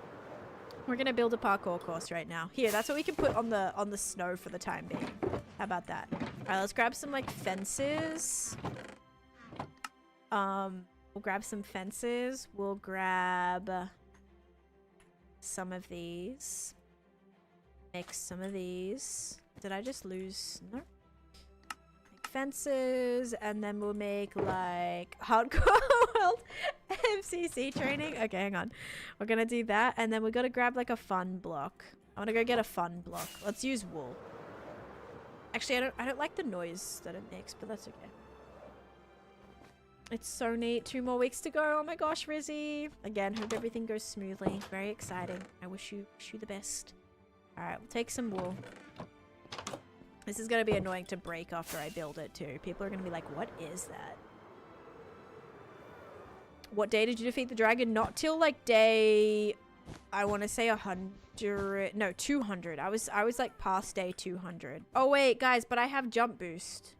We're gonna build a parkour course right now. Here, that's what we can put on the snow for the time being. How about that? All right, let's grab some like fences. We'll grab some fences. We'll grab some of these. Make some of these. Did I just lose? No. Make fences, and then we'll make like hardcore world MCC training. Okay, hang on. We're gonna do that, and then we gotta grab like a fun block. I wanna go get a fun block. Let's use wool. Actually, I don't like the noise that it makes, but that's okay. It's so neat. 2 more weeks to go. Oh my gosh, Rizzy. Again, hope everything goes smoothly. Very exciting. I wish you the best. Alright, we'll take some wool. This is going to be annoying to break after I build it too. People are going to be like, what is that? What day did you defeat the dragon? Not till like day... I want to say 100... No, 200. I was like past day 200. Oh wait, guys, but I have jump boost.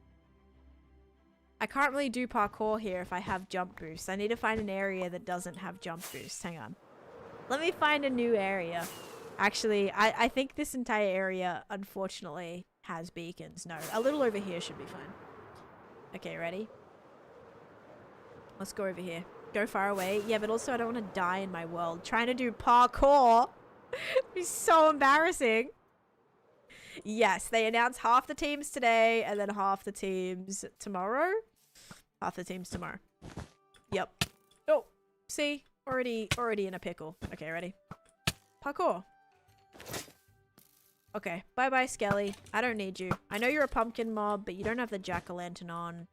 I can't really do parkour here if I have jump boost. I need to find an area that doesn't have jump boost. Hang on. Let me find a new area. Actually, I think this entire area, unfortunately, has beacons. No, a little over here should be fine. Okay, ready? Let's go over here. Go far away. Yeah, but also I don't want to die in my world. Trying to do parkour would be so embarrassing. Yes, they announced half the teams today and then half the teams tomorrow. Half the teams tomorrow. Yep. Oh, see? Already in a pickle. Okay, ready? Parkour. Okay, bye-bye, Skelly. I don't need you. I know you're a pumpkin mob, but you don't have the jack-o'-lantern on.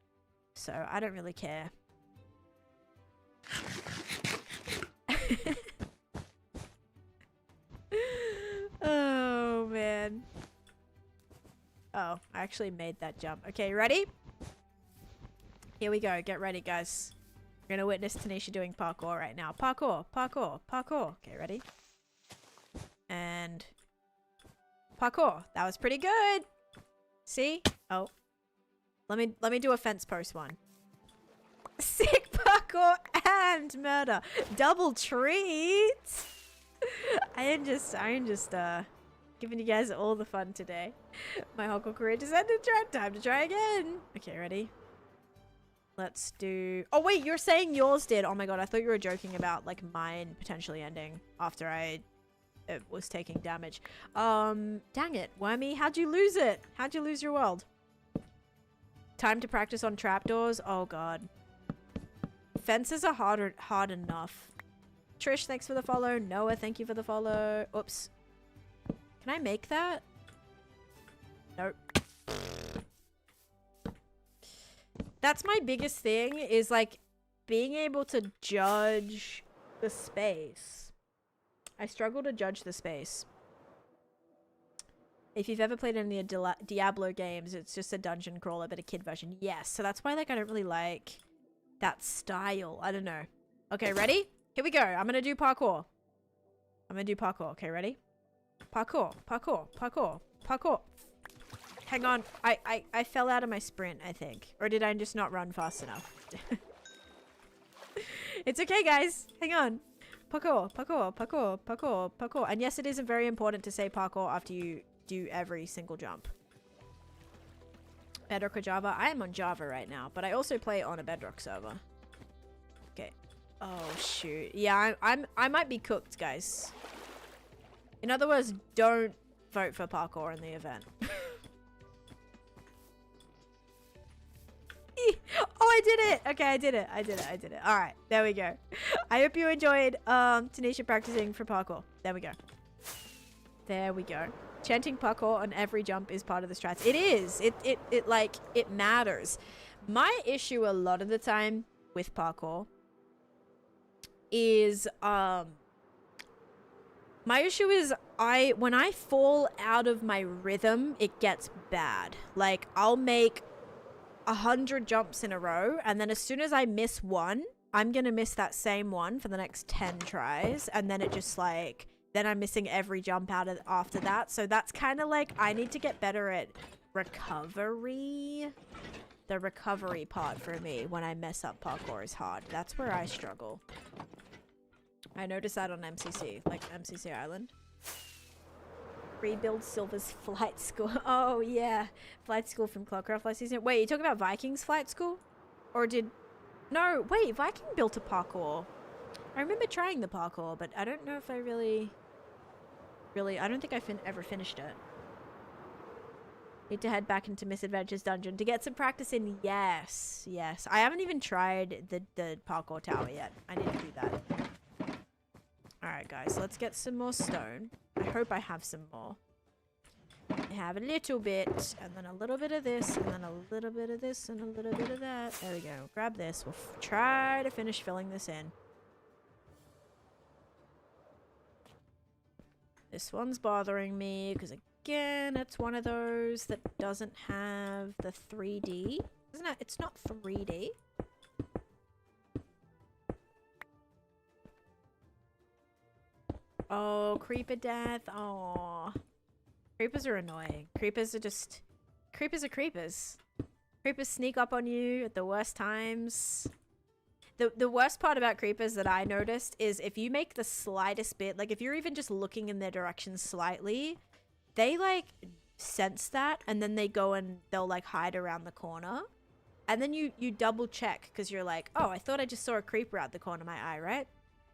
So, I don't really care. Oh, man. Oh, I actually made that jump. Okay, ready? Here we go. Get ready, guys. We're gonna witness Taneesha doing parkour right now. Parkour, parkour, parkour. Okay, ready? And... parkour. That was pretty good. See? Oh. Let me do a fence post one. Sick parkour and murder. Double treats. I am just giving you guys all the fun today. My hardcore career just ended. Time to try again. Okay, ready? Let's do... Oh, wait, you're saying yours did. Oh my god, I thought you were joking about, like, mine potentially ending after I was taking damage. Dang it, Wormy, how'd you lose it? How'd you lose your world? Time to practice on trapdoors? Oh god. Fences are hard enough. Trish, thanks for the follow. Noah, thank you for the follow. Oops. Can I make that? Nope. That's my biggest thing, is like being able to judge the space. I struggle to judge the space. If you've ever played any of the Diablo games, it's just a dungeon crawler, but a kid version. Yes, so that's why like I don't really like that style. I don't know. Okay, ready? Here we go. I'm gonna do parkour. I'm gonna do parkour. Okay, ready? Parkour, parkour, parkour, parkour. Hang on. I fell out of my sprint, I think. Or did I just not run fast enough? It's okay, guys. Hang on. Parkour, parkour, parkour, parkour, parkour. And yes, it is very important to say parkour after you do every single jump. Bedrock or Java? I am on Java right now, but I also play on a Bedrock server. Okay. Oh, shoot. Yeah, I might be cooked, guys. In other words, don't vote for parkour in the event. Oh, I did it! Okay, I did it. Alright, there we go. I hope you enjoyed Taneesha practicing for parkour. There we go. There we go. Chanting parkour on every jump is part of the strats. It is. It matters. My issue a lot of the time with parkour is my issue is when I fall out of my rhythm, it gets bad. Like, I'll make 100 jumps in a row, and then as soon as I miss one, I'm gonna miss that same one for the next 10 tries, and then it just like, then I'm missing every jump out of after that. So that's kind of like, I need to get better at recovery. The recovery part for me when I mess up parkour is hard. That's where I struggle. I noticed that on MCC, like MCC Island. Rebuild Silver's flight school. Oh yeah, flight school from Clockcraft last season. Wait, you talking about Vikings flight school? Or did... No, wait, Viking built a parkour. I remember trying the parkour, but I don't know if I really... I don't think I ever finished it. Need to head back into Misadventures Dungeon to get some practice in. Yes, yes. I haven't even tried the parkour tower yet. I need to do that. Alright, guys. Let's get some more stone. I hope I have some more. I have a little bit, and then a little bit of this, and then a little bit of this, and a little bit of that. There we go. Grab this. We'll try to finish filling this in. This one's bothering me, because again, it's one of those that doesn't have the 3D. Isn't it? It's not 3D. Oh, creeper death. Oh, creepers are annoying. Creepers are just... Creepers are creepers. Creepers sneak up on you at the worst times. The worst part about creepers that I noticed is if you make the slightest bit, like if you're even just looking in their direction slightly, they like sense that and then they go and they'll like hide around the corner. And then you double check because you're like, oh, I thought I just saw a creeper out the corner of my eye, right?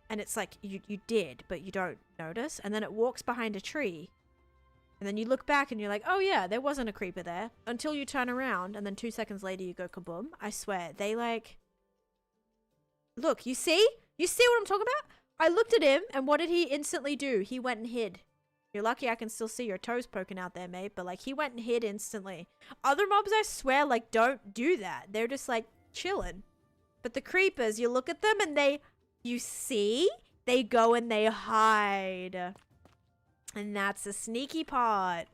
And it's like, you did, but you don't notice. And then it walks behind a tree. And then you look back and you're like, oh yeah, there wasn't a creeper there. Until you turn around and then 2 seconds later you go kaboom. I swear, they like... Look, you see? You see what I'm talking about? I looked at him and what did he instantly do? He went and hid. You're lucky I can still see your toes poking out there, mate. But like, he went and hid instantly. Other mobs, I swear, like, don't do that. They're just like chilling. But the creepers, you look at them and they... You see? They go and they hide. And that's the sneaky part.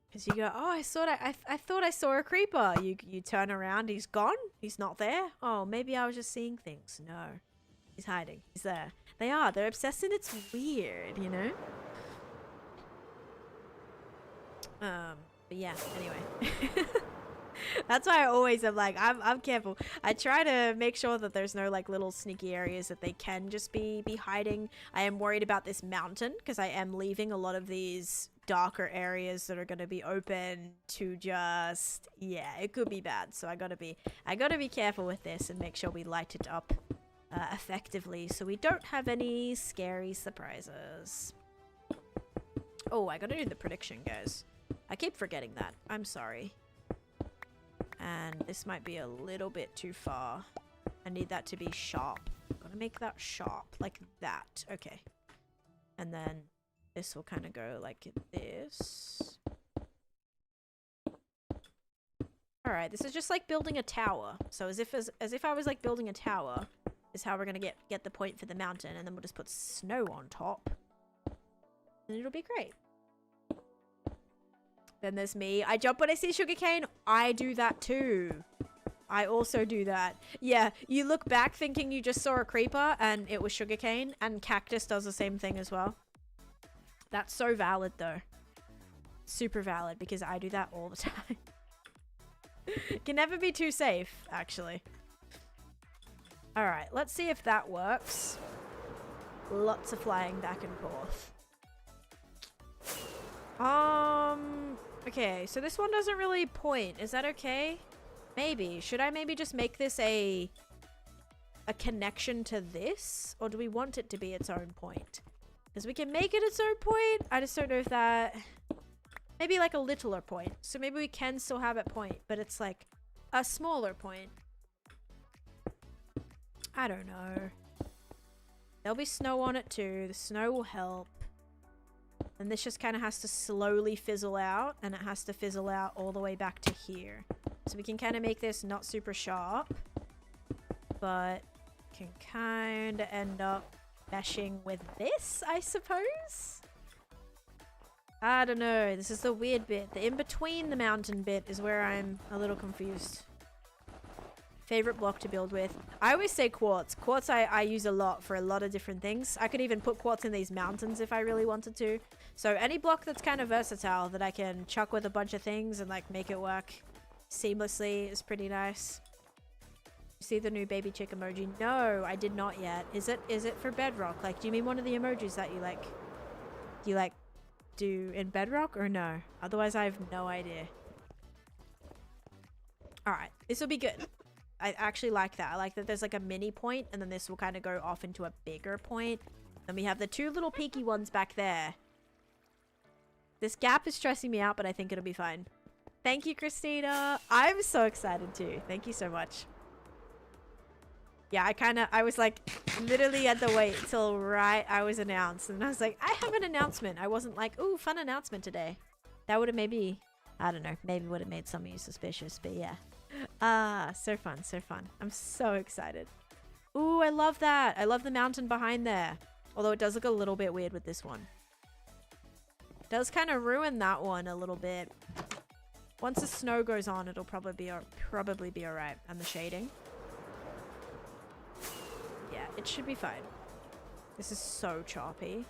Because you go, oh, I thought I saw a creeper. You turn around, he's gone. He's not there. Oh, maybe I was just seeing things. No. He's hiding. He's there. They are. They're obsessed and it's weird, you know? But yeah, anyway. That's why I always am like, I'm careful. I try to make sure that there's no like little sneaky areas that they can just be hiding. I am worried about this mountain because I am leaving a lot of these darker areas that are going to be open to just, yeah, it could be bad. So I gotta be careful with this and make sure we light it up effectively so we don't have any scary surprises. Oh, I gotta do the prediction, guys. I keep forgetting that. I'm sorry. And this might be a little bit too far. I need that to be sharp. Gotta make that sharp, like that. Okay. And then this will kind of go like this. Alright, this is just like building a tower. So as if I was like building a tower is how we're gonna get the point for the mountain, and then we'll just put snow on top. And it'll be great. Then there's me. I jump when I see sugarcane. I do that too. I also do that. Yeah, you look back thinking you just saw a creeper and it was sugarcane, and cactus does the same thing as well. That's so valid though. Super valid because I do that all the time. Can never be too safe, actually. Alright, let's see if that works. Lots of flying back and forth. Okay, so this one doesn't really point. Is that okay? Maybe. Should I maybe just make this a connection to this? Or do we want it to be its own point? Because we can make it its own point. I just don't know if that... Maybe like a littler point. So maybe we can still have it point, but it's like a smaller point. I don't know. There'll be snow on it too. The snow will help. And this just kind of has to slowly fizzle out, and it has to fizzle out all the way back to here. So we can kind of make this not super sharp, but can kind of end up meshing with this, I suppose? I don't know. This is the weird bit. The in-between the mountain bit is where I'm a little confused. Favorite block to build with. I always say quartz. Quartz I use a lot for a lot of different things. I could even put quartz in these mountains if I really wanted to. So any block that's kind of versatile that I can chuck with a bunch of things and like make it work seamlessly is pretty nice. See the new baby chick emoji? No, I did not yet. Is it for Bedrock? Like, do you mean one of the emojis that you like? Do you like do in Bedrock or no? Otherwise, I have no idea. All right, this will be good. I actually like that. I like that there's like a mini point, and then this will kind of go off into a bigger point. Then we have the two little peaky ones back there. This gap is stressing me out, but I think it'll be fine. Thank you, Christina. I'm so excited too. Thank you so much. Yeah, I was like, literally had to wait till I was announced. And I was like, I have an announcement. I wasn't like, ooh, fun announcement today. That would have maybe, I don't know, maybe would have made some of you suspicious, but yeah. So fun, so fun. I'm so excited. Ooh, I love that. I love the mountain behind there. Although it does look a little bit weird with this one. It does kind of ruin that one a little bit. Once the snow goes on, it'll probably be alright. And the shading. Yeah, it should be fine. This is so choppy.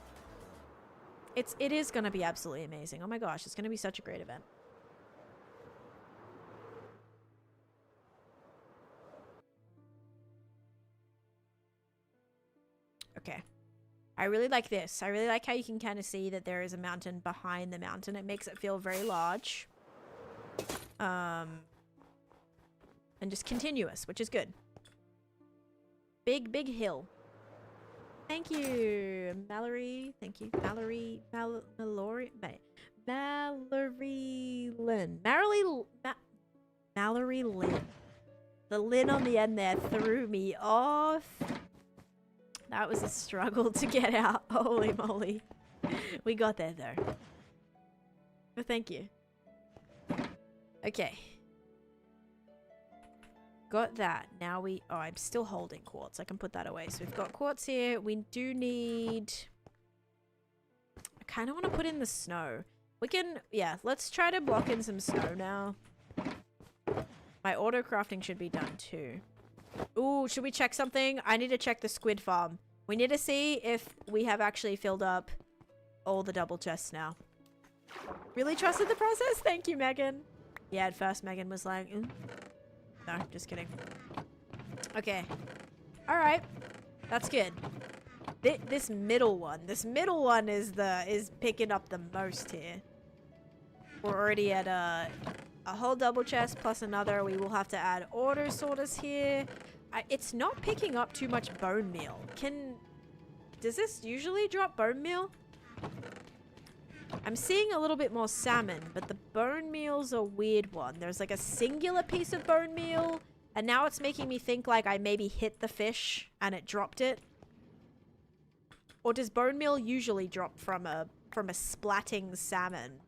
It is gonna be absolutely amazing. Oh my gosh, it's gonna be such a great event. Okay. I really like this. I really like how you can kind of see that there is a mountain behind the mountain. It makes it feel very large. And just continuous, which is good. Big hill. Thank you, Mallory. Thank you, Mallory. Mallory Lynn. Mallory Lynn. The Lynn on the end there threw me off. That was a struggle to get out. Holy moly. We got there though. But thank you. Okay. Got that. Now we... Oh, I'm still holding quartz. I can put that away. So we've got quartz here. We do need... I kind of want to put in the snow. We can... Yeah, let's try to block in some snow now. My auto crafting should be done too. Ooh, should we check something? I need to check the squid farm. We need to see if we have actually filled up all the double chests now. Really trusted the process? Thank you, Megan. Yeah, at first Megan was like... No, just kidding. Okay. Alright. That's good. This middle one is picking up the most here. We're already at a whole double chest plus another. We will have to add order sorters here. It's not picking up too much bone meal. Does this usually drop bone meal? I'm seeing a little bit more salmon, but the bone meal's a weird one. There's like a singular piece of bone meal, and now it's making me think like I maybe hit the fish and it dropped it. Or does bone meal usually drop from a splatting salmon?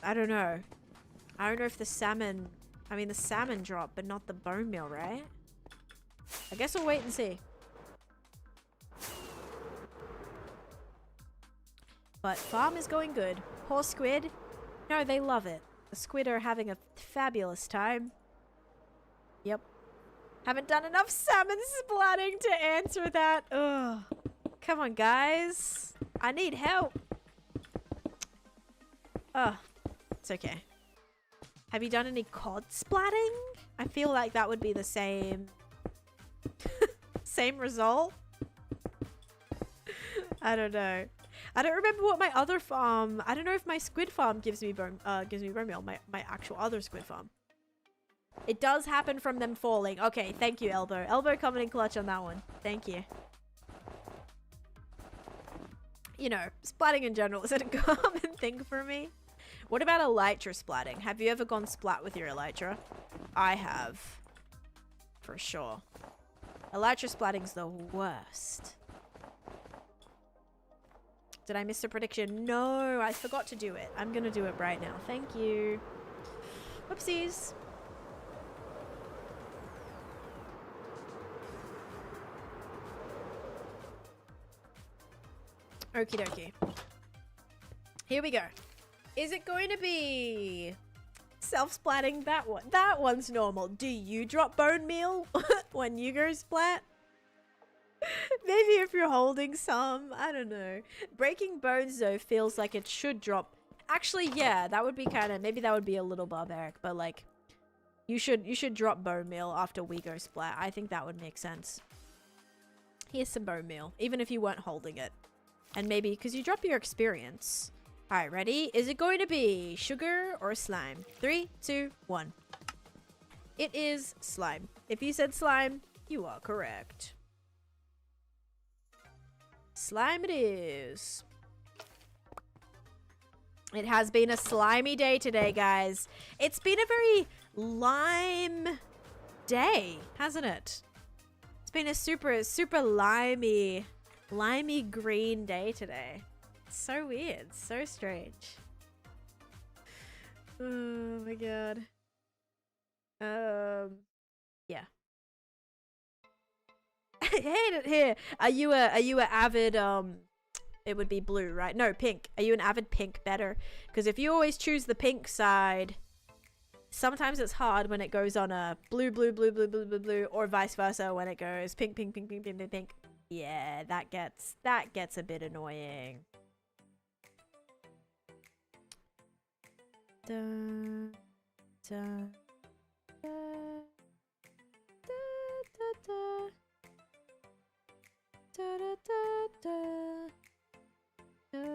I don't know. I don't know if the salmon... I mean, the salmon dropped, but not the bone meal, right? I guess we'll wait and see. But farm is going good. Poor squid. No, they love it. The squid are having a fabulous time. Yep. Haven't done enough salmon splatting to answer that. Ugh. Come on, guys. I need help. Ugh. It's okay. Have you done any cod splatting? I feel like that would be the same... same result? I don't know. I don't remember what my other farm... I don't know if my squid farm gives me bone meal. My actual other squid farm. It does happen from them falling. Okay, thank you, Elbow. Elbow coming in clutch on that one. Thank you. You know, splatting in general is a common thing for me. What about elytra splatting? Have you ever gone splat with your elytra? I have. For sure. Elytra splatting's the worst. Did I miss a prediction? No, I forgot to do it. I'm gonna do it right now. Thank you. Whoopsies. Okie dokie. Here we go. Is it going to be Self-splatting, that one's normal. Do you drop bone meal when you go splat? Maybe if you're holding some, I don't know. Breaking bones though feels like it should drop. Actually, yeah, that would be kind of, maybe that would be a little barbaric, but like you should drop bone meal after we go splat. I think that would make sense. Here's some bone meal, even if you weren't holding it. And maybe because you drop your experience. All right, ready? Is it going to be sugar or slime? 3, 2, 1. It is slime. If you said slime, you are correct. Slime it is. It has been a slimy day today, guys. It's been a very lime day, hasn't it? It's been a super limey green day today. It's so weird, so strange. Oh my god. Yeah. Here. Are you a avid it would be blue, right? No, pink. Are you an avid pink better? Because if you always choose the pink side, sometimes it's hard when it goes on a blue, or vice versa when it goes pink. Yeah, that gets a bit annoying. Da, da, da, da, da, da, da, da, da.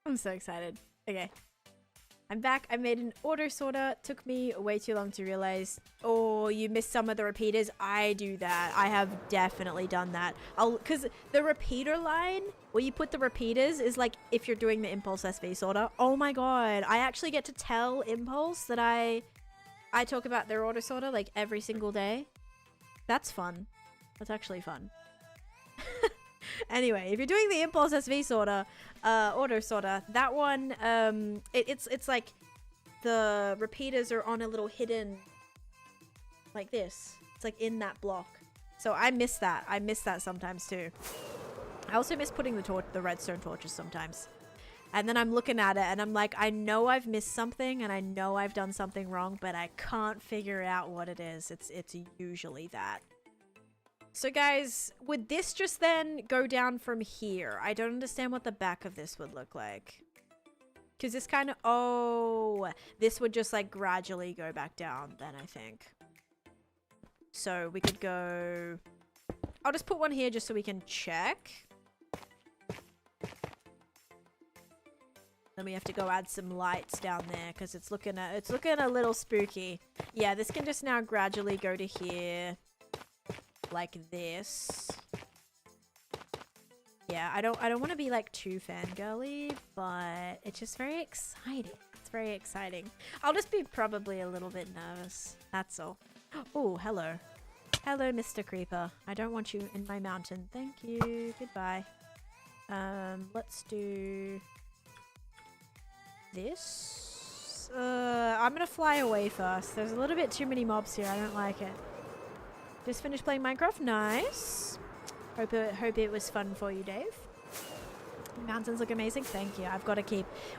I'm so excited. Okay. I'm back. I made an order sorter. Took me way too long to realize. Oh, you missed some of the repeaters. I do that. I have definitely done that. Because the repeater line where you put the repeaters is like if you're doing the Impulse SV sorter. Oh my god. I actually get to tell Impulse that I talk about their order sorter like every single day. That's fun. That's actually fun. Anyway, if you're doing the Impulse SV sorter, order sorter, that one, it's like the repeaters are on a little hidden, like this. It's like in that block. So I miss that. I miss that sometimes too. I also miss putting the redstone torches sometimes. And then I'm looking at it and I'm like, I know I've missed something and I know I've done something wrong, but I can't figure out what it is. It's usually that. So guys, would this just then go down from here? I don't understand what the back of this would look like. Because this kind of... Oh, this would just like gradually go back down then, I think. So we could go... I'll just put one here just so we can check. Then we have to go add some lights down there because it's looking a little spooky. Yeah, this can just now gradually go to here. Like this. Yeah, I don't want to be like too fangirly, but it's just very exciting. It's very exciting. I'll just be probably a little bit nervous. That's all. Oh, hello. Hello, Mr. Creeper. I don't want you in my mountain. Thank you. Goodbye. Let's do this. I'm gonna fly away first. There's a little bit too many mobs here. I don't like it. Just finished playing Minecraft. Nice. Hope it was fun for you, Dave. Mountains look amazing. Thank you.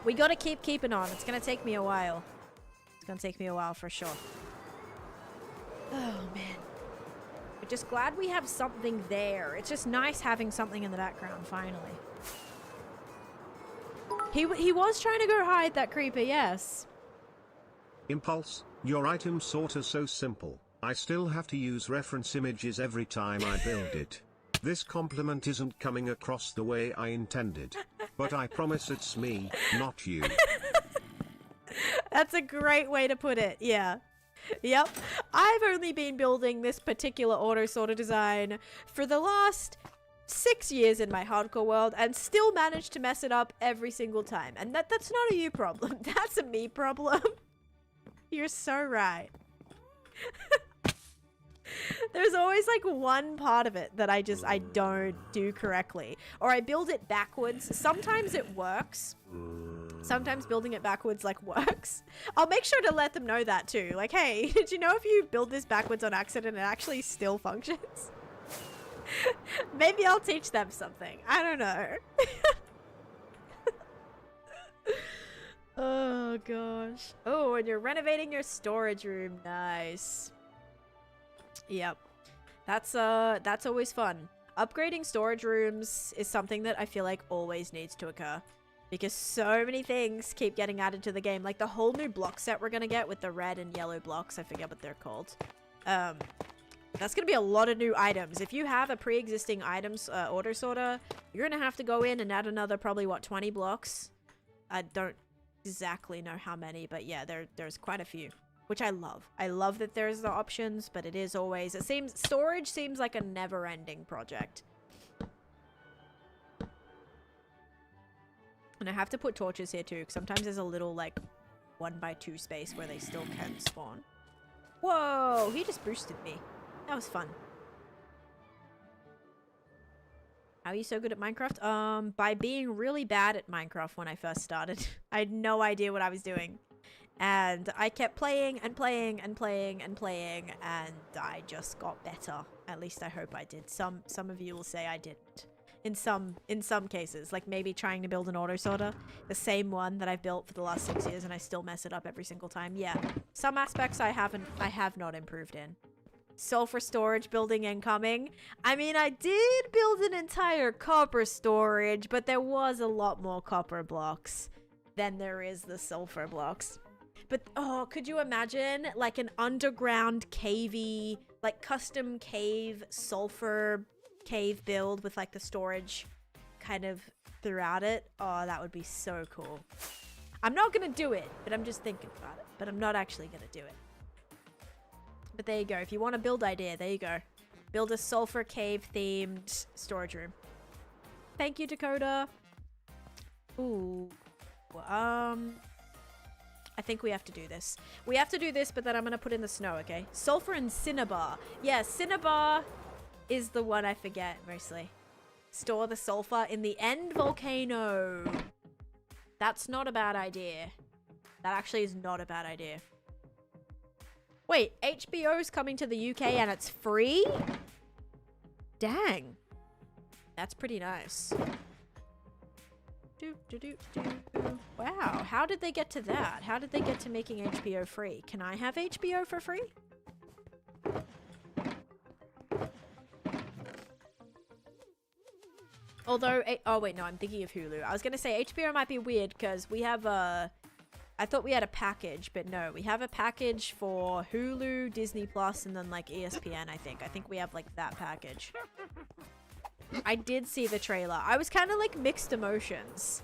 We gotta keep keeping on. It's gonna take me a while. It's gonna take me a while for sure. Oh man. We're just glad we have something there. It's just nice having something in the background finally. He was trying to go hide that creeper, yes. Impulse, your item sorter's so simple. I still have to use reference images every time I build it. This compliment isn't coming across the way I intended. But I promise it's me, not you. That's a great way to put it, yeah. Yep. I've only been building this particular auto sorter design for the last 6 years in my hardcore world and still managed to mess it up every single time. And that's not a you problem. That's a me problem. You're so right. There's always like one part of it that I don't do correctly. Or I build it backwards. Sometimes it works. Sometimes building it backwards like works. I'll make sure to let them know that too. Like, hey, did you know if you build this backwards on accident, it actually still functions? Maybe I'll teach them something. I don't know. Oh gosh. Oh, and you're renovating your storage room. Nice. Yep. That's always fun. Upgrading storage rooms is something that I feel like always needs to occur. Because so many things keep getting added to the game. Like the whole new block set we're gonna get with the red and yellow blocks. I forget what they're called. That's gonna be a lot of new items. If you have a pre-existing items order sorter, you're gonna have to go in and add another probably, what, 20 blocks? I don't exactly know how many, but yeah, there's quite a few. Which I love. I love that there's the options, but it is always... Storage seems like a never-ending project. And I have to put torches here too, because sometimes there's a little, like, 1x2 space where they still can spawn. Whoa! He just boosted me. That was fun. How are you so good at Minecraft? By being really bad at Minecraft when I first started. I had no idea what I was doing. And I kept playing and playing and playing and playing, and I just got better. At least I hope I did. Some of you will say I didn't. In some cases, like maybe trying to build an auto sorter, the same one that I've built for the last 6 years, and I still mess it up every single time. Yeah, some aspects I have not improved in. Sulfur storage building incoming. I mean, I did build an entire copper storage, but there was a lot more copper blocks than there is the sulfur blocks. But, oh, could you imagine, like, an underground cavey, like, custom cave, sulfur cave build with, like, the storage kind of throughout it? Oh, that would be so cool. I'm not gonna do it, but I'm just thinking about it. But I'm not actually gonna do it. But there you go. If you want a build idea, there you go. Build a sulfur cave-themed storage room. Thank you, Dakota. Ooh. I think we have to do this. We have to do this, but then I'm going to put in the snow, okay? Sulfur and cinnabar. Yeah, cinnabar is the one I forget mostly. Store the sulfur in the end volcano. That's not a bad idea. That actually is not a bad idea. Wait, HBO's coming to the UK and it's free? Dang. That's pretty nice. Wow, how did they get to that? How did they get to making HBO free? Can I have HBO for free? Although, oh wait, no, I'm thinking of Hulu. I was gonna say HBO might be weird because we have a... I thought we had a package, but no, we have a package for Hulu, Disney Plus, and then like ESPN, I think. I think we have like that package. I did see the trailer. I was kind of like mixed emotions,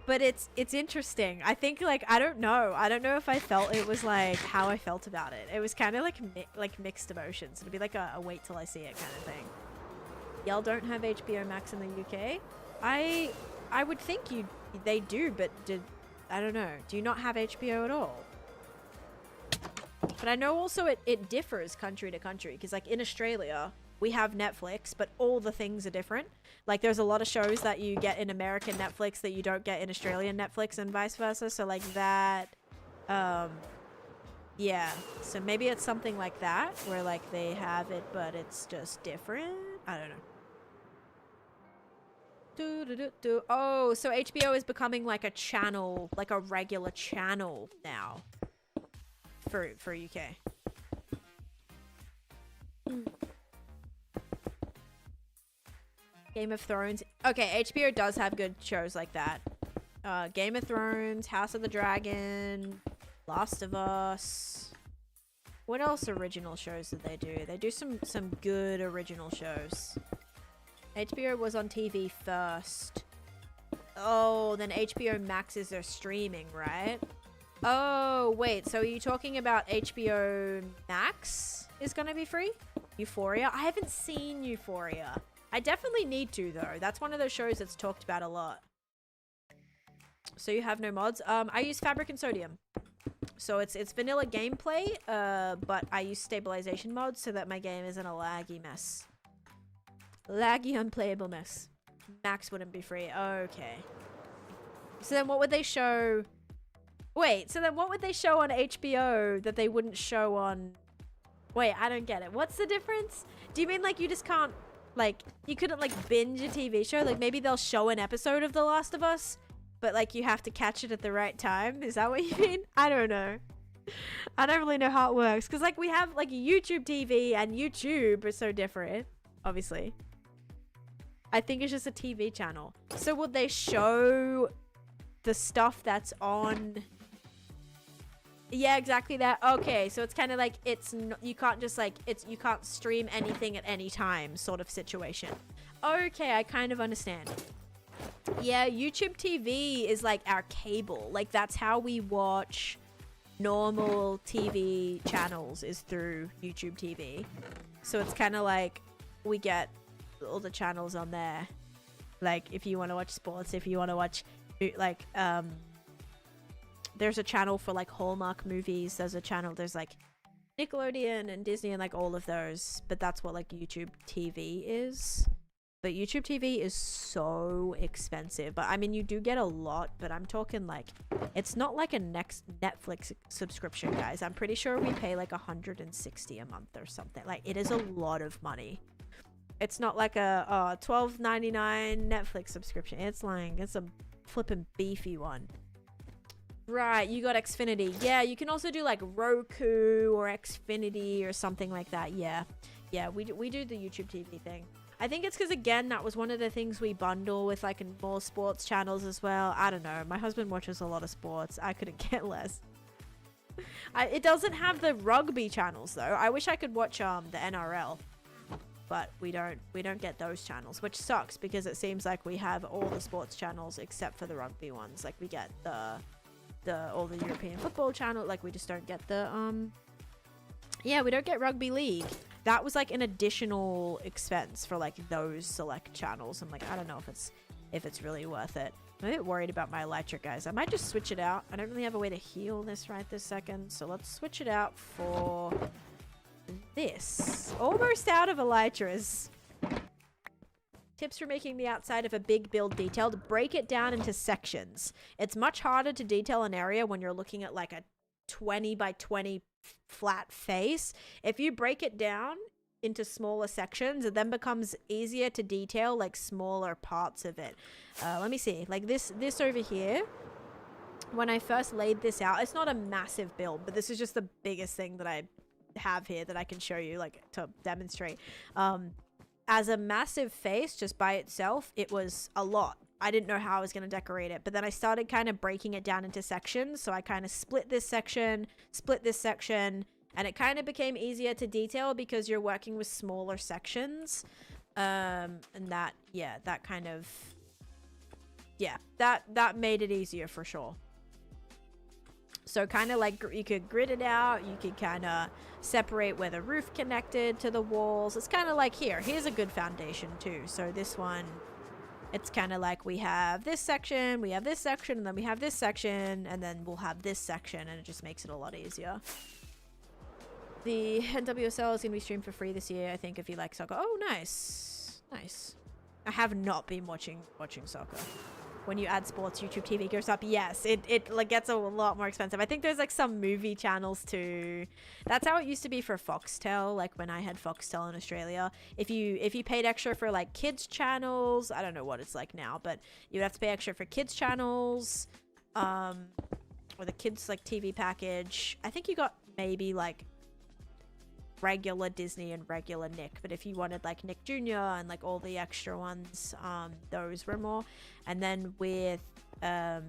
but it's interesting. I think like, I don't know if I felt it was like how I felt about it. It was kind of like mixed emotions. It'd be like a wait till I see it kind of thing. Y'all don't have HBO Max in the UK? I would think they do, but I don't know. Do you not have HBO at all? But I know also it differs country to country, because like in Australia we have Netflix, but all the things are different. Like there's a lot of shows that you get in American Netflix that you don't get in Australian Netflix and vice versa. So like that, yeah. So maybe it's something like that where like they have it, but it's just different. I don't know. Oh, so HBO is becoming like a channel, like a regular channel now for UK. Game of Thrones. Okay, HBO does have good shows like that. Game of Thrones, House of the Dragon, Last of Us. What else original shows did they do? They do some good original shows. HBO was on TV first. Oh, then HBO Max is their streaming, right? Oh, wait. So are you talking about HBO Max is going to be free? Euphoria? I haven't seen Euphoria. I definitely need to, though. That's one of those shows that's talked about a lot. So you have no mods? I use Fabric and Sodium. So it's vanilla gameplay, but I use stabilization mods so that my game isn't a laggy mess. Laggy, unplayable mess. Max wouldn't be free. Okay. So then what would they show? Wait, so then what would they show on HBO that they wouldn't show on... Wait, I don't get it. What's the difference? Do you mean like you just can't... Like, you couldn't like binge a TV show? Like maybe they'll show an episode of The Last of Us, but like you have to catch it at the right time? Is that what you mean? I don't know. I don't really know how it works. Because like we have like YouTube TV and YouTube are so different, obviously. I think it's just a TV channel. So would they show the stuff that's on... Yeah, exactly that. Okay, so it's kind of like you can't just like you can't stream anything at any time sort of situation. Okay, I kind of understand. Yeah, YouTube TV is like our cable. Like that's how we watch normal TV channels, is through YouTube TV. So it's kind of like we get all the channels on there. Like if you want to watch sports, if you want to watch like there's a channel for like Hallmark movies. There's like Nickelodeon and Disney and like all of those. But that's what like YouTube TV is. But YouTube TV is so expensive. But I mean, you do get a lot, but I'm talking like, it's not like a next Netflix subscription, guys. I'm pretty sure we pay like $160 a month or something. Like it is a lot of money. It's not like a $12.99 Netflix subscription. It's a flippin' beefy one. Right, you got Xfinity. Yeah, you can also do like Roku or Xfinity or something like that. Yeah, we do the YouTube TV thing. I think it's because, again, that was one of the things we bundle with like more sports channels as well. I don't know. My husband watches a lot of sports. I couldn't get less. It doesn't have the rugby channels though. I wish I could watch the NRL. But we don't get those channels, which sucks because it seems like we have all the sports channels except for the rugby ones. Like we get all the European football channel. Like we just don't get the yeah, we don't get rugby league. That was like an additional expense for like those select channels. I'm like, I don't know if it's really worth it. I'm a bit worried about my elytra, guys. I might just switch it out. I don't really have a way to heal this right this second, so let's switch it out for this. Almost out of elytras. Tips for making the outside of a big build detailed: break it down into sections. It's much harder to detail an area when you're looking at like a 20 by 20 flat face. If you break it down into smaller sections, it then becomes easier to detail like smaller parts of it. Let me see, like this over here, when I first laid this out, it's not a massive build, but this is just the biggest thing that I have here that I can show you, like to demonstrate. As a massive face just by itself, it was a lot. I didn't know how I was going to decorate it, but then I started kind of breaking it down into sections. So I kind of split this section, and it kind of became easier to detail because you're working with smaller sections. And that kind of, that made it easier for sure. So kind of like you could grid it out. You could kind of separate where the roof connected to the walls. It's kind of like here's a good foundation too. So this one, it's kind of like we have this section, and then we have this section, and then we'll have this section, and it just makes it a lot easier. The NWSL is going to be streamed for free this year, I think, if you like soccer. Oh, nice. Nice. I have not been watching soccer. When you add sports, YouTube TV goes up. Yes, it like gets a lot more expensive. I think there's like some movie channels too. That's how it used to be for Foxtel. Like when I had Foxtel in Australia, if you paid extra for like kids channels, I don't know what it's like now, but you'd have to pay extra for kids channels, or the kids like TV package. I think you got maybe like regular Disney and regular Nick, but if you wanted like Nick Jr. and like all the extra ones, those were more. And then with I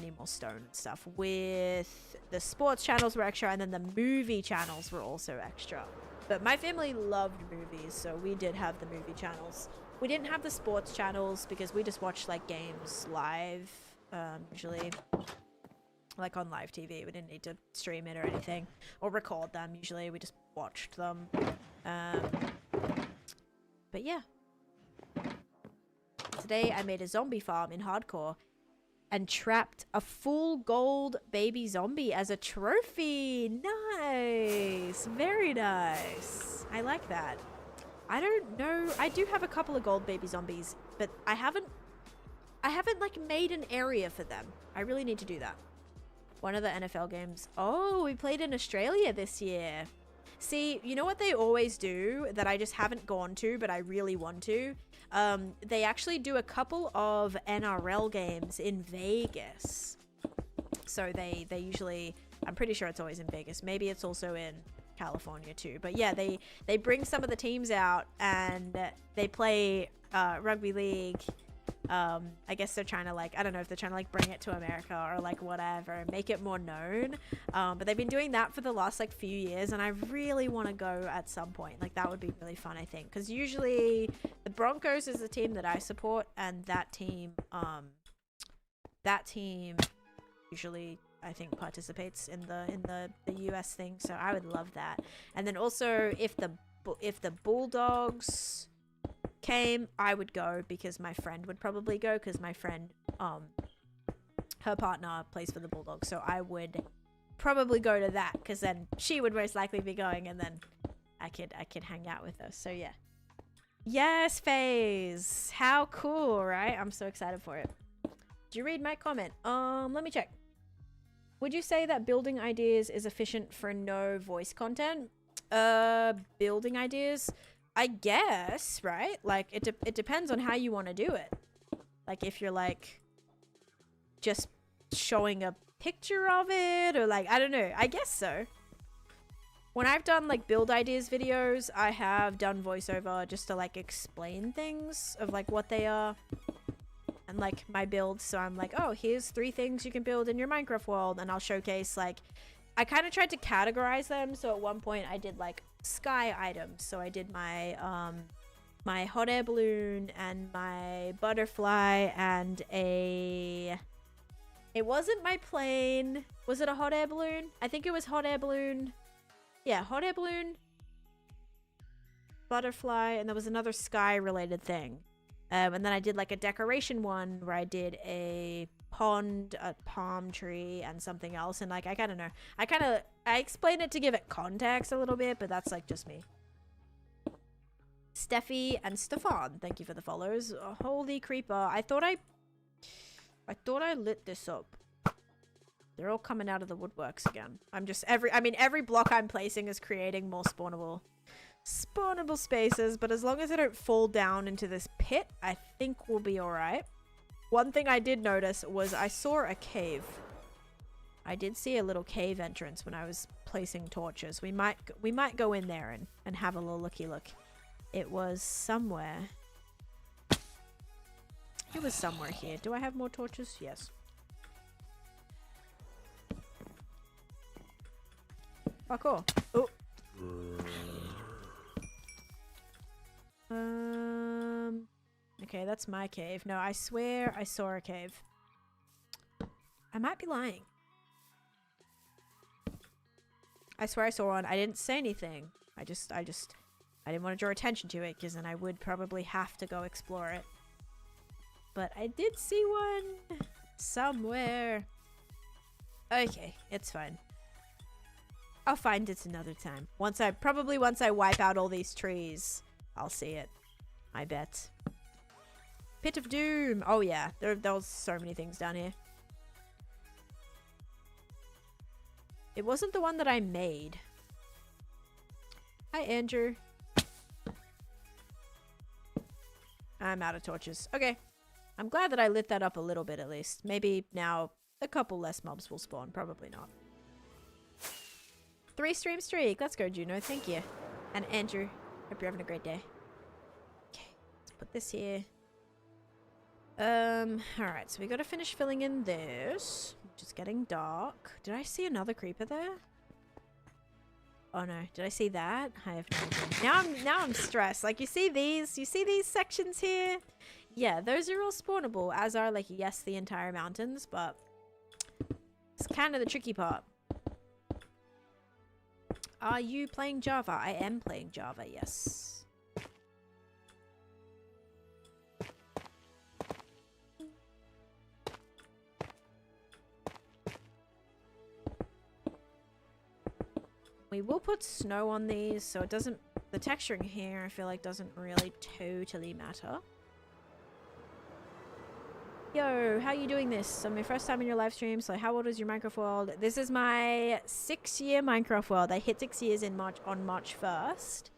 need more stone and stuff. With the sports channels were extra, and then the movie channels were also extra. But my family loved movies, so we did have the movie channels. We didn't have the sports channels because we just watched like games live, usually like on live TV. We didn't need to stream it or anything or record them. Usually we just watched them. But yeah, today I made a zombie farm in hardcore. and trapped a full gold baby zombie as a trophy. Nice. Very nice. I like that. I don't know. I do have a couple of gold baby zombies, but I haven't like made an area for them. I really need to do that. One of the NFL games. Oh, we played in Australia this year. See, you know what they always do that I just haven't gone to, but I really want to? They actually do a couple of NRL games in Vegas. So they usually, I'm pretty sure it's always in Vegas. Maybe it's also in California too. But yeah, they bring some of the teams out and they play rugby league. I guess they're trying to like, I don't know if they're trying to like bring it to America or like whatever, make it more known. But they've been doing that for the last like few years and I really want to go at some point. Like that would be really fun, I think. Because usually the Broncos is the team that I support and that team usually I think participates in the US thing. So I would love that. And then also if the Bulldogs came, I would go because my friend would probably go because my friend her partner plays for the Bulldogs, so I would probably go to that because then she would most likely be going and then I could hang out with her. So yeah. Yes, FaZe, how cool, right? I'm so excited for it. Did you read my comment? Let me check. Would you say that building ideas is efficient for no voice content? Building ideas, I guess, right? Like, it depends on how you want to do it. Like, if you're, like, just showing a picture of it, or, like, I don't know. I guess so. When I've done, like, build ideas videos, I have done voiceover just to, like, explain things of, like, what they are. And, like, my builds. So I'm like, oh, here's 3 things you can build in your Minecraft world. And I'll showcase, like, I kind of tried to categorize them. So at one point I did, like, sky items. So I did my my hot air balloon and my butterfly and it wasn't my plane. Was it a hot air balloon? I think it was hot air balloon. Yeah, hot air balloon, butterfly, and there was another sky related thing. And then I did like a decoration one where I did a pond, a palm tree, and something else. And like, I kind of know. I explained it to give it context a little bit, but that's like just me. Steffi and Stefan, thank you for the follows. Oh, holy creeper. I thought I lit this up. They're all coming out of the woodworks again. Every block I'm placing is creating more spawnable spaces, but as long as I don't fall down into this pit, I think we'll be alright. One thing I did notice was I saw a cave. I did see a little cave entrance when I was placing torches. We might go in there and have a little looky look. It was somewhere. It was somewhere here. Do I have more torches? Yes. Oh, cool. Oh. Okay, that's my cave. No, I swear I saw a cave. I might be lying. I swear I saw one. I didn't say anything. I didn't want to draw attention to it because then I would probably have to go explore it. But I did see one somewhere. Okay, it's fine. I'll find it another time. Once I wipe out all these trees, I'll see it. I bet. Pit of Doom. Oh yeah, there was so many things down here. It wasn't the one that I made. Hi, Andrew. I'm out of torches. Okay. I'm glad that I lit that up a little bit at least. Maybe now a couple less mobs will spawn. Probably not. 3 stream streak. Let's go, Juno. Thank you. And Andrew, hope you're having a great day. Okay, let's put this here. Alright, so we gotta finish filling in this. Just getting dark. Did I see another creeper there? Oh no, did I see that? I have no idea. Now I'm stressed. Like, you see these sections here? Yeah, those are all spawnable, as are, like, yes, the entire mountains, but it's kind of the tricky part. Are you playing Java? I am playing Java, yes. We will put snow on these so it doesn't... The texturing here I feel like doesn't really totally matter. Yo, how you doing this? So my first time in your live stream, so how old is your Minecraft world? This is my 6-year Minecraft world. I hit 6 years in March on March 1st.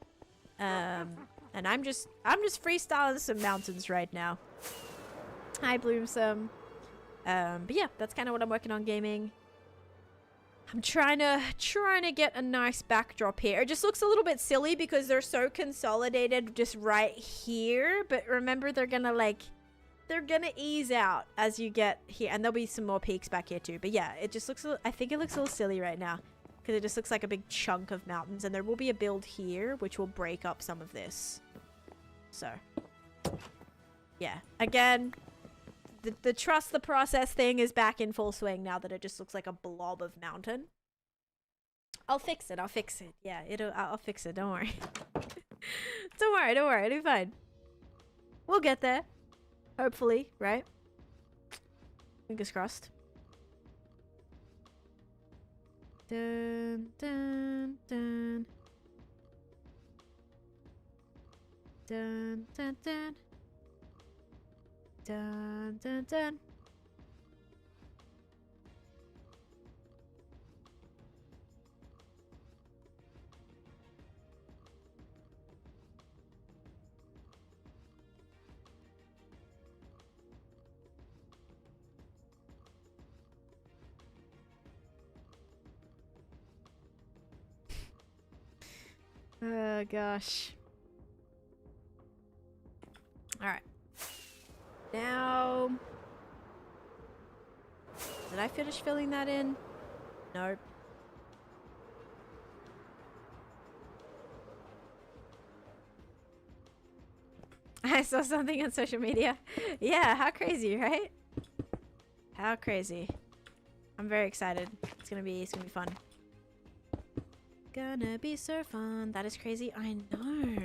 And I'm just freestyling some mountains right now. Hi Bloomsome. But yeah, that's kind of what I'm working on gaming. I'm trying to get a nice backdrop here. It just looks a little bit silly because they're so consolidated just right here, but remember they're gonna ease out as you get here, and there'll be some more peaks back here too. But yeah, it just looks I think it looks a little silly right now because it just looks like a big chunk of mountains, and there will be a build here which will break up some of this. So yeah, again, the trust the process thing is back in full swing now that it just looks like a blob of mountain. I'll fix it. Yeah, I'll fix it. Don't worry. Don't worry. It'll be fine. We'll get there. Hopefully, right? Fingers crossed. Dun, dun, dun. Dun, dun, dun. Dun, dun, dun. Oh gosh. All right. Now, did I finish filling that in? Nope. I saw something on social media. Yeah, how crazy, right? How crazy. I'm very excited. It's gonna be fun. Gonna be so fun. That is crazy. I know.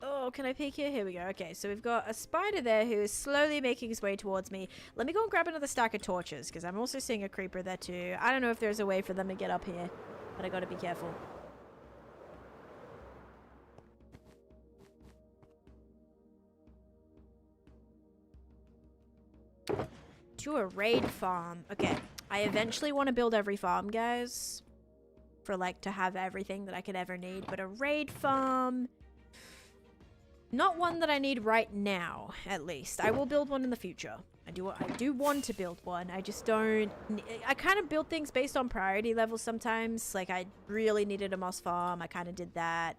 Oh, can I peek here? Here we go. Okay, so we've got a spider there who is slowly making his way towards me. Let me go and grab another stack of torches, because I'm also seeing a creeper there too. I don't know if there's a way for them to get up here, but I gotta be careful. To a raid farm. Okay, I eventually want to build every farm, guys, for like to have everything that I could ever need, but a raid farm, not one that I need right now, at least. I will build one in the future. I do want to build one. I just don't. I kind of build things based on priority levels sometimes. Like I really needed a moss farm. I kind of did that.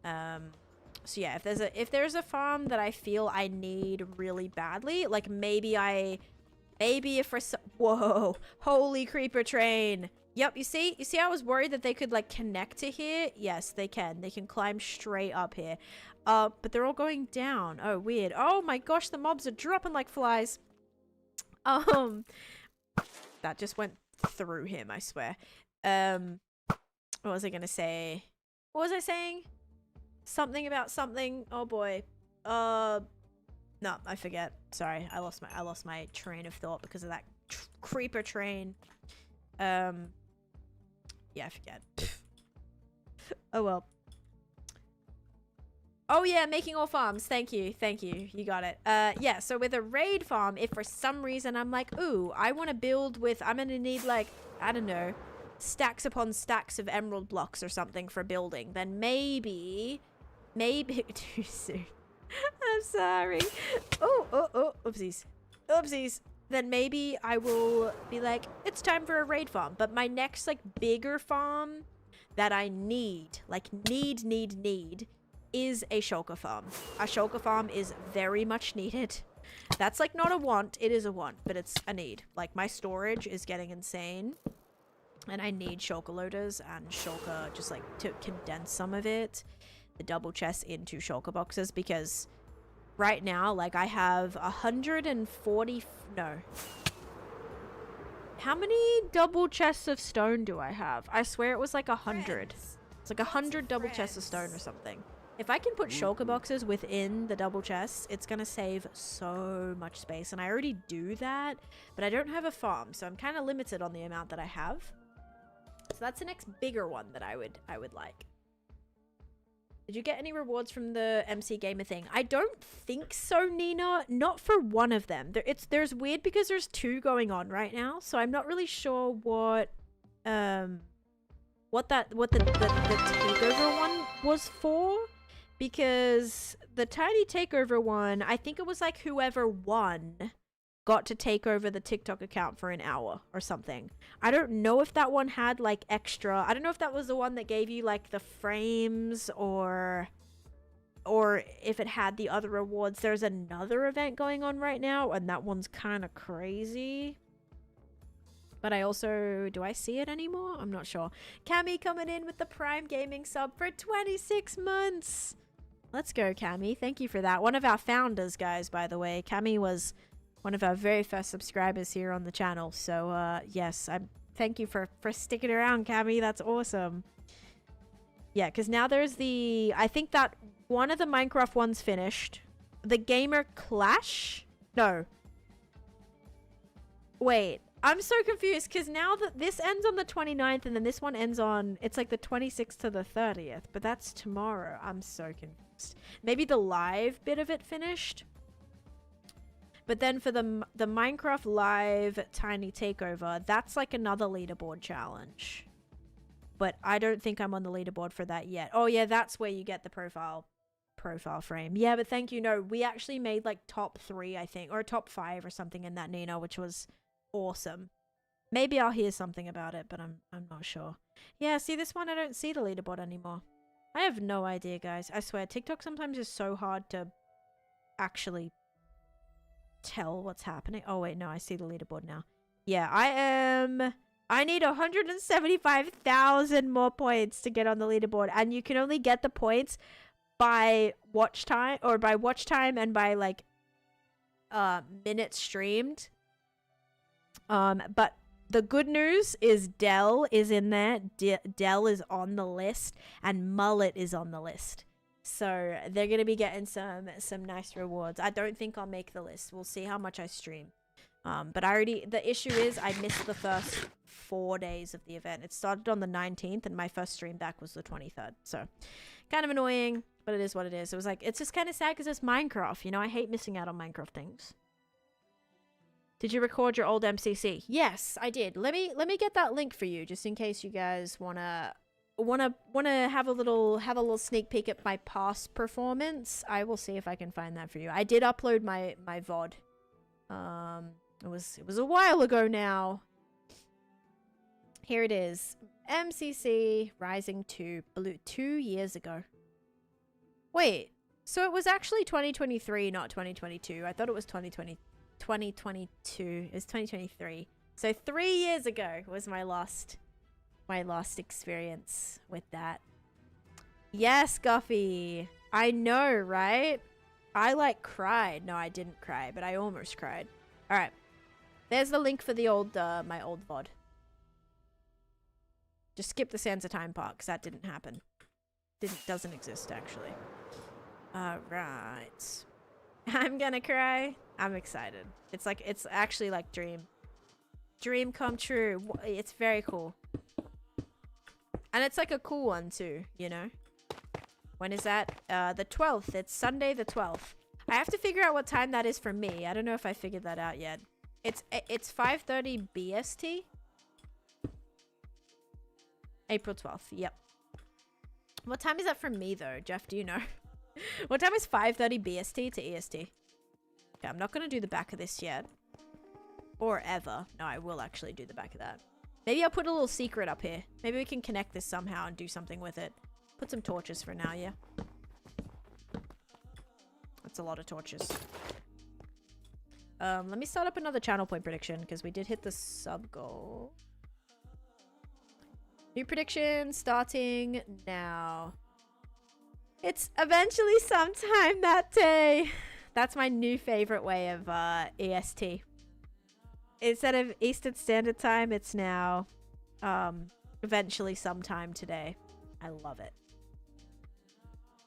So yeah, if there's a farm that I feel I need really badly, like maybe if for whoa, holy creeper train. Yep, you see I was worried that they could like connect to here. Yes, they can. They can climb straight up here. But they're all going down. Oh, weird. Oh my gosh, the mobs are dropping like flies. That just went through him, I swear. What was I gonna say? What was I saying? Something about something. Oh boy. No, I forget. Sorry, I lost my train of thought because of that creeper train. Yeah, I forget. Oh well. Oh yeah, making all farms. Thank you. You got it. Yeah, so with a raid farm, if for some reason I'm like, ooh, I want to build with, I'm gonna need like, I don't know, stacks upon stacks of emerald blocks or something for building, then maybe too soon. I'm sorry. Oh, oopsies. Then maybe I will be like, it's time for a raid farm. But my next like bigger farm that I need, like need is a shulker farm. A shulker farm is very much needed. That's like not a want, it is a want, but it's a need. Like my storage is getting insane and I need shulker loaders and shulker just like to condense some of it, the double chests into shulker boxes, because right now like I have 140, no. How many double chests of stone do I have? I swear it was like 100. It's like 100 double chests of stone or something. If I can put shulker boxes within the double chests, it's going to save so much space. And I already do that, but I don't have a farm, so I'm kind of limited on the amount that I have. So that's the next bigger one that I would like. Did you get any rewards from the MC Gamer thing? I don't think so, Nina. Not for one of them. There's weird because there's 2 going on right now, so I'm not really sure what the takeover one was for, because the tiny takeover one, I think it was like whoever won got to take over the TikTok account for an hour or something. I don't know if that one had like extra. I don't know if that was the one that gave you like the frames or if it had the other rewards. There's another event going on right now, and that one's kind of crazy. But I also, do I see it anymore? I'm not sure. Cammy coming in with the Prime Gaming sub for 26 months. Let's go, Cammy. Thank you for that. One of our founders, guys, by the way. Cammy was one of our very first subscribers here on the channel. So, yes, thank you for sticking around, Cammy. That's awesome. Yeah, because now there's I think that one of the Minecraft ones finished. The Gamer Clash? No. Wait, I'm so confused because now that this ends on the 29th and then this one ends on, it's like the 26th to the 30th, but that's tomorrow. I'm so confused. Maybe the live bit of it finished? But then for the Minecraft Live Tiny Takeover, that's like another leaderboard challenge. But I don't think I'm on the leaderboard for that yet. Oh yeah, that's where you get the profile frame. Yeah, but thank you. No, we actually made like top 3, I think, or top 5 or something in that, Nina, which was awesome. Maybe I'll hear something about it, but I'm not sure. Yeah, see this one, I don't see the leaderboard anymore. I have no idea, guys. I swear, TikTok sometimes is so hard to actually tell what's happening. Oh wait, no, I see the leaderboard now. Yeah, I need 175,000 more points to get on the leaderboard, and you can only get the points by watch time, or by watch time and by like minutes streamed. But the good news is Dell is in there. Dell is on the list, and Mullet is on the list. So they're going to be getting some nice rewards. I don't think I'll make the list. We'll see how much I stream. But the issue is I missed the first 4 days of the event. It started on the 19th and my first stream back was the 23rd. So kind of annoying, but it is what it is. It was like, it's just kind of sad because it's Minecraft. You know, I hate missing out on Minecraft things. Did you record your old MCC? Yes, I did. Let me get that link for you just in case you guys wanna have a little sneak peek at my past performance. I will see if I can find that for you. I did upload my VOD. It was a while ago now. Here it is. MCC Rising 2 Blue 2 years ago. Wait, so it was actually 2023, not 2022. I thought it was 2022. It's 2023. So 3 years ago was my last experience with that. Yes, Guffy. I know, right? I like cried. No, I didn't cry, but I almost cried. All right. There's the link for the old my old VOD. Just skip the Sands of Time part because that didn't happen. Doesn't exist actually. All right. I'm gonna cry. I'm excited. It's actually like dream come true. It's very cool. And it's like a cool one too, you know? When is that? The 12th. It's Sunday the 12th. I have to figure out what time that is for me. I don't know if I figured that out yet. It's 5:30 BST. April 12th. Yep. What time is that for me though? Jeff, do you know? What time is 5:30 BST to EST? Okay, I'm not going to do the back of this yet. Or ever. No, I will actually do the back of that. Maybe I'll put a little secret up here. Maybe we can connect this somehow and do something with it. Put some torches for now, yeah? That's a lot of torches. Let me start up another channel point prediction because we did hit the sub goal. New prediction starting now. It's eventually sometime that day. That's my new favorite way of EST. Instead of Eastern Standard Time, it's now eventually sometime today. I love it.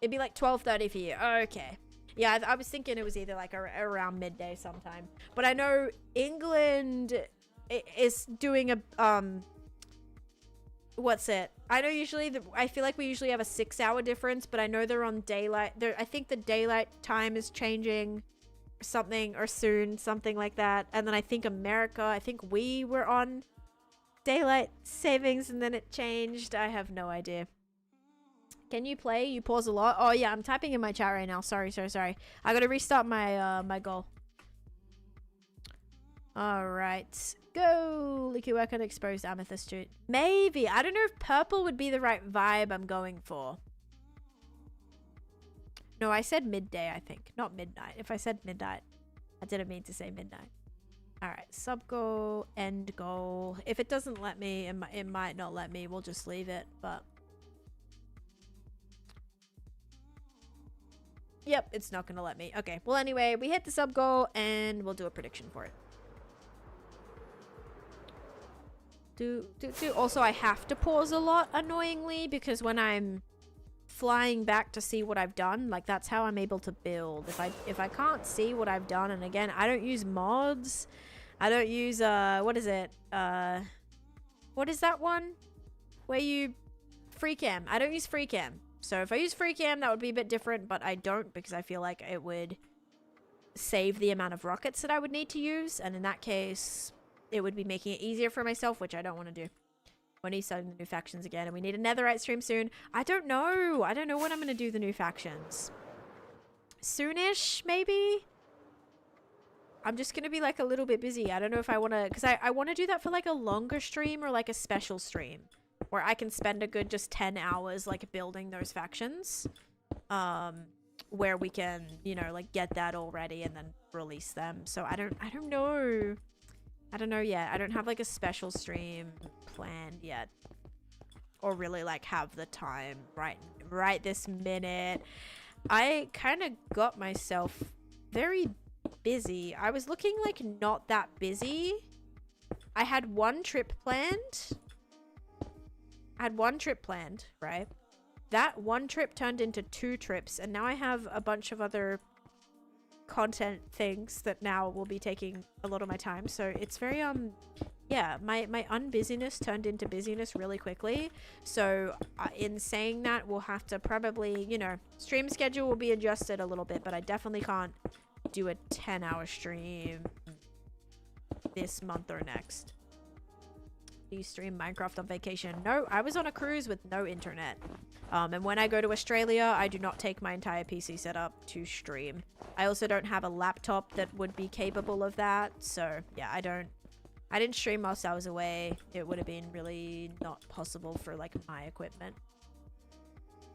It'd be like 12:30 for you. Okay. Yeah, I was thinking it was either like around midday sometime. But I know England is doing a what's it? I know usually I feel like we usually have a 6-hour difference, but I know they're on daylight. I think the daylight time is changing something or soon, something like that. And then I think America, I think we were on daylight savings and then it changed. I have no idea. Can you play? You pause a lot. Oh yeah, I'm typing in my chat right now. Sorry. I gotta restart my my goal. All right, go. Liquid work on exposed amethyst shoot. Maybe. I don't know if purple would be the right vibe I'm going for. No, I said midday, I think, not midnight. If I said midnight, I didn't mean to say midnight. All right, sub goal, end goal. If it doesn't let me, it might not let me. We'll just leave it, but. Yep, it's not gonna let me. Okay, well anyway, we hit the sub goal and we'll do a prediction for it. Also, I have to pause a lot, annoyingly, because when I'm flying back to see what I've done, like that's how I'm able to build. If I can't see what I've done, and again, I don't use mods. I don't use what is it? What is that one? Where you free cam. I don't use free cam. So if I use free cam, that would be a bit different, but I don't because I feel like it would save the amount of rockets that I would need to use, and in that case, it would be making it easier for myself, which I don't want to do. When he's starting the new factions again, and we need a netherite stream soon. I don't know when I'm going to do the new factions. Soonish, maybe? I'm just going to be like a little bit busy. I don't know if I want to, because I want to do that for like a longer stream or like a special stream where I can spend a good just 10 hours like building those factions. Where we can, you know, like get that all ready and then release them. So I don't know. I don't know yet. I don't have like a special stream planned yet, or really like have the time right this minute. I kind of got myself very busy. I was looking like not that busy. I had one trip planned. Right? That one trip turned into 2 trips, and now I have a bunch of other content things that now will be taking a lot of my time. So it's very yeah, my unbusyness turned into busyness really quickly. So in saying that, we'll have to probably, you know, stream schedule will be adjusted a little bit, but I definitely can't do a 10-hour stream this month or next. Do you stream Minecraft on vacation? No, I was on a cruise with no internet. And when I go to Australia, I do not take my entire PC setup to stream. I also don't have a laptop that would be capable of that. So yeah, I didn't stream whilst I was away. It would have been really not possible for like my equipment.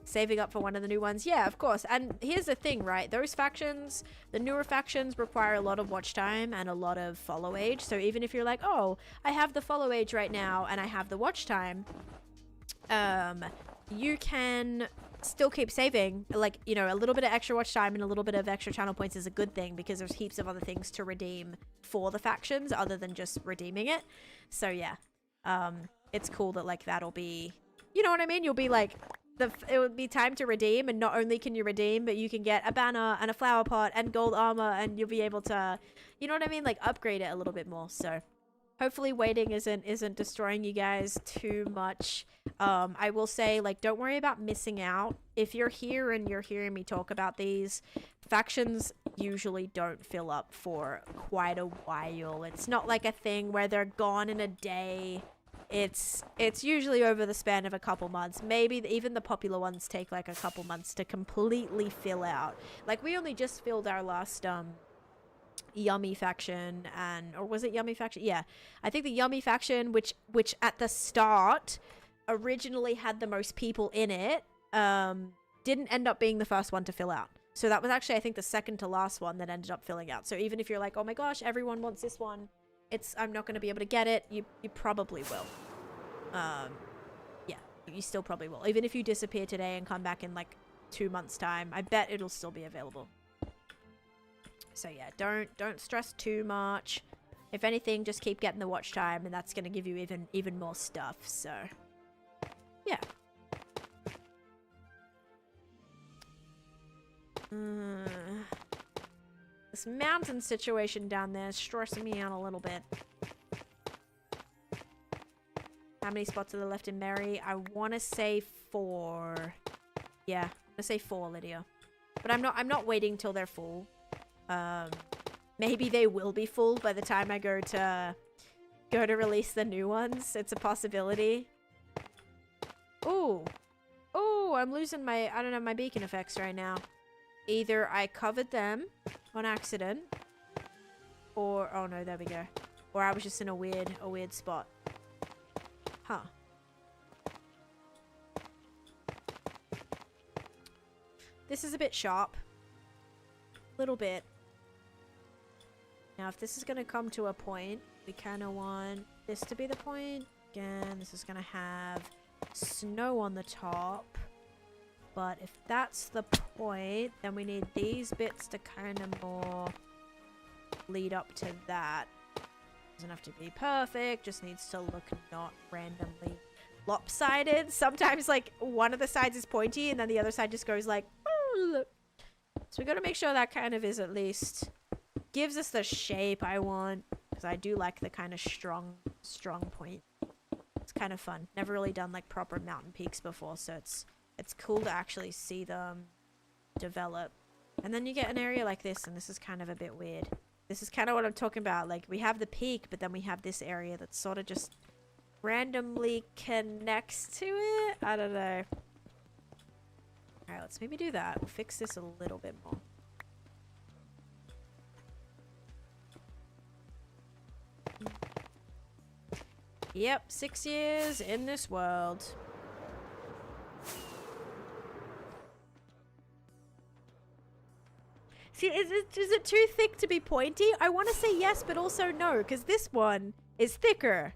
Saving up for one of the new ones. Yeah, of course. And here's the thing, right? Those factions, the newer factions require a lot of watch time and a lot of follow age. So even if you're like, oh, I have the follow age right now and I have the watch time, you can still keep saving. Like, you know, a little bit of extra watch time and a little bit of extra channel points is a good thing because there's heaps of other things to redeem for the factions other than just redeeming it. So yeah, it's cool that like that'll be, you know what I mean? You'll be like, it would be time to redeem, and not only can you redeem, but you can get a banner and a flower pot and gold armor, and you'll be able to, you know what I mean, like upgrade it a little bit more. So hopefully waiting isn't destroying you guys too much. I will say, like, don't worry about missing out. If you're here and you're hearing me talk about these, factions usually don't fill up for quite a while. It's not like a thing where they're gone in a day. It's usually over the span of a couple months. Maybe even the popular ones take like a couple months to completely fill out. Like we only just filled our last Yummy faction, or was it Yummy faction? Yeah, I think the Yummy faction, which at the start originally had the most people in it, didn't end up being the first one to fill out. So that was actually, I think, the second to last one that ended up filling out. So even if you're like, oh my gosh, everyone wants this one, I'm not going to be able to get it. You probably will. Yeah, you still probably will. Even if you disappear today and come back in like 2 months time, I bet it'll still be available. So yeah, don't stress too much. If anything, just keep getting the watch time, and that's going to give you even more stuff. So yeah. This mountain situation down there is stressing me out a little bit. How many spots are there left in Mary? I want to say 4. Yeah, I'm gonna say 4, Lydia. But I'm not waiting till they're full. Maybe they will be full by the time I go to release the new ones. It's a possibility. Ooh. Ooh, I'm losing my, I don't know, my beacon effects right now. Either I covered them on accident, or, oh no, there we go. Or I was just in a weird spot. Huh. This is a bit sharp. Little bit. Now, if this is going to come to a point, we kind of want this to be the point. Again, this is going to have snow on the top. But if that's the point, then we need these bits to kind of more lead up to that. Doesn't have to be perfect, just needs to look not randomly lopsided. Sometimes, like, one of the sides is pointy and then the other side just goes like, oh. So we got to make sure that kind of is at least gives us the shape I want, because I do like the kind of strong point. It's kind of fun. Never really done like proper mountain peaks before, so it's cool to actually see them develop. And then you get an area like this, and this is kind of a bit weird. This is kind of what I'm talking about. Like, we have the peak, but then we have this area that sort of just randomly connects to it. I don't know. Alright, let's maybe do that. We'll fix this a little bit more. Yep, 6 years in this world. See, is it too thick to be pointy? I want to say yes, but also no, because this one is thicker.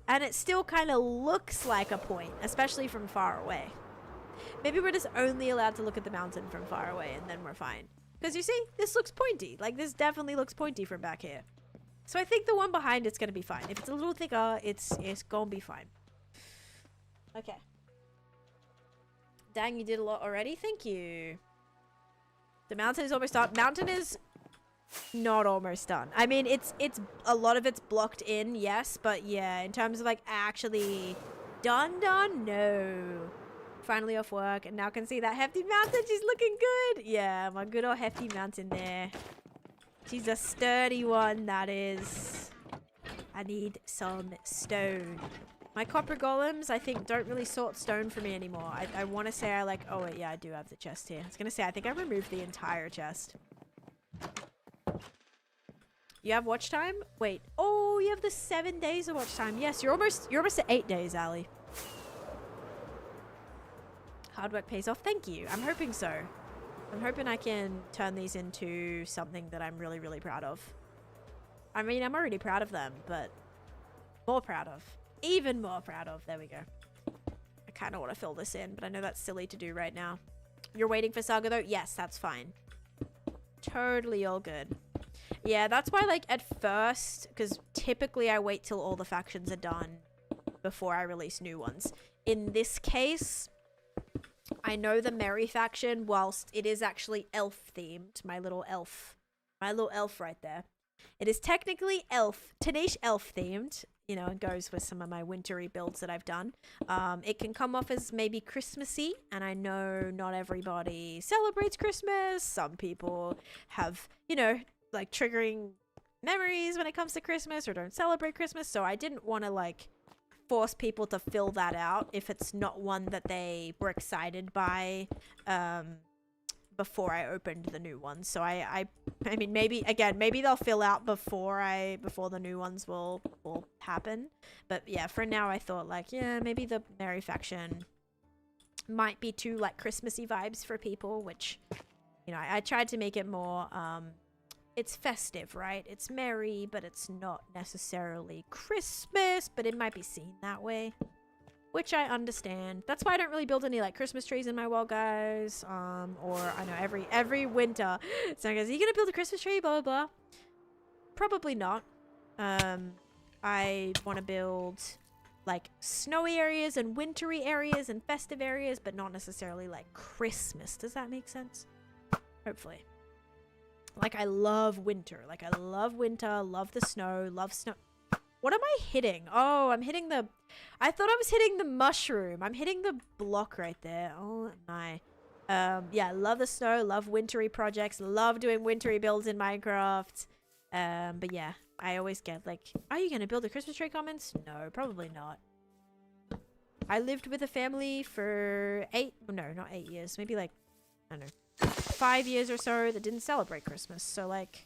And it still kind of looks like a point, especially from far away. Maybe we're just only allowed to look at the mountain from far away, and then we're fine. Because you see, this looks pointy. Like, this definitely looks pointy from back here. So I think the one behind it's going to be fine. If it's a little thicker, it's going to be fine. Okay. Dang, you did a lot already. Thank you. The mountain is almost done. Mountain is not almost done. I mean, it's a lot of it's blocked in, yes, but yeah, in terms of like actually done, no. Finally off work and now can see that hefty mountain. She's looking good. Yeah, my good old hefty mountain there. She's a sturdy one, that is. I need some stone. My copper golems, I think, don't really sort stone for me anymore. I want to say I like... Oh, wait, yeah, I do have the chest here. I was going to say, I think I removed the entire chest. You have watch time? Wait. Oh, you have the 7 days of watch time. Yes, you're almost at 8 days, Ali. Hard work pays off. Thank you. I'm hoping so. I'm hoping I can turn these into something that I'm really, really proud of. I mean, I'm already proud of them, but more proud of. Even more proud of. There we go. I kind of want to fill this in, but I know that's silly to do right now. You're waiting for Saga, though? Yes, that's fine. Totally all good. Yeah, that's why, like, at first, because typically I wait till all the factions are done before I release new ones. In this case, I know the Merry faction, whilst it is actually elf-themed, my little elf right there. It is technically Taneesha elf-themed. You know, it goes with some of my wintry builds that I've done. It can come off as maybe Christmassy, and I know not everybody celebrates Christmas. Some people have, you know, like triggering memories when it comes to Christmas or don't celebrate Christmas. So I didn't want to like force people to fill that out if it's not one that they were excited by before I opened the new ones. So I mean, maybe they'll fill out before the new ones will happen. But yeah, for now I thought like, yeah, maybe the Merry faction might be too like Christmassy vibes for people, which, you know, I tried to make it more it's festive, right? It's merry, but it's not necessarily Christmas, but it might be seen that way, which I understand. That's why I don't really build any like Christmas trees in my world, guys. Or I know every winter someone goes, are you gonna build a Christmas tree, blah blah blah? Probably not. I want to build like snowy areas and wintry areas and festive areas, but not necessarily like Christmas. Does that make sense? Hopefully. Like, I love winter. Like, I love winter, love the snow, love snow. What am I hitting? Oh, I'm hitting the... I thought I was hitting the mushroom. I'm hitting the block right there. Oh, my. Yeah, love the snow, love wintry projects, love doing wintry builds in Minecraft. But yeah, I always get like, are you going to build a Christmas tree comments? No, probably not. I lived with a family for not 8 years. Maybe like, I don't know, 5 years or so that didn't celebrate Christmas. So like,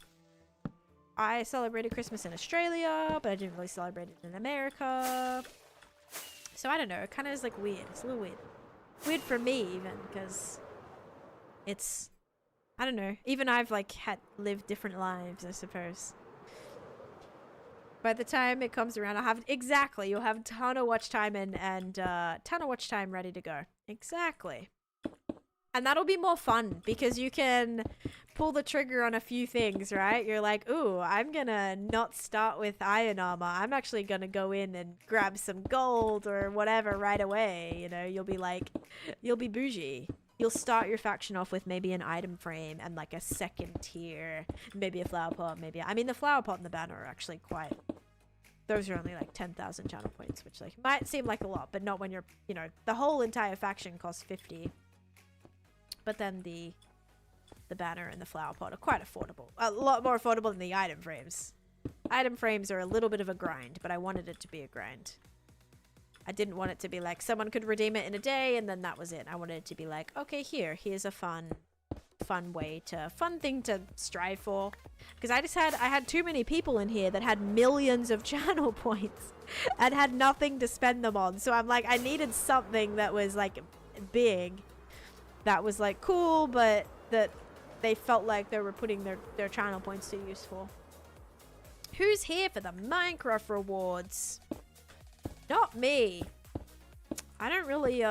I celebrated Christmas in Australia, but I didn't really celebrate it in America. So I don't know. It kind of is like weird. It's a little weird. Weird for me even, because it's, I don't know. Even I've like lived different lives, I suppose. By the time it comes around, you'll have a ton of watch time and ton of watch time ready to go. Exactly. And that'll be more fun because you can pull the trigger on a few things, right? You're like, ooh, I'm gonna not start with iron armor. I'm actually gonna go in and grab some gold or whatever right away. You know, you'll be bougie. You'll start your faction off with maybe an item frame and like a second tier, maybe a flower pot, I mean, the flower pot and the banner are actually quite, those are only like 10,000 channel points, which like might seem like a lot, but not when you're, you know, the whole entire faction costs 50. But then the banner and the flower pot are quite affordable. A lot more affordable than the item frames. Item frames are a little bit of a grind, but I wanted it to be a grind. I didn't want it to be like someone could redeem it in a day and then that was it. I wanted it to be like, okay, here's a fun thing to strive for. Because I had too many people in here that had millions of channel points and had nothing to spend them on. So I'm like, I needed something that was like big, that was like cool, but that they felt like they were putting their channel points to use for. Who's here for the Minecraft rewards? Not me. I don't really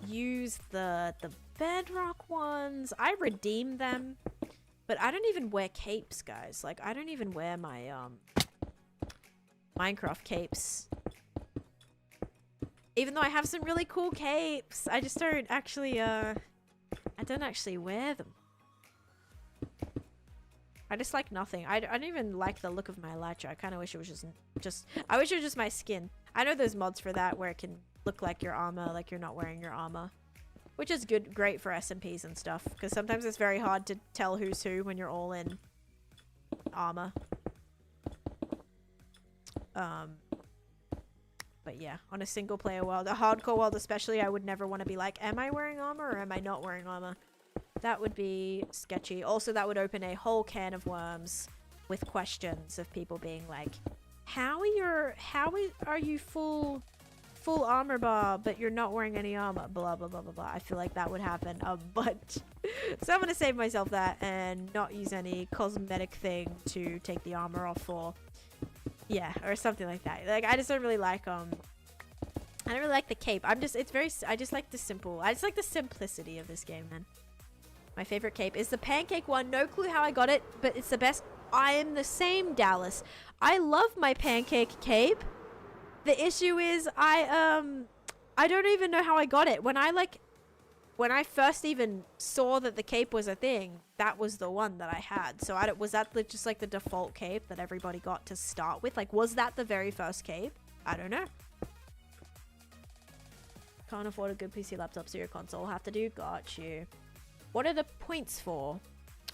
use the bedrock ones. I redeem them, but I don't even wear capes, guys. Like, I don't even wear my Minecraft capes. Even though I have some really cool capes, I just don't actually I don't actually wear them. I just like nothing. I don't even like the look of my elytra. I kind of wish it was just I wish it was just my skin. I know there's mods for that where it can look like your armor, like you're not wearing your armor, which is great for SMPs and stuff, because sometimes it's very hard to tell who's who when you're all in armor. But yeah, on a single player world, a hardcore world especially, I would never want to be like, am I wearing armor or am I not wearing armor? That would be sketchy. Also, that would open a whole can of worms with questions of people being like, how are you full armor bar, but you're not wearing any armor? Blah, blah, blah, blah, blah. I feel like that would happen a bunch. So I'm going to save myself that and not use any cosmetic thing to take the armor off for. Yeah, or something like that. Like, I just don't really like, I don't really like the cape. I just like the simplicity of this game, man. My favorite cape is the pancake one. No clue how I got it, but it's the best. I am the same, Dallas. I love my pancake cape. The issue is I don't even know how I got it. When I first even saw that the cape was a thing, that was the one that I had. So was that just like the default cape that everybody got to start with? Like, was that the very first cape? I don't know. Can't afford a good PC laptop, so your console will have to do. Got you. What are the points for?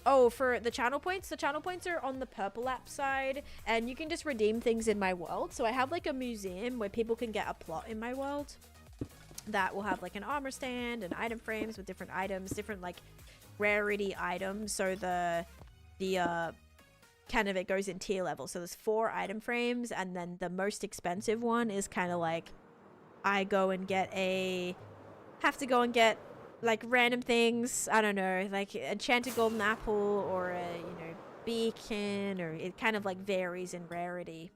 Oh, for the channel points? The channel points are on the purple app side, and you can just redeem things in my world. So I have like a museum where people can get a plot in my world that will have like an armor stand and item frames with different items, different like rarity items. So the kind of, it goes in tier level. So there's 4 item frames, and then the most expensive one is kind of like I have to go and get like random things, I don't know, like enchanted golden apple or a, you know, beacon, or it kind of like varies in rarity,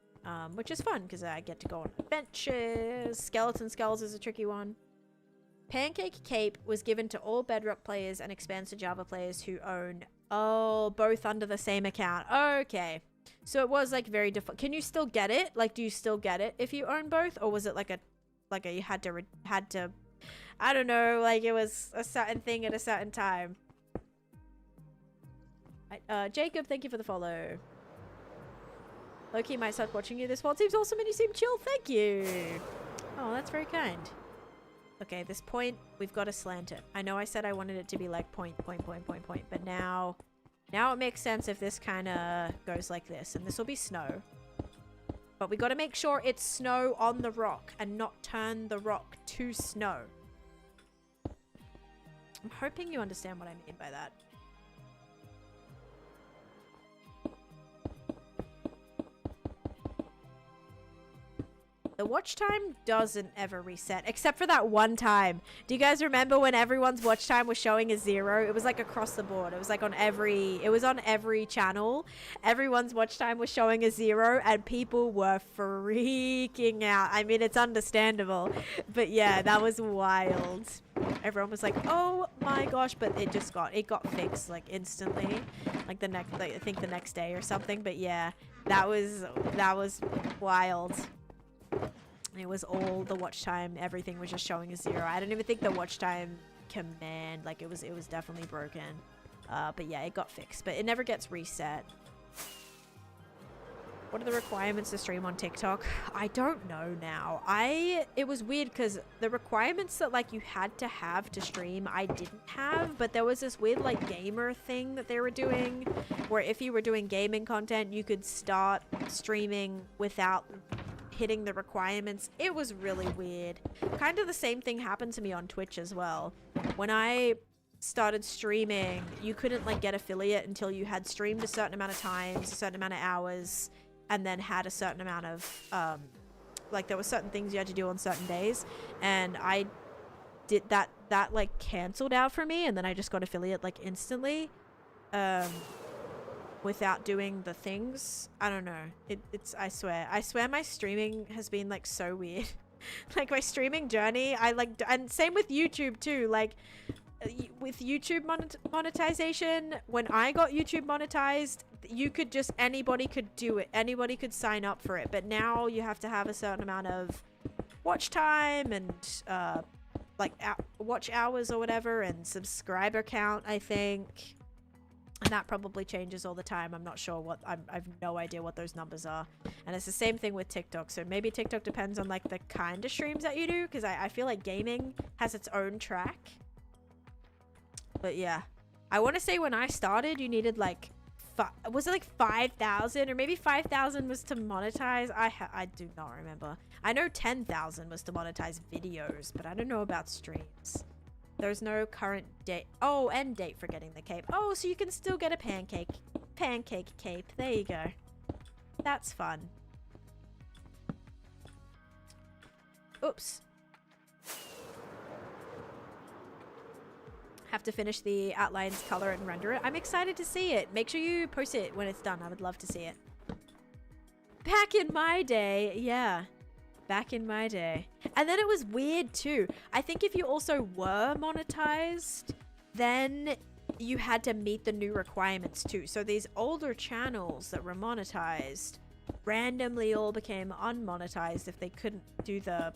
which is fun because I get to go on adventures. Skeleton Skulls is a tricky one. Pancake Cape was given to all Bedrock players and Expansive Java players who own, both under the same account. Okay, so it was like very different. Can you still get it? Like, do you still get it if you own both, or was it like you had to I don't know, like it was a certain thing at a certain time? Jacob, thank you for the follow. Loki might start watching you. This world seems awesome and you seem chill. Thank you. Oh, that's very kind. Okay, this point, we've got to slant it. I know I said I wanted it to be like point, but now it makes sense if this kind of goes like this. And this will be snow. But we got to make sure it's snow on the rock and not turn the rock to snow. I'm hoping you understand what I mean by that. The watch time doesn't ever reset, except for that one time. Do you guys remember when everyone's watch time was showing a 0? It was like across the board. It was like on every channel. Everyone's watch time was showing a 0 and people were freaking out. I mean, it's understandable, but yeah, that was wild. Everyone was like, oh my gosh, but it got fixed like instantly, like I think the next day or something. But yeah, that was wild. It was all the watch time, everything was just showing a 0. I don't even think the watch time command, like it was definitely broken. But yeah, it got fixed, but it never gets reset. What are the requirements to stream on TikTok? I don't know now. It was weird because the requirements that like you had to have to stream, I didn't have, but there was this weird like gamer thing that they were doing where if you were doing gaming content, you could start streaming without hitting the requirements. It was really weird. Kind of the same thing happened to me on Twitch as well. When I started streaming, you couldn't like get affiliate until you had streamed a certain amount of times, a certain amount of hours, and then had a certain amount of like there were certain things you had to do on certain days, and I did that like canceled out for me, and then I just got affiliate like instantly without doing the things. I don't know. It's I swear my streaming has been like so weird. Like my streaming journey, and same with YouTube too. Like with YouTube monetization, when I got YouTube monetized, you could just, anybody could do it. Anybody could sign up for it. But now you have to have a certain amount of watch time and like watch hours or whatever, and subscriber count, I think. And that probably changes all the time. I'm not sure what, I've no idea what those numbers are. And it's the same thing with TikTok. So maybe TikTok depends on like the kind of streams that you do, because I feel like gaming has its own track. But yeah, I want to say when I started, you needed like, was it like 5,000 or maybe 5,000 was to monetize? I do not remember. I know 10,000 was to monetize videos, but I don't know about streams. There's no current date. Oh, end date for getting the cape. Oh, so you can still get a pancake cape. There you go. That's fun. Oops. Have to finish the outlines, color it, and render it. I'm excited to see it. Make sure you post it when it's done. I would love to see it. Back in my day, yeah. Back in my day. And then it was weird too. I think if you also were monetized, then you had to meet the new requirements too. So these older channels that were monetized randomly all became unmonetized if they couldn't do the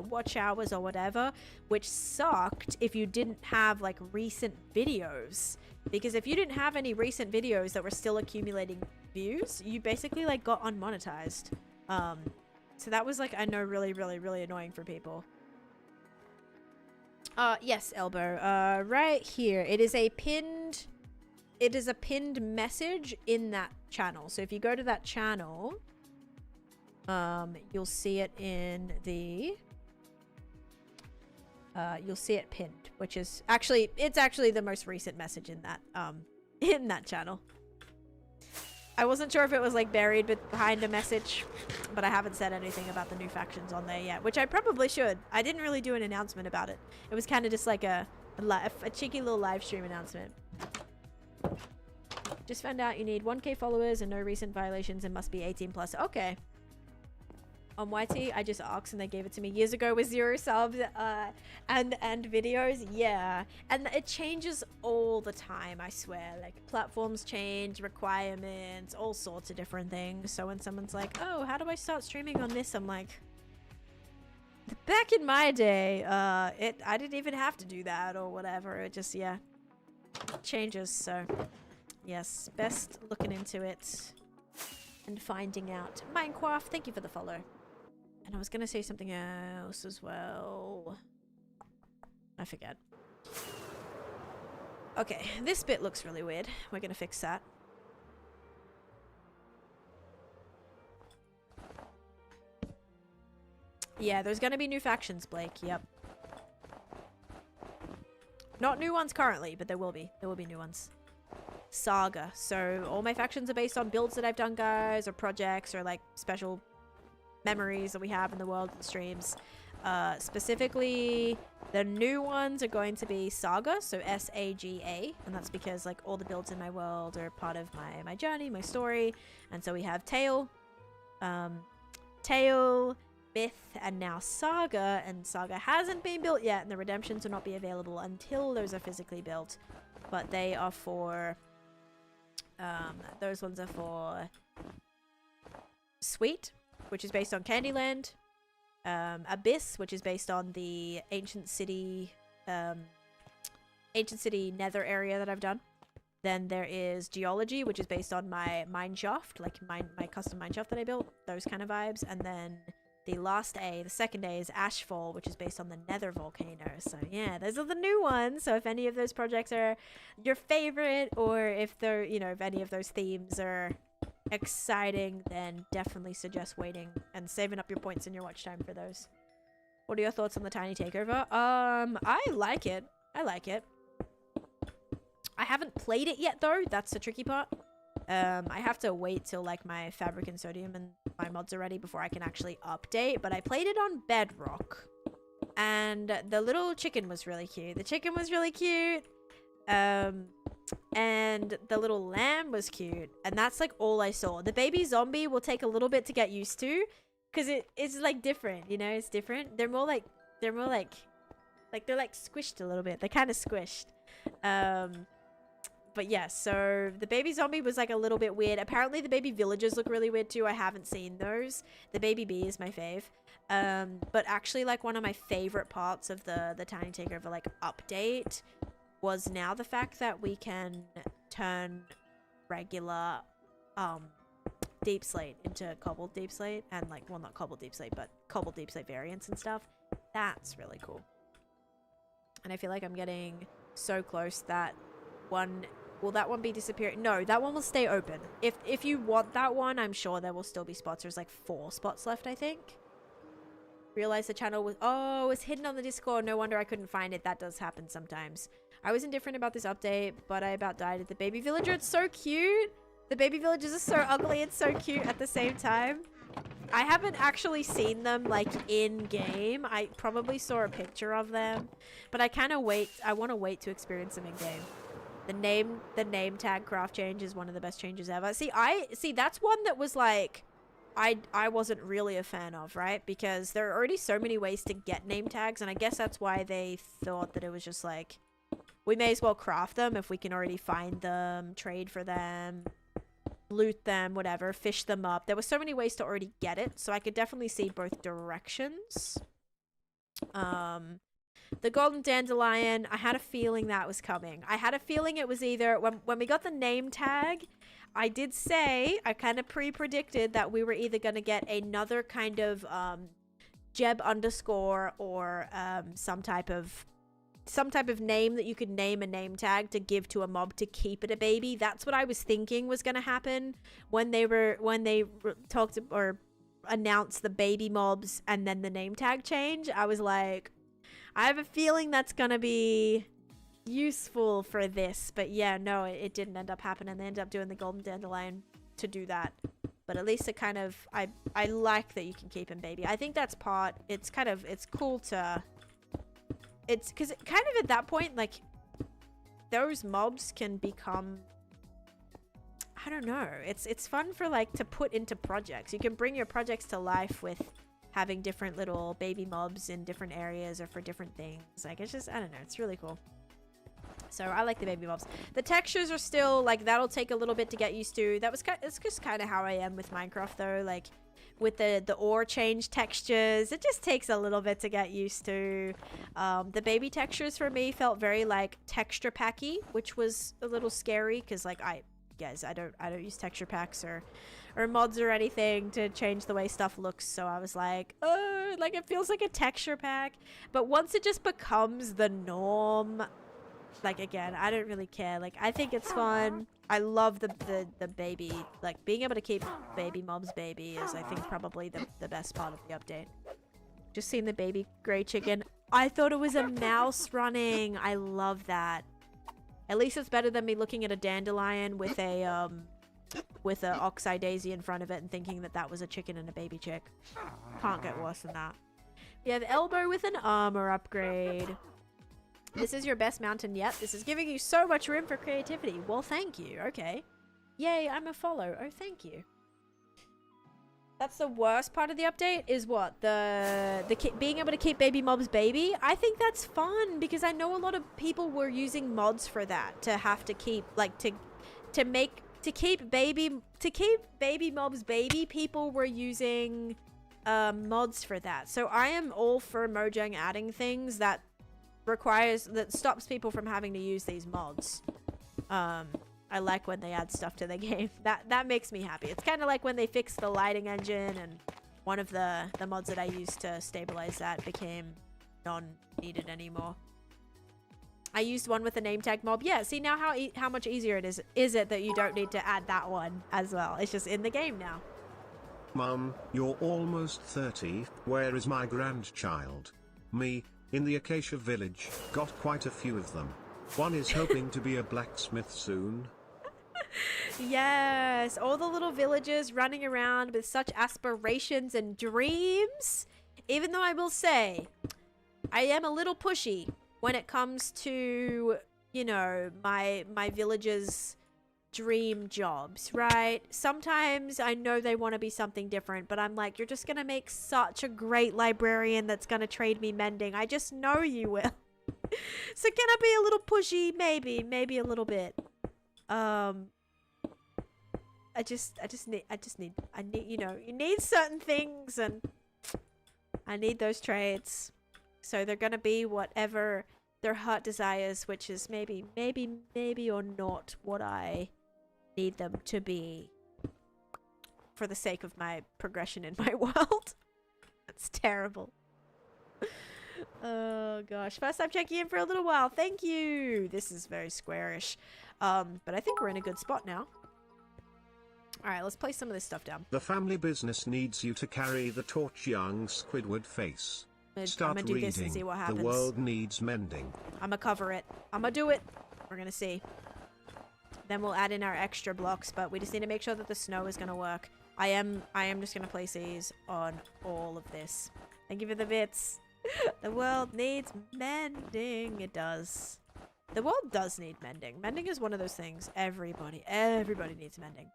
watch hours or whatever, which sucked if you didn't have like recent videos, because if you didn't have any recent videos that were still accumulating views, you basically like got unmonetized. So that was like, I know, really annoying for people. Yes, Elbow, right here, it is a pinned message in that channel. So if you go to that channel, you'll see it in the you'll see it pinned, which is it's actually the most recent message in that channel. I wasn't sure if it was like buried behind a message, but I haven't said anything about the new factions on there yet, which I probably should. I didn't really do an announcement about it. It was kind of just like a cheeky little live stream announcement. Just found out you need 1K followers and no recent violations and must be 18 plus. Okay. On YT, I just asked and they gave it to me years ago with 0 subs and videos. Yeah, and it changes all the time, I swear. Like platforms change, requirements, all sorts of different things. So when someone's like, oh, how do I start streaming on this, I'm like, back in my day, I didn't even have to do that or whatever. It just, yeah, changes. So Yes, best looking into it and finding out. Minecraft, thank you for the follow. And I was gonna say something else as well. I forget. Okay, this bit looks really weird. We're gonna fix that. Yeah, there's gonna be new factions, Blake. Yep. Not new ones currently, but there will be. There will be new ones. Saga. So all my factions are based on builds that I've done, guys, or projects, or like special memories that we have in the world and streams. Specifically, the new ones are going to be Saga, so S-A-G-A, and that's because like all the builds in my world are part of my journey, my story. And so we have Tale, Myth, and now Saga, and Saga hasn't been built yet, and the redemptions will not be available until those are physically built. But they are for those ones are for Squid, which is based on Candyland, Abyss, which is based on the ancient city nether area that I've done. Then there is Geology, which is based on my mine shaft, like my custom mine shaft that I built, those kind of vibes. And then the last A, the second A, is Ashfall, which is based on the Nether volcano. So yeah, those are the new ones. So if any of those projects are your favorite, or if they're, you know, if any of those themes are exciting, then definitely suggest waiting and saving up your points in your watch time for those. What are your thoughts on the tiny takeover? I like it. I like it. I haven't played it yet though. That's the tricky part. I have to wait till like my fabric and sodium and my mods are ready before I can actually update. But I played it on Bedrock, and the little chicken was really cute. The chicken was really cute. And the little lamb was cute, and that's like all I saw. The baby zombie will take a little bit to get used to, because it's like different, you know. It's different. They're more like they're squished a little bit. They're kind of squished. But yeah, so the baby zombie was like a little bit weird. Apparently the baby villagers look really weird too. I haven't seen those. The baby bee is my fave. But actually like one of my favorite parts of the Tiny Takeover like update was now the fact that we can turn regular deep slate into cobbled deep slate, and like, well, not cobbled deep slate, but cobbled deep slate variants and stuff. That's really cool. And I feel like I'm getting so close. That one, will that one be disappearing? No, that one will stay open. If you want that one, I'm sure there will still be spots. There's like 4 spots left, I think. Realized the channel was, oh, it was hidden on the Discord. No wonder I couldn't find it. That does happen sometimes. I was indifferent about this update, but I about died at the baby villager. It's so cute. The baby villagers are so ugly and so cute at the same time. I haven't actually seen them like in game. I probably saw a picture of them, but I kind of I want to wait to experience them in game. The name tag craft change is one of the best changes ever. See, that's one that was like, I wasn't really a fan of, right? Because there are already so many ways to get name tags, and I guess that's why they thought that it was just like, we may as well craft them if we can already find them, trade for them, loot them, whatever, fish them up. There were so many ways to already get it, so I could definitely see both directions. The golden dandelion, I had a feeling that was coming. I had a feeling it was either, when we got the name tag, I did say, I kind of pre-predicted that we were either going to get another kind of Jeb underscore, or some type of name that you could name a name tag to give to a mob to keep it a baby. That's what I was thinking was going to happen when they talked or announced the baby mobs and then the name tag change. I was like, I have a feeling that's going to be useful for this. But yeah, no, it didn't end up happening. They ended up doing the golden dandelion to do that. But at least it kind of, I like that you can keep him baby. I think that's part, it's cool to, it's because kind of at that point, like, those mobs can become, I don't know, it's fun for like to put into projects. You can bring your projects to life with having different little baby mobs in different areas or for different things. Like, it's just, I don't know, it's really cool. So I like the baby mobs. The textures are still like, that'll take a little bit to get used to. It's just kind of how I am with Minecraft though. Like with the ore change textures, it just takes a little bit to get used to. The baby textures for me felt very like texture packy, which was a little scary because like guys. I don't use texture packs or mods or anything to change the way stuff looks. So I was like, oh, like it feels like a texture pack. But once it just becomes the norm, like again, I don't really care. Like I think it's fun. I love the baby, like being able to keep baby mob's baby is I think probably the best part of the update. Just seeing the baby gray chicken. I thought it was a mouse running. I love that. At least it's better than me looking at a dandelion with a oxeye daisy in front of it and thinking that that was a chicken and a baby chick. Can't get worse than that. We have elbow with an armor upgrade. This is your best mountain yet. This is giving you so much room for creativity. Well, thank you. Okay. Yay, I'm a follow. Oh, thank you. That's the worst part of the update is what? Being able to keep baby mob's baby? I think that's fun because I know a lot of people were using mods for that to have to keep like to keep baby mob's baby. People were using mods for that. So I am all for Mojang adding things that stops people from having to use these mods. I like when they add stuff to the game. That makes me happy. It's kind of like when they fixed the lighting engine and one of the mods that I used to stabilize that became non-needed anymore. I used one with a name tag mob. Yeah, see now how much easier it is it that you don't need to add that one as well. It's just in the game now. Mum, you're almost 30. Where is my grandchild? Me, in the Acacia village, got quite a few of them. One is hoping to be a blacksmith soon. Yes, all the little villagers running around with such aspirations and dreams. Even though I will say, I am a little pushy when it comes to, you know, my villagers' dream jobs, right? Sometimes I know they want to be something different, but I'm like, you're just going to make such a great librarian that's going to trade me mending. I just know you will. So can I be a little pushy? Maybe a little bit. I need, you know, you need certain things and I need those traits. So they're going to be whatever their heart desires, which is maybe or not what I need them to be for the sake of my progression in my world. That's terrible. Oh gosh, first time checking in for a little while. Thank you. This is very squarish, but I think we're in a good spot now. All right, let's place some of this stuff down. The family business needs you to carry the torch, young Squidward face. Start I'm gonna do reading. this and see what happens. The world needs mending. I'm gonna cover it. I'm gonna do it. We're gonna see. Then we'll add in our extra blocks, but we just need to make sure that the snow is gonna work. I am just gonna place these on all of this. Thank you for the bits. The world needs mending. It does. The world does need mending. Mending is one of those things. Everybody needs mending.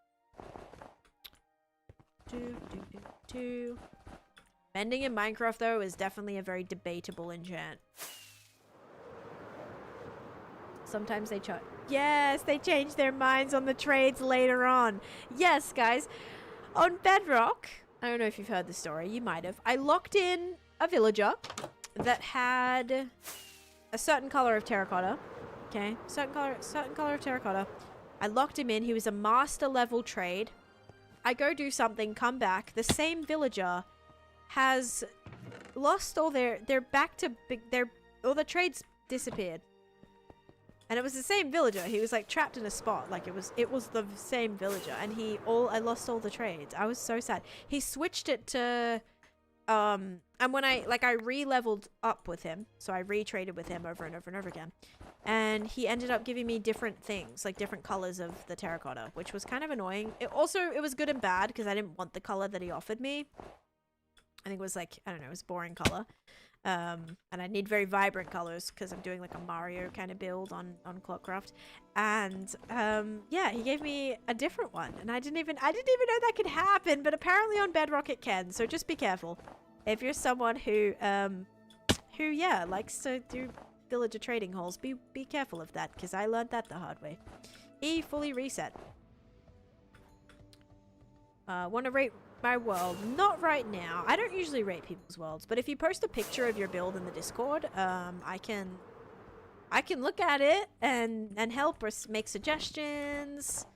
Mending in Minecraft, though, is definitely a very debatable enchant. Sometimes they try. Yes, they change their minds on the trades later on. Yes, guys. On Bedrock, I don't know if you've heard the story. You might have. I locked in a villager that had a certain color of terracotta. Okay, certain color of terracotta. I locked him in. He was a master level trade. I go do something, come back. The same villager has lost all they're back to all the trades disappeared. And it was the same villager. He was like trapped in a spot. Like it was the same villager, and I lost all the trades. I was so sad. He switched it to and when I re-leveled up with him, so I re-traded with him over and over and over again, and he ended up giving me different things, like different colors of the terracotta, which was kind of annoying. It was good and bad because I didn't want the color that he offered me. I think it was like, I don't know, it was boring color. And I need very vibrant colors because I'm doing like a Mario kind of build on Clockcraft. And yeah, he gave me a different one, and I didn't even know that could happen, but apparently on Bedrock it can. So just be careful if you're someone who yeah, likes to do villager trading halls. Be careful of that, because I learned that the hard way. Fully reset. Want to rate my world? Not right now. I don't usually rate people's worlds, but if you post a picture of your build in the Discord, I can look at it and help or make suggestions.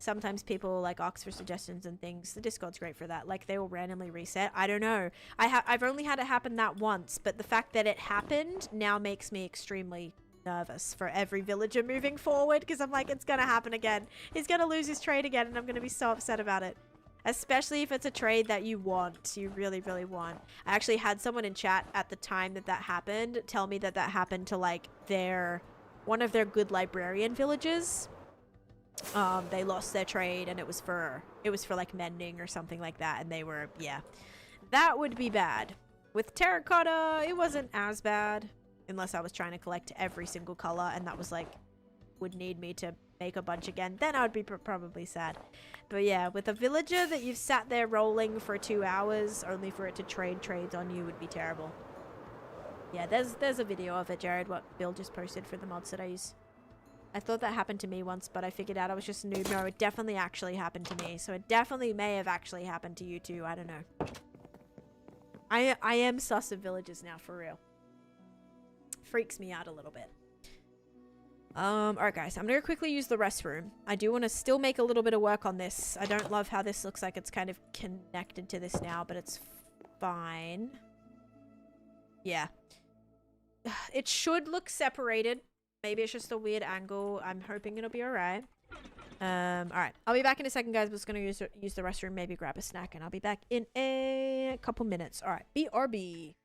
sometimes people like ask for suggestions and things. The Discord's great for that. Like they will randomly reset. I don't know. I've only had it happen that once, but the fact that it happened now makes me extremely nervous for every villager moving forward, because I'm like, it's gonna happen again. He's gonna lose his trade again, and I'm gonna be so upset about it. Especially if it's a trade that you want, you really, really want. I actually had someone in chat at the time that happened tell me that happened to like one of their good librarian villages. They lost their trade, and it was for like mending or something like that, and they were, yeah, that would be bad. With terracotta, it wasn't as bad. Unless I was trying to collect every single color, and that was like, would need me to make a bunch again. Then I would be probably sad. But yeah, with a villager that you've sat there rolling for 2 hours, only for it to trade trades on you, would be terrible. Yeah, there's a video of it, Jared, what Bill just posted for the mods that I use. I thought that happened to me once, but I figured out I was just a noob. No, it definitely actually happened to me. So it definitely may have actually happened to you too. I don't know. I am sus of villagers now, for real. Freaks me out a little bit. Alright guys, I'm gonna quickly use the restroom. I do want to still make a little bit of work on this. I don't love how this looks like it's kind of connected to this now, but it's fine. Yeah. It should look separated. Maybe it's just a weird angle. I'm hoping it'll be alright. Alright. I'll be back in a second, guys. I'm just gonna use the restroom, maybe grab a snack, and I'll be back in a couple minutes. Alright. BRB.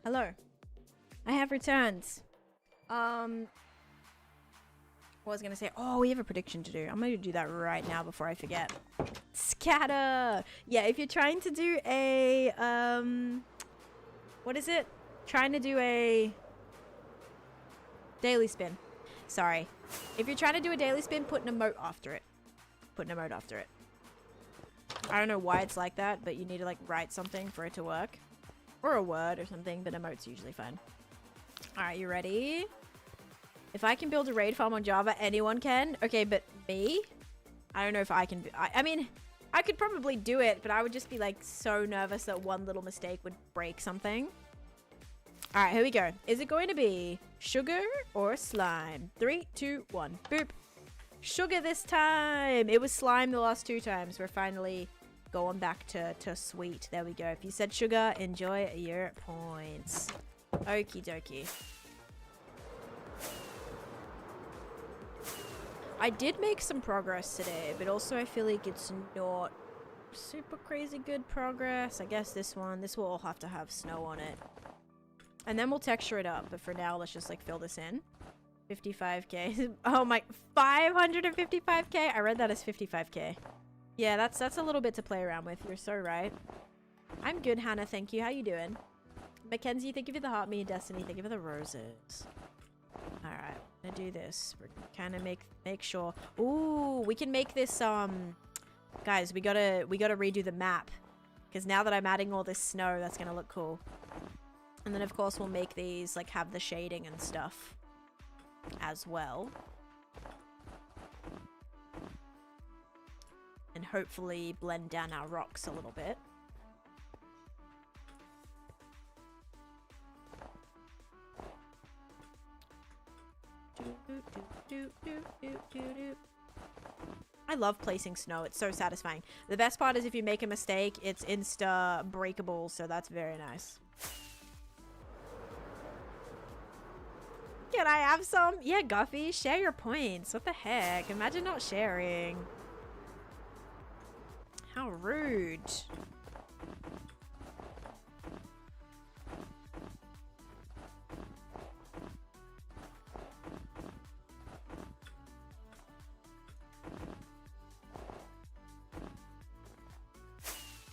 Hello. I have returned. What was I gonna say? Oh, we have a prediction to do. I'm gonna do that right now before I forget. Scatter! Yeah, if you're trying to do a, what is it? Trying to do a daily spin. Sorry. If you're trying to do a daily spin, put an emote after it. Put an emote after it. I don't know why it's like that, but you need to like write something for it to work. Or a word or something, but emote's usually fine. Alright, you ready? If I can build a raid farm on Java, anyone can. Okay, but me? I don't know if I can. I mean, I could probably do it, but I would just be like so nervous that one little mistake would break something. All right, here we go. Is it going to be sugar or slime? 3, 2, 1. Boop. Sugar this time. It was slime the last 2 times. We're finally going back to sweet. There we go. If you said sugar, enjoy your points. Okie dokie. I did make some progress today, but also I feel like it's not super crazy good progress. I guess this will all have to have snow on it. And then we'll texture it up, but for now, let's just like fill this in. 55k. Oh my, 555k? I read that as 55k. Yeah, that's a little bit to play around with. You're so right. I'm good, Hannah, thank you. How you doing? Mackenzie, thank you for the heart. Me and Destiny, thank you for the roses. Alright, I'm gonna do this. We're kind of make sure. Ooh, we can make this, guys, we gotta redo the map. Because now that I'm adding all this snow, that's gonna look cool. And then, of course, we'll make these, like, have the shading and stuff as well. And hopefully blend down our rocks a little bit. I love placing snow. It's so satisfying. The best part is if you make a mistake, it's insta breakable, so that's very nice. Can I have some? Yeah, Guffy, share your points. What the heck? Imagine not sharing. How rude.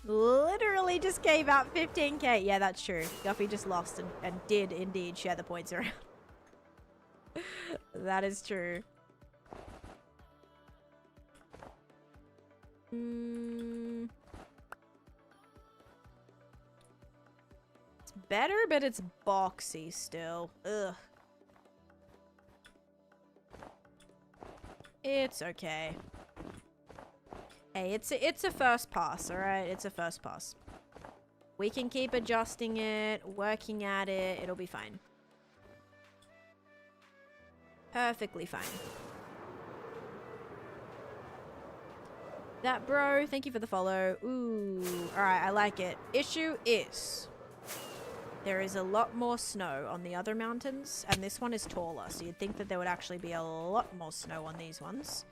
Literally just gave out 15k. Yeah, that's true. Guffy just lost and did indeed share the points around. That is true. It's better, but it's boxy still. Ugh. It's okay. Hey, it's a first pass, alright? It's a first pass. We can keep adjusting it, working at it. It'll be fine. Perfectly fine. That bro, thank you for the follow. Ooh, alright, I like it. Issue is there is a lot more snow on the other mountains, and this one is taller, so you'd think that there would actually be a lot more snow on these ones,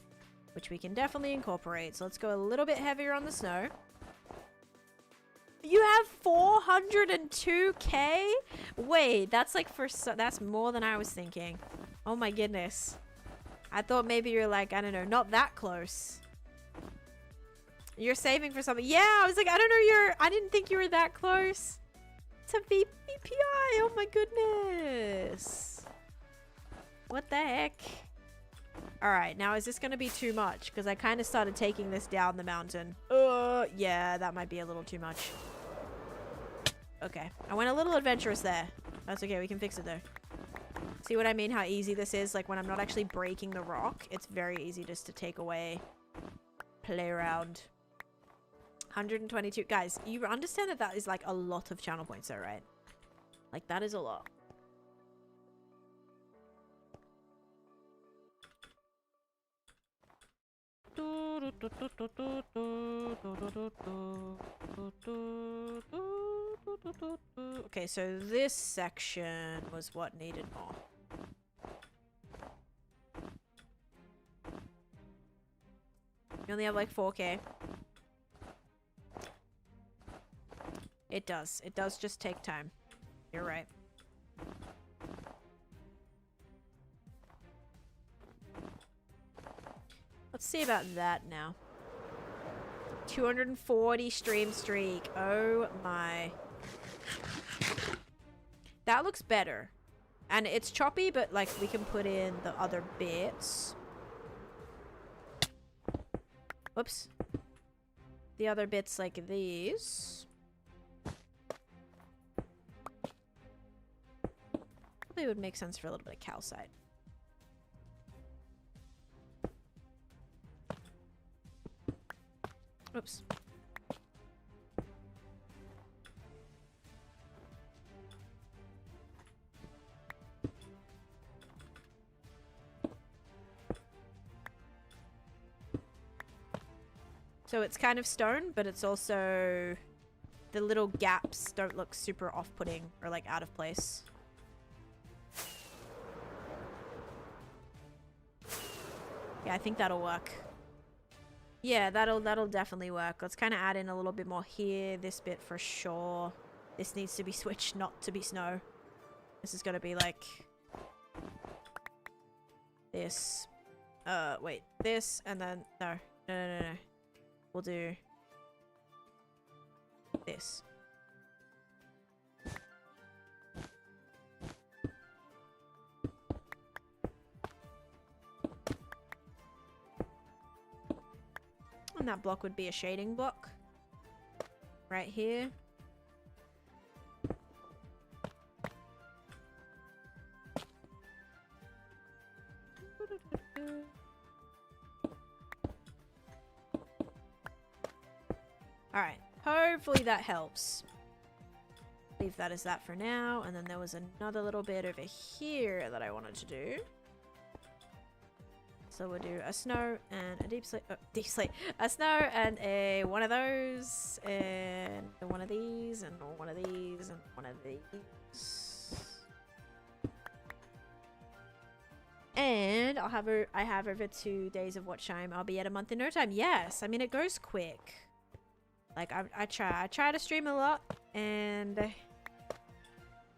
which we can definitely incorporate. So let's go a little bit heavier on the snow. You have 402k? Wait, that's like that's more than I was thinking. Oh my goodness. I thought maybe you're like, I don't know, not that close. You're saving for something. Yeah, I was like, I don't know, I didn't think you were that close to VPI. Oh my goodness. What the heck? Alright, now is this going to be too much? Because I kind of started taking this down the mountain. Yeah, that might be a little too much. Okay, I went a little adventurous there. That's okay, we can fix it though. See what I mean? How easy this is? Like when I'm not actually breaking the rock, it's very easy just to take away, play around. 122. Guys, you understand that that is like a lot of channel points though, right? Like that is a lot. Okay, so this section was what needed more. You only have like 4k. It does. It does just take time. You're right. Let's see about that now. 240 stream streak. Oh my. That looks better. And it's choppy, but like we can put in the other bits. Whoops. The other bits like these. Probably would make sense for a little bit of calcite. Oops. So it's kind of stone, but it's also... the little gaps don't look super off-putting or like out of place. Yeah, I think that'll work. Yeah, that'll definitely work. Let's kind of add in a little bit more here. This bit for sure. This needs to be switched not to be snow. This is gonna be like this. Wait, this and then no. We'll do this. And that block would be a shading block. Right here. Alright. Hopefully that helps. Leave that as that for now. And then there was another little bit over here that I wanted to do. So we'll do a snow and a deep slate. Oh, deep slate. A snow and a one of those. And one of these. And one of these. And one of these. And I have over 2 days of watch time. I'll be at a month in no time. Yes. I mean, it goes quick. Like, I try to stream a lot. And as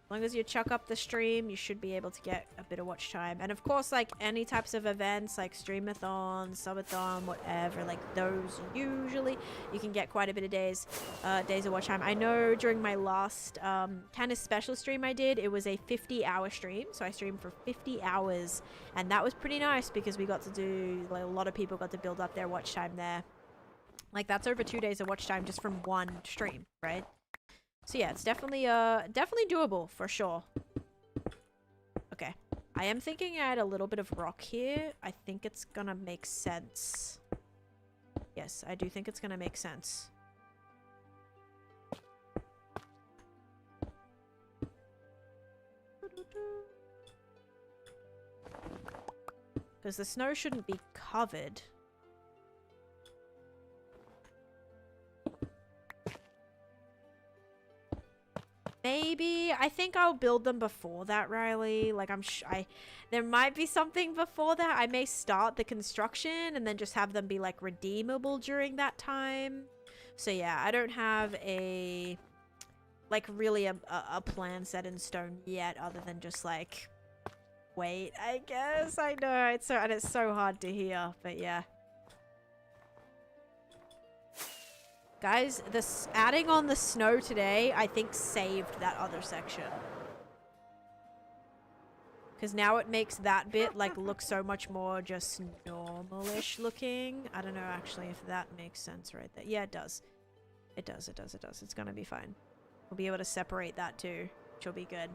long as you chuck up the stream, you should be able to get a bit of watch time. And of course, like any types of events like streamathon, subathon, whatever, like those usually you can get quite a bit of days of watch time. I know during my last kind of special stream I did, it was a 50-hour stream. So I streamed for 50 hours and that was pretty nice because we got to do, like, a lot of people got to build up their watch time there. Like that's over 2 days of watch time just from one stream, right? So yeah, it's definitely definitely doable for sure. Okay. I am thinking I had a little bit of rock here. I think it's gonna make sense. Yes, I do think it's gonna make sense. Because the snow shouldn't be covered. Maybe. I think I'll build them before that, Riley. Like, there might be something before that. I may start the construction and then just have them be, like, redeemable during that time. So, yeah, I don't have a, like, really a plan set in stone yet other than just, like, wait, I guess. I know. It's so hard to hear, but yeah. Guys, this adding on the snow today, I think saved that other section. Because now it makes that bit, like, look so much more just normal-ish looking. I don't know, actually, if that makes sense right there. Yeah, it does. It does. It's gonna be fine. We'll be able to separate that too, which will be good.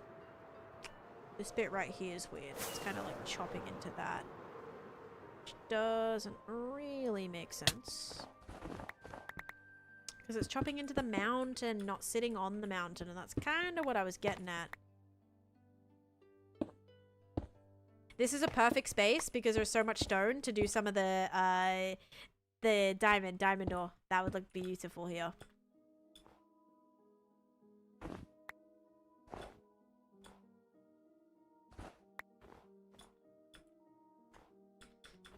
This bit right here is weird. It's kind of like chopping into that. Which doesn't really make sense. Because it's chopping into the mountain, not sitting on the mountain. And that's kind of what I was getting at. This is a perfect space because there's so much stone to do some of the diamond ore. That would look beautiful here.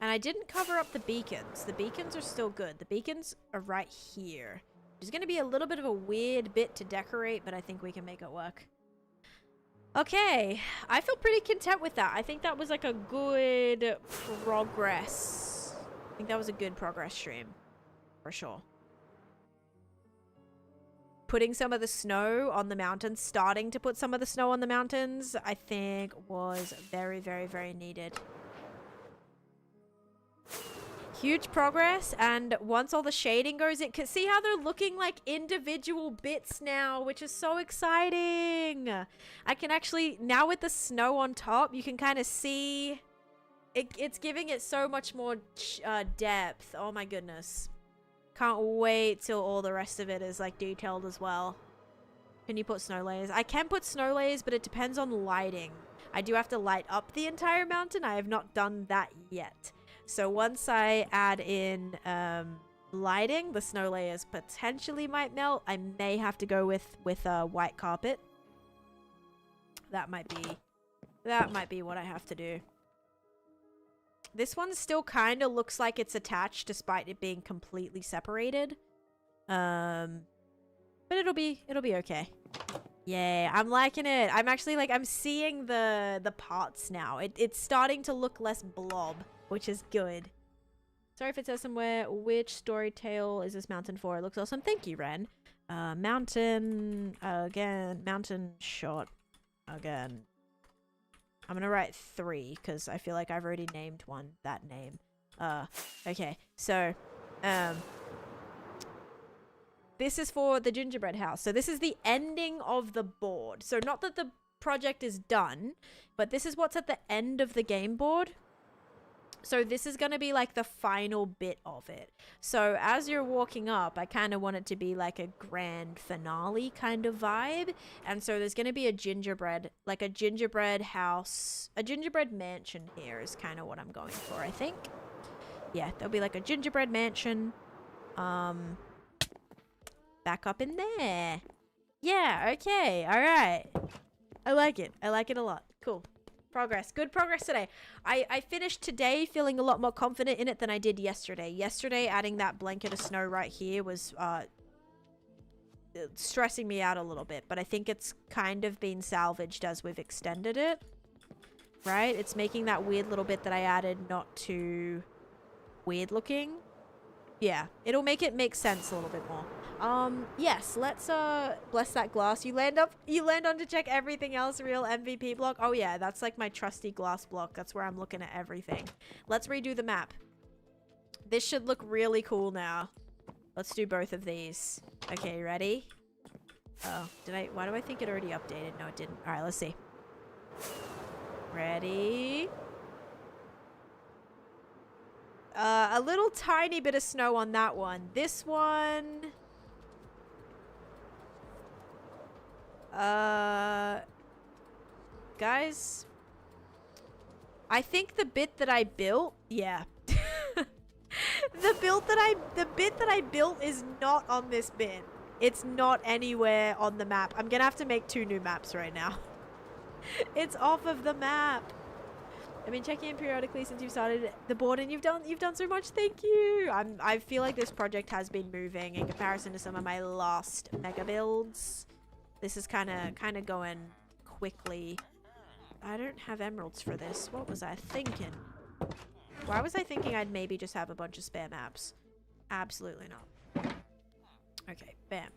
And I didn't cover up the beacons. The beacons are still good. The beacons are right here. There's going to be a little bit of a weird bit to decorate, but I think we can make it work. Okay, I feel pretty content with that. I think that was like a good progress. I think that was a good progress stream, for sure. Putting some of the snow on the mountains, starting to put some of the snow on the mountains, I think was very, very, very needed. Huge progress, and once all the shading goes in, see how they're looking like individual bits now, which is so exciting. I can actually, now with the snow on top, you can kind of see it's giving it so much more depth. Oh my goodness. Can't wait till all the rest of it is like detailed as well. Can you put snow layers? I can put snow layers, but it depends on lighting. I do have to light up the entire mountain. I have not done that yet. So once I add in lighting, the snow layers potentially might melt. I may have to go with a white carpet. That might be what I have to do. This one still kind of looks like it's attached despite it being completely separated. But it'll be okay. Yeah, I'm liking it. I'm actually like, I'm seeing the parts now. It's starting to look less blob, which is good. Sorry if it says somewhere, which story tale is this mountain for? It looks awesome. Thank you, Ren. Mountain, again, mountain shot, again. I'm gonna write 3, because I feel like I've already named one that name. Okay, so, this is for the gingerbread house. So this is the ending of the board. So not that the project is done, but this is what's at the end of the game board. So this is going to be like the final bit of it. So as you're walking up, I kind of want it to be like a grand finale kind of vibe. And so there's going to be a gingerbread, like a gingerbread house, a gingerbread mansion here is kind of what I'm going for, I think. Yeah, there'll be like a gingerbread mansion. Back up in there. Yeah, okay, all right. I like it. I like it a lot. Cool. Progress. Good progress today. I finished today feeling a lot more confident in it than I did yesterday. Yesterday, adding that blanket of snow right here was stressing me out a little bit. But I think it's kind of been salvaged as we've extended it. Right? It's making that weird little bit that I added not too weird looking. Yeah. It'll make it make sense a little bit more. Yes, let's bless that glass. You land on to check everything else. Real MVP block. Oh yeah, that's like my trusty glass block. That's where I'm looking at everything. Let's redo the map. This should look really cool now. Let's do both of these. Okay, ready? Oh, why do I think it already updated? No, it didn't. All right, let's see. Ready? A little tiny bit of snow on that one. This one... guys, I think the bit that I built, yeah. the bit that I built is not on this bit. It's not anywhere on the map. I'm gonna have to make 2 new maps right now. It's off of the map. I've been checking in periodically since you've started the board, and you've done so much. Thank you. I feel like this project has been moving in comparison to some of my last mega builds. This is kind of going quickly. I don't have emeralds for this. What was I thinking? Why was I thinking I'd maybe just have a bunch of spare maps? Absolutely not. Okay, bam.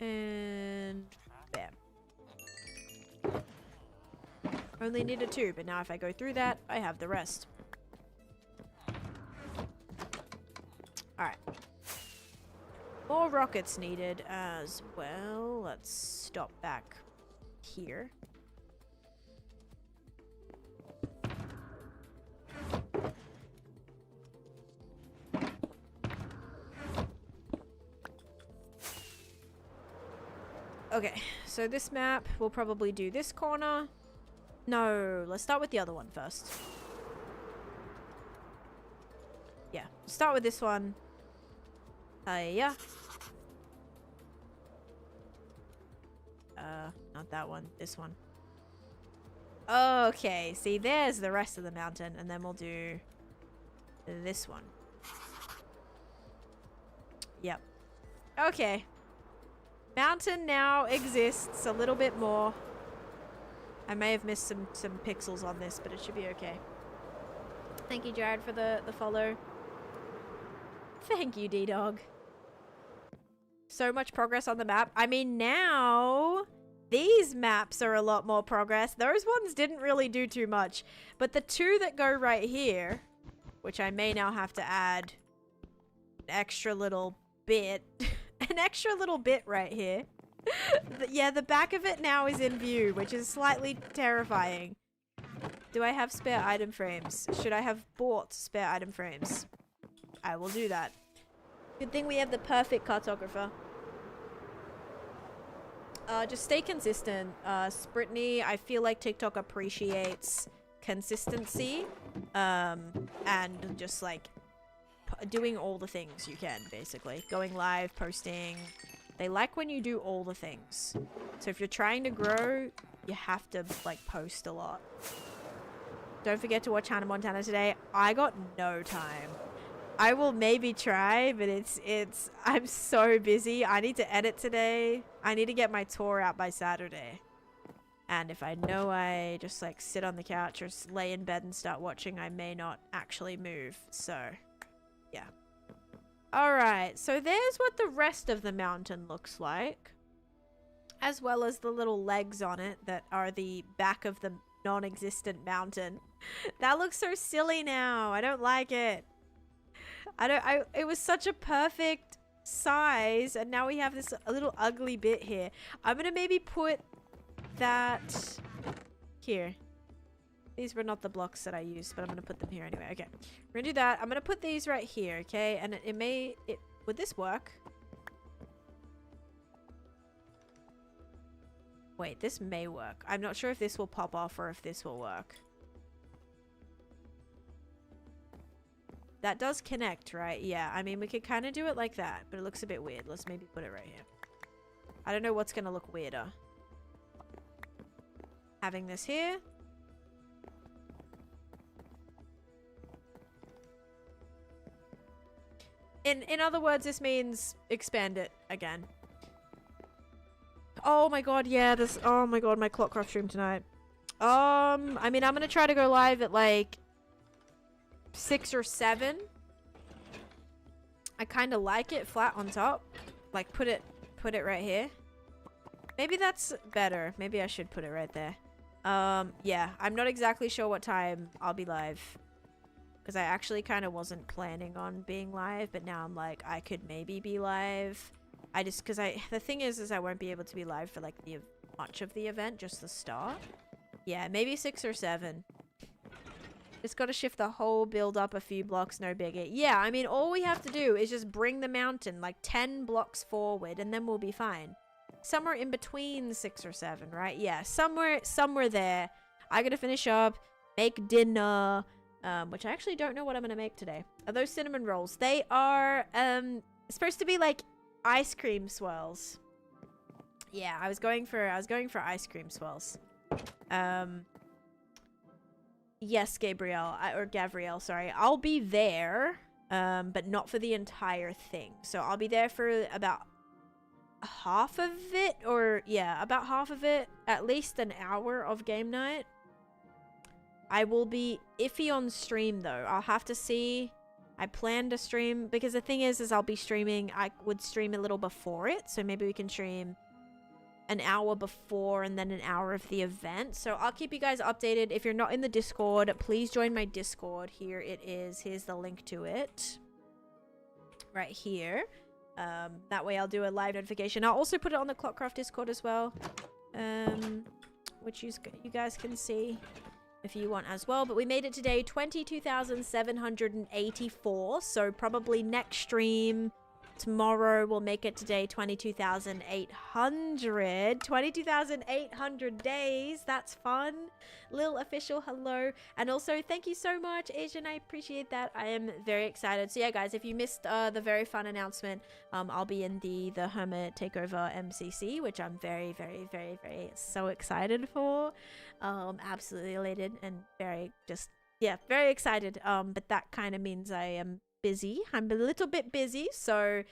And bam. Only needed 2, but now if I go through that, I have the rest. Alright. More rockets needed as well. Let's stop back here. Okay, so this map, we'll probably do this corner. No, let's start with the other one first. Yeah, start with this one. Yeah. Not that one. This one. Okay, see, there's the rest of the mountain, and then we'll do this one. Yep. Okay. Mountain now exists a little bit more. I may have missed some pixels on this, but it should be okay. Thank you, Jared, for the follow. Thank you, D-Dog. So much progress on the map. I mean, now these maps are a lot more progress. Those ones didn't really do too much. But the two that go right here, which I may now have to add an extra little bit. An extra little bit right here. Yeah, the back of it now is in view, which is slightly terrifying. Do I have spare item frames? Should I have bought spare item frames? I will do that. Good thing we have the perfect cartographer. Just stay consistent. Spritney, I feel like TikTok appreciates consistency. And just like doing all the things you can, basically. Going live, posting. They like when you do all the things. So if you're trying to grow, you have to like post a lot. Don't forget to watch Hannah Montana today. I got no time. I will maybe try, but I'm so busy. I need to edit today. I need to get my tour out by Saturday. And if I know I just like sit on the couch or lay in bed and start watching, I may not actually move. So, yeah. Alright, so there's what the rest of the mountain looks like. As well as the little legs on it that are the back of the non-existent mountain. That looks so silly now. I don't like it. It was such a perfect size, and now we have this a little ugly bit here. I'm gonna maybe put that here. These were not the blocks that I used, but I'm gonna put them here anyway. Okay, we're gonna do that. I'm gonna put these right here, okay? And would this work? Wait, this may work. I'm not sure if this will pop off or if this will work. That does connect, right? Yeah, I mean, we could kind of do it like that, but it looks a bit weird. Let's maybe put it right here. I don't know what's going to look weirder. Having this here. In other words, this means expand it again. Oh my god, yeah, this... Oh my god, my Clockcraft stream tonight. I mean, I'm going to try to go live at like 6 or 7. I kind of like it flat on top. Like put it right here. Maybe that's better. Maybe I should put it right there. Yeah, I'm not exactly sure what time I'll be live. Because I actually kind of wasn't planning on being live, but now I'm like, I could maybe be live. The thing is I won't be able to be live for like much of the event, just the start. Yeah, maybe 6 or 7. Just got to shift the whole build up a few blocks, no biggie. Yeah, I mean, all we have to do is just bring the mountain like 10 blocks forward and then we'll be fine. Somewhere in between 6 or 7, right? Yeah, somewhere there. I gotta finish up, make dinner, which I actually don't know what I'm gonna make today. Are those cinnamon rolls? They are, supposed to be like ice cream swirls. Yeah, I was going for ice cream swirls. Yes, Gabrielle, or Gavriel, sorry. I'll be there, but not for the entire thing. So I'll be there for about half of it, or yeah, about half of it. At least an hour of game night. I will be iffy on stream though. I'll have to see. I plan to stream, because the thing is I'll be streaming. I would stream a little before it, so maybe we can stream an hour before and then an hour of the event. So I'll keep you guys updated. If you're not in the Discord, please join my Discord. Here it is. Here's the link to it right here. That way I'll do a live notification. I'll also put it on the Clockcraft Discord as well, which you guys can see if you want as well. But we made it today 22,784, so probably next stream tomorrow we'll make it today 22,800 days. That's fun. Lil official hello, and also thank you so much, Asian. I appreciate that. I am very excited. So yeah guys, if you missed the very fun announcement, I'll be in the Hermit Takeover MCC, which I'm very so excited for. Absolutely elated and very excited. But that kind of means I am busy. I'm a little bit busy, so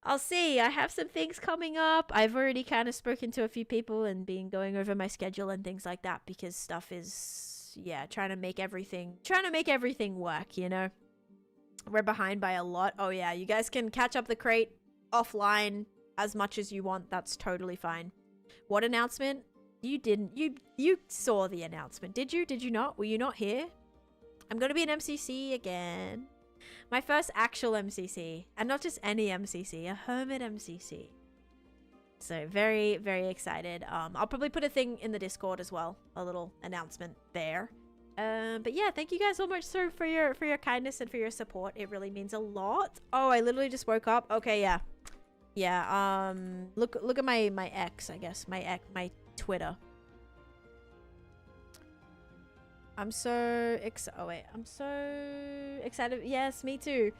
I'll see. I have some things coming up. I've already kind of spoken to a few people and been going over my schedule and things like that because stuff is, yeah, trying to make everything work, you know? We're behind by a lot. Oh yeah, you guys can catch up the crate offline as much as you want. That's totally fine. What announcement? You didn't. You saw the announcement. Did you? Did you not? Were you not here? I'm going to be an MCC again. My first actual MCC. And not just any MCC, a hermit MCC. So very, very excited. I'll probably put a thing in the Discord as well. A little announcement there. But yeah, thank you guys so much, sir, for your kindness and for your support. It really means a lot. Oh, I literally just woke up. Okay, yeah. Yeah, look at my X, I guess. My Twitter. I'm so excited. Yes, me too.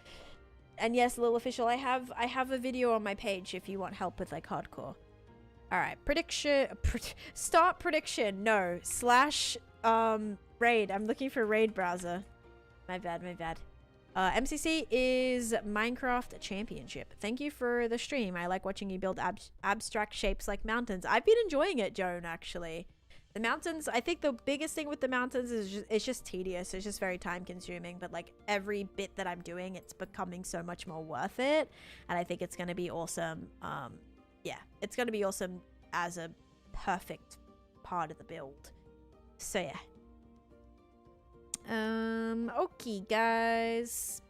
And yes, Lil Official, I have a video on my page if you want help with like hardcore. All right, start prediction. No, / raid. I'm looking for raid browser. My bad. MCC is Minecraft Championship. Thank you for the stream. I like watching you build abstract shapes like mountains. I've been enjoying it, Joan, actually. The mountains, I think the biggest thing with the mountains is it's just tedious. It's just very time consuming, but like every bit that I'm doing, it's becoming so much more worth it. And I think it's going to be awesome. Yeah, it's going to be awesome as a perfect part of the build. So yeah. Okay, guys.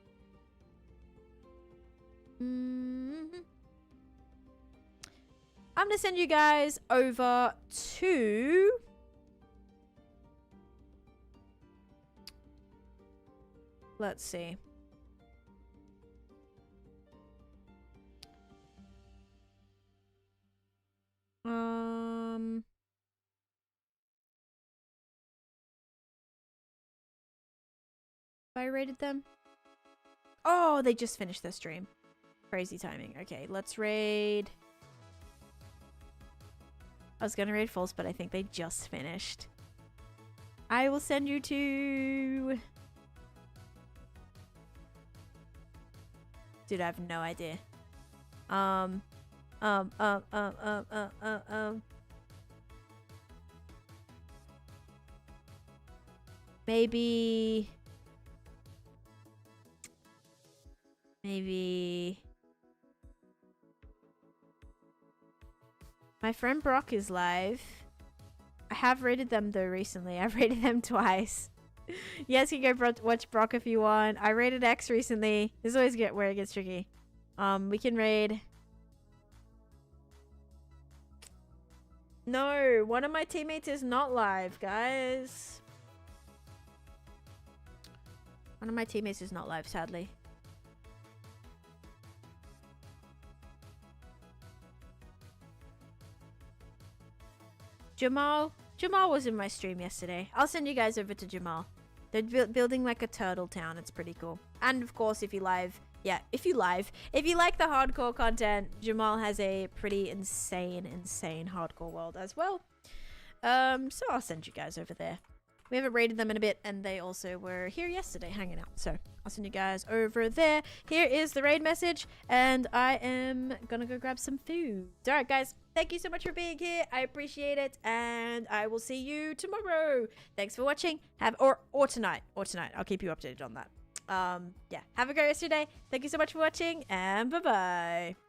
I'm going to send you guys over to... Let's see. I rated them. Oh, they just finished their stream. Crazy timing. Okay, let's raid. I was gonna raid False, but I think they just finished. I will send you to... Dude, I have no idea. Maybe... My friend Brock is live. I have rated them though recently. I've rated them twice. Yes, you can go watch Brock if you want. I rated X recently. This is always where it gets tricky. We can raid. No, one of my teammates is not live, guys. One of my teammates is not live, sadly. Jamal was in my stream yesterday. I'll send you guys over to Jamal. They're building like a turtle town. It's pretty cool. And of course, if you like the hardcore content, Jamal has a pretty insane hardcore world as well. So I'll send you guys over there. We haven't raided them in a bit, and they also were here yesterday hanging out. So I'll send you guys over there. Here is the raid message, and I am gonna go grab some food. All right, guys. Thank you so much for being here. I appreciate it, and I will see you tomorrow. Thanks for watching. Or tonight. I'll keep you updated on that. Yeah. Have a great rest of your day. Thank you so much for watching, and bye-bye.